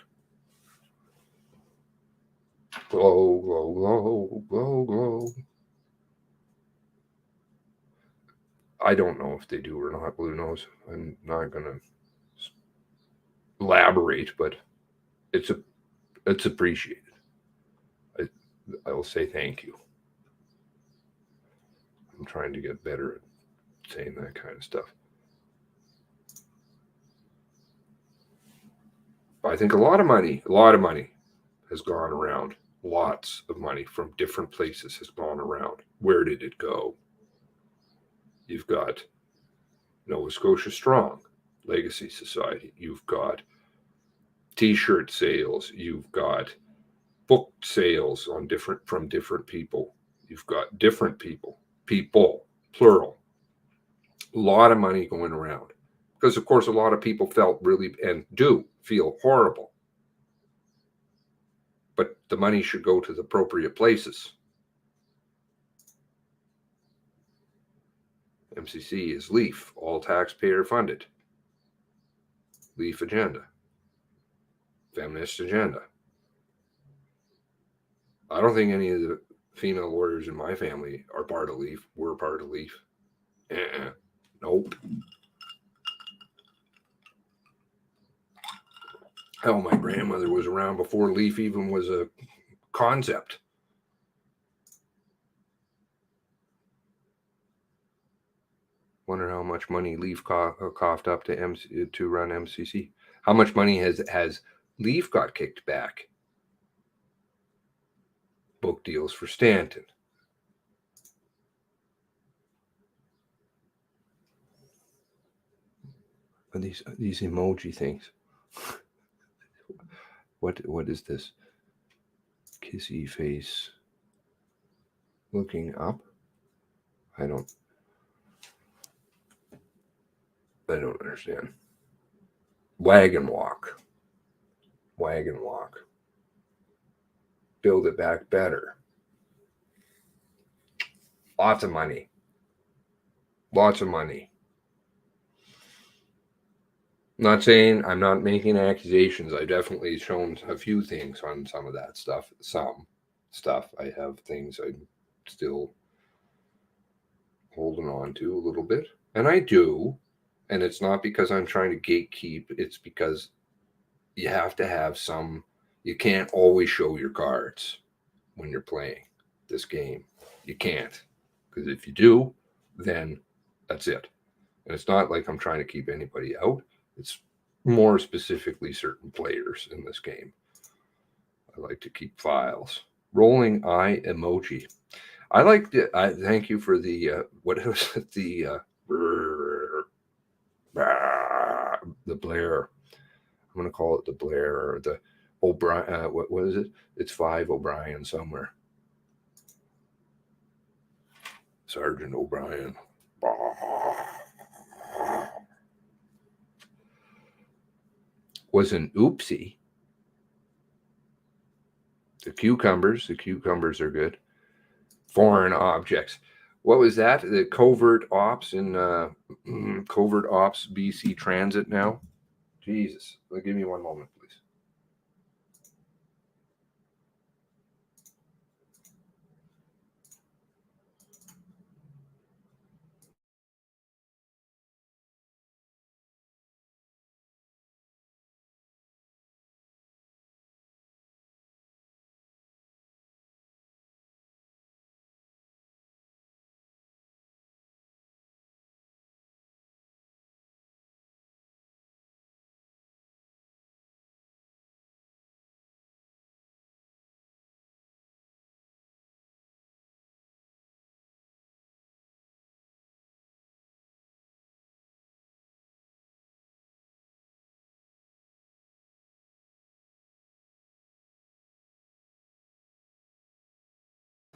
Glow, glow, glow, glow, glow. I don't know if they do or not, Blue knows. I'm not going to elaborate, but it's appreciated. I will say thank you. I'm trying to get better at saying that kind of stuff. I think a lot of money has gone around. Lots of money from different places has gone around. Where did it go? You've got Nova Scotia Strong, Legacy Society. You've got T-shirt sales. You've got book sales from different people. You've got different people, plural. A lot of money going around. Because, of course, a lot of people felt really and do feel horrible. But the money should go to the appropriate places. MCC is LEAF, all taxpayer funded. LEAF agenda. Feminist agenda. I don't think any of the female lawyers in my family are part of LEAF. We're part of LEAF. Nope. Hell, my grandmother was around before LEAF even was a concept. Wonder how much money LEAF coughed up to run MCC. How much money has LEAF got kicked back? Book deals for Stanton. But these emoji things. What is this? Kissy face looking up? I don't understand. Wagon walk. Build it back better. Lots of money. Not saying I'm not making accusations. I've definitely shown a few things on some of that stuff. Some stuff. I have things I'm still holding on to a little bit. And I do. And it's not because I'm trying to gatekeep. It's because you have to have some, you can't always show your cards when you're playing this game. You can't. Because if you do, then that's it. And it's not like I'm trying to keep anybody out. It's more specifically certain players in this game. I like to keep files. Rolling eye emoji. I like the. I thank you for the what was it? The Blair. I'm gonna call it the Blair or the O'Brien. What is it? It's 5 O'Brien somewhere. Sergeant O'Brien. Was an oopsie. The cucumbers are good. Foreign objects. What was that? The covert ops in covert ops BC Transit now? Jesus. Give me one moment, please.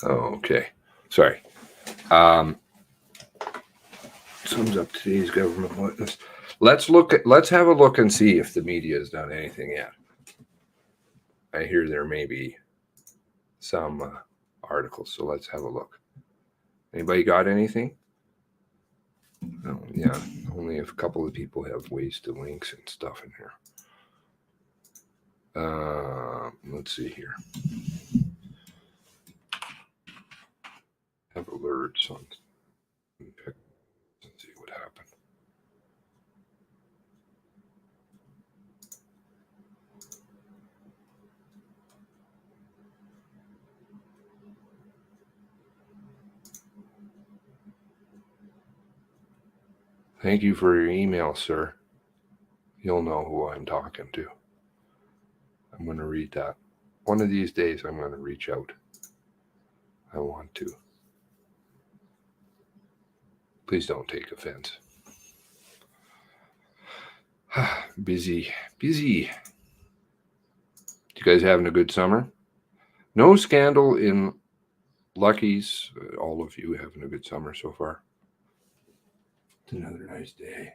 Okay. Sorry. Sums up today's government witness. Let's have a look and see if the media has done anything yet. I hear there may be some articles, so let's have a look. Anybody got anything? No, yeah, only a couple of people have ways to links and stuff in here. Let's see here. Have alerts on. Let's see what happened. Thank you for your email, sir. You'll know who I'm talking to. I'm going to read that. One of these days, I'm going to reach out. I want to. Please don't take offense. Busy. You guys having a good summer? No scandal in Lucky's. All of you having a good summer so far. It's another nice day.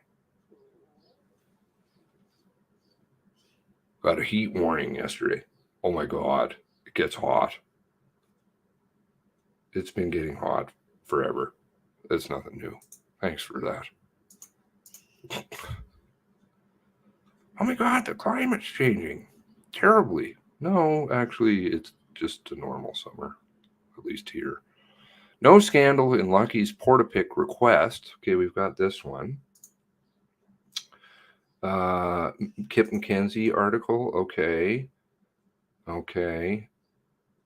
Got a heat warning yesterday. Oh my God, it gets hot. It's been getting hot forever. That's nothing new. Thanks for that. Oh my God, the climate's changing terribly. No, actually, it's just a normal summer, at least here. No scandal in Lucky's Portapic request. Okay, we've got this one. Kip McKenzie article. Okay.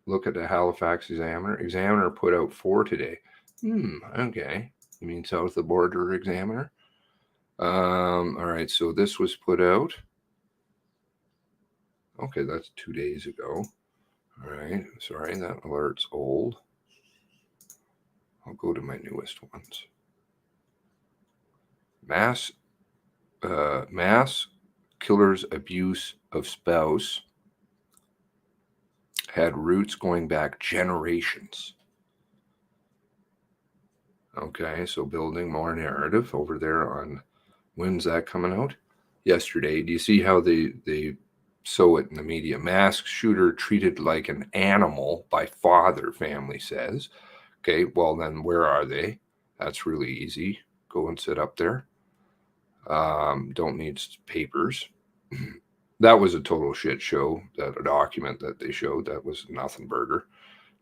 Look at the Halifax Examiner. Examiner put out 4 today. Okay. You mean south of the border Examiner? All right, so this was put out. Okay, that's 2 days ago. All right, sorry, that alert's old. I'll go to my newest ones. Mass killer's abuse of spouse had roots going back generations. Okay, so building more narrative over there on when's that coming out? Yesterday. Do you see how they sow it in the media? Masked shooter treated like an animal by father, family says. Okay, well then where are they? That's really easy. Go and sit up there. Don't need papers. That was a total shit show. That a document that they showed, that was nothing burger.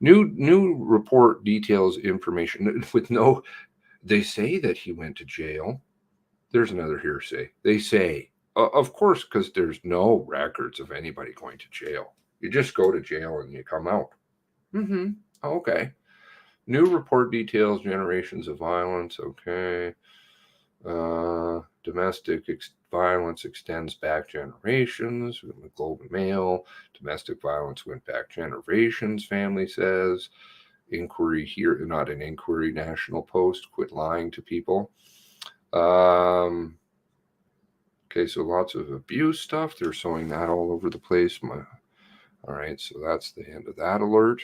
New report details information with no. They say that he went to jail. There's another hearsay. They say, of course, because there's no records of anybody going to jail. You just go to jail and you come out. Okay. New report details generations of violence. Okay. Domestic violence extends back generations. The Globe and Mail. Domestic violence went back generations, family says. Inquiry here, not an inquiry. National Post, quit lying to people. Okay, so lots of abuse stuff. They're showing that all over the place. All right, so that's the end of that alert.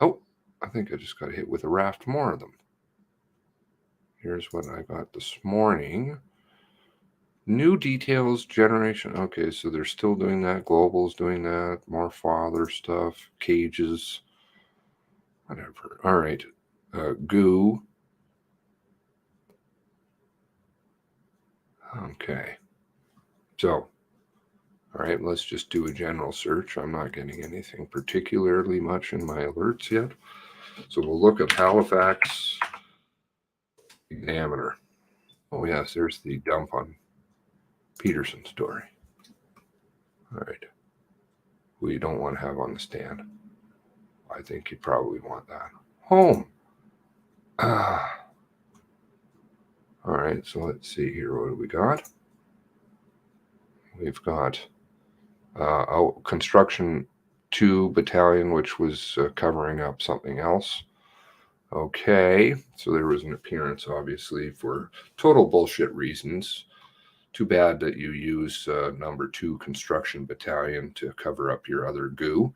Oh, I think I just got hit with a raft more of them. Here's what I got this morning. New details generation. Okay, so they're still doing that. Global's doing that. More father stuff. Cages. Whatever. All right. Goo. Okay. So, all right, let's just do a general search. I'm not getting anything particularly much in my alerts yet. So we'll look at Halifax Examiner. Oh, yes, there's the dump on Peterson story. All right. Who you don't want to have on the stand. I think you probably want that. Home. All right, so let's see here. What do we got? We've got Construction 2 Battalion, which was covering up something else. Okay, so there was an appearance, obviously, for total bullshit reasons. Too bad that you use number 2 Construction Battalion to cover up your other goo.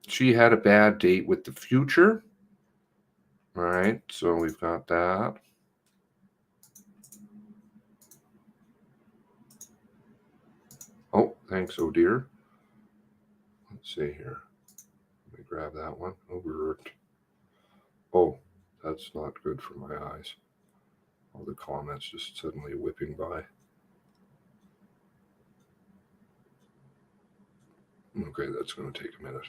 She had a bad date with the future. All right, so we've got that. Oh, thanks, oh dear. Let's see here. Let me grab that one. Overworked. Oh, that's not good for my eyes. All the comments just suddenly whipping by. Okay, that's going to take a minute.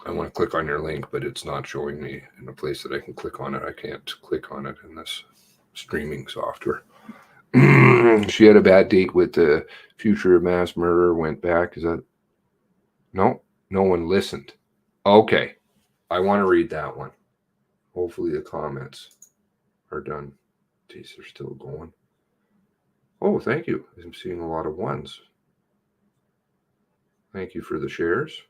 I want to click on your link, but it's not showing me in a place that I can click on it. I can't click on it in this streaming software. She had a bad date with the future mass murderer, went back. Is that? No one listened. Okay. I want to read that one. Hopefully the comments are done. These are still going. Oh, thank you. I'm seeing a lot of ones. Thank you for the shares.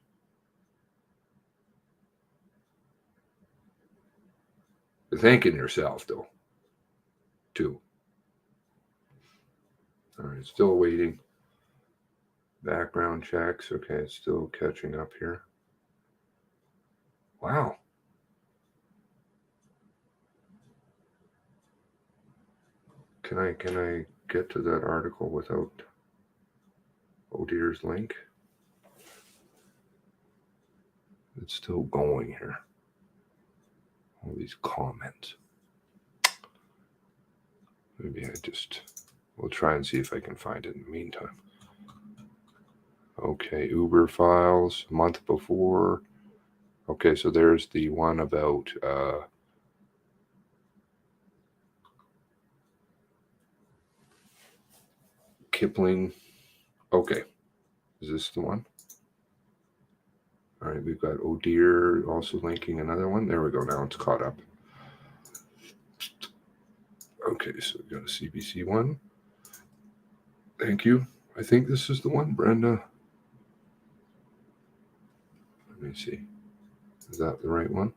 You're thanking yourself, though, too. All right, still waiting. Background checks. Okay, it's still catching up here. Wow. Can I get to that article without oh dear's link? It's still going here. All these comments. Maybe we'll try and see if I can find it in the meantime. Okay, Uber files, a month before. Okay, so there's the one about Kipling. Okay, is this the one? All right, we've got oh dear also linking another one. There we go. Now it's caught up. Okay, so we've got a CBC one. Thank you. I think this is the one, Brenda. Let me see. Is that the right one?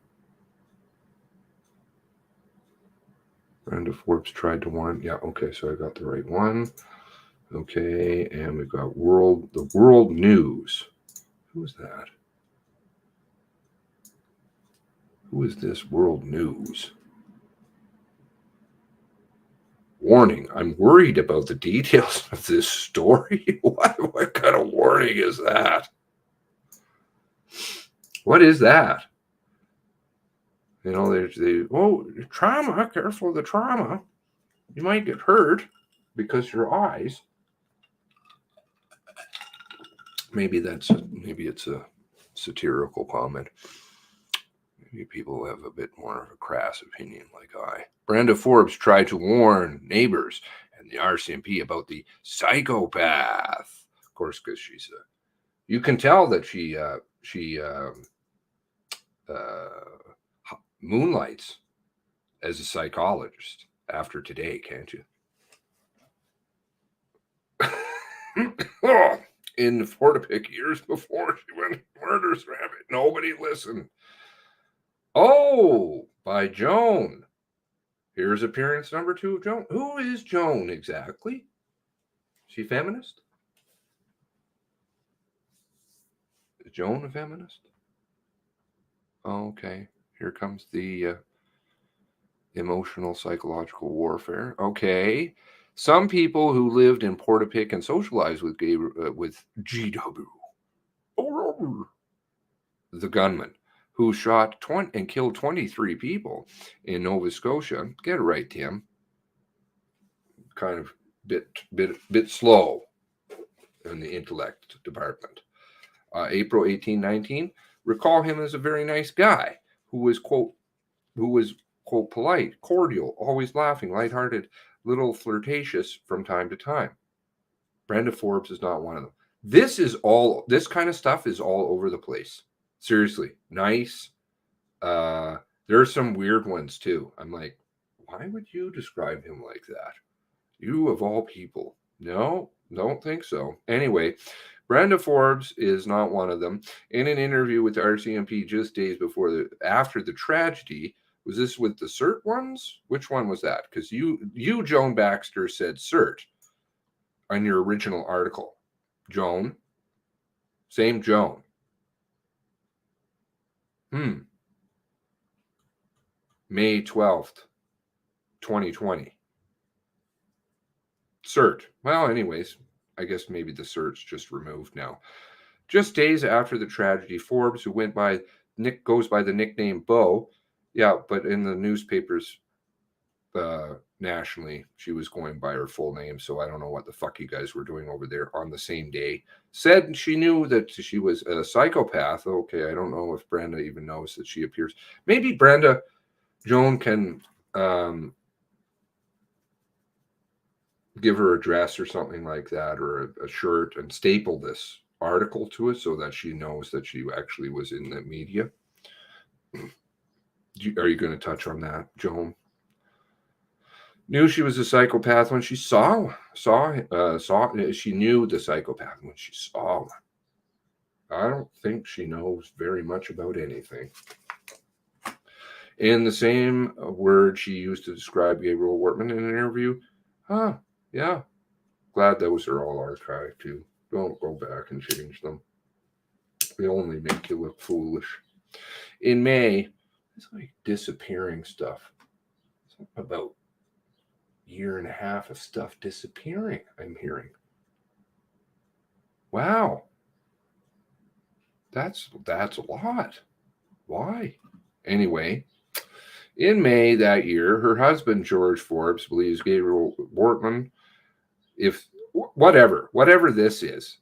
Brenda Forbes tried to warn. Yeah, okay, so I got the right one. Okay, and we've got the World News. Who is that? Who is this World News? Warning, I'm worried about the details of this story. What kind of warning is that? What is that? You know, oh, trauma, careful of the trauma. You might get hurt because your eyes. Maybe it's a satirical comment. Maybe people have a bit more of a crass opinion like I. Brenda Forbes tried to warn neighbors and the RCMP about the psychopath. Of course, because you can tell that she moonlights as a psychologist after today, can't you? In the Fortipic years before she went murders rabbit, nobody listened. Oh, by Joan. Here's appearance number 2 of Joan. Who is Joan exactly? She feminist? Is Joan a feminist? Okay, here comes the emotional psychological warfare. Okay, some people who lived in Portapic and socialized with GW, the gunman who shot and killed 23 people in Nova Scotia. Get it right, Tim. Kind of bit slow in the intellect department. April 1819. Recall him as a very nice guy who was quote polite, cordial, always laughing, lighthearted, little flirtatious from time to time. Brenda Forbes is not one of them. This kind of stuff is all over the place. Seriously, nice. There are some weird ones too. I'm like, why would you describe him like that? You of all people. No, don't think so. Anyway, Brenda Forbes is not one of them. In an interview with the RCMP just days after the tragedy, was this with the CERT ones? Which one was that? Because you, Joan Baxter, said CERT on your original article. Joan. Same Joan. May 12th, 2020. CERT. Well, anyways, I guess maybe the CERT's just removed now. Just days after the tragedy, Forbes, who goes by the nickname Bo, yeah, but in the newspapers nationally, she was going by her full name, so I don't know what the fuck you guys were doing over there on the same day, said she knew that she was a psychopath. Okay, I don't know if Brenda even knows that she appears. Maybe Joan can give her a dress or something like that, or a shirt, and staple this article to it so that she knows that she actually was in the media. Are you going to touch on that, Joan? Knew she was a psychopath when she saw she knew the psychopath when she saw one. I don't think she knows very much about anything. In the same word she used to describe Gabriel Wortman in an interview, yeah, glad those are all archived too. Don't go back and change them. They only make you look foolish. In May, it's like disappearing stuff. It's about a year and a half of stuff disappearing, I'm hearing. Wow. That's a lot. Why? Anyway, in May that year, her husband, George Forbes, believes Gabriel Wortman, whatever this is,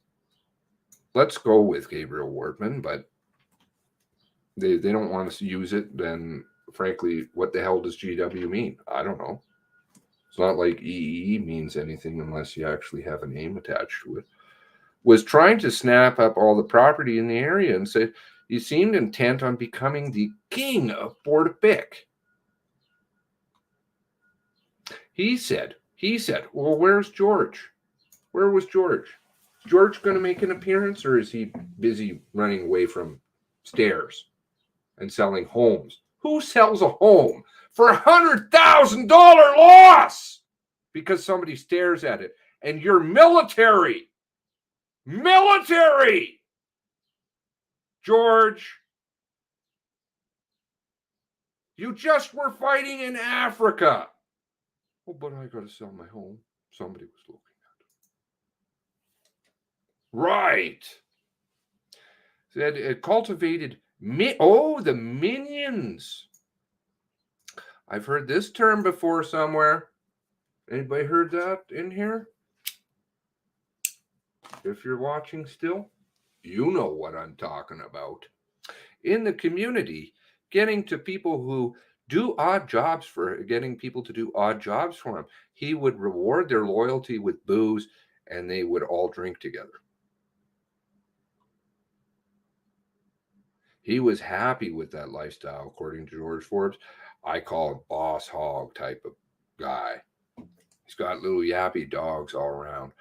let's go with Gabriel Wortman, but they don't want us to use it, then frankly, what the hell does GW mean? I don't know. It's not like EE means anything unless you actually have a name attached to it. Was trying to snap up all the property in the area and said he seemed intent on becoming the king of Portapic. He said, well, where's George? Where was George? George going to make an appearance, or is he busy running away from stairs and selling homes? Who sells a home for $100,000 loss because somebody stares at it? And you're military. George, you just were fighting in Africa. Oh, but I got to sell my home. Somebody was looking at it. Right. Said it cultivated the minions I've heard this term before somewhere. Anybody heard that in here? If you're watching still, you know what I'm talking about. In the community, getting people to do odd jobs for him. He would reward their loyalty with booze, and they would all drink together. He was happy with that lifestyle, according to George Forbes. I call him boss hog type of guy. He's got little yappy dogs all around.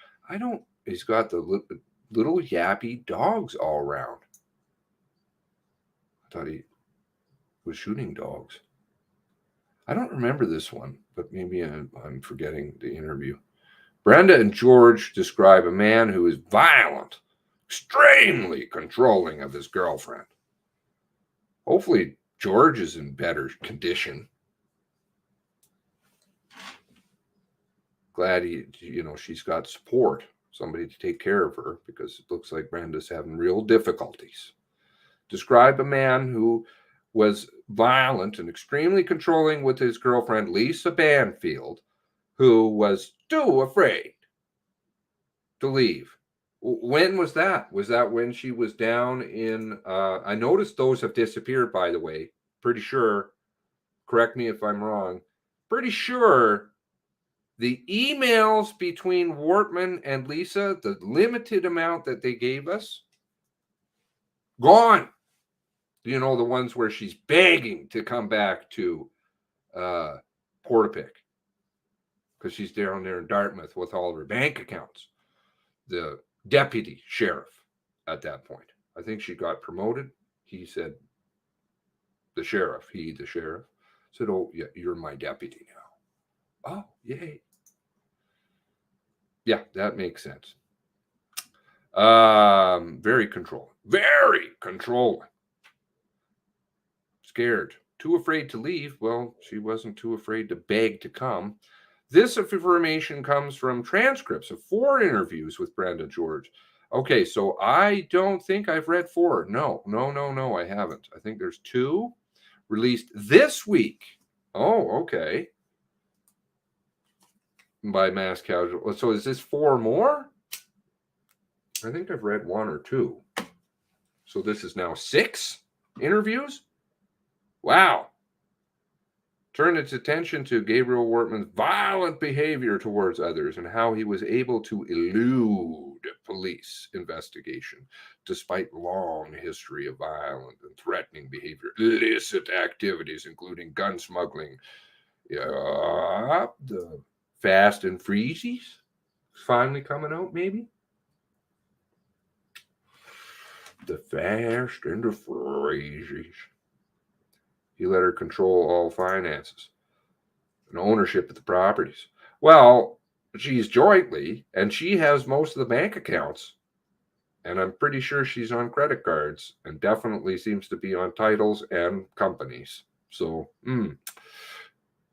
He's got the little yappy dogs all around. I thought he was shooting dogs. I don't remember this one, but maybe I'm forgetting the interview. Brenda and George describe a man who is violent, extremely controlling of his girlfriend. Hopefully, George is in better condition. Glad she's got support, somebody to take care of her, because it looks like Brenda's having real difficulties. Describe a man who was violent and extremely controlling with his girlfriend, Lisa Banfield, who was too afraid to leave. When was that? Was that when she was down in, I noticed those have disappeared, by the way. Pretty sure, correct me if I'm wrong, pretty sure the emails between Wortman and Lisa, the limited amount that they gave us, gone. The ones where she's begging to come back to Portapique because she's down there in Dartmouth with all of her bank accounts. The deputy sheriff at that point, I think she got promoted. He said, the sheriff, said, "Oh, yeah, you're my deputy now." Oh, yay. Yeah, that makes sense. Very controlling. Scared, too afraid to leave. Well, she wasn't too afraid to beg to come. This information comes from transcripts of 4 interviews with Brenda George. Okay, so I don't think I've read 4. No, I haven't. I think there's 2 released this week. Oh, okay. By Mass Casual. So is this 4 more? I think I've read 1 or 2. So this is now 6 interviews? Wow. Turned its attention to Gabriel Wortman's violent behavior towards others and how he was able to elude police investigation despite long history of violent and threatening behavior, illicit activities, including gun smuggling. The Fast and Freezies finally coming out, maybe? The Fast and the Freezies. He let her control all finances and ownership of the properties. Well, she's jointly, and she has most of the bank accounts. And I'm pretty sure she's on credit cards and definitely seems to be on titles and companies. So,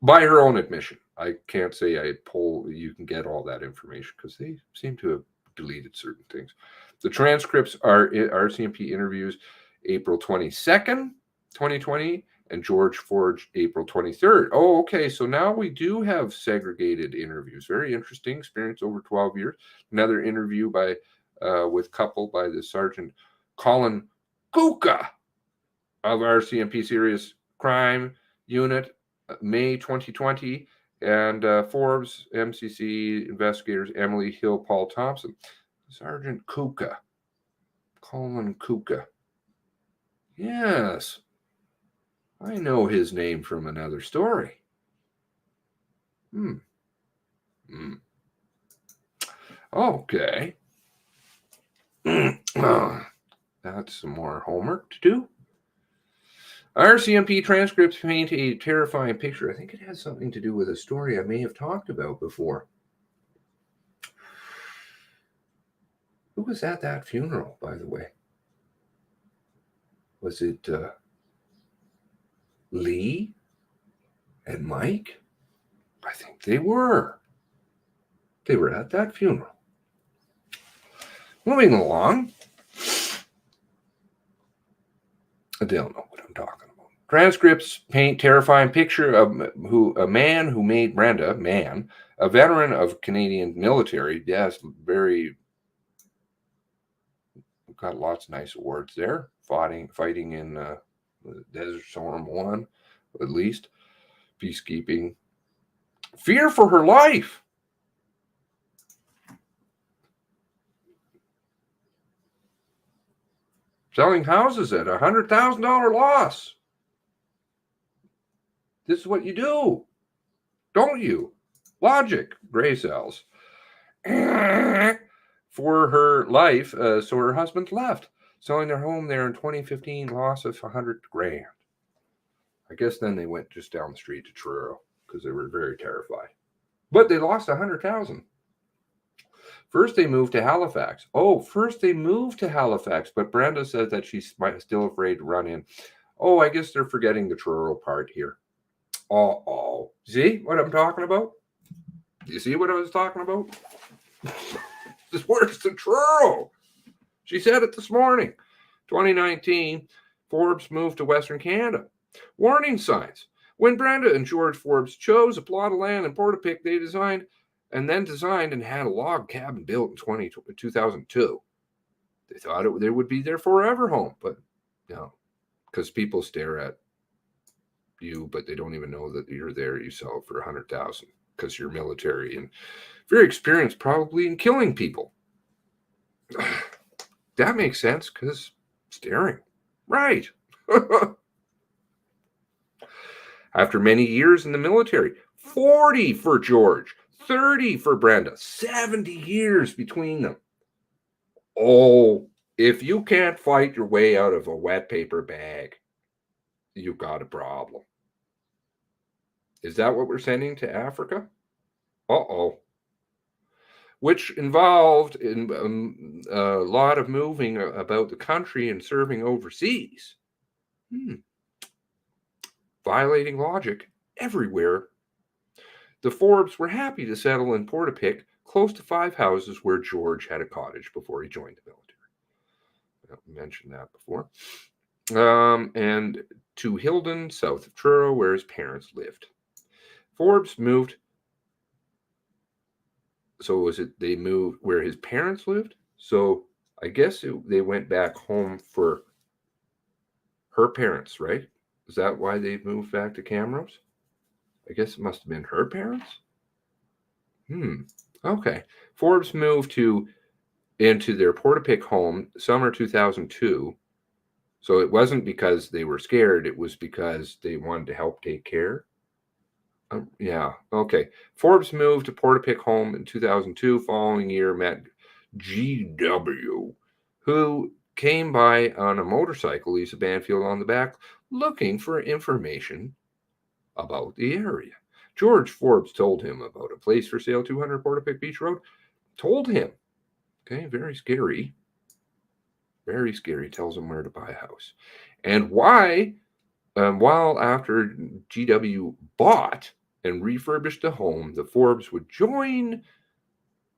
by her own admission, I can't say you can get all that information because they seem to have deleted certain things. The transcripts are RCMP interviews April 22nd, 2020, and George Forbes April 23rd. Oh, okay. So now we do have segregated interviews. Very interesting experience over 12 years. Another interview with couple by the Sergeant Colin Kuka of RCMP Serious Crime Unit, May 2020, and Forbes MCC investigators Emily Hill, Paul Thompson. Sergeant Kuka, Colin Kuka. Yes, I know his name from another story. Okay. That's some more homework to do. RCMP transcripts paint a terrifying picture. I think it has something to do with a story I may have talked about before. Who was at that funeral, by the way? Was it Lee and Mike? I think they were. They were at that funeral. Moving along. They'll know what I'm talking about. Transcripts paint terrifying picture of a man who made Brenda, a veteran of Canadian military. Yes, got lots of nice awards there. Fighting in Desert Storm 1, at least. Peacekeeping. Fear for her life. Selling houses at $100,000 loss. This is what you do, don't you? Logic, gray cells. For her life, so her husband left, selling their home there in 2015, loss of $100,000. I guess then they went just down the street to Truro because they were very terrified. But they lost $100,000. First, they moved to Halifax. But Brenda says that she's still afraid to run in. Oh, I guess they're forgetting the Truro part here. See what I'm talking about? You see what I was talking about? This works to Truro. She said it this morning. 2019, Forbes moved to Western Canada. Warning signs. When Brenda and George Forbes chose a plot of land in Portapique, they designed and had a log cabin built in 2002. They thought they would be their forever home, but no, because people stare at you, but they don't even know that you're there. You sell it for $100,000 because you're military and very experienced, probably in killing people. That makes sense because staring, right? After many years in the military, 40 for George, 30 for Brenda, 70 years between them. Oh, if you can't fight your way out of a wet paper bag, you've got a problem. Is that what we're sending to Africa? Which involved in a lot of moving about the country and serving overseas. Violating logic everywhere. The Forbes were happy to settle in Portapique, close to 5 houses where George had a cottage before he joined the military. I mentioned that before. And to Hilden, south of Truro, where his parents lived. Forbes moved. So was it they moved where his parents lived? So I guess they went back home for her parents, right? Is that why they moved back to Camrose? I guess it must have been her parents. Okay. Forbes moved into their Portapique home summer 2002. So it wasn't because they were scared. It was because they wanted to help take care. Yeah. Okay. Forbes moved to Portapique home in 2002. Following year met GW, who came by on a motorcycle, Lisa Banfield on the back, looking for information about the area. George Forbes told him about a place for sale, 200 Portapique Beach Road. Told him. Okay, very scary. Very scary. Tells him where to buy a house. And why, while after GW bought and refurbished the home, the Forbes would join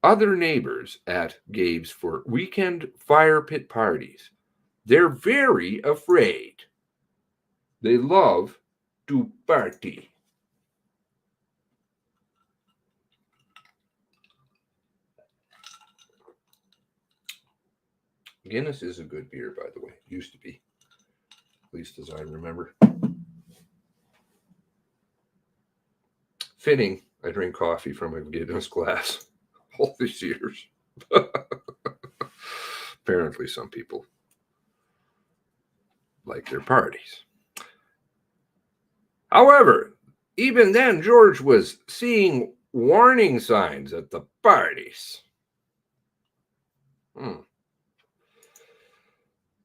other neighbors at Gabe's for weekend fire pit parties. They're very afraid. They love to party. Guinness is a good beer, by the way. Used to be. At least as I remember. Fitting, I drink coffee from a Guinness glass all these years. Apparently some people like their parties. However, even then, George was seeing warning signs at the parties.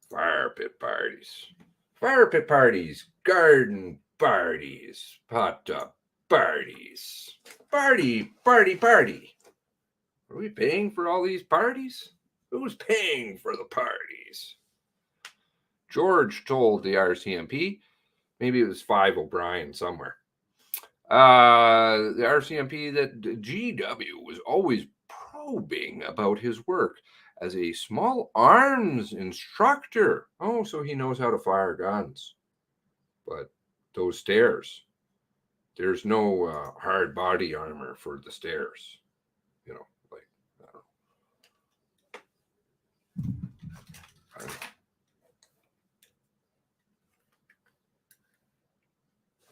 Fire pit parties. Fire pit parties, garden parties, hot tub parties. Party. Are we paying for all these parties? Who's paying for the parties? George told the RCMP, maybe it was 5 O'Brien somewhere, the RCMP that GW was always probing about his work as a small arms instructor. Oh, so he knows how to fire guns. But those stairs. There's no hard body armor for the stairs. You know, like, I don't know.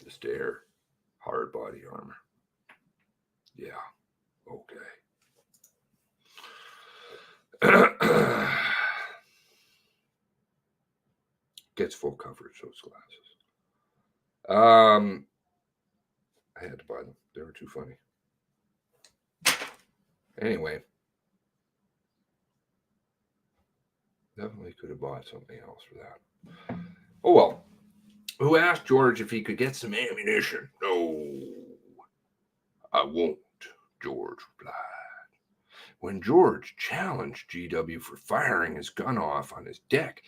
The stair, hard body armor. Yeah, okay. Gets full coverage, those glasses. I had to buy them. They were too funny. Anyway, definitely could have bought something else for that. Oh well. Who asked George if he could get some ammunition? No, I won't, George replied. When George challenged GW for firing his gun off on his deck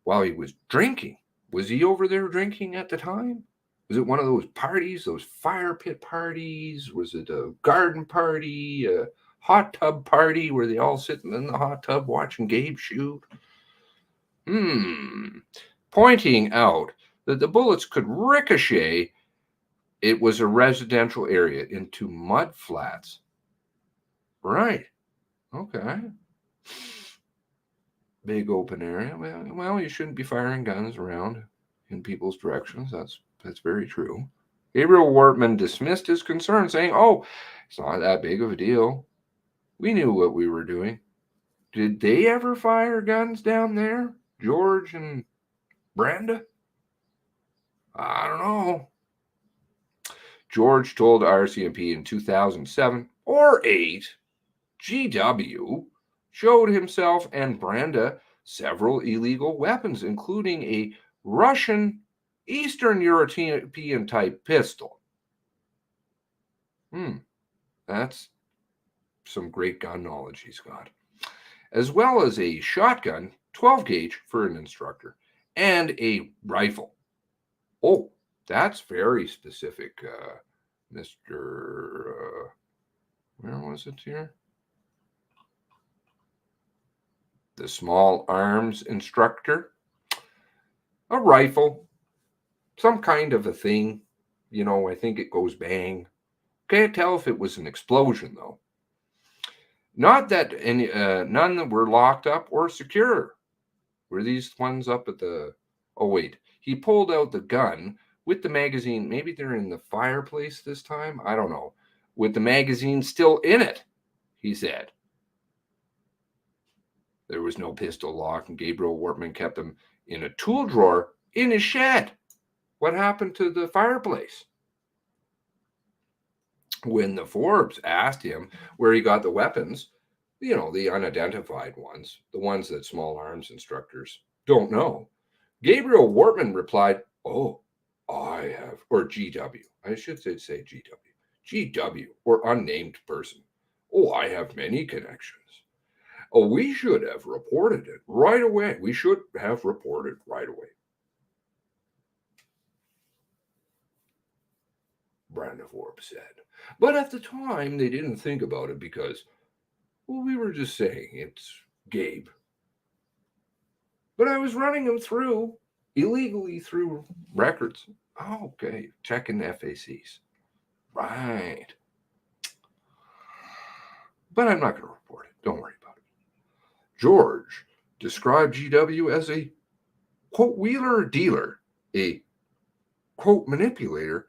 while he was drinking, was he over there drinking at the time? Was it one of those parties, those fire pit parties? Was it a garden party, a hot tub party where they all sitting in the hot tub watching Gabe shoot? Pointing out that the bullets could ricochet, it was a residential area into mud flats. Right. Okay. Big open area. Well, you shouldn't be firing guns around in people's directions. That's very true. Gabriel Wortman dismissed his concern, saying, "Oh, it's not that big of a deal. We knew what we were doing." Did they ever fire guns down there, George and Brenda? I don't know. George told RCMP in 2007 or 8, GW showed himself and Brenda several illegal weapons, including a Russian Eastern European type pistol. That's some great gun knowledge he's got. As well as a shotgun, 12 gauge for an instructor, and a rifle. Oh, that's very specific, Mr. Where was it here? The small arms instructor. A rifle, some kind of a thing. You know, I think it goes bang. Can't tell if it was an explosion, though. Not that any, none that were locked up or secure. Were these ones up at the... Oh, wait. He pulled out the gun with the magazine. Maybe they're in the fireplace this time. I don't know. With the magazine still in it, he said. There was no pistol lock, and Gabriel Wortman kept them in a tool drawer in his shed. What happened to the fireplace? When the Forbes asked him where he got the weapons, you know, the unidentified ones, the ones that small arms instructors don't know, Gabriel Wortman replied, "Oh, I have," or GW. I should say GW. GW, or unnamed person. "Oh, I have many connections. Oh, we should have reported it right away. We should have reported right away." Brenda Forbes said. But at the time, they didn't think about it because, well, we were just saying it's Gabe. But I was running him through, illegally through records. Oh, okay, checking FACs. Right. But I'm not going to report it. Don't worry about it. George described GW as a, quote, wheeler dealer, a, quote, manipulator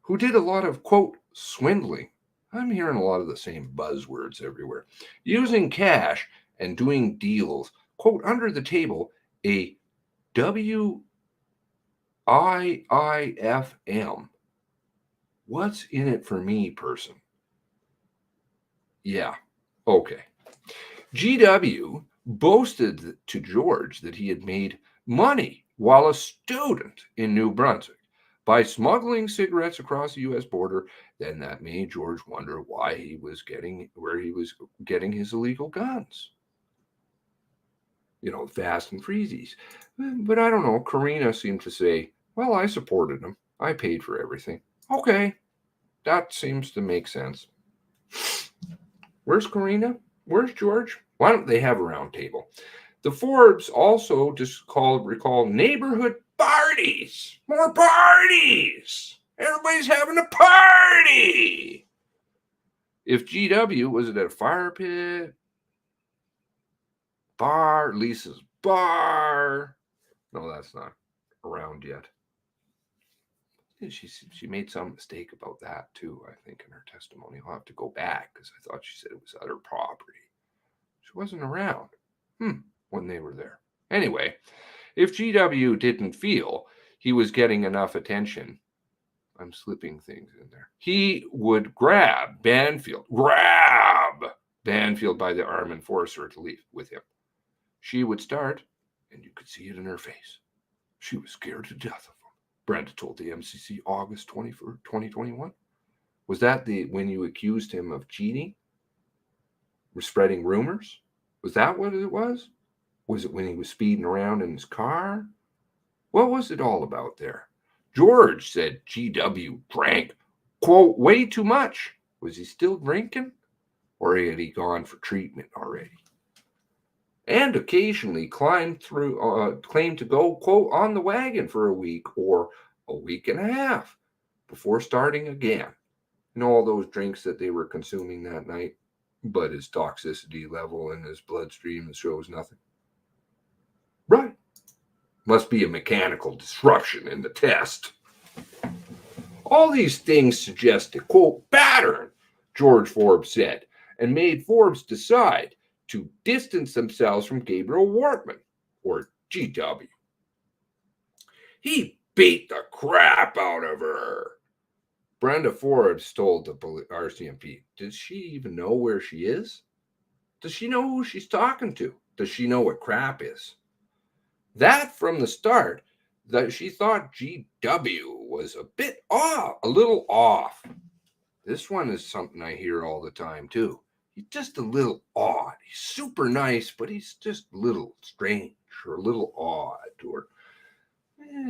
who did a lot of, quote, swindling. I'm hearing a lot of the same buzzwords everywhere. Using cash and doing deals, quote, under the table, a WIIFM. What's in it for me person? Yeah, okay. GW boasted to George that he had made money while a student in New Brunswick by smuggling cigarettes across the U.S. border. Then that made George wonder why he was getting his illegal guns. You know, fast and freezies. But I don't know. Karina seemed to say, well, I supported him. I paid for everything. Okay, that seems to make sense. Where's Karina? Where's George? Why don't they have a round table? The Forbes also recall neighborhood parties, more parties. Everybody's having a party. If GW was it at a fire pit, bar, Lisa's bar. No, that's not around yet. She made some mistake about that too, I think, in her testimony. I'll have to go back because I thought she said it was other property. She wasn't around when they were there. Anyway, if GW didn't feel he was getting enough attention, I'm slipping things in there, he would grab Banfield by the arm and force her to leave with him. She would start, and you could see it in her face. She was scared to death of him. Brenda told the MCC August 21st, 2021. Was that when you accused him of cheating? We're spreading rumors? Was that what it was? Was it when he was speeding around in his car? What was it all about there? George said GW drank, quote, way too much. Was he still drinking? Or had he gone for treatment already? And occasionally claimed to go, quote, on the wagon for a week or a week and a half before starting again. And all those drinks that they were consuming that night, but his toxicity level in his bloodstream shows nothing. Right. Must be a mechanical disruption in the test. All these things suggest a, quote, pattern, George Forbes said, and made Forbes decide to distance themselves from Gabriel Wortman, or GW. He beat the crap out of her. Brenda Forbes told the RCMP, does she even know where she is? Does she know who she's talking to? Does she know what crap is? That from the start, that she thought GW was a bit off, a little off. This one is something I hear all the time too. He's just a little odd. He's super nice, but he's just a little strange or a little odd, or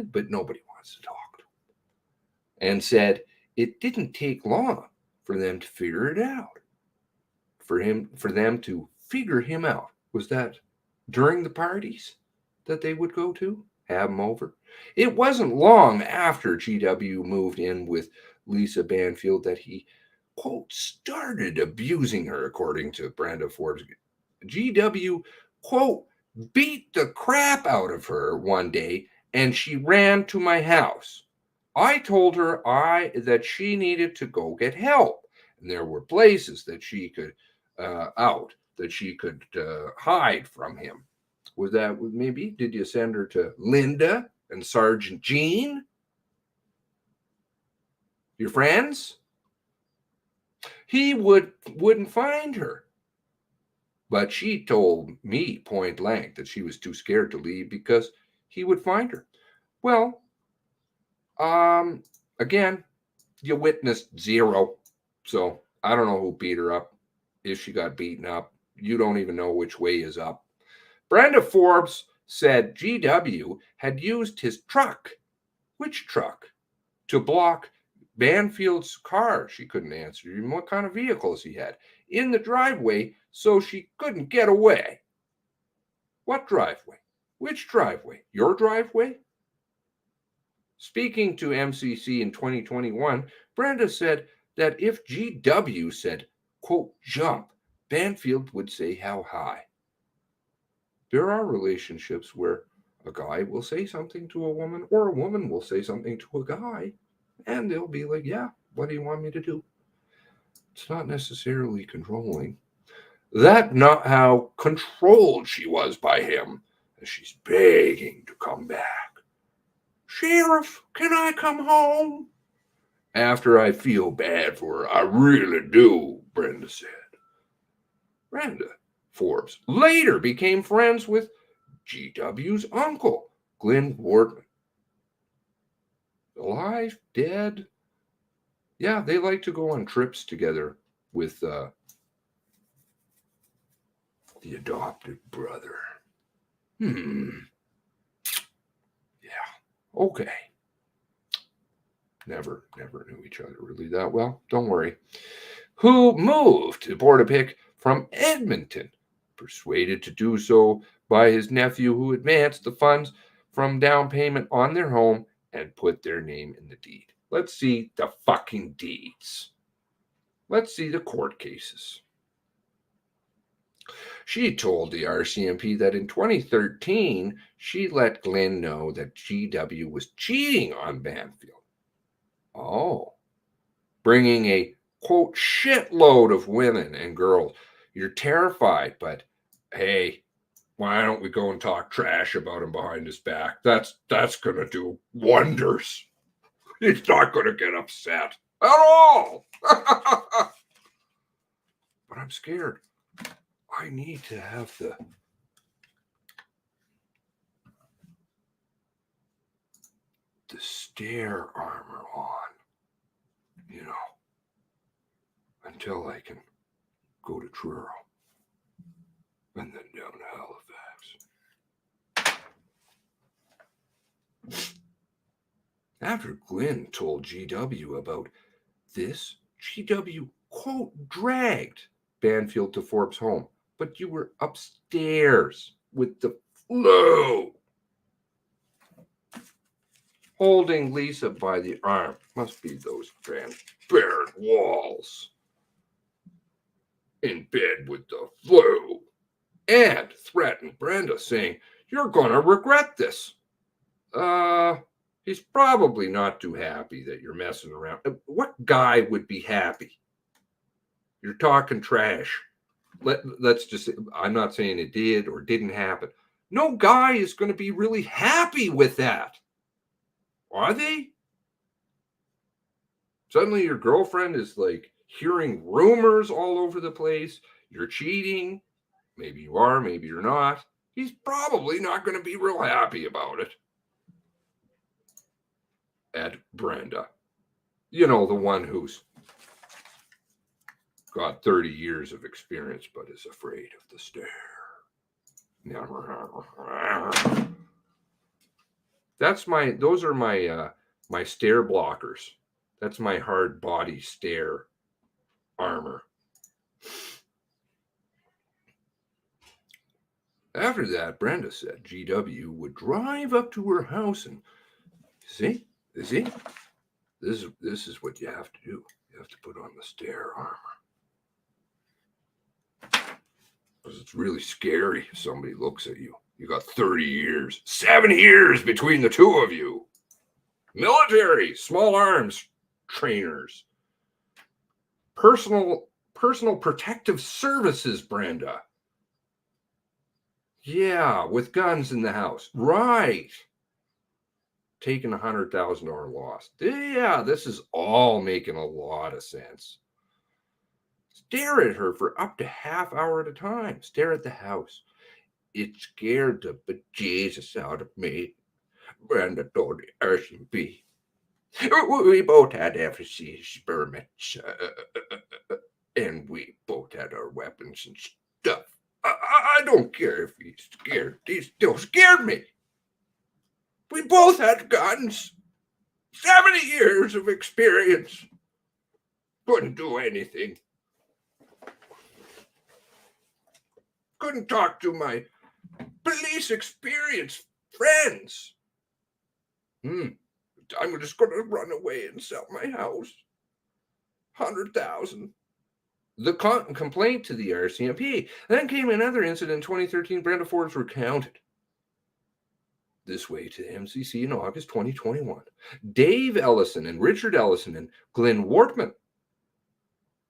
but nobody wants to talk to him. And said it didn't take long for them to figure it out. For them to figure him out. Was that during the parties that they would go to? Have him over? It wasn't long after GW moved in with Lisa Banfield that he, quote, started abusing her, according to Brenda Forbes. GW, quote, beat the crap out of her one day, and she ran to my house. I told her that she needed to go get help, and there were places that she could hide from him. Was that maybe? Did you send her to Linda and Sergeant Jean? Your friends? He wouldn't find her. But she told me point blank that she was too scared to leave because he would find her. Well, again, you witnessed zero. So I don't know who beat her up. If she got beaten up, you don't even know which way is up. Brenda Forbes said GW had used his truck. Which truck? To block Banfield's car. She couldn't answer him what kind of vehicles he had in the driveway, so she couldn't get away. What driveway? Which driveway? Your driveway? Speaking to MCC in 2021, Brenda said that if GW said, quote, jump, Banfield would say how high. There are relationships where a guy will say something to a woman, or a woman will say something to a guy, and they'll be like, yeah, what do you want me to do? It's not necessarily controlling. That's not how controlled she was by him, as she's begging to come back. Sheriff, can I come home? After I feel bad for her, I really do, Brenda said. Brenda Forbes later became friends with GW's uncle, Glenn Wortman. Alive, dead? Yeah, they like to go on trips together with the adopted brother. Yeah, okay. Never knew each other really that well. Don't worry. Who moved to Portapic from Edmonton, persuaded to do so by his nephew, who advanced the funds from down payment on their home and put their name in the deed. Let's see the fucking deeds. Let's see the court cases. She told the RCMP that in 2013, she let Glenn know that GW was cheating on Banfield. Oh, bringing a, quote, shitload of women and girls. You're terrified, but hey, why don't we go and talk trash about him behind his back? That's going to do wonders. He's not going to get upset at all. But I'm scared. I need to have the stair armor on, until I can go to Truro and then down to Halifax. After Glenn told GW about this, GW, quote, dragged Banfield to Forbes' home. But you were upstairs with the flu. Holding Lisa by the arm. Must be those transparent walls. In bed with the flu. And threatened Brenda, saying, "You're going to regret this." He's probably not too happy that you're messing around. What guy would be happy? You're talking trash. Let's just say, I'm not saying it did or didn't happen. No guy is going to be really happy with that. Are they? Suddenly your girlfriend is like hearing rumors all over the place. You're cheating. Maybe you are, maybe you're not. He's probably not going to be real happy about it. At Brenda. The one who's got 30 years of experience but is afraid of the stair. Those are my stair blockers. That's my hard body stair armor. After that, Brenda said GW would drive up to her house and see, this is what you have to do. You have to put on the stair armor. Because it's really scary if somebody looks at you. You got 30 years, 7 years between the two of you. Military, small arms trainers. Personal protective services, Brenda. Yeah, with guns in the house. Right. Taking $100,000 loss. Yeah, this is all making a lot of sense. Stare at her for up to half hour at a time. Stare at the house. It scared the bejesus out of me. Brenda told the RCMP. We both had FSC experiments, and we both had our weapons and stuff. I don't care if he's scared. He still scared me. We both had guns. 70 years of experience. Couldn't do anything. Couldn't talk to my police experience friends. I'm just going to run away and sell my house. $100,000. The complaint to the RCMP. Then came another incident in 2013. Brenda Forbes recounted this way to the MCC in August 2021. Dave Ellison and Richard Ellison and Glenn Wortman.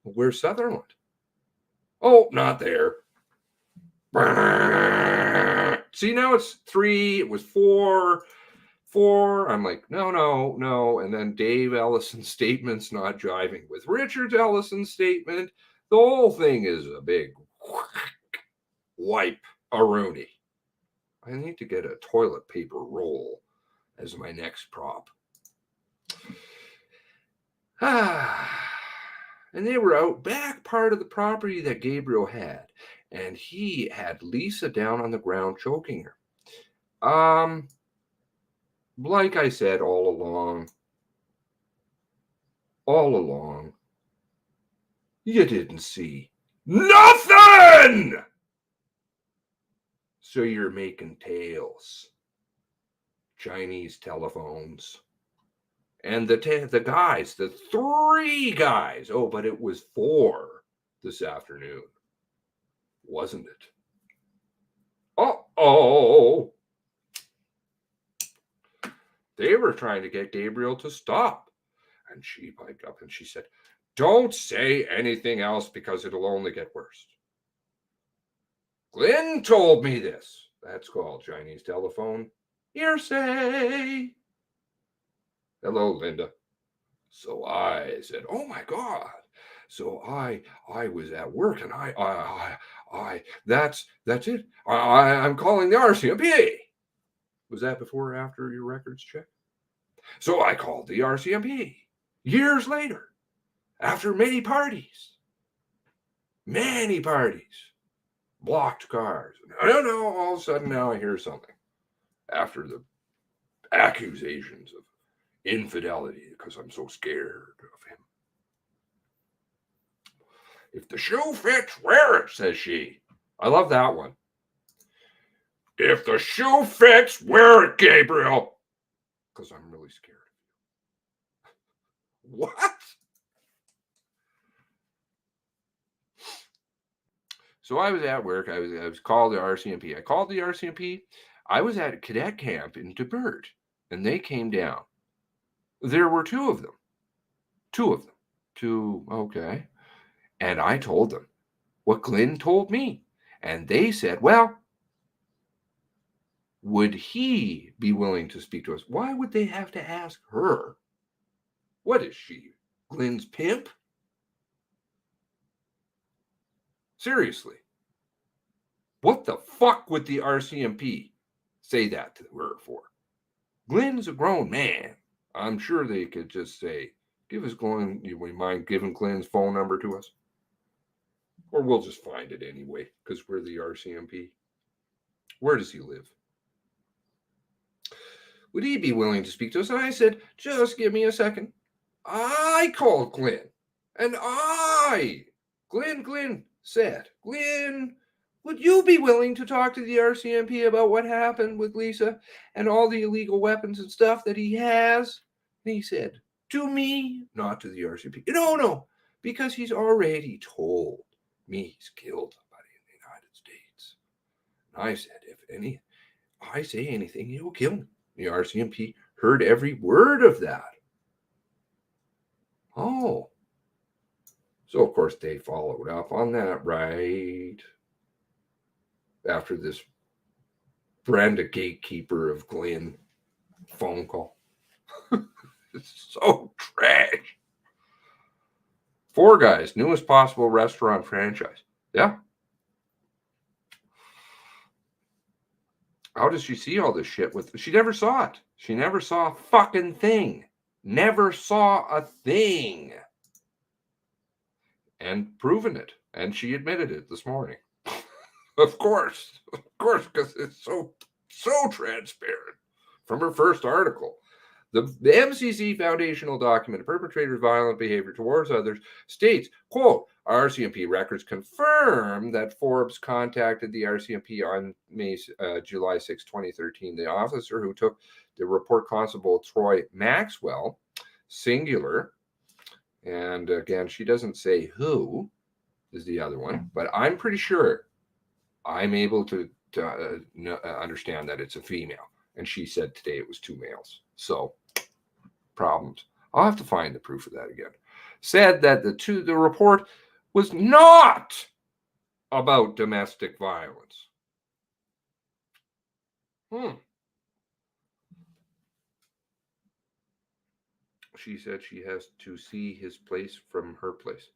Where's Sutherland? Oh, not there. See, now it's 3. It was 4. I'm like, no. And then Dave Ellison's statement's not jiving with Richard Ellison's statement. The whole thing is a big wipe-a-rooney. I need to get a toilet paper roll as my next prop. And they were out back part of the property that Gabriel had. And he had Lisa down on the ground choking her. Like I said all along, you didn't see nothing. So you're making tales. Chinese telephones. And the 3 guys, oh, but it was 4 this afternoon, wasn't it? Uh-oh. They were trying to get Gabriel to stop. And she piped up and she said, don't say anything else because it'll only get worse. Glenn told me this. That's called Chinese telephone hearsay. Hello, Linda. So I said, oh my God. So I was at work and that's it. I'm calling the RCMP. Was that before or after your records check? So I called the RCMP years later, after many parties, blocked cars. I don't know, all of a sudden now I hear something after the accusations of infidelity because I'm so scared of him. If the shoe fits, wear it, says she. I love that one. If the shoe fits, wear it, Gabriel. Because I'm really scared. What? So I was at work. I was called the RCMP. I called the RCMP. I was at a cadet camp in Debert, and they came down. There were 2 of them. 2 of them. 2, okay. And I told them what Glenn told me. And they said, well, would he be willing to speak to us? Why would they have to ask her? What is she, Glenn's pimp? Seriously. What the fuck would the RCMP say that to her for? Glenn's a grown man. I'm sure they could just say, give us Glenn, you mind giving Glenn's phone number to us? Or we'll just find it anyway, because we're the RCMP. Where does he live? Would he be willing to speak to us? And I said, just give me a second. I called Glenn. And Glenn said, Glenn, would you be willing to talk to the RCMP about what happened with Lisa and all the illegal weapons and stuff that he has? And he said, to me, not to the RCMP. No, because he's already told me he's killed somebody in the United States. And I said, if I say anything, he will kill me. The RCMP heard every word of that. Oh. So, of course, they followed up on that, right? After this Brenda gatekeeper of Glenn phone call. It's so trash. 4 Guys, newest possible restaurant franchise. Yeah. How does she see all this shit? She never saw it. She never saw a fucking thing. Never saw a thing. And proven it. And she admitted it this morning. Of course, because it's so transparent from her first article. The MCC foundational document, perpetrators' violent behavior towards others, states, quote, RCMP records confirm that Forbes contacted the RCMP on July 6, 2013. The officer who took the report, Constable Troy Maxwell, singular, and again, she doesn't say who is the other one, but I'm pretty sure I'm able to understand that it's a female. And she said today it was 2 males. So, problems. I'll have to find the proof of that again. Said that the report was not about domestic violence. She said she has to see his place from her place.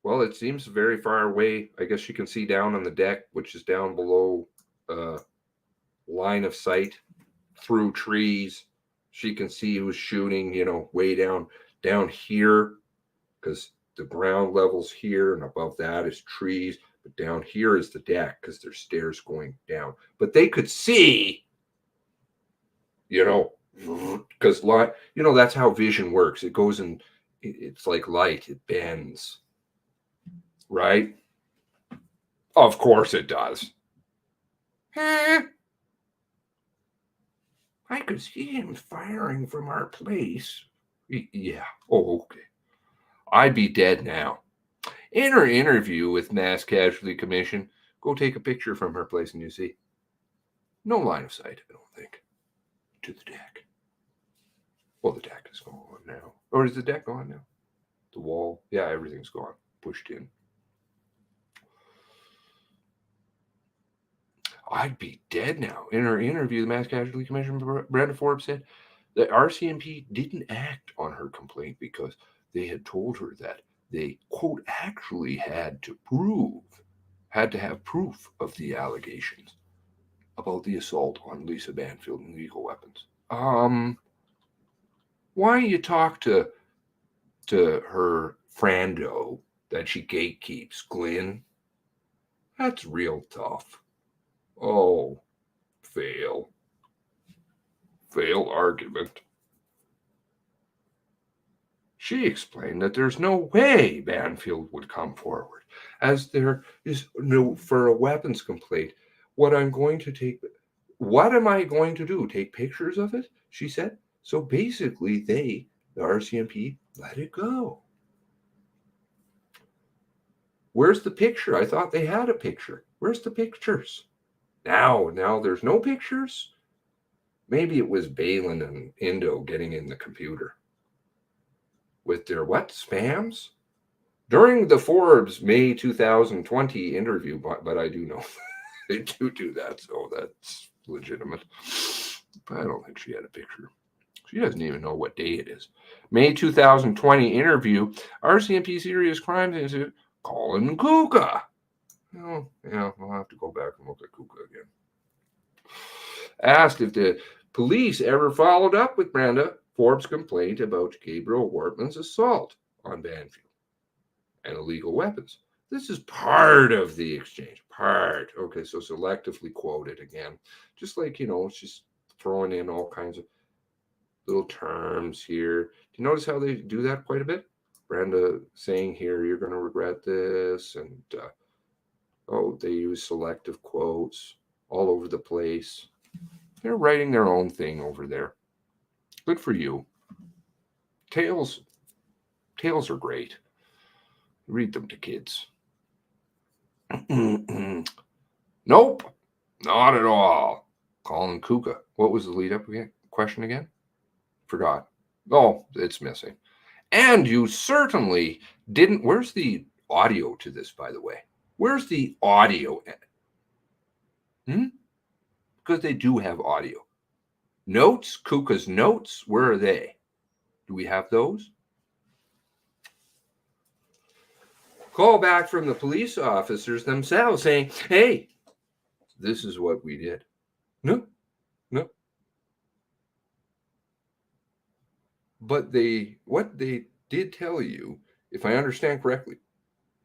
Well, it seems very far away. I guess she can see down on the deck, which is down below line of sight through trees. She can see who's shooting, way down here, because the ground level's here, and above that is trees. But down here is the deck, because there's stairs going down. But they could see, because that's how vision works. It goes in, it's like light. It bends. Right? Of course it does. I could see him firing from our place. Yeah. Oh, okay. I'd be dead now. In her interview with Mass Casualty Commission, go take a picture from her place and you see. No line of sight, I don't think, to the deck. Well, the deck is gone now. Or is the deck gone now? The wall? Yeah, everything's gone. Pushed in. I'd be dead now. In her interview, the Mass Casualty Commission, Brenda Forbes said the RCMP didn't act on her complaint because they had told her that they, quote, actually had to have proof of the allegations about the assault on Lisa Banfield and legal weapons. Why don't you talk to her friendo that she gatekeeps, Glenn? That's real tough. Oh, fail argument. She explained that there's no way Banfield would come forward, as there is no for a weapons complaint. What am I going to do? Take pictures of it? She said. So basically, the RCMP, let it go. Where's the picture? I thought they had a picture. Where's the pictures? Now there's no pictures? Maybe it was Balin and Indo getting in the computer. With their what? Spams? During the Forbes May 2020 interview, but I do know they do that, so that's legitimate. But I don't think she had a picture. She doesn't even know what day it is. May 2020 interview, RCMP Serious Crimes Institute, Colin Kuka. Oh, yeah, we'll have to go back and look at Kuka again. Asked if the police ever followed up with Brenda Forbes' complaint about Gabriel Wortman's assault on Banfield and illegal weapons. This is part of the exchange. Part. Okay, so selectively quoted again. Just like, it's just throwing in all kinds of little terms here. Do you notice how they do that quite a bit? Brenda saying here, you're going to regret this. And, they use selective quotes all over the place. They're writing their own thing over there. Good for you. Tales are great. Read them to kids. Nope, not at all. Colin Kuka. What was the lead up question again? Forgot. Oh, it's missing. And you certainly didn't. Where's the audio to this, by the way? Where's the audio? Because they do have audio. Notes, Kuka's notes, where are they? Do we have those? Call back from the police officers themselves saying, hey, this is what we did. No. But what they did tell you, if I understand correctly,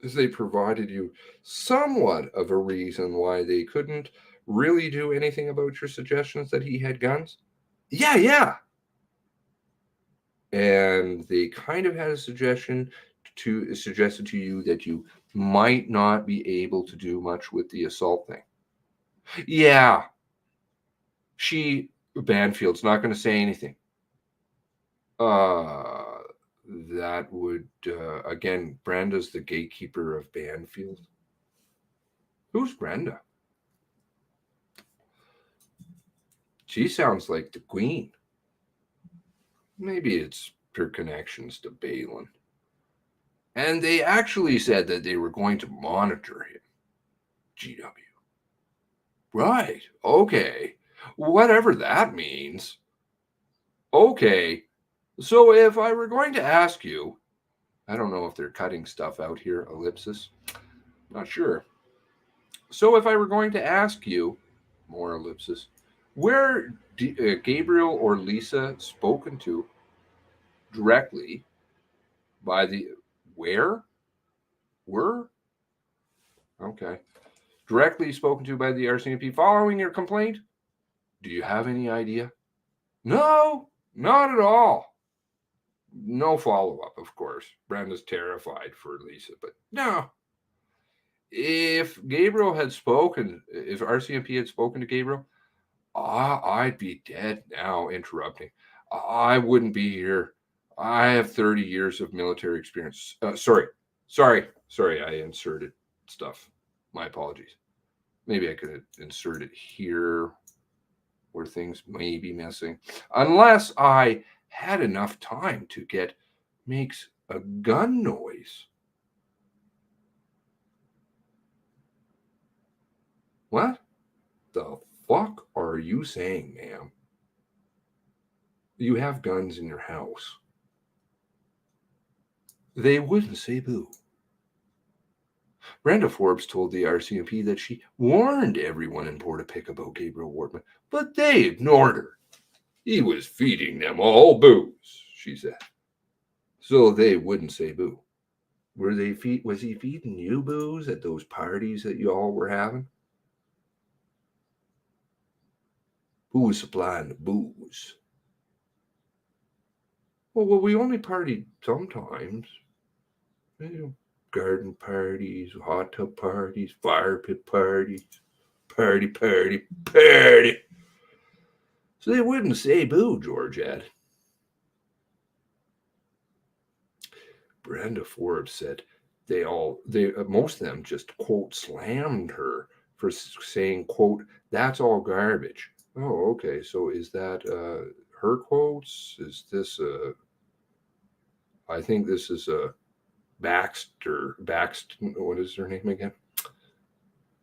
is they provided you somewhat of a reason why they couldn't really do anything about your suggestions that he had guns. Yeah. And they kind of had a suggested to you that you might not be able to do much with the assault thing. Yeah. Banfield's not going to say anything. That would, again, Brenda's the gatekeeper of Banfield. Who's Brenda? She sounds like the queen. Maybe it's her connections to Balin. And they actually said that they were going to monitor him. GW. Right. Okay. Whatever that means. Okay. So if I were going to ask you, I don't know if they're cutting stuff out here, ellipsis. Not sure. So if I were going to ask you, more ellipsis, where Gabriel or Lisa spoken to directly by the, were? Okay. Directly spoken to by the RCMP following your complaint? Do you have any idea? No, not at all. No follow-up, of course. Brenda's terrified for Lisa, but no. If RCMP had spoken to Gabriel, I'd be dead now interrupting. I wouldn't be here. I have 30 years of military experience. Sorry. I inserted stuff. My apologies. Maybe I could insert it here where things may be missing. Unless I had enough time to makes a gun noise. What the fuck are you saying, ma'am? You have guns in your house. They wouldn't say boo. Brenda Forbes told the RCMP that she warned everyone in Portapique about Gabriel Wortman, but they ignored her. He was feeding them all booze, she said. So they wouldn't say boo. Was he feeding you booze at those parties that you all were having? Who was supplying the booze? Well, we only partied sometimes. You know, garden parties, hot tub parties, fire pit parties, party. So they wouldn't say boo, Georgette. Brenda Forbes said most of them just, quote, slammed her for saying, quote, that's all garbage. Oh, okay. So is that her quotes? Is this I think this is a Baxter, what is her name again?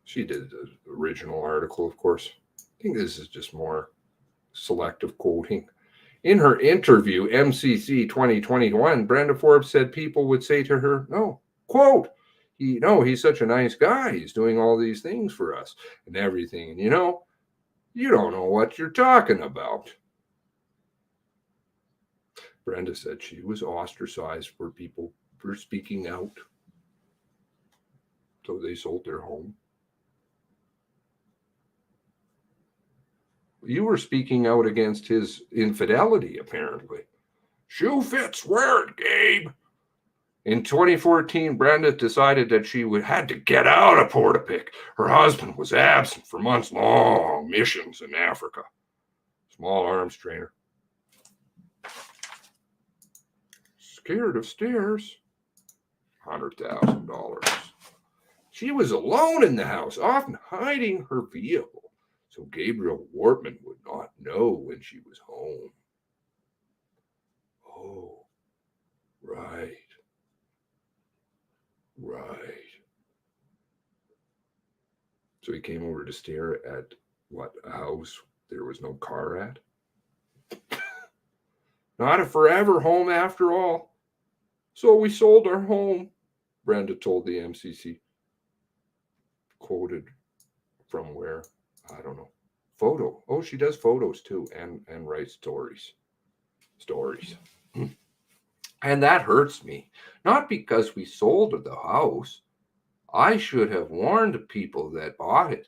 She did the original article, of course. I think this is just more selective quoting. In her interview, MCC 2021, Brenda Forbes said people would say to her, no, quote, he's such a nice guy. He's doing all these things for us and everything. And you don't know what you're talking about. Brenda said she was ostracized for people for speaking out. So they sold their home. You were speaking out against his infidelity, apparently. Shoe fits, wear it, Gabe. In 2014, Brenda decided that she had to get out of Portapique. Her husband was absent for months-long missions in Africa. Small arms trainer. Scared of stairs. $100,000. She was alone in the house, often hiding her vehicle, so Gabriel Wortman would not know when she was home. Oh, right. So he came over to stare at a house there was no car at? Not a forever home after all. So we sold our home, Brenda told the MCC. Quoted from where? I don't know. Photo. Oh, she does photos too and writes stories. And that hurts me. Not because we sold the house. I should have warned the people that bought it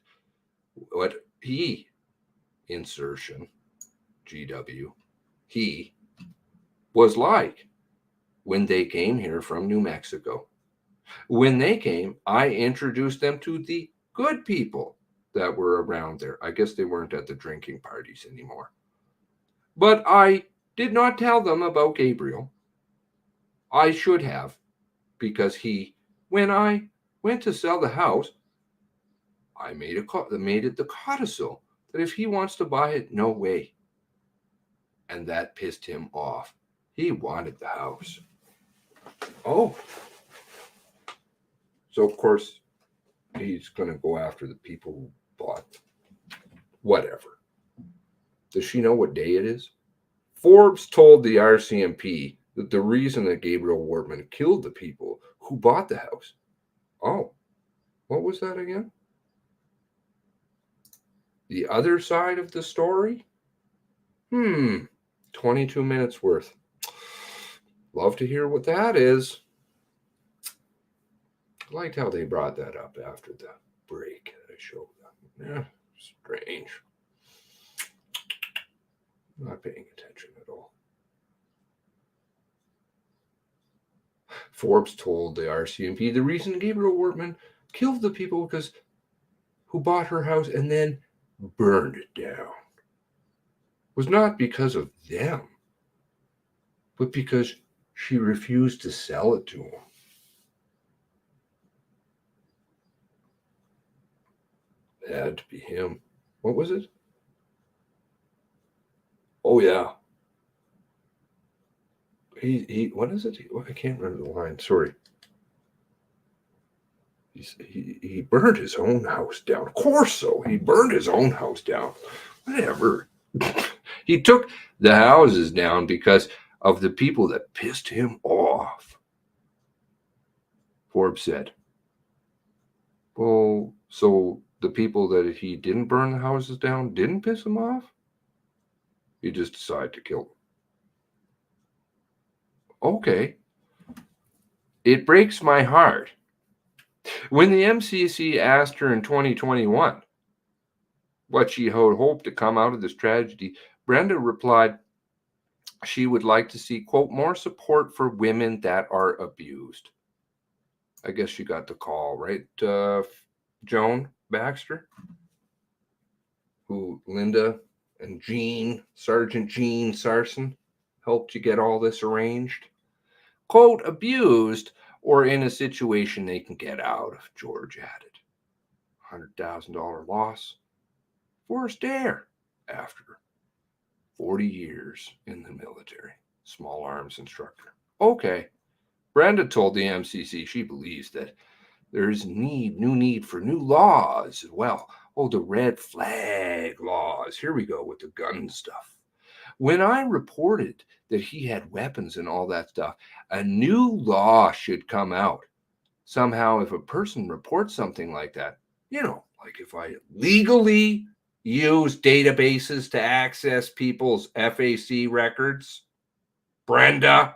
what he, insertion, GW, he was like when they came here from New Mexico. When they came, I introduced them to the good people that were around there. I guess they weren't at the drinking parties anymore. But I did not tell them about Gabriel. I should have, because when I went to sell the house, I made it the codicil that if he wants to buy it, no way. And that pissed him off. He wanted the house. Oh. So, of course, he's going to go after the people who bought whatever. Does she know what day it is? Forbes told the RCMP that the reason that Gabriel Wortman killed the people who bought the house. Oh, what was that again? The other side of the story? 22 minutes worth. Love to hear what that is. I liked how they brought that up after the break that I showed them. Yeah, strange. Not paying attention at all. Forbes told the RCMP the reason Gabriel Wortman killed the people who bought her house and then burned it down. was not because of them, but because she refused to sell it to him. It had to be him. What was it? Oh, yeah. What is it? I can't remember the line. Sorry. He burned his own house down. Of course so. He burned his own house down. Whatever. He took the houses down because of the people that pissed him off. Forbes said. Well, so the people that he didn't burn the houses down didn't piss him off? He just decided to kill them. Okay. It breaks my heart. When the MCC asked her in 2021 what she had hoped to come out of this tragedy, Brenda replied she would like to see, quote, more support for women that are abused. I guess you got the call, right, Joan Baxter? Who Linda and Sergeant Jean Sarson helped you get all this arranged? Quote, abused or in a situation they can get out of, George added. $100,000 loss. Forced air after 40 years in the military. Small arms instructor. Okay. Brenda told the MCC she believes that there is new need for new laws as well. Oh, the red flag laws. Here we go with the gun stuff. When I reported that he had weapons and all that stuff, a new law should come out. Somehow, if a person reports something like that, like if I legally use databases to access people's FAC records, Brenda,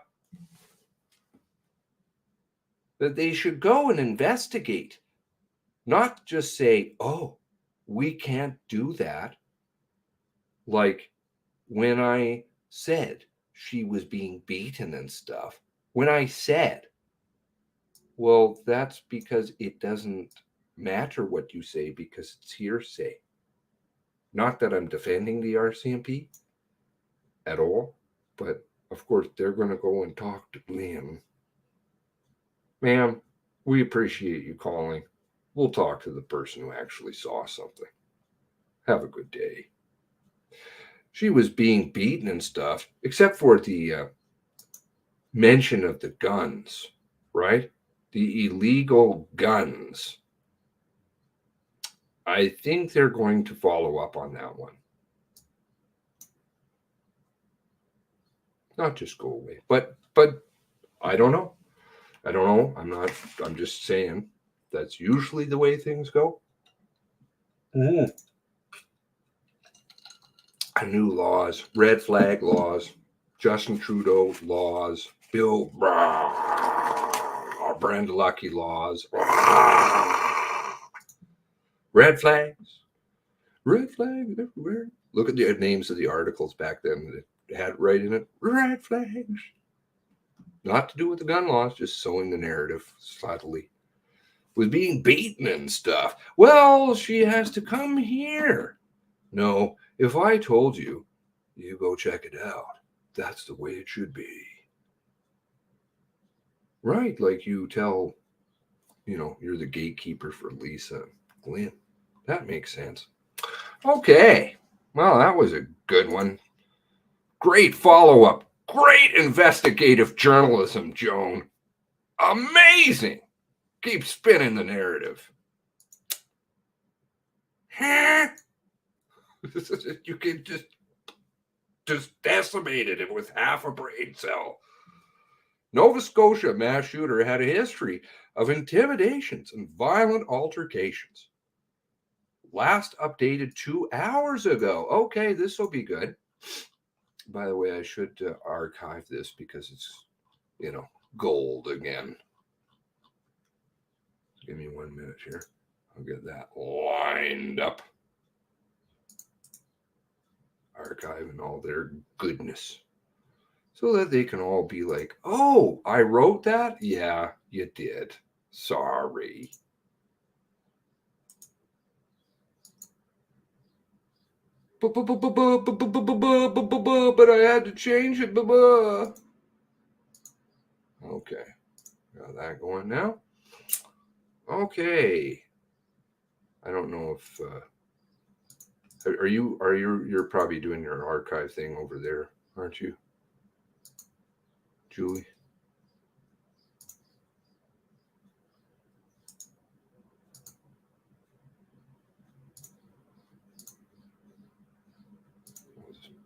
that they should go and investigate, not just say, oh, we can't do that. Like when I said she was being beaten and stuff, when I said, well, that's because it doesn't matter what you say because it's hearsay. Not that I'm defending the RCMP at all, but of course they're going to go and talk to Glenn. Ma'am, we appreciate you calling. We'll talk to the person who actually saw something. Have a good day. She was being beaten and stuff, except for the mention of the guns, right? The illegal guns. I think they're going to follow up on that one. Not just go away, but I don't know. I'm just saying that's usually the way things go. New laws, red flag laws, Justin Trudeau laws, Bill Brenda Lucky laws. Red flags everywhere. Look at the names of the articles back then that had it right in it. Red flags. Not to do with the gun laws, just sowing the narrative subtly. Was being beaten and stuff. Well, she has to come here. No, if I told you, you go check it out. That's the way it should be. Right, like you tell, you're the gatekeeper for Lisa and Glenn. That makes sense. Okay, well, that was a good one. Great follow-up. Great investigative journalism, Joan. Amazing. Keep spinning the narrative. Huh? You can just decimated it with half a brain cell. Nova Scotia mass shooter had a history of intimidations and violent altercations. Last updated 2 hours ago. Okay, this will be good. By the way, I should archive this because it's, gold again. Give me 1 minute here. I'll get that lined up. Archiving all their goodness. So that they can all be like, oh, I wrote that? Yeah, you did. Sorry. But I had to change it. Okay, got that going now. Okay, I don't know if you're probably doing your archive thing over there, aren't you, Julie?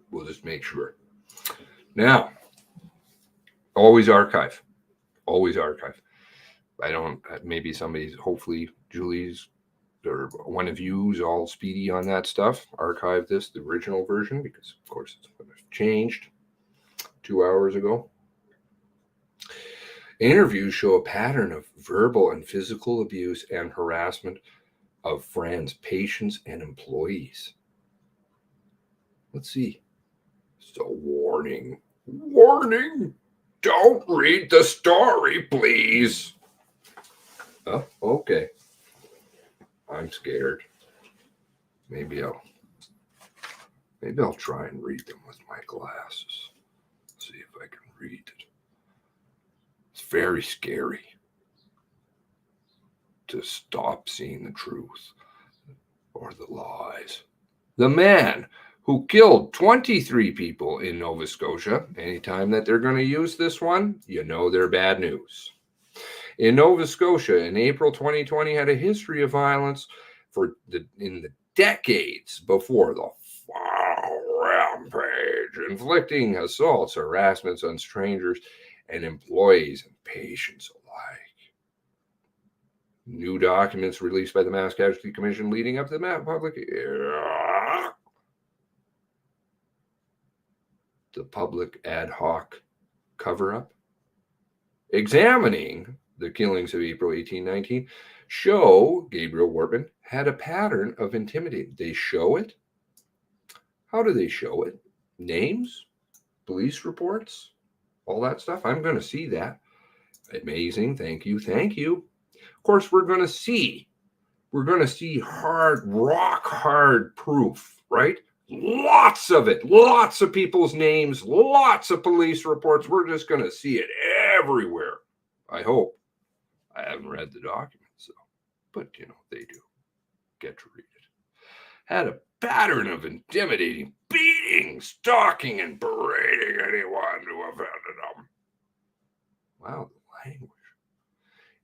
We'll just make sure. Now, always archive. Always archive. I don't, maybe somebody's, hopefully Julie's or one of you's all speedy on that stuff. Archive this, the original version, because of course it's changed 2 hours ago. Interviews show a pattern of verbal and physical abuse and harassment of friends, patients, and employees. Let's see. So warning, don't read the story, please. Oh, okay. I'm scared. Maybe I'll try and read them with my glasses. See if I can read it. It's very scary to stop seeing the truth or the lies. The man who killed 23 people in Nova Scotia. Anytime that they're going to use this one, you know they're bad news. In Nova Scotia, in April 2020, had a history of violence in the decades before the foul rampage, inflicting assaults, harassments on strangers and employees and patients alike. New documents released by the Mass Casualty Commission leading up to the public ad hoc cover-up, examining the killings of April 1819, show Gabriel Wortman had a pattern of intimidating. They show it. How do they show it? Names, police reports, all that stuff. I'm going to see that. Amazing. Thank you. Thank you. Of course, we're going to see rock hard proof, right? Lots of it, lots of people's names, lots of police reports. We're just going to see it everywhere. I hope. I haven't read the documents, though, but they do. Get to read it. Had a pattern of intimidating, beating, stalking, and berating anyone who offended them. Wow, the language.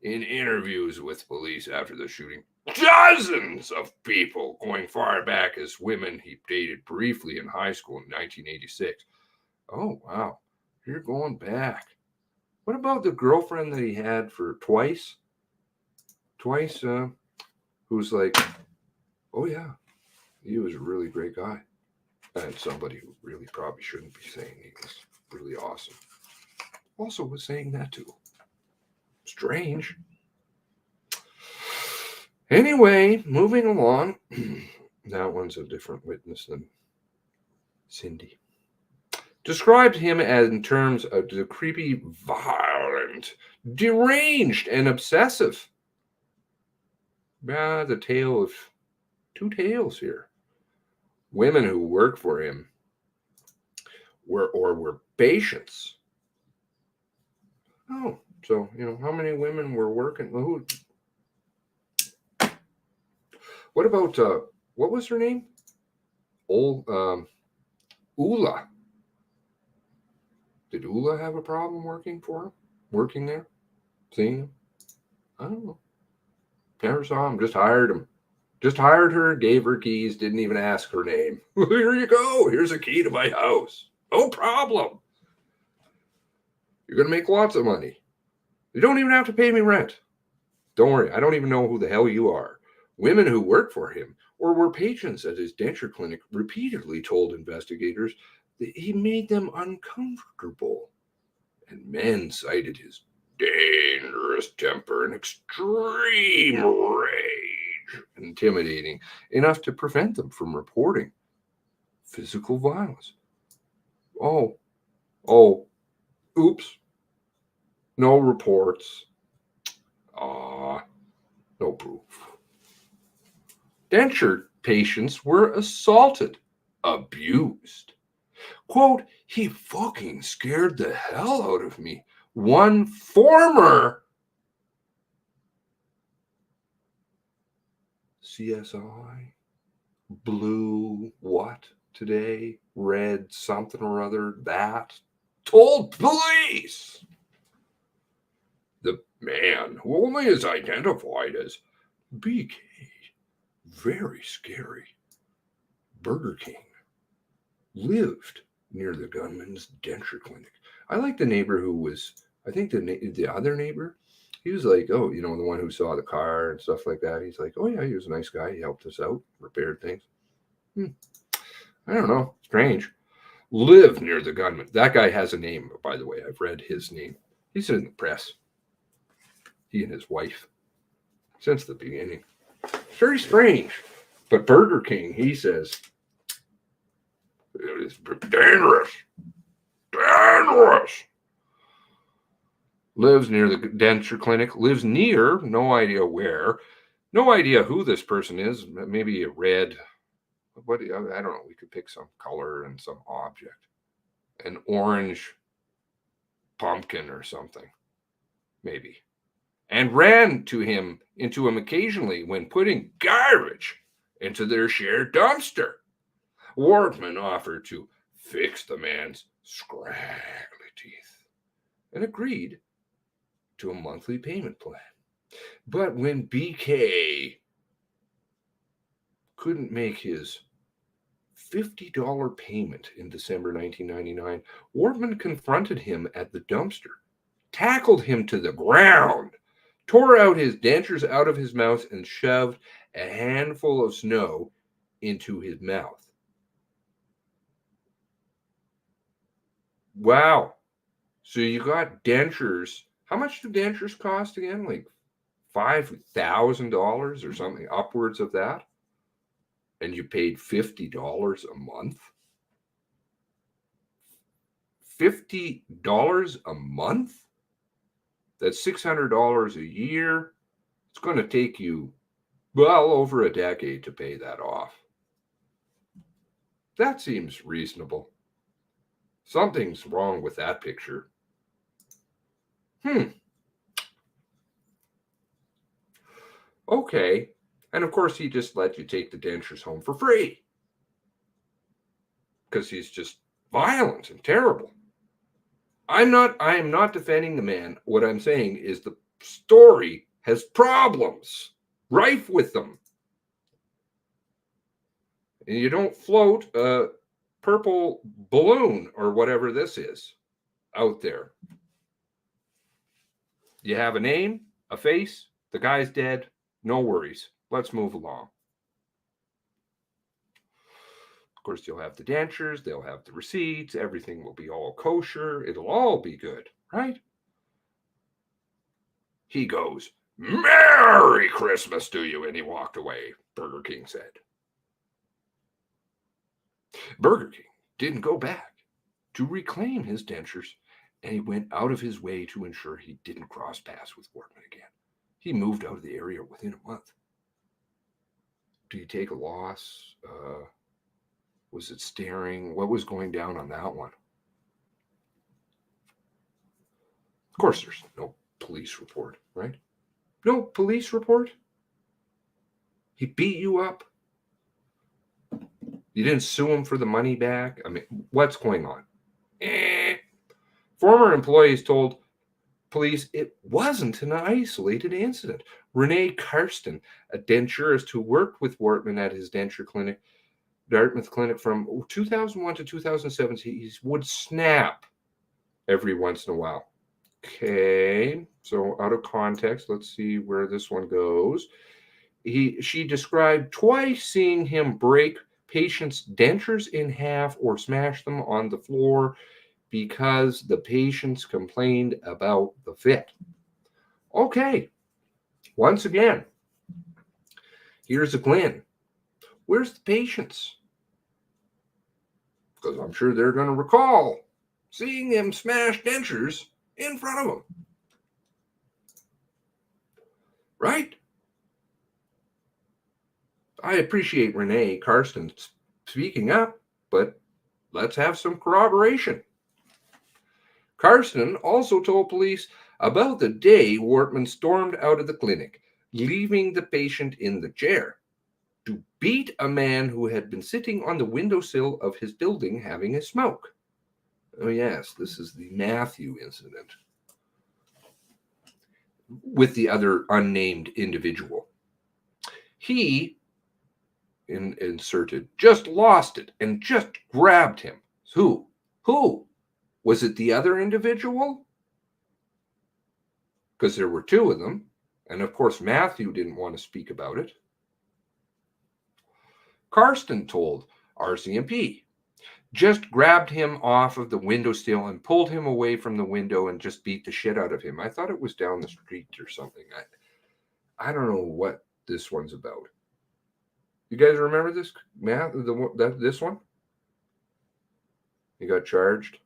In interviews with police after the shooting, dozens of people, going far back as women he dated briefly in high school in 1986. Oh, wow. You're going back. What about the girlfriend that he had for twice, who's like, oh, yeah, he was a really great guy. And somebody who really probably shouldn't be saying he was really awesome also was saying that too. Strange. Anyway, moving along. That one's a different witness than Cindy. Described him as in terms of the creepy, violent, deranged, and obsessive. The tale of two tales here. Women who work for him were patients. Oh, so how many women were working? What about what was her name? Ula. Did Ula have a problem working there? Seeing him? I don't know. Never saw him. Just hired him. Just hired her, gave her keys, didn't even ask her name. Here you go. Here's a key to my house. No problem. You're going to make lots of money. You don't even have to pay me rent. Don't worry. I don't even know who the hell you are. Women who worked for him or were patients at his denture clinic repeatedly told investigators that he made them uncomfortable. And men cited his dangerous temper and extreme rage, intimidating enough to prevent them from reporting physical violence. Oh, oops. No reports. No proof. Denture patients were assaulted abused. Quote, he fucking scared the hell out of me. One former CSI, blue what today, red something or other, that, told police. The man, who only is identified as BK, very scary, Burger King, lived near the gunman's denture clinic. I like the neighbor who was, I think the other neighbor, he was like, oh, you know, the one who saw the car and stuff like that. He's like, oh yeah, he was a nice guy. He helped us out, repaired things. I don't know. Strange. Lived near the gunman. That guy has a name, by the way. I've read his name. He's in the press. He and his wife. Since the beginning. Very strange. But Burger King, he says, it's dangerous. Dangerous. Lives near the denture clinic. Lives near, no idea where. No idea who this person is. Maybe a red. What, I don't know. We could pick some color and some object. An orange pumpkin or something. Maybe. And ran into him occasionally when putting garbage into their shared dumpster. Wortman offered to fix the man's scraggly teeth and agreed to a monthly payment plan. But when BK couldn't make his $50 payment in December 1999, Wortman confronted him at the dumpster, tackled him to the ground, tore out his dentures out of his mouth, and shoved a handful of snow into his mouth. Wow. So you got dentures. How much do dentures cost again? Like $5,000 or something, upwards of that? And you paid $50 a month? $50 a month? That's $600 a year. It's going to take you well over a decade to pay that off. That seems reasonable. Something's wrong with that picture. Okay. And of course, he just let you take the dentures home for free. Because he's just violent and terrible. I am not defending the man. What I'm saying is the story has problems, rife with them. And you don't float a purple balloon or whatever this is out there. You have a name, a face, the guy's dead, no worries. Let's move along. Of course, you'll have the dentures, they'll have the receipts, everything will be all kosher, it'll all be good, right? He goes, "Merry Christmas to you," and he walked away, Burger King said. Burger King didn't go back to reclaim his dentures, and he went out of his way to ensure he didn't cross paths with Wortman again. He moved out of the area within a month. Do you take a loss? Was it staring? What was going down on that one? Of course, there's no police report, right? No police report? He beat you up? You didn't sue him for the money back? I mean, what's going on? Former employees told police it wasn't an isolated incident. Renee Karsten, a denturist who worked with Wortman at his denture clinic, Dartmouth Clinic, from 2001 to 2007, he would snap every once in a while. Okay, so out of context, let's see where this one goes. She described twice seeing him break patients' dentures in half or smash them on the floor because the patients complained about the fit. Okay, once again, here's a Glenn. Where's the patients? Because I'm sure they're going to recall seeing him smash dentures in front of them. Right? I appreciate Renee Karsten speaking up. but let's have some corroboration. Karsten also told police about the day Wortman stormed out of the clinic, leaving the patient in the chair, to beat a man who had been sitting on the windowsill of his building having a smoke. Oh, yes, this is the Matthew incident with the other unnamed individual. He, inserted, just lost it and just grabbed him. Who? Was it the other individual? Because there were two of them. And of course, Matthew didn't want to speak about it. Karsten told RCMP, just grabbed him off of the windowsill and pulled him away from the window and just beat the shit out of him. I thought it was down the street or something. I don't know what this one's about. You guys remember this, Matt? This one? He got charged.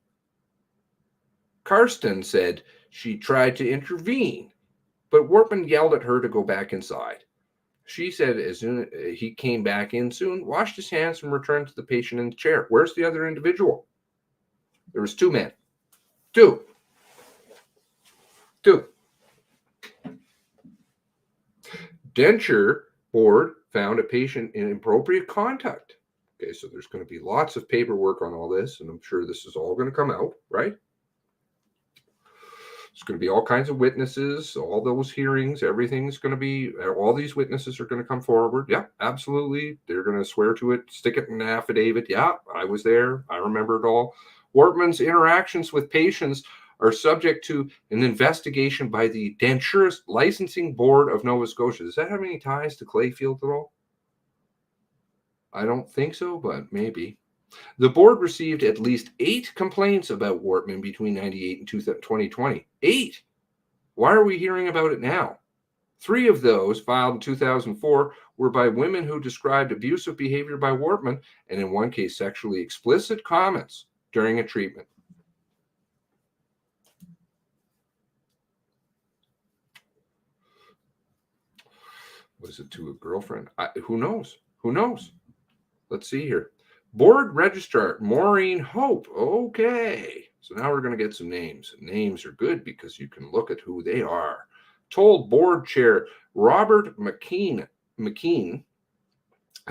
Karsten said she tried to intervene, but Wortman yelled at her to go back inside. She said as soon as he came back in soon, washed his hands and returned to the patient in the chair. Where's the other individual? There was two men. Two. Denture board found a patient in inappropriate conduct. Okay, so there's going to be lots of paperwork on all this, and I'm sure this is all going to come out, right? There's going to be all kinds of witnesses, all those hearings, everything's going to be, all these witnesses are going to come forward. Yeah, absolutely. They're going to swear to it, stick it in an affidavit. Yeah, I was there. I remember it all. Wortman's interactions with patients are subject to an investigation by the Denturist Licensing Board of Nova Scotia. Does that have any ties to Clayfield at all? I don't think so, but maybe. The board received at least 8 complaints about Wortman between 1998 and 2020. 8! Why are we hearing about it now? 3 of those, filed in 2004, were by women who described abusive behavior by Wortman, and in one case, sexually explicit comments during a treatment. Was it to a girlfriend? Who knows? Who knows? Let's see here. Board Registrar Maureen Hope. Okay. So now we're going to get some names. Names are good because you can look at who they are. Told Board Chair Robert McKean in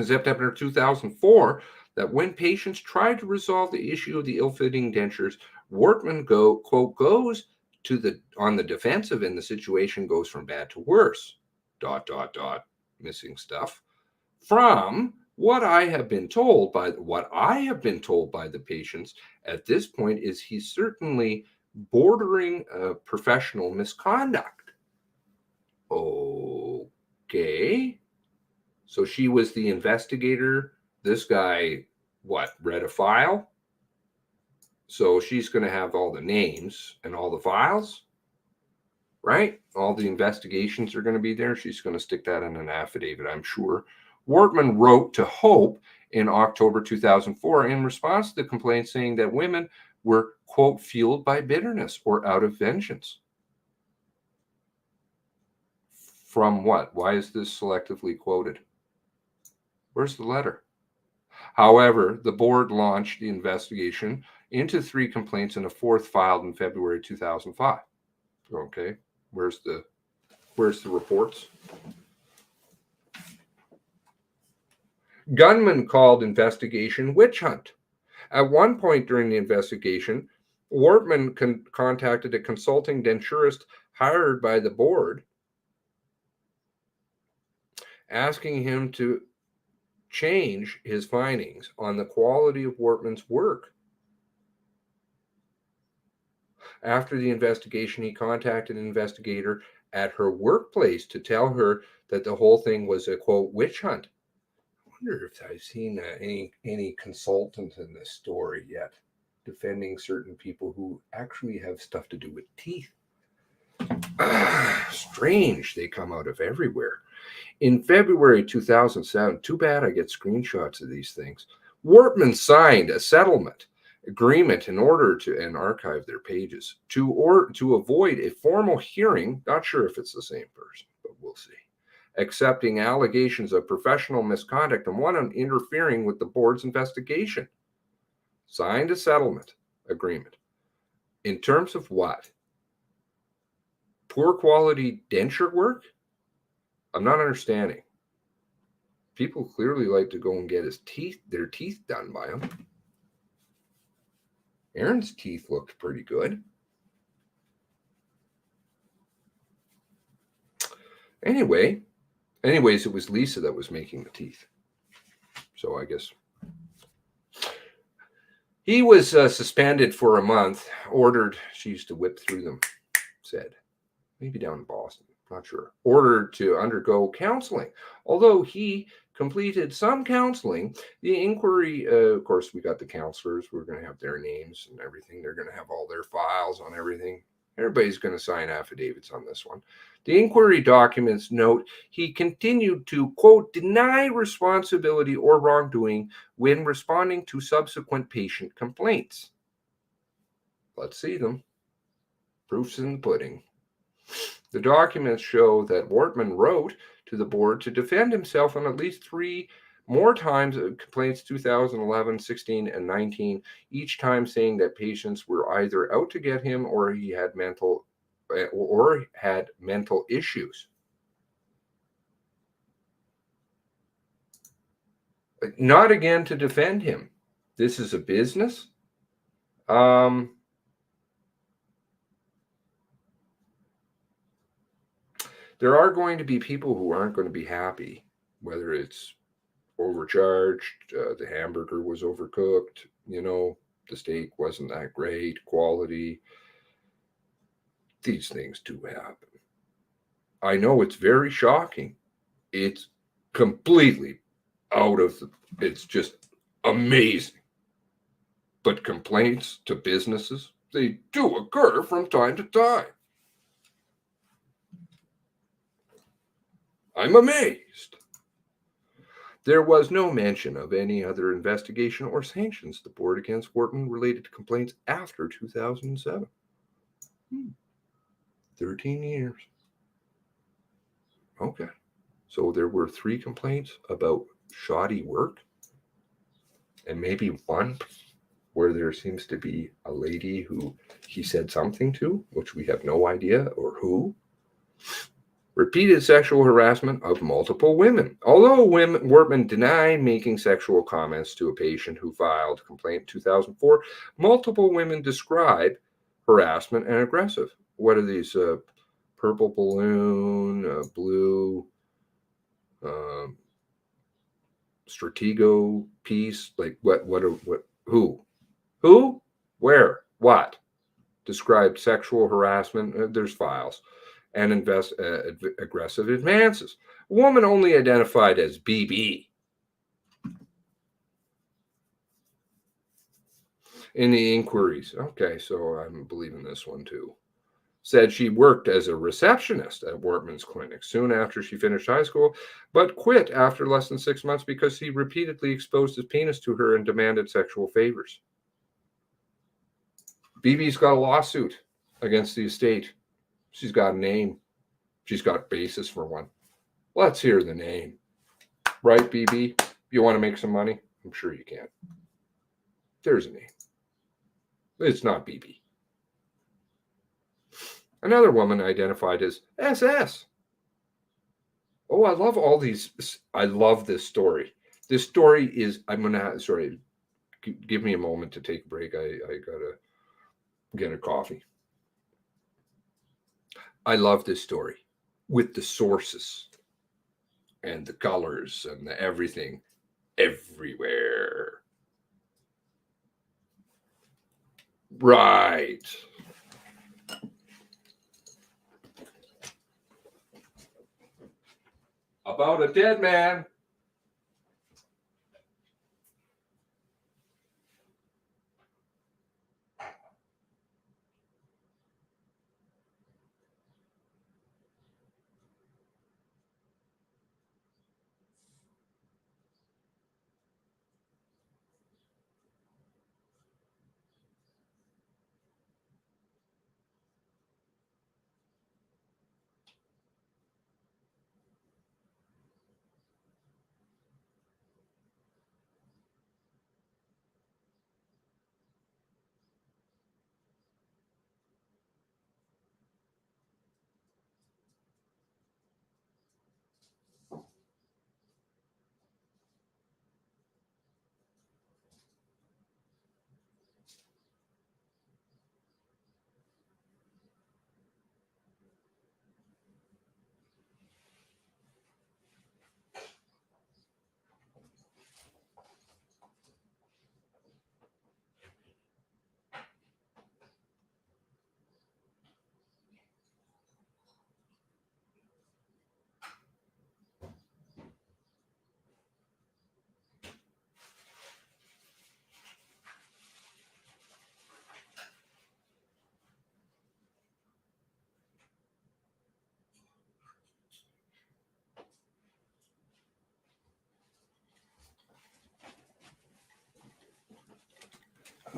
September 2004 that when patients tried to resolve the issue of the ill-fitting dentures, Wortman quote, goes to on the defensive and the situation goes from bad to worse. ... Missing stuff. From what I have been told by the patients at this point is he's certainly bordering professional misconduct. Okay. So she was the investigator. This guy, read a file? So she's going to have all the names and all the files, right? All the investigations are going to be there. She's going to stick that in an affidavit, I'm sure. Wortman wrote to Hope in October 2004 in response to the complaint saying that women were, quote, fueled by bitterness or out of vengeance. From what? Why is this selectively quoted? Where's the letter? However, the board launched the investigation into 3 complaints and a 4th filed in February 2005. Okay, where's the reports? Gunman called investigation witch hunt. At one point during the investigation, Wortman contacted a consulting denturist hired by the board, asking him to change his findings on the quality of Wortman's work. After the investigation, he contacted an investigator at her workplace to tell her that the whole thing was a, quote, witch hunt. I wonder if I've seen any consultant in this story yet defending certain people who actually have stuff to do with teeth. Strange, they come out of everywhere. In February 2007, too bad I get screenshots of these things, Wortman signed a settlement agreement in order to, and archive their pages, to avoid a formal hearing, not sure if it's the same person, but we'll see, accepting allegations of professional misconduct and one on interfering with the board's investigation. signed a settlement agreement. In terms of what? Poor quality denture work? I'm not understanding. People clearly like to go and get their teeth done by him. Aaron's teeth looked pretty good. Anyways, it was Lisa that was making the teeth. So I guess he was suspended for a month, ordered, she used to whip through them, said, maybe down in Boston, not sure, ordered to undergo counseling. Although he completed some counseling, the inquiry, of course, we got the counselors, we're going to have their names and everything. They're going to have all their files on everything. Everybody's going to sign affidavits on this one. The inquiry documents note he continued to, quote, deny responsibility or wrongdoing when responding to subsequent patient complaints. Let's see them. Proof's in the pudding. The documents show that Wortman wrote to the board to defend himself on at least 3 more times of complaints, 2011, 16, and 19, each time saying that patients were either out to get him or he had mental issues. Not again to defend him. This is a business. There are going to be people who aren't going to be happy, whether it's overcharged, the hamburger was overcooked, the steak wasn't that great quality. These things do happen. I know it's very shocking. It's completely it's just amazing. But complaints to businesses, they do occur from time to time. I'm amazed. There was no mention of any other investigation or sanctions the board against Wortman related to complaints after 2007. 13 years. Okay. So there were 3 complaints about shoddy work, and maybe one where there seems to be a lady who he said something to, which we have no idea or who. Repeated sexual harassment of multiple women. Although Wortman denied making sexual comments to a patient who filed a complaint in 2004, multiple women describe harassment and aggressive. What are these? Purple balloon, blue, Stratego piece? Like what, who, where, what? Described sexual harassment. There's files. And aggressive advances. A woman only identified as BB. In the inquiries. Okay, so I'm believing this one too. Said she worked as a receptionist at Wortman's clinic soon after she finished high school, but quit after less than 6 months because he repeatedly exposed his penis to her and demanded sexual favors. BB's got a lawsuit against the estate. She's got a name. She's got basis for one. Let's hear the name. Right, BB? You want to make some money? I'm sure you can. There's a name. It's not BB. Another woman identified as SS. Oh, I love all these. I love this story. This story is, give me a moment to take a break. I got to get a coffee. I love this story with the sources and the colors and the everything everywhere. Right. About a dead man.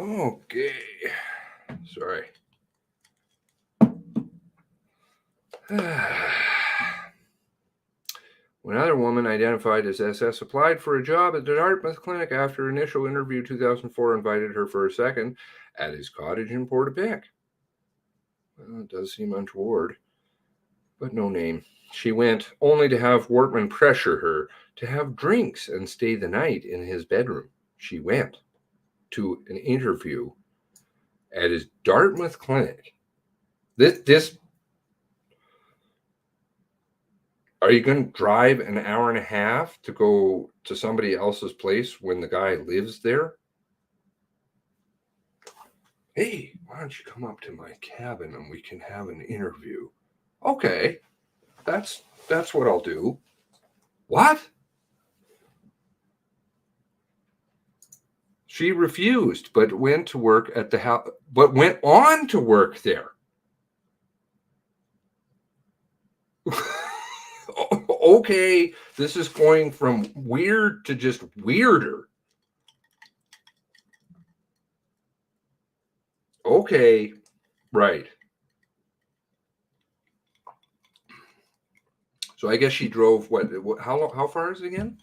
Okay. Sorry. When another woman identified as SS applied for a job at the Dartmouth Clinic after initial interview 2004 invited her for a second at his cottage in Portapique. Well, it does seem untoward, but no name. She went only to have Wortman pressure her to have drinks and stay the night in his bedroom. She went to an interview at his Dartmouth Clinic. This Are you going to drive an hour and a half to go to somebody else's place when the guy lives there? Hey, why don't you come up to my cabin and we can have an interview? Okay, that's what I'll do. What? She refused, but went to work at the house, but went on to work there. Okay, this is going from weird to just weirder. Okay, right. So I guess she drove how far is it again?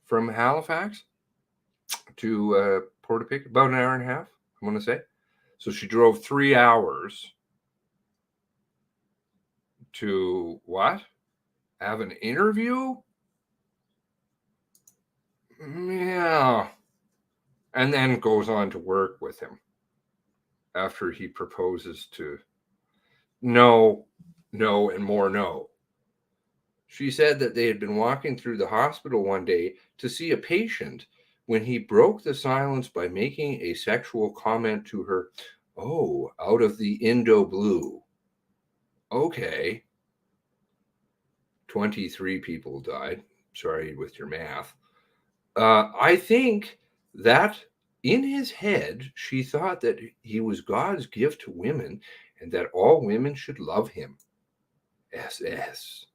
From Halifax to Portapique? About an hour and a half, I want to say. So she drove 3 hours to what? Have an interview? Yeah. And then goes on to work with him after he proposes to no, and more no. She said that they had been walking through the hospital one day to see a patient when he broke the silence by making a sexual comment to her. Oh, out of the Indo blue. Okay. 23 people died. Sorry with your math. I think that in his head, she thought that he was God's gift to women and that all women should love him. SS.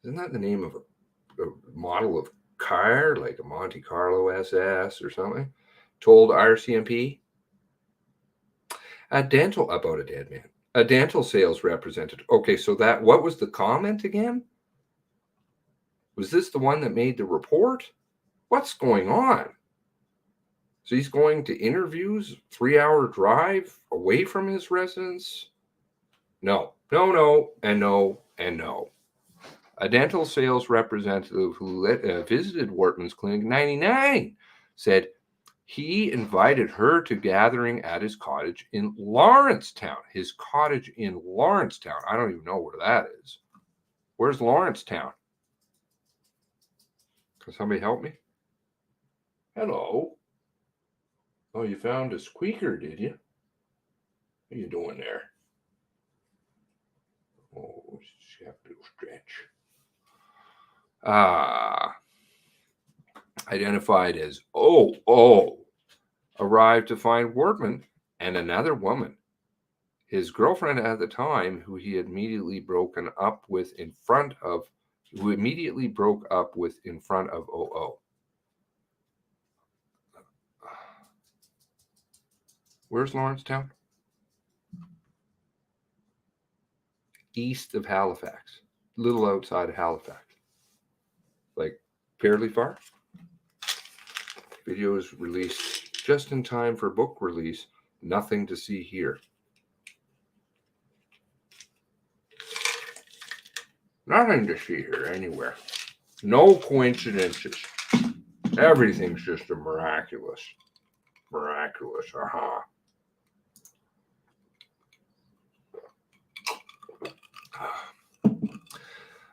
Isn't that the name of a model of car, like a Monte Carlo SS or something? Told RCMP. About a dead man. A dental sales representative. Okay, so what was the comment again? Was this the one that made the report? What's going on? So he's going to interviews, 3-hour drive away from his residence? No, and no, and no. A dental sales representative who visited Wortman's clinic in 1999 said he invited her to gathering at his cottage in Lawrencetown. His cottage in Lawrencetown. I don't even know where that is. Where's Lawrencetown? Can somebody help me? Hello. Oh, you found a squeaker, did you? What are you doing there? Oh, just have to stretch. Identified as arrived to find Wortman and another woman. His girlfriend at the time, who immediately broke up with in front of OO. Where's Lawrencetown? East of Halifax, little outside of Halifax. Like fairly far. Video is released just in time for book release. Nothing to see here. Nothing to see here anywhere. No coincidences. Everything's just a miraculous. Aha.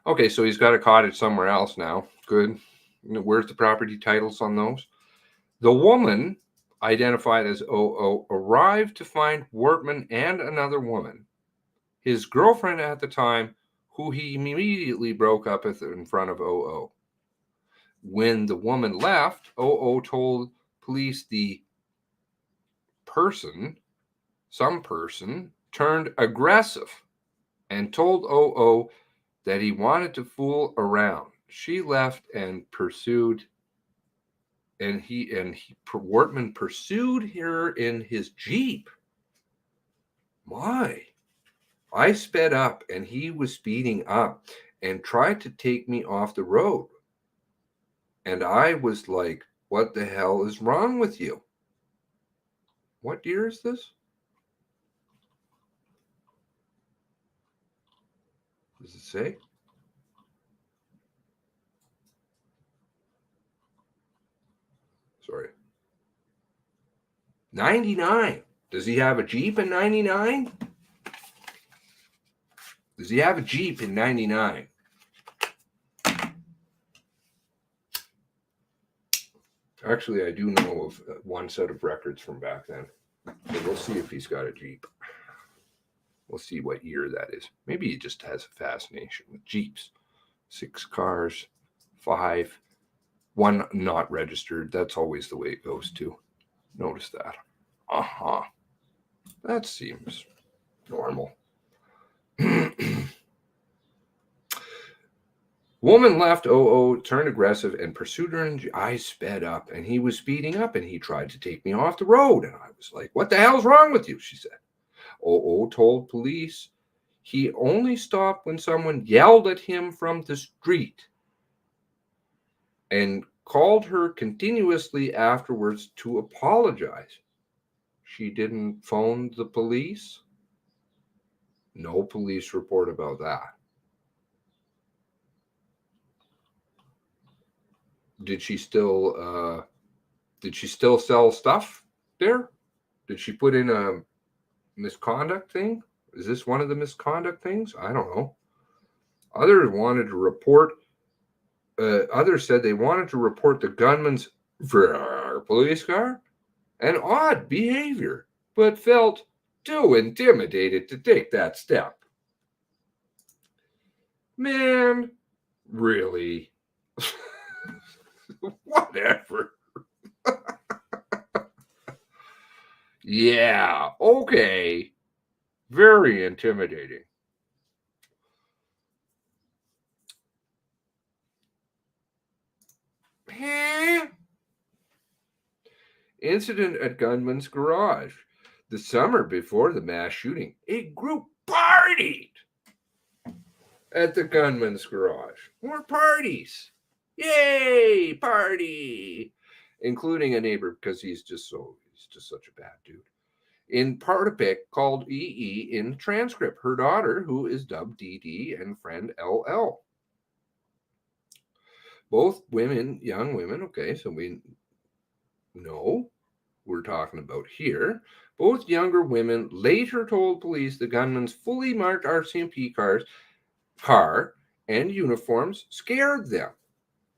Okay, so he's got a cottage somewhere else now. Good. Where's the property titles on those? The woman, identified as OO, arrived to find Wortman and another woman, his girlfriend at the time, who he immediately broke up with in front of OO. When the woman left, OO told police some person, turned aggressive and told OO that he wanted to fool around. She left and pursued And Wortman pursued her in his Jeep. My, I sped up and he was speeding up and tried to take me off the road. And I was like, what the hell is wrong with you? What year is this? Does it say? Sorry. 99. Does he have a Jeep in 99? Does he have a Jeep in 99? Actually, I do know of one set of records from back then. So we'll see if he's got a Jeep. We'll see what year that is. Maybe he just has a fascination with Jeeps. 6 cars, 5, 1 not registered. That's always the way it goes too. Notice that. That seems normal. Woman left OO, turned aggressive, and pursued her. And I sped up, and he was speeding up, and he tried to take me off the road. And I was like, what the hell's wrong with you? She said. OO told police he only stopped when someone yelled at him from the street and called her continuously afterwards to apologize. She didn't phone the police. No police report about that. Did she still sell stuff there? Did she put in a misconduct thing? Is this one of the misconduct things? I don't know. Others wanted to report. Others said they wanted to report the gunman's police car and odd behavior, but felt too intimidated to take that step. Man, really? Whatever. Yeah, okay. Very intimidating. Incident at gunman's garage. The summer before the mass shooting, a group partied at the gunman's garage. More parties. Yay, party. Including a neighbor because he's just such a bad dude. In Partapik, called EE in the transcript. Her daughter, who is dubbed DD, and friend LL. Both women, young women, okay, so we know we're talking about here. Both younger women later told police the gunman's fully marked RCMP car and uniforms scared them.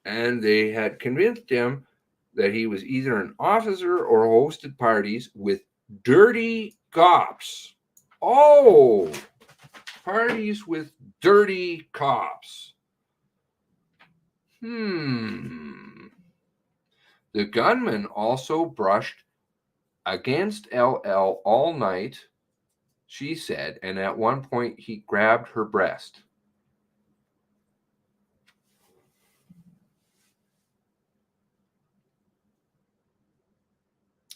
And they had convinced him that he was either an officer or hosted parties with dirty cops. Oh, parties with dirty cops. The gunman also brushed against LL all night, she said, and at one point he grabbed her breast.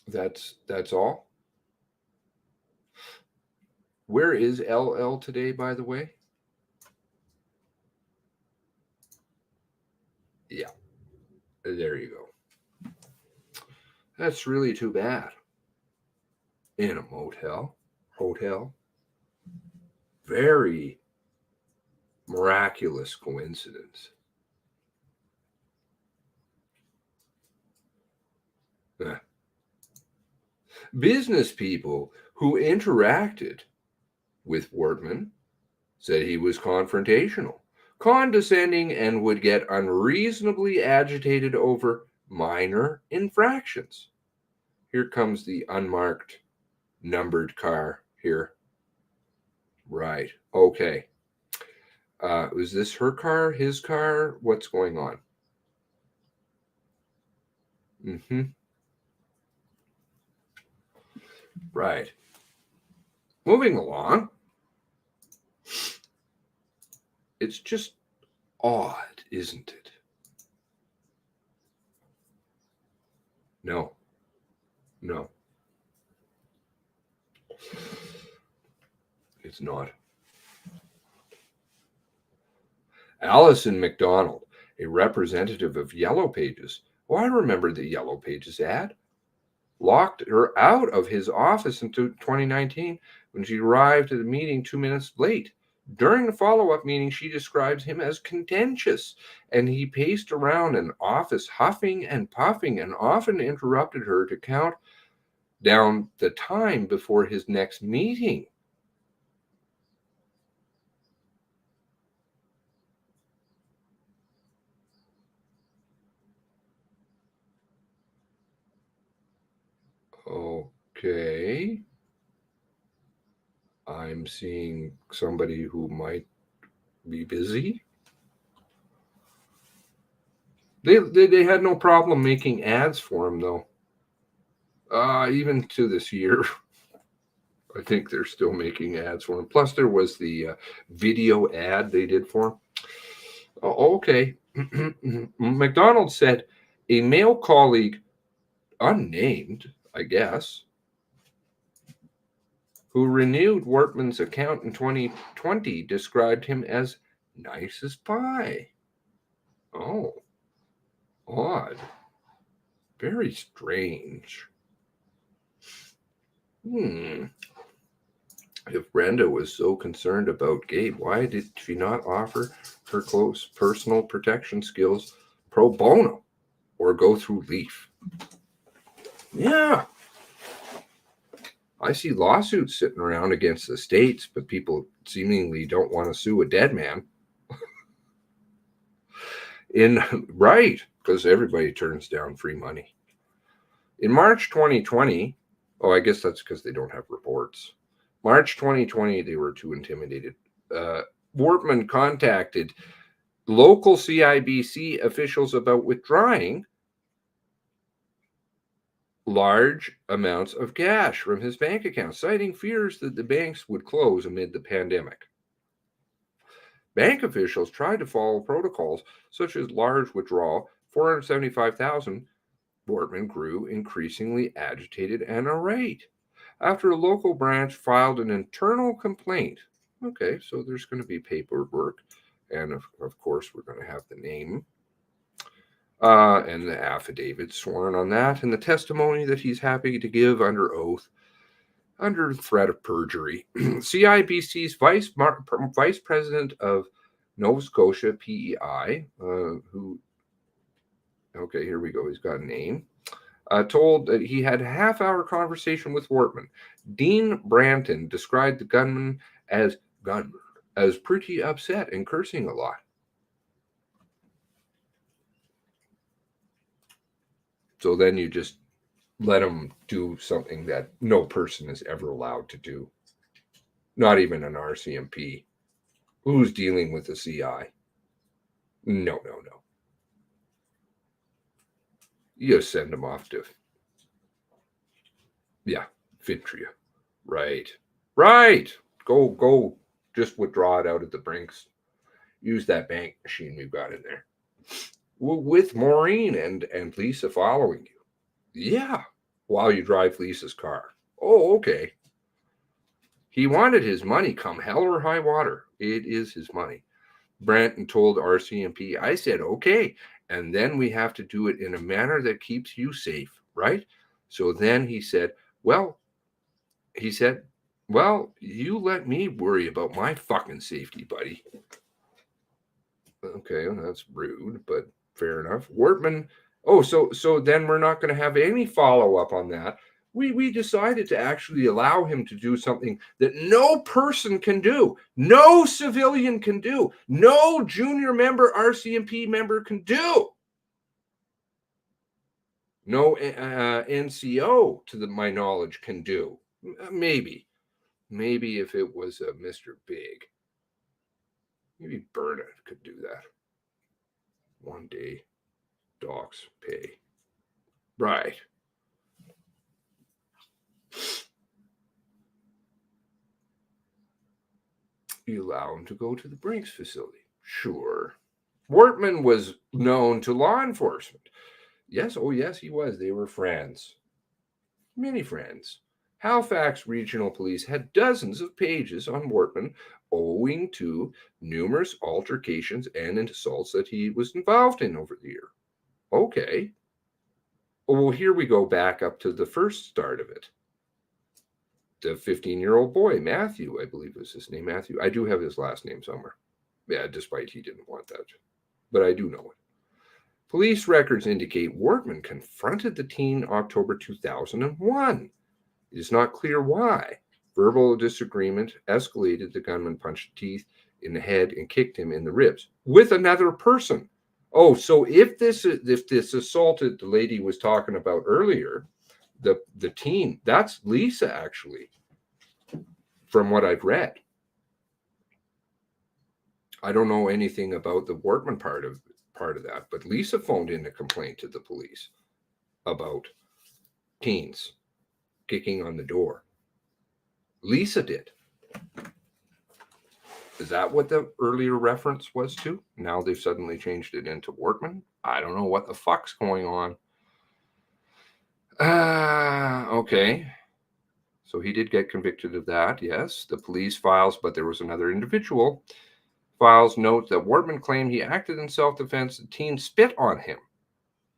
That's all. Where is LL today, by the way? Yeah, there you go. That's really too bad. In a hotel. Very miraculous coincidence. Business people who interacted with Wortman said he was confrontational, condescending, and would get unreasonably agitated over minor infractions. Here comes the unmarked numbered car here. Right. Okay. Was this her car, his car? What's going on? Right. Moving along. It's just odd, isn't it? No. It's not. Allison McDonald, a representative of Yellow Pages. Oh, I remember the Yellow Pages ad. Locked her out of his office in 2019 when she arrived at the meeting 2 minutes late. During the follow-up meeting, she describes him as contentious, and he paced around an office huffing and puffing and often interrupted her to count down the time before his next meeting. Okay. I'm seeing somebody who might be busy. They had no problem making ads for him, though. Even to this year, I think they're still making ads for him. Plus, there was the video ad they did for him. Oh, okay. McDonald said a male colleague, unnamed, I guess, who renewed Wortman's account in 2020, described him as nice as pie. Oh, odd. Very strange. If Brenda was so concerned about Gabe, why did she not offer her close personal protection skills pro bono or go through Leaf? Yeah. I see lawsuits sitting around against the states, but people seemingly don't want to sue a dead man. Right, because everybody turns down free money. In March 2020, I guess that's because they don't have reports. March 2020, they were too intimidated. Wortman contacted local CIBC officials about withdrawing large amounts of cash from his bank account, citing fears that the banks would close amid the pandemic. Bank officials tried to follow protocols such as large withdrawal, $475,000. Wortman grew increasingly agitated and irate after a local branch filed an internal complaint. Okay, so there's going to be paperwork, and of course we're going to have the name and the affidavit sworn on that, and the testimony that he's happy to give under oath, under threat of perjury. CIBC's vice president of Nova Scotia PEI, okay, here we go, he's got a name, told that he had a half-hour conversation with Wortman. Dean Branton described the gunman as pretty upset and cursing a lot. So then you just let him do something that no person is ever allowed to do. Not even an RCMP. Who's dealing with a CI? No. You send him off to, Fintria. Right. Go, just withdraw it out at the Brinks. Use that bank machine we've got in there. With Maureen and Lisa following you. Yeah, while you drive Lisa's car. Oh, okay. He wanted his money come hell or high water. It is his money. Branton told RCMP, I said, okay, and then we have to do it in a manner that keeps you safe, right? So then he said, well, you let me worry about my fucking safety, buddy. Okay, well, that's rude, but fair enough. Wortman, so then we're not going to have any follow-up on that. We decided to actually allow him to do something that no person can do, no civilian can do, no junior member, RCMP member can do, no NCO, to my knowledge, can do. Maybe if it was Mr. Big, maybe Bernard could do that. One day, docs pay. Right. You allow him to go to the Brinks facility. Sure. Wortman was known to law enforcement. Yes, oh yes, he was. They were friends. Many friends. Halifax Regional Police had dozens of pages on Wortman owing to numerous altercations and assaults that he was involved in over the year. Okay. Well, here we go back up to the first start of it. The 15-year-old boy, Matthew, I believe was his name, Matthew. I do have his last name somewhere. Yeah, despite he didn't want that. But I do know it. Police records indicate Wortman confronted the teen October 2001. It is not clear why. Verbal disagreement escalated. The gunman punched teeth in the head and kicked him in the ribs with another person. Oh, so if this assaulted the lady was talking about earlier, the teen, that's Lisa actually, from what I've read. I don't know anything about the Wortman part of that, but Lisa phoned in a complaint to the police about teens kicking on the door. Lisa did. Is that what the earlier reference was to? Now they've suddenly changed it into Wortman? I don't know what the fuck's going on. Okay. So he did get convicted of that, yes. The police files, but there was another individual. Files note that Wortman claimed he acted in self-defense. The teen spit on him.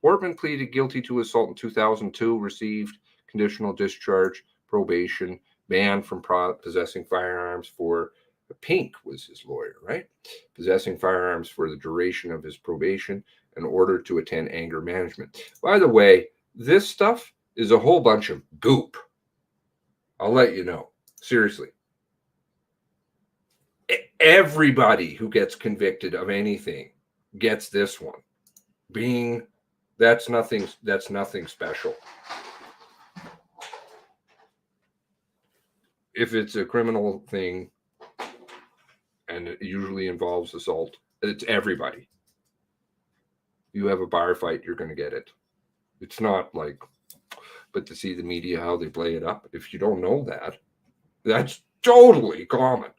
Wortman pleaded guilty to assault in 2002, received conditional discharge, probation, banned from possessing firearms for Pink was his lawyer, right? Possessing firearms for the duration of his probation in order to attend anger management. By the way, this stuff is a whole bunch of goop. I'll let you know. Seriously. Everybody who gets convicted of anything gets this one. That's nothing special. If it's a criminal thing, and it usually involves assault, it's everybody. You have a bar fight, you're going to get it. It's not like, but to see the media, how they play it up, if you don't know that, that's totally common.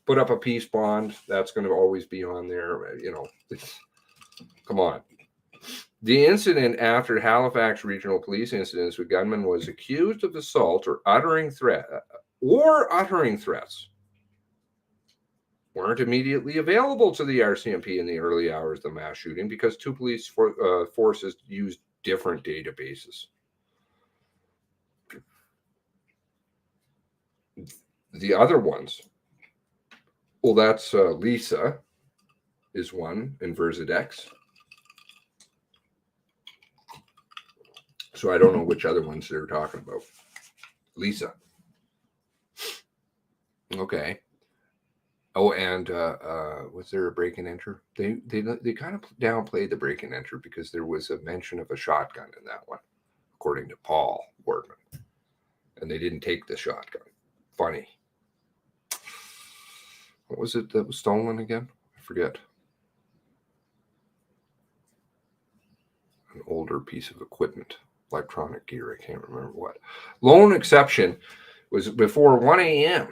Put up a peace bond, that's going to always be on there. You know, come on. The incident after Halifax Regional Police incidents with gunman was accused of assault or uttering threats weren't immediately available to the RCMP in the early hours of the mass shooting because two police forces used different databases. The other ones, well, that's Lisa is one in Verzidex. So I don't know which other ones they're talking about. Lisa. Okay. Oh, and was there a break and enter? They kind of downplayed the break and enter because there was a mention of a shotgun in that one, according to Paul Wortman, and they didn't take the shotgun. Funny. What was it that was stolen again? I forget. An older piece of equipment, electronic gear. I can't remember what. Lone exception was before 1 a.m.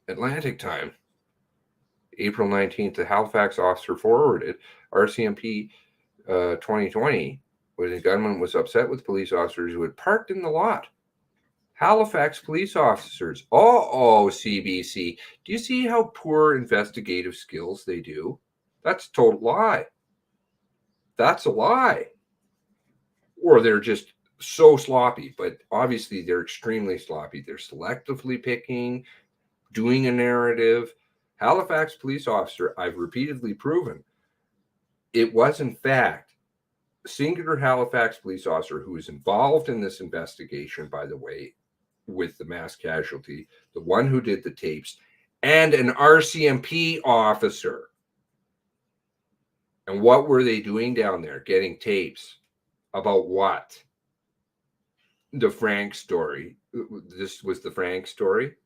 Atlantic time. April 19th, the Halifax officer forwarded RCMP 2020 when the gunman was upset with police officers who had parked in the lot. Halifax police officers. CBC. Do you see how poor investigative skills they do? That's a total lie. That's a lie. Or they're just so sloppy, but obviously they're extremely sloppy. They're selectively picking, doing a narrative. Halifax police officer, I've repeatedly proven, it was in fact a singular Halifax police officer who was involved in this investigation, by the way, with the mass casualty, the one who did the tapes, and an RCMP officer. And what were they doing down there? Getting tapes about what? The Frank story. This was the Frank story.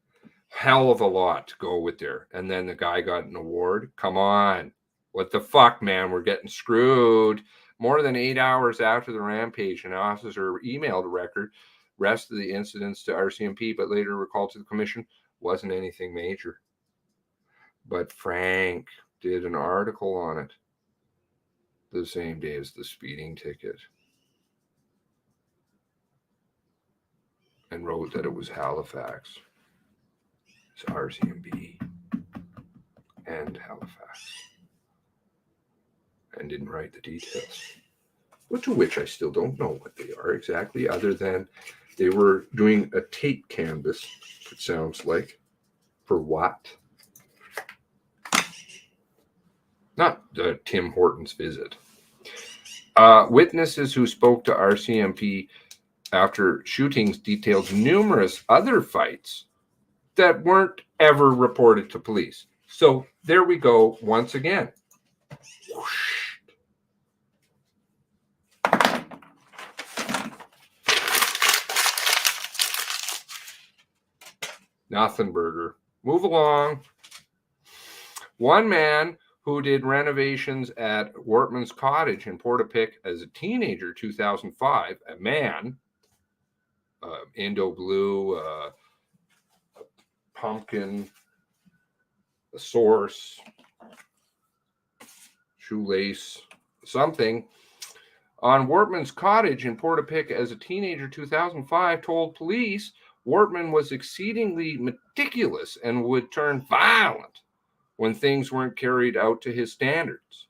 Hell of a lot to go with there. And then the guy got an award. Come on. What the fuck, man? We're getting screwed. More than 8 hours after the rampage, an officer emailed a record, rest of the incidents to RCMP, but later recalled to the commission. Wasn't anything major. But Frank did an article on it the same day as the speeding ticket. and wrote that it was Halifax. It's RCMP and Halifax, and didn't write the details, to which I still don't know what they are exactly, other than they were doing a tape canvas, it sounds like, for what? Not Tim Hortons visit. Witnesses who spoke to RCMP after shootings detailed numerous other fights that weren't ever reported to police. So there we go once again. Whoosh. Nothing, Burger. Move along. One man who did renovations at Wortman's Cottage in Portapique as a teenager, 2005, a man, Indo Blue, a pumpkin, a source, shoelace, something, on Wortman's Cottage in Portapique as a teenager, 2005, told police Wortman was exceedingly meticulous and would turn violent when things weren't carried out to his standards.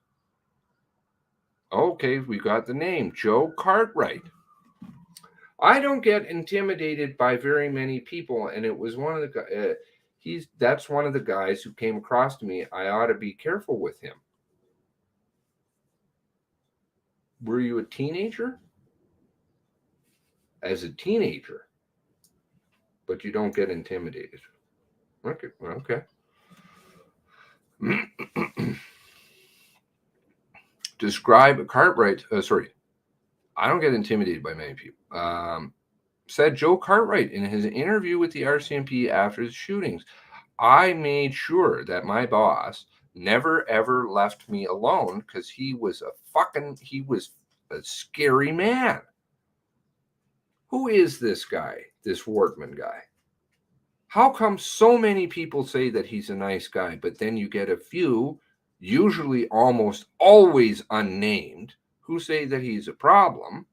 Okay, we got the name, Joe Cartwright. I don't get intimidated by very many people, and it was one of the that's one of the guys who came across to me. I ought to be careful with him. Were you a teenager? As a teenager, but you don't get intimidated. Okay, okay. Describe Cartwright. Sorry, I don't get intimidated by many people. Said Joe Cartwright in his interview with the RCMP after the shootings. I made sure that my boss never ever left me alone because he was a scary man. Who is this guy, this Wortman guy? How come so many people say that he's a nice guy, but then you get a few, usually almost always unnamed, who say that he's a problem?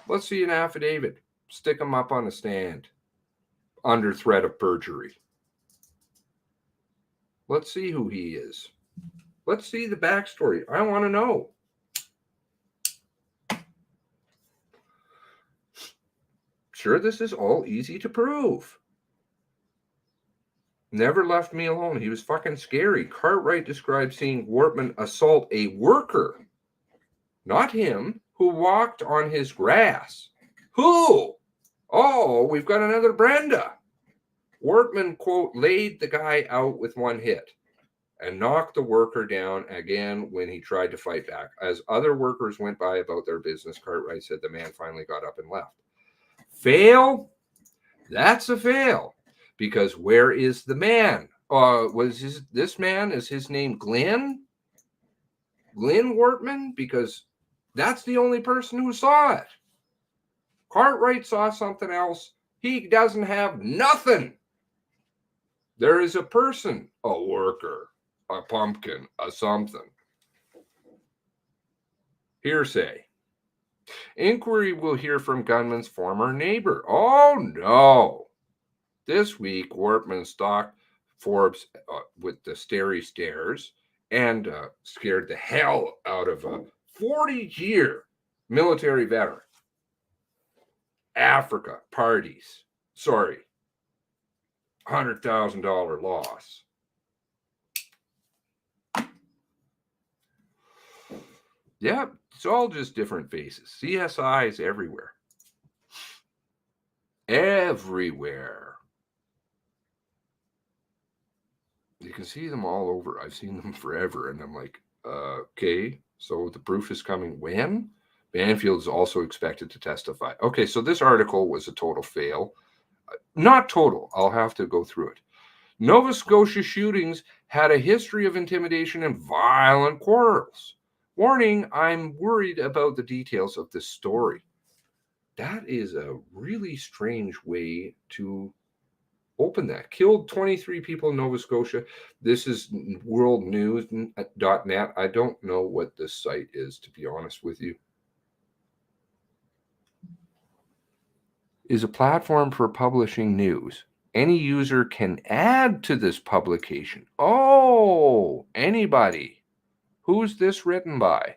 Let's see an affidavit. Stick him up on a stand under threat of perjury. Let's see who he is. Let's see the backstory. I want to know. Sure, this is all easy to prove. Never left me alone. He was fucking scary. Cartwright described seeing Wortman assault a worker, not him, who walked on his grass. Who? Oh, we've got another Brenda. Wortman, quote, laid the guy out with one hit and knocked the worker down again when he tried to fight back. As other workers went by about their business, Cartwright said the man finally got up and left. Fail? That's a fail. Because where is the man? This man, is his name Glenn? Glenn Wortman? Because that's the only person who saw it. Cartwright saw something else. He doesn't have nothing. There is a person, a worker, a pumpkin, a something. Hearsay. Inquiry will hear from gunman's former neighbor. Oh, no. This week, Wortman stalked Forbes with the starry stares and scared the hell out of a 40-year military veteran. Africa parties. Sorry. $100,000 loss. Yeah, it's all just different faces. CSIs everywhere. Everywhere. You can see them all over. I've seen them forever. And I'm like, okay, so the proof is coming when? Banfield is also expected to testify. Okay, so this article was a total fail. Not total. I'll have to go through it. Nova Scotia shootings had a history of intimidation and violent quarrels. Warning, I'm worried about the details of this story. That is a really strange way to open that. Killed 23 people in Nova Scotia. This is worldnews.net. I don't know what this site is, to be honest with you. is a platform for publishing news. Any user can add to this publication. Oh, anybody. Who's this written by?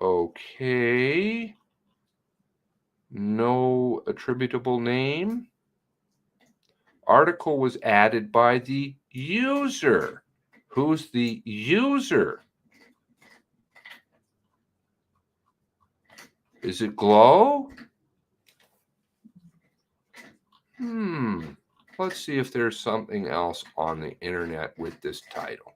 Okay. No attributable name. Article was added by the user. Who's the user? Is it Glow? Let's see if there's something else on the internet with this title.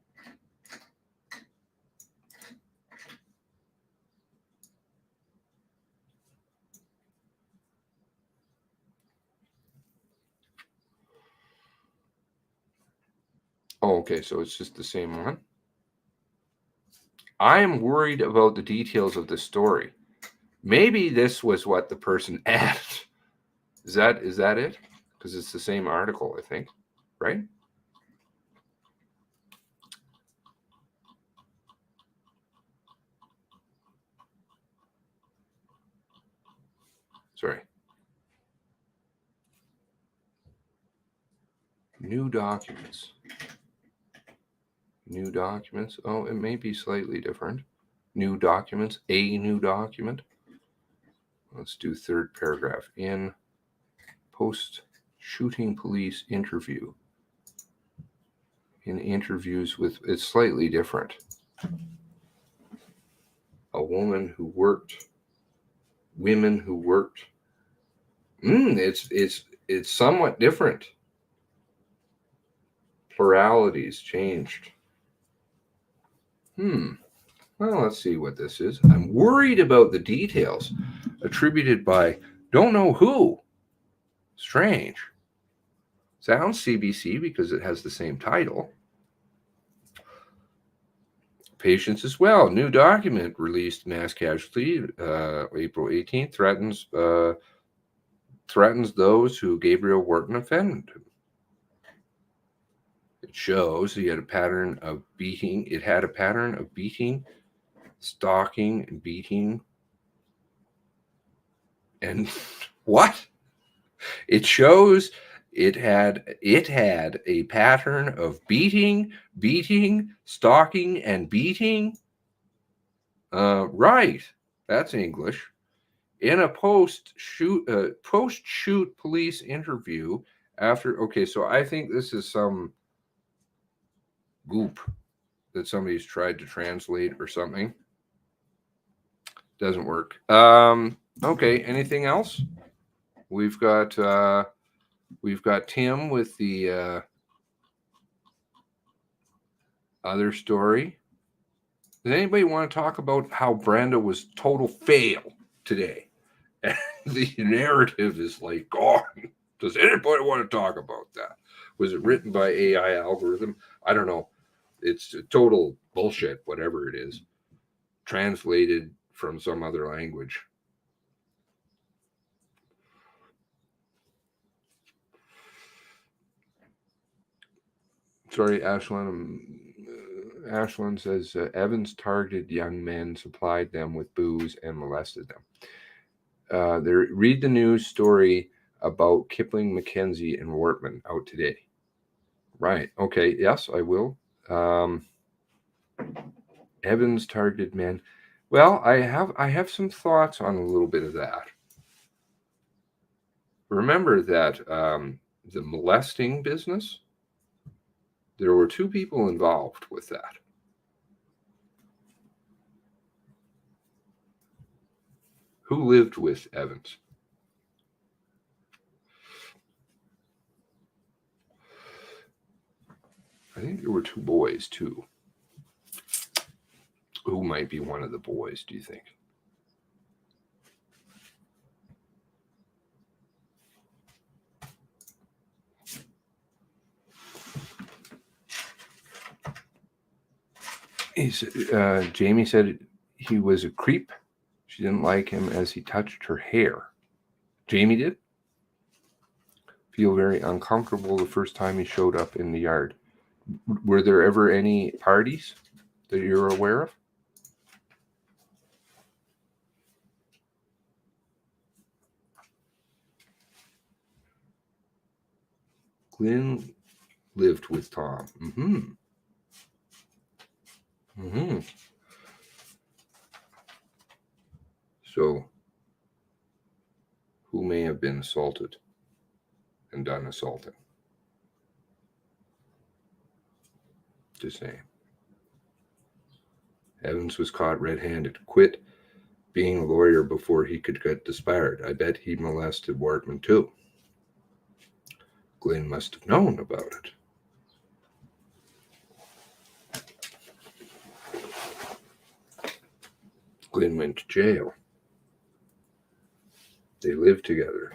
Oh, okay, so it's just the same one. I am worried about the details of the story. Maybe this was what the person added. Is that it? Because it's the same article, I think, right? Sorry. New documents. New documents. Oh, it may be slightly different. New documents. A new document. Let's do third paragraph. In post-shooting police interview. In interviews with, it's slightly different. A woman who worked. Women who worked. It's somewhat different. Pluralities changed. Well, let's see what this is. I'm worried about the details attributed by don't know who. Strange. Sounds CBC because it has the same title. Patients as well. New document released mass casualty April 18th threatens those who Gabriel Wharton offended. It shows he had a pattern of beating. It had a pattern of beating, stalking, and beating. And what? It shows it had a pattern of beating, stalking, and beating. Right. That's English. In a post-shoot police interview after. Okay, so I think this is some goop that somebody's tried to translate or something. Doesn't work. Okay, anything else? We've got Tim with the other story. Does anybody want to talk about how Brenda was total fail today? And the narrative is like gone. Does anybody want to talk about that? Was it written by AI algorithm? I don't know. It's total bullshit, whatever it is. Translated from some other language. Sorry, Ashlyn. Ashlyn says Evans targeted young men, supplied them with booze, and molested them. Read the news story about Kipling, McKenzie, and Wortman out today. Right. Okay. Yes, I will. Evans targeted men. Well, I have some thoughts on a little bit of that. Remember that the molesting business, there were two people involved with that. Who lived with Evans? I think there were two boys too. Who might be one of the boys, do you think? Jamie said he was a creep. She didn't like him as he touched her hair. Jamie did? Feel very uncomfortable the first time he showed up in the yard. Were there ever any parties that you're aware of? Glenn lived with Tom. So, who may have been assaulted and done assaulting? Just saying. Evans was caught red-handed. Quit being a lawyer before he could get disbarred. I bet he molested Wortman too. Glenn must have known about it. Glenn went to jail. They lived together.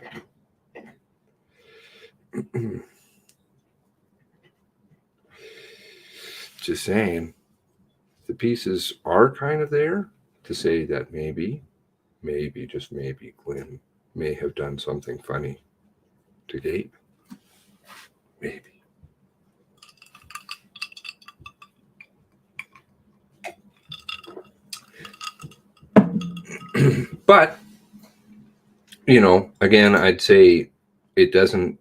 Just saying, the pieces are kind of there to say that maybe, just maybe, Glenn may have done something funny to Gabe. Maybe. But, you know, again, I'd say it doesn't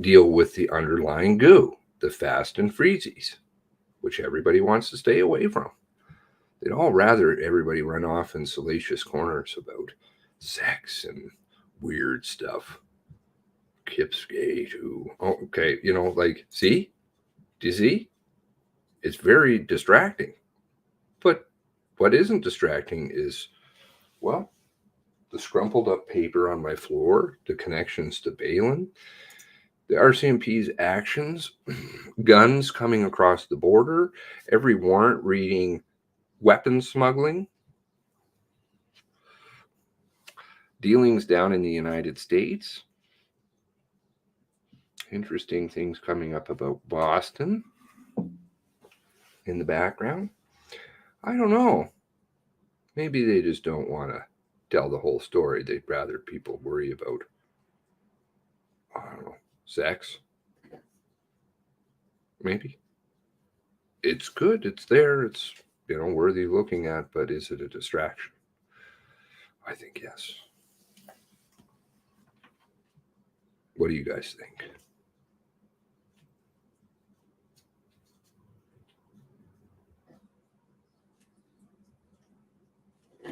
deal with the underlying goo, the fast and freezies, which everybody wants to stay away from. They'd all rather everybody run off in salacious corners about sex and weird stuff. Kip's gay too. Oh, okay. You know, like, see? Do you see? It's very distracting. But what isn't distracting is, well, the scrumpled up paper on my floor, the connections to Balin, the RCMP's actions, guns coming across the border, every warrant reading weapons smuggling, dealings down in the United States, interesting things coming up about Boston in the background. I don't know. Maybe they just don't want to tell the whole story. They'd rather people worry about, I don't know, sex. Maybe. It's good. It's there. It's, you know, worthy looking at, but is it a distraction? I think yes. What do you guys think?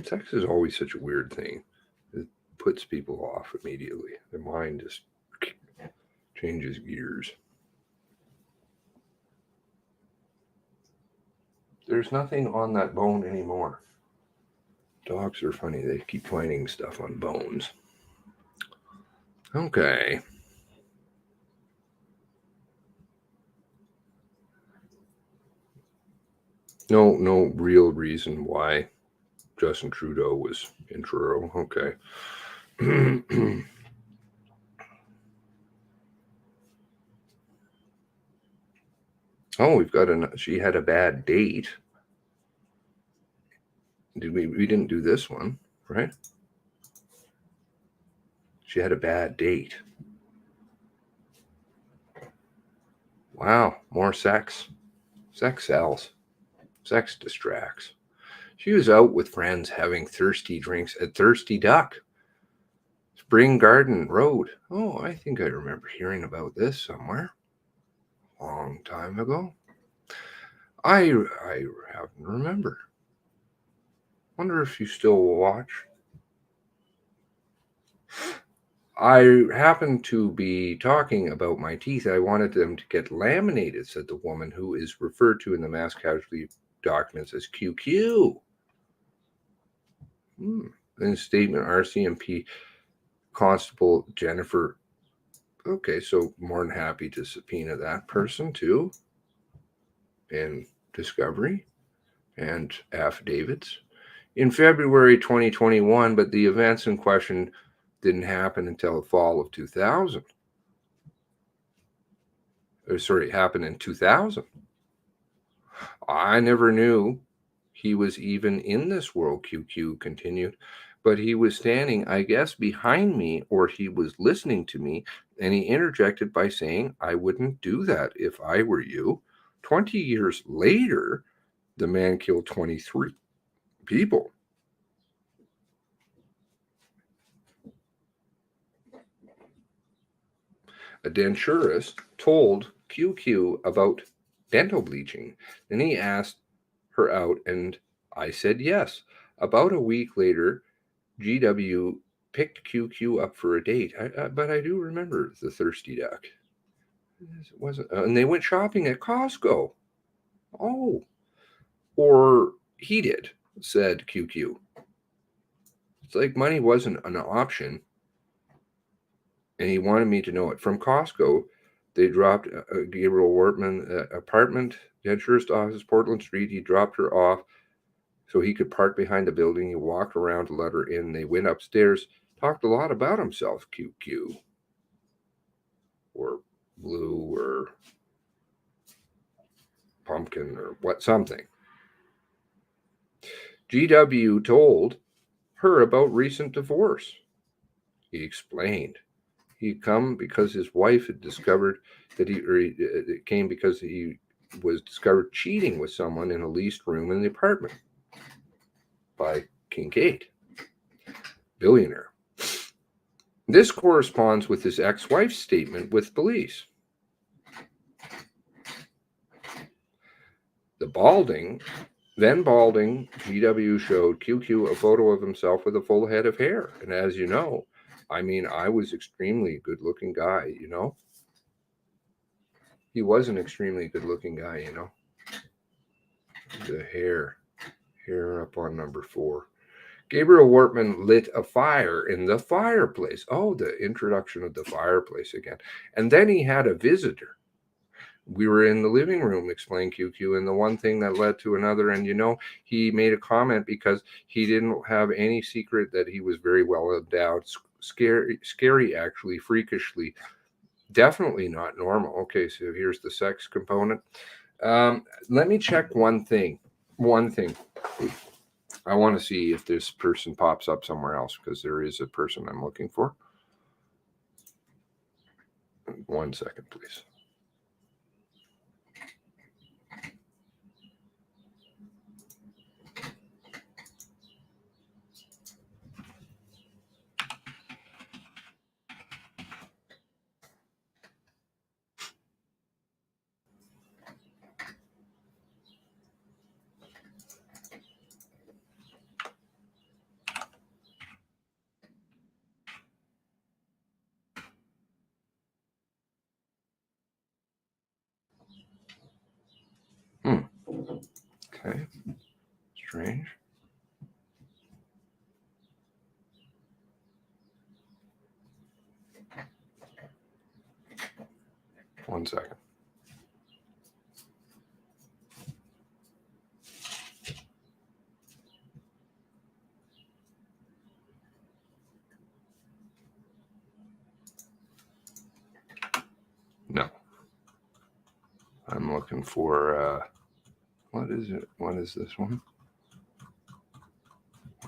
Sex is always such a weird thing. It puts people off immediately. Their mind just changes gears. There's nothing on that bone anymore. Dogs are funny. They keep finding stuff on bones. Okay. No real reason why Justin Trudeau was in Truro. Okay. Oh, we've got she had a bad date. We didn't do this one, right? She had a bad date. Wow, more sex. Sex sells. Sex distracts. She was out with friends having thirsty drinks at Thirsty Duck, Spring Garden Road. Oh, I think I remember hearing about this somewhere. Long time ago. I happen to remember. Wonder if you still watch. I happened to be talking about my teeth. I wanted them to get laminated, said the woman who is referred to in the mass casualty documents as QQ. In a statement, RCMP Constable Jennifer. Okay, so more than happy to subpoena that person too. And discovery and affidavits in February 2021, but the events in question didn't happen until the fall of 2000. Happened in 2000. I never knew he was even in this world, QQ continued, but he was standing, I guess, behind me, or he was listening to me, and he interjected by saying, I wouldn't do that if I were you. 20 years later, the man killed 23 people. A denturist told QQ about dental bleaching. Then he asked her out, and I said yes. About a week later, GW picked QQ up for a date. But I do remember the thirsty duck. It wasn't, and they went shopping at Costco. Oh, or he did, said QQ. It's like money wasn't an option, and he wanted me to know it. From Costco, they dropped Gabriel Wortman apartment, denturist office, Portland Street. He dropped her off so he could park behind the building. He walked around to let her in. They went upstairs, talked a lot about himself, QQ, or blue, or pumpkin, or what, something. GW told her about recent divorce. He explained. He'd come because his wife had discovered that it came because he was discovered cheating with someone in a leased room in the apartment by Kincaid, billionaire. This corresponds with his ex-wife's statement with police. Then balding, GW showed QQ a photo of himself with a full head of hair. And as you know, I was extremely good-looking guy, He was an extremely good-looking guy, The hair up on number 4. Gabriel Wortman lit a fire in the fireplace. Oh, the introduction of the fireplace again. And then he had a visitor. We were in the living room, explained QQ, and the one thing that led to another. And, he made a comment because he didn't have any secret that he was very well endowed. Scary, actually, freakishly. Definitely not normal. Okay, so here's the sex component. Let me check one thing. I want to see if this person pops up somewhere else, because there is a person I'm looking for. 1 second, please. Okay. Strange. One second. No. I'm looking for, what is it? What is this one?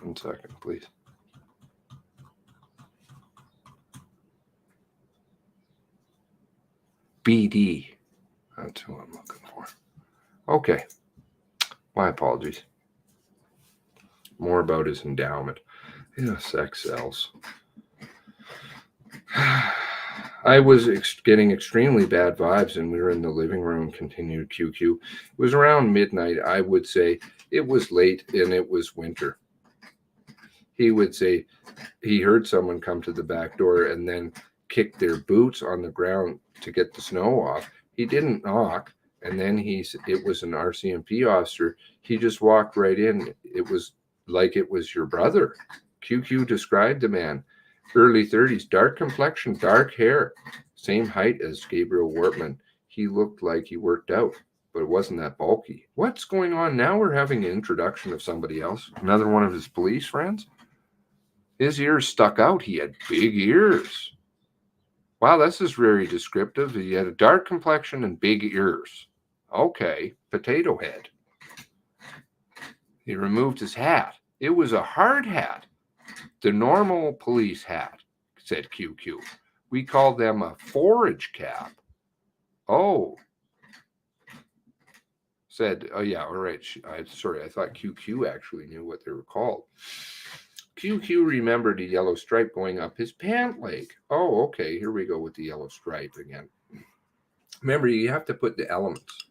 1 second, please. BD. That's who I'm looking for. Okay. My apologies. More about his endowment. Sex sells. I was getting extremely bad vibes, and we were in the living room, continued QQ. It was around midnight. I would say it was late, and it was winter. He would say he heard someone come to the back door and then kick their boots on the ground to get the snow off. He didn't knock, and then it was an RCMP officer. He just walked right in. It was like it was your brother. QQ described the man. Early 30s, dark complexion, dark hair, same height as Gabriel Wortman. He looked like he worked out, but it wasn't that bulky. What's going on now? We're having an introduction of somebody else, another one of his police friends. His ears stuck out. He had big ears. Wow, this is very descriptive. He had a dark complexion and big ears. Okay, potato head. He removed his hat. It was a hard hat. The normal police hat, said QQ. We call them a forage cap. Oh. Said, oh yeah, all right. Sorry, I thought QQ actually knew what they were called. QQ remembered a yellow stripe going up his pant leg. Oh, okay. Here we go with the yellow stripe again. Remember, you have to put the elements.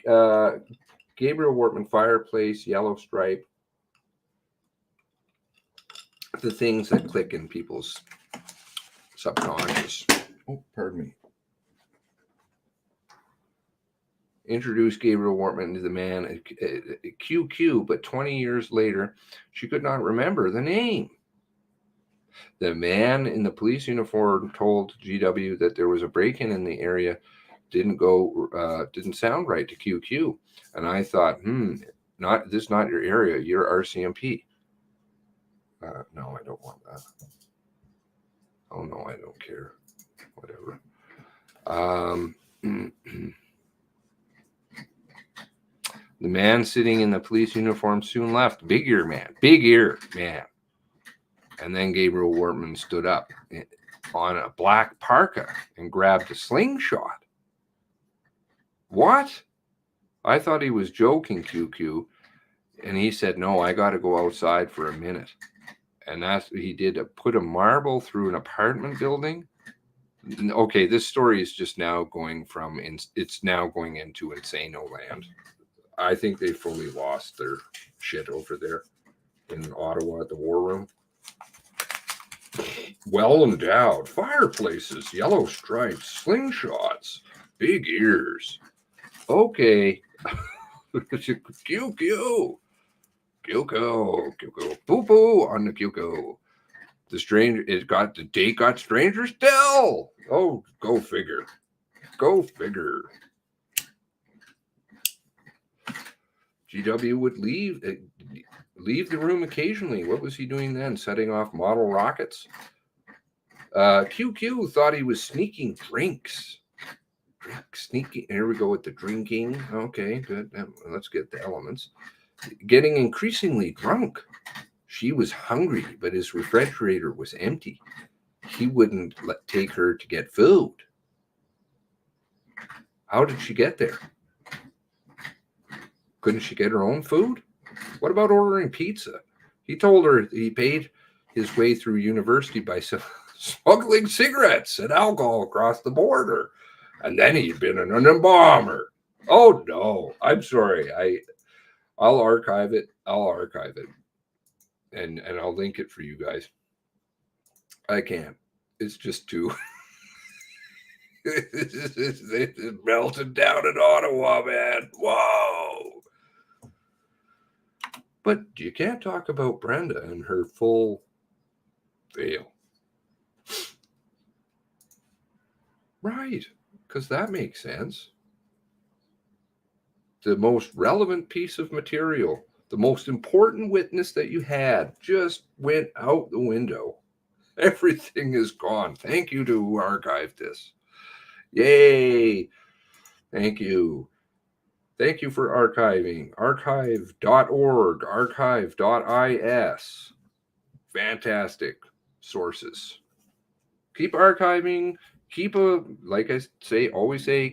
Gabriel Wortman, fireplace, yellow stripe. The things that click in people's subconscious. Oh, pardon me. Introduced Gabriel Wortman to the man at QQ, but 20 years later, she could not remember the name. The man in the police uniform told GW that there was a break-in in the area. Didn't sound right to QQ. And I thought, this is not your area. You're RCMP. No, I don't want that. Oh, no, I don't care. Whatever. The man sitting in the police uniform soon left. Big ear man. And then Gabriel Wortman stood up on a black parka and grabbed a slingshot. What? I thought he was joking, QQ. And he said, no, I got to go outside for a minute. And that's what he did. Put a marble through an apartment building. Okay, this story is just now going it's now going into Insano land. I think they fully lost their shit over there in Ottawa at the War Room. Well endowed, fireplaces, yellow stripes, slingshots, big ears. Okay. QQ. Poo-poo on the QQ. The date got stranger still. Oh, go figure. GW would leave the room occasionally. What was he doing then? Setting off model rockets? QQ thought he was sneaking drinks. Sneaking. Here we go with the drinking. Okay, good. Let's get the elements. Getting increasingly drunk. She was hungry, but his refrigerator was empty. He wouldn't take her to get food. How did she get there? Couldn't she get her own food? What about ordering pizza? He told her he paid his way through university by smuggling cigarettes and alcohol across the border. And then he'd been an embalmer. Oh, no. I'm sorry. I'll archive it. And I'll link it for you guys. I can't. It's just too... it's melted down in Ottawa, man. Whoa. But you can't talk about Brenda and her full veil. Right. Because that makes sense. The most relevant piece of material, the most important witness that you had just went out the window. Everything is gone. Thank you to who archived this. Yay. Thank you. Thank you for archiving. Archive.org, archive.is. Fantastic sources. Keep archiving. Like I always say,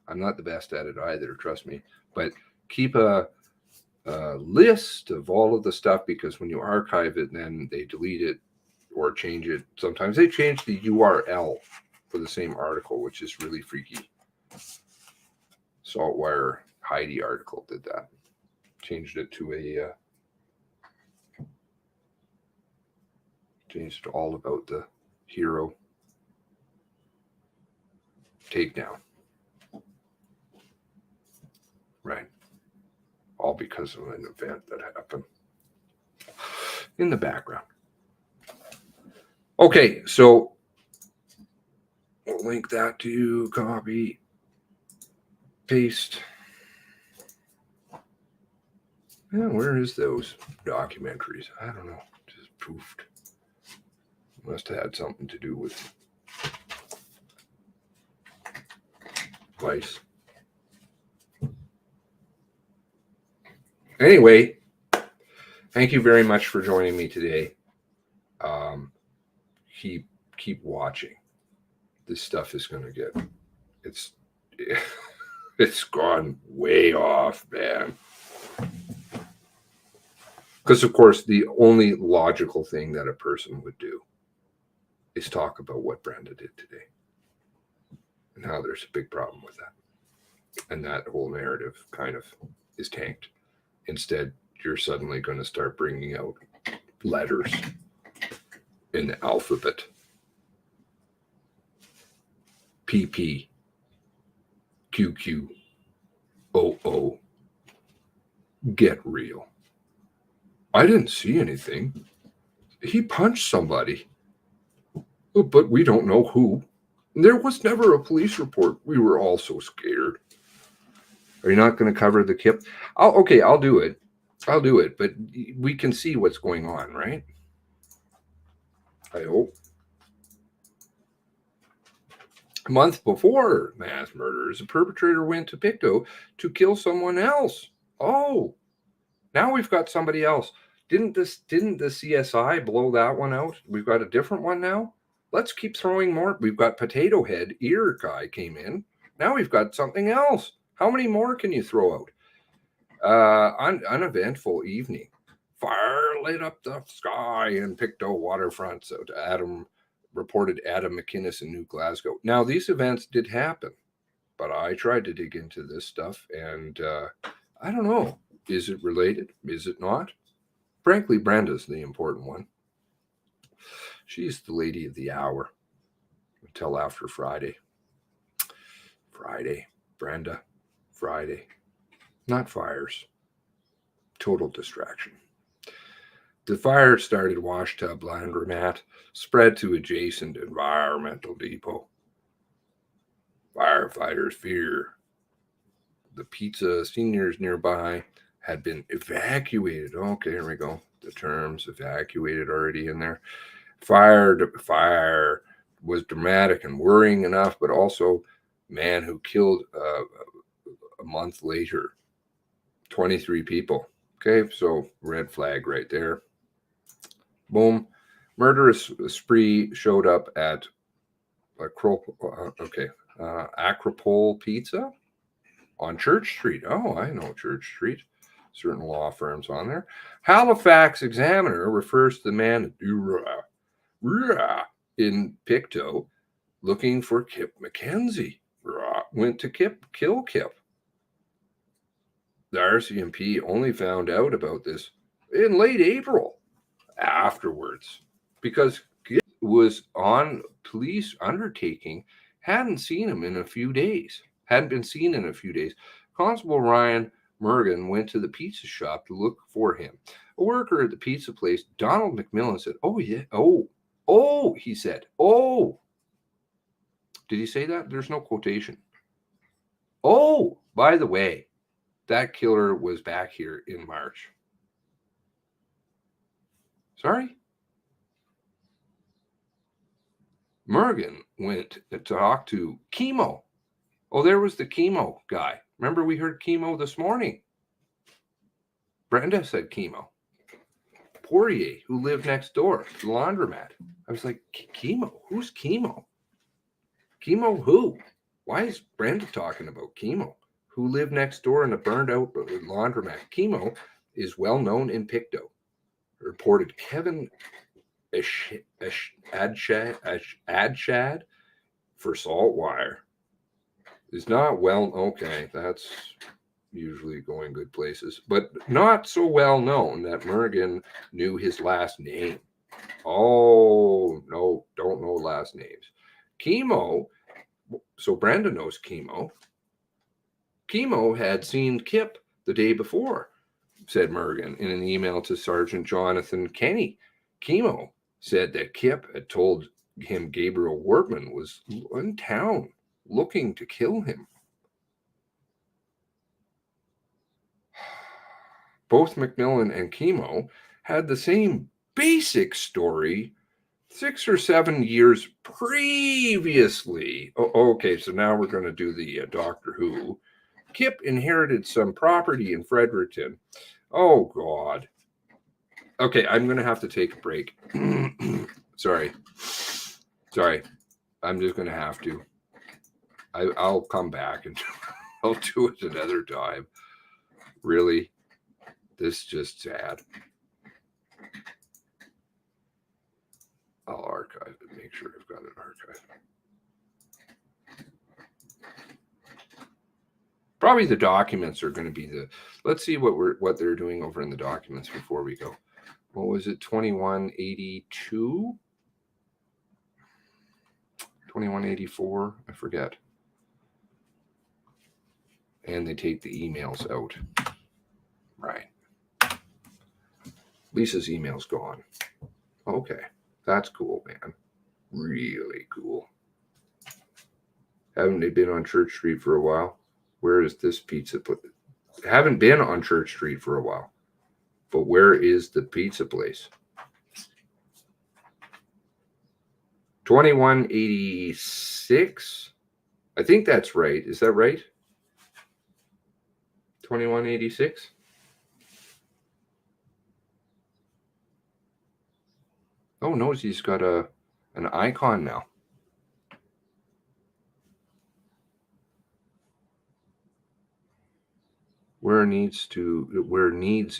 I'm not the best at it either, trust me. But keep a list of all of the stuff, because when you archive it, then they delete it or change it. Sometimes they change the URL for the same article, which is really freaky. Saltwire Heidi article did that. Changed it to changed it all about the hero takedown. Right. All because of an event that happened in the background. Okay, so we'll link that to you, copy, paste. Yeah, where is those documentaries? I don't know. Just poofed. Must have had something to do with Vice. Anyway, thank you very much for joining me today. Keep watching. This stuff is going to get, it's gone way off, man. Because, of course, the only logical thing that a person would do is talk about what Brenda did today and how there's a big problem with that. And that whole narrative kind of is tanked. Instead, you're suddenly going to start bringing out letters in the alphabet. PP, QQ, OO. Get real. I didn't see anything. He punched somebody, but we don't know who. There was never a police report. We were all so scared. Are you not going to cover the KIP? Okay, I'll do it. I'll do it, but we can see what's going on, right? I hope. A month before mass murders, a perpetrator went to Pictou to kill someone else. Oh, now we've got somebody else. Didn't the CSI blow that one out? We've got a different one now. Let's keep throwing more. We've got Potato Head ear guy came in. Now we've got something else. How many more can you throw out? Uneventful evening. Fire lit up the sky in Pictou waterfront. So reported Adam McInnes in New Glasgow. Now these events did happen, but I tried to dig into this stuff, and I don't know. Is it related? Is it not? Frankly, Brenda's the important one. She's the lady of the hour until after Friday. Friday, Brenda, Friday. Not fires. Total distraction. The fire started washtub laundromat, spread to adjacent environmental depot. Firefighters fear the pizza seniors nearby had been evacuated. Okay, here we go. The terms evacuated already in there. Fire was dramatic and worrying enough, but also man who killed a month later 23 people. Okay, so red flag right there. Boom. Murderous spree showed up at Acropole Pizza on Church Street. Oh, I know Church Street. Certain law firms on there. Halifax Examiner refers to the man in Pictou looking for Kip McKenzie. Went to kill Kip. The RCMP only found out about this in late April afterwards because Kip was on police undertaking, hadn't seen him in a few days. Hadn't been seen in a few days. Constable Ryan Mergen went to the pizza shop to look for him. A worker at the pizza place, Donald McMillan, said, "Oh, yeah. Oh, he said, oh." Did he say that? There's no quotation. Oh, by the way, that killer was back here in March. Sorry? Mergen went to talk to Chemo. Oh, there was the Chemo guy. Remember we heard Chemo this morning. Brenda said Chemo. Poirier, who lived next door, the laundromat. I was like, Chemo? Who's Chemo? Chemo who? Why is Brenda talking about Chemo? Who lived next door in a burned out laundromat? Chemo is well known in Pictou. Reported Kevin Adshad for Saltwire. Is not well, okay, that's usually going good places, but not so well known that Mergen knew his last name. Oh, no, don't know last names. Chemo, so Brenda knows Chemo. Chemo had seen Kip the day before, said Mergen in an email to Sergeant Jonathan Kenny. Chemo said that Kip had told him Gabriel Wortman was in town looking to kill him. Both McMillan and Chemo had the same basic story 6 or 7 years previously. Oh, okay, so now we're going to do the Doctor Who. Kip inherited some property in Fredericton. Oh, God. Okay, I'm going to have to take a break. Sorry. I'm just going to have to. I'll come back and I'll do it another time. Really, this is just sad. I'll archive it, make sure I've got it archived. Probably the documents are going to be let's see what they're doing over in the documents before we go. What was it? 2182? 2184? I forget. And they take the emails out. Right. Lisa's email's gone. Okay. That's cool, man. Really cool. Haven't they been on Church Street for a while? Where is this pizza place? Haven't been on Church Street for a while. But where is the pizza place? 2186? I think that's right. Is that right? 2186? Oh, Nosy's got an icon now. Where needs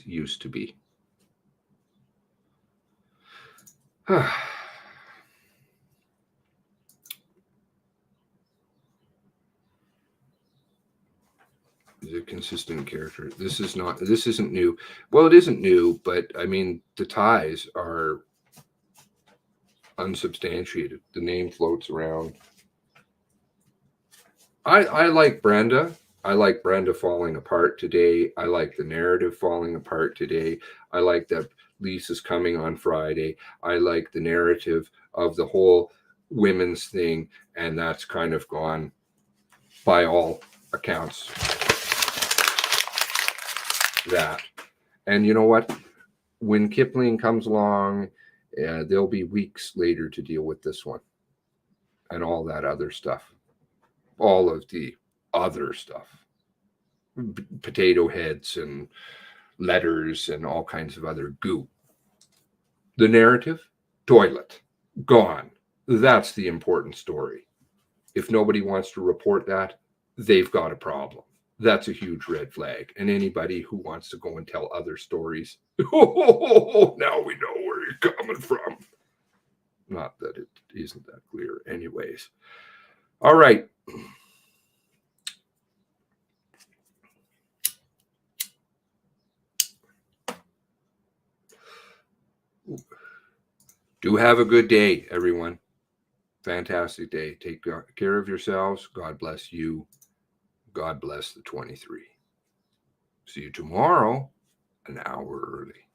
used to be. Is a consistent character. This isn't new. Well, it isn't new, but I mean, the ties are unsubstantiated. The name floats around. I like Brenda. I like Brenda falling apart today. I like the narrative falling apart today. I like that Lisa's coming on Friday. I like the narrative of the whole women's thing, and that's kind of gone by all accounts. That. And you know what? When Kipling comes along, there'll be weeks later to deal with this one and all that other stuff. All of the other stuff. Potato heads and letters and all kinds of other goo. The narrative, toilet, gone. That's the important story. If nobody wants to report that, they've got a problem. That's a huge red flag. And anybody who wants to go and tell other stories, now we know where you're coming from. Not that it isn't that clear anyways. All right. Do have a good day, everyone. Fantastic day. Take care of yourselves. God bless you. God bless the 23. See you tomorrow, an hour early.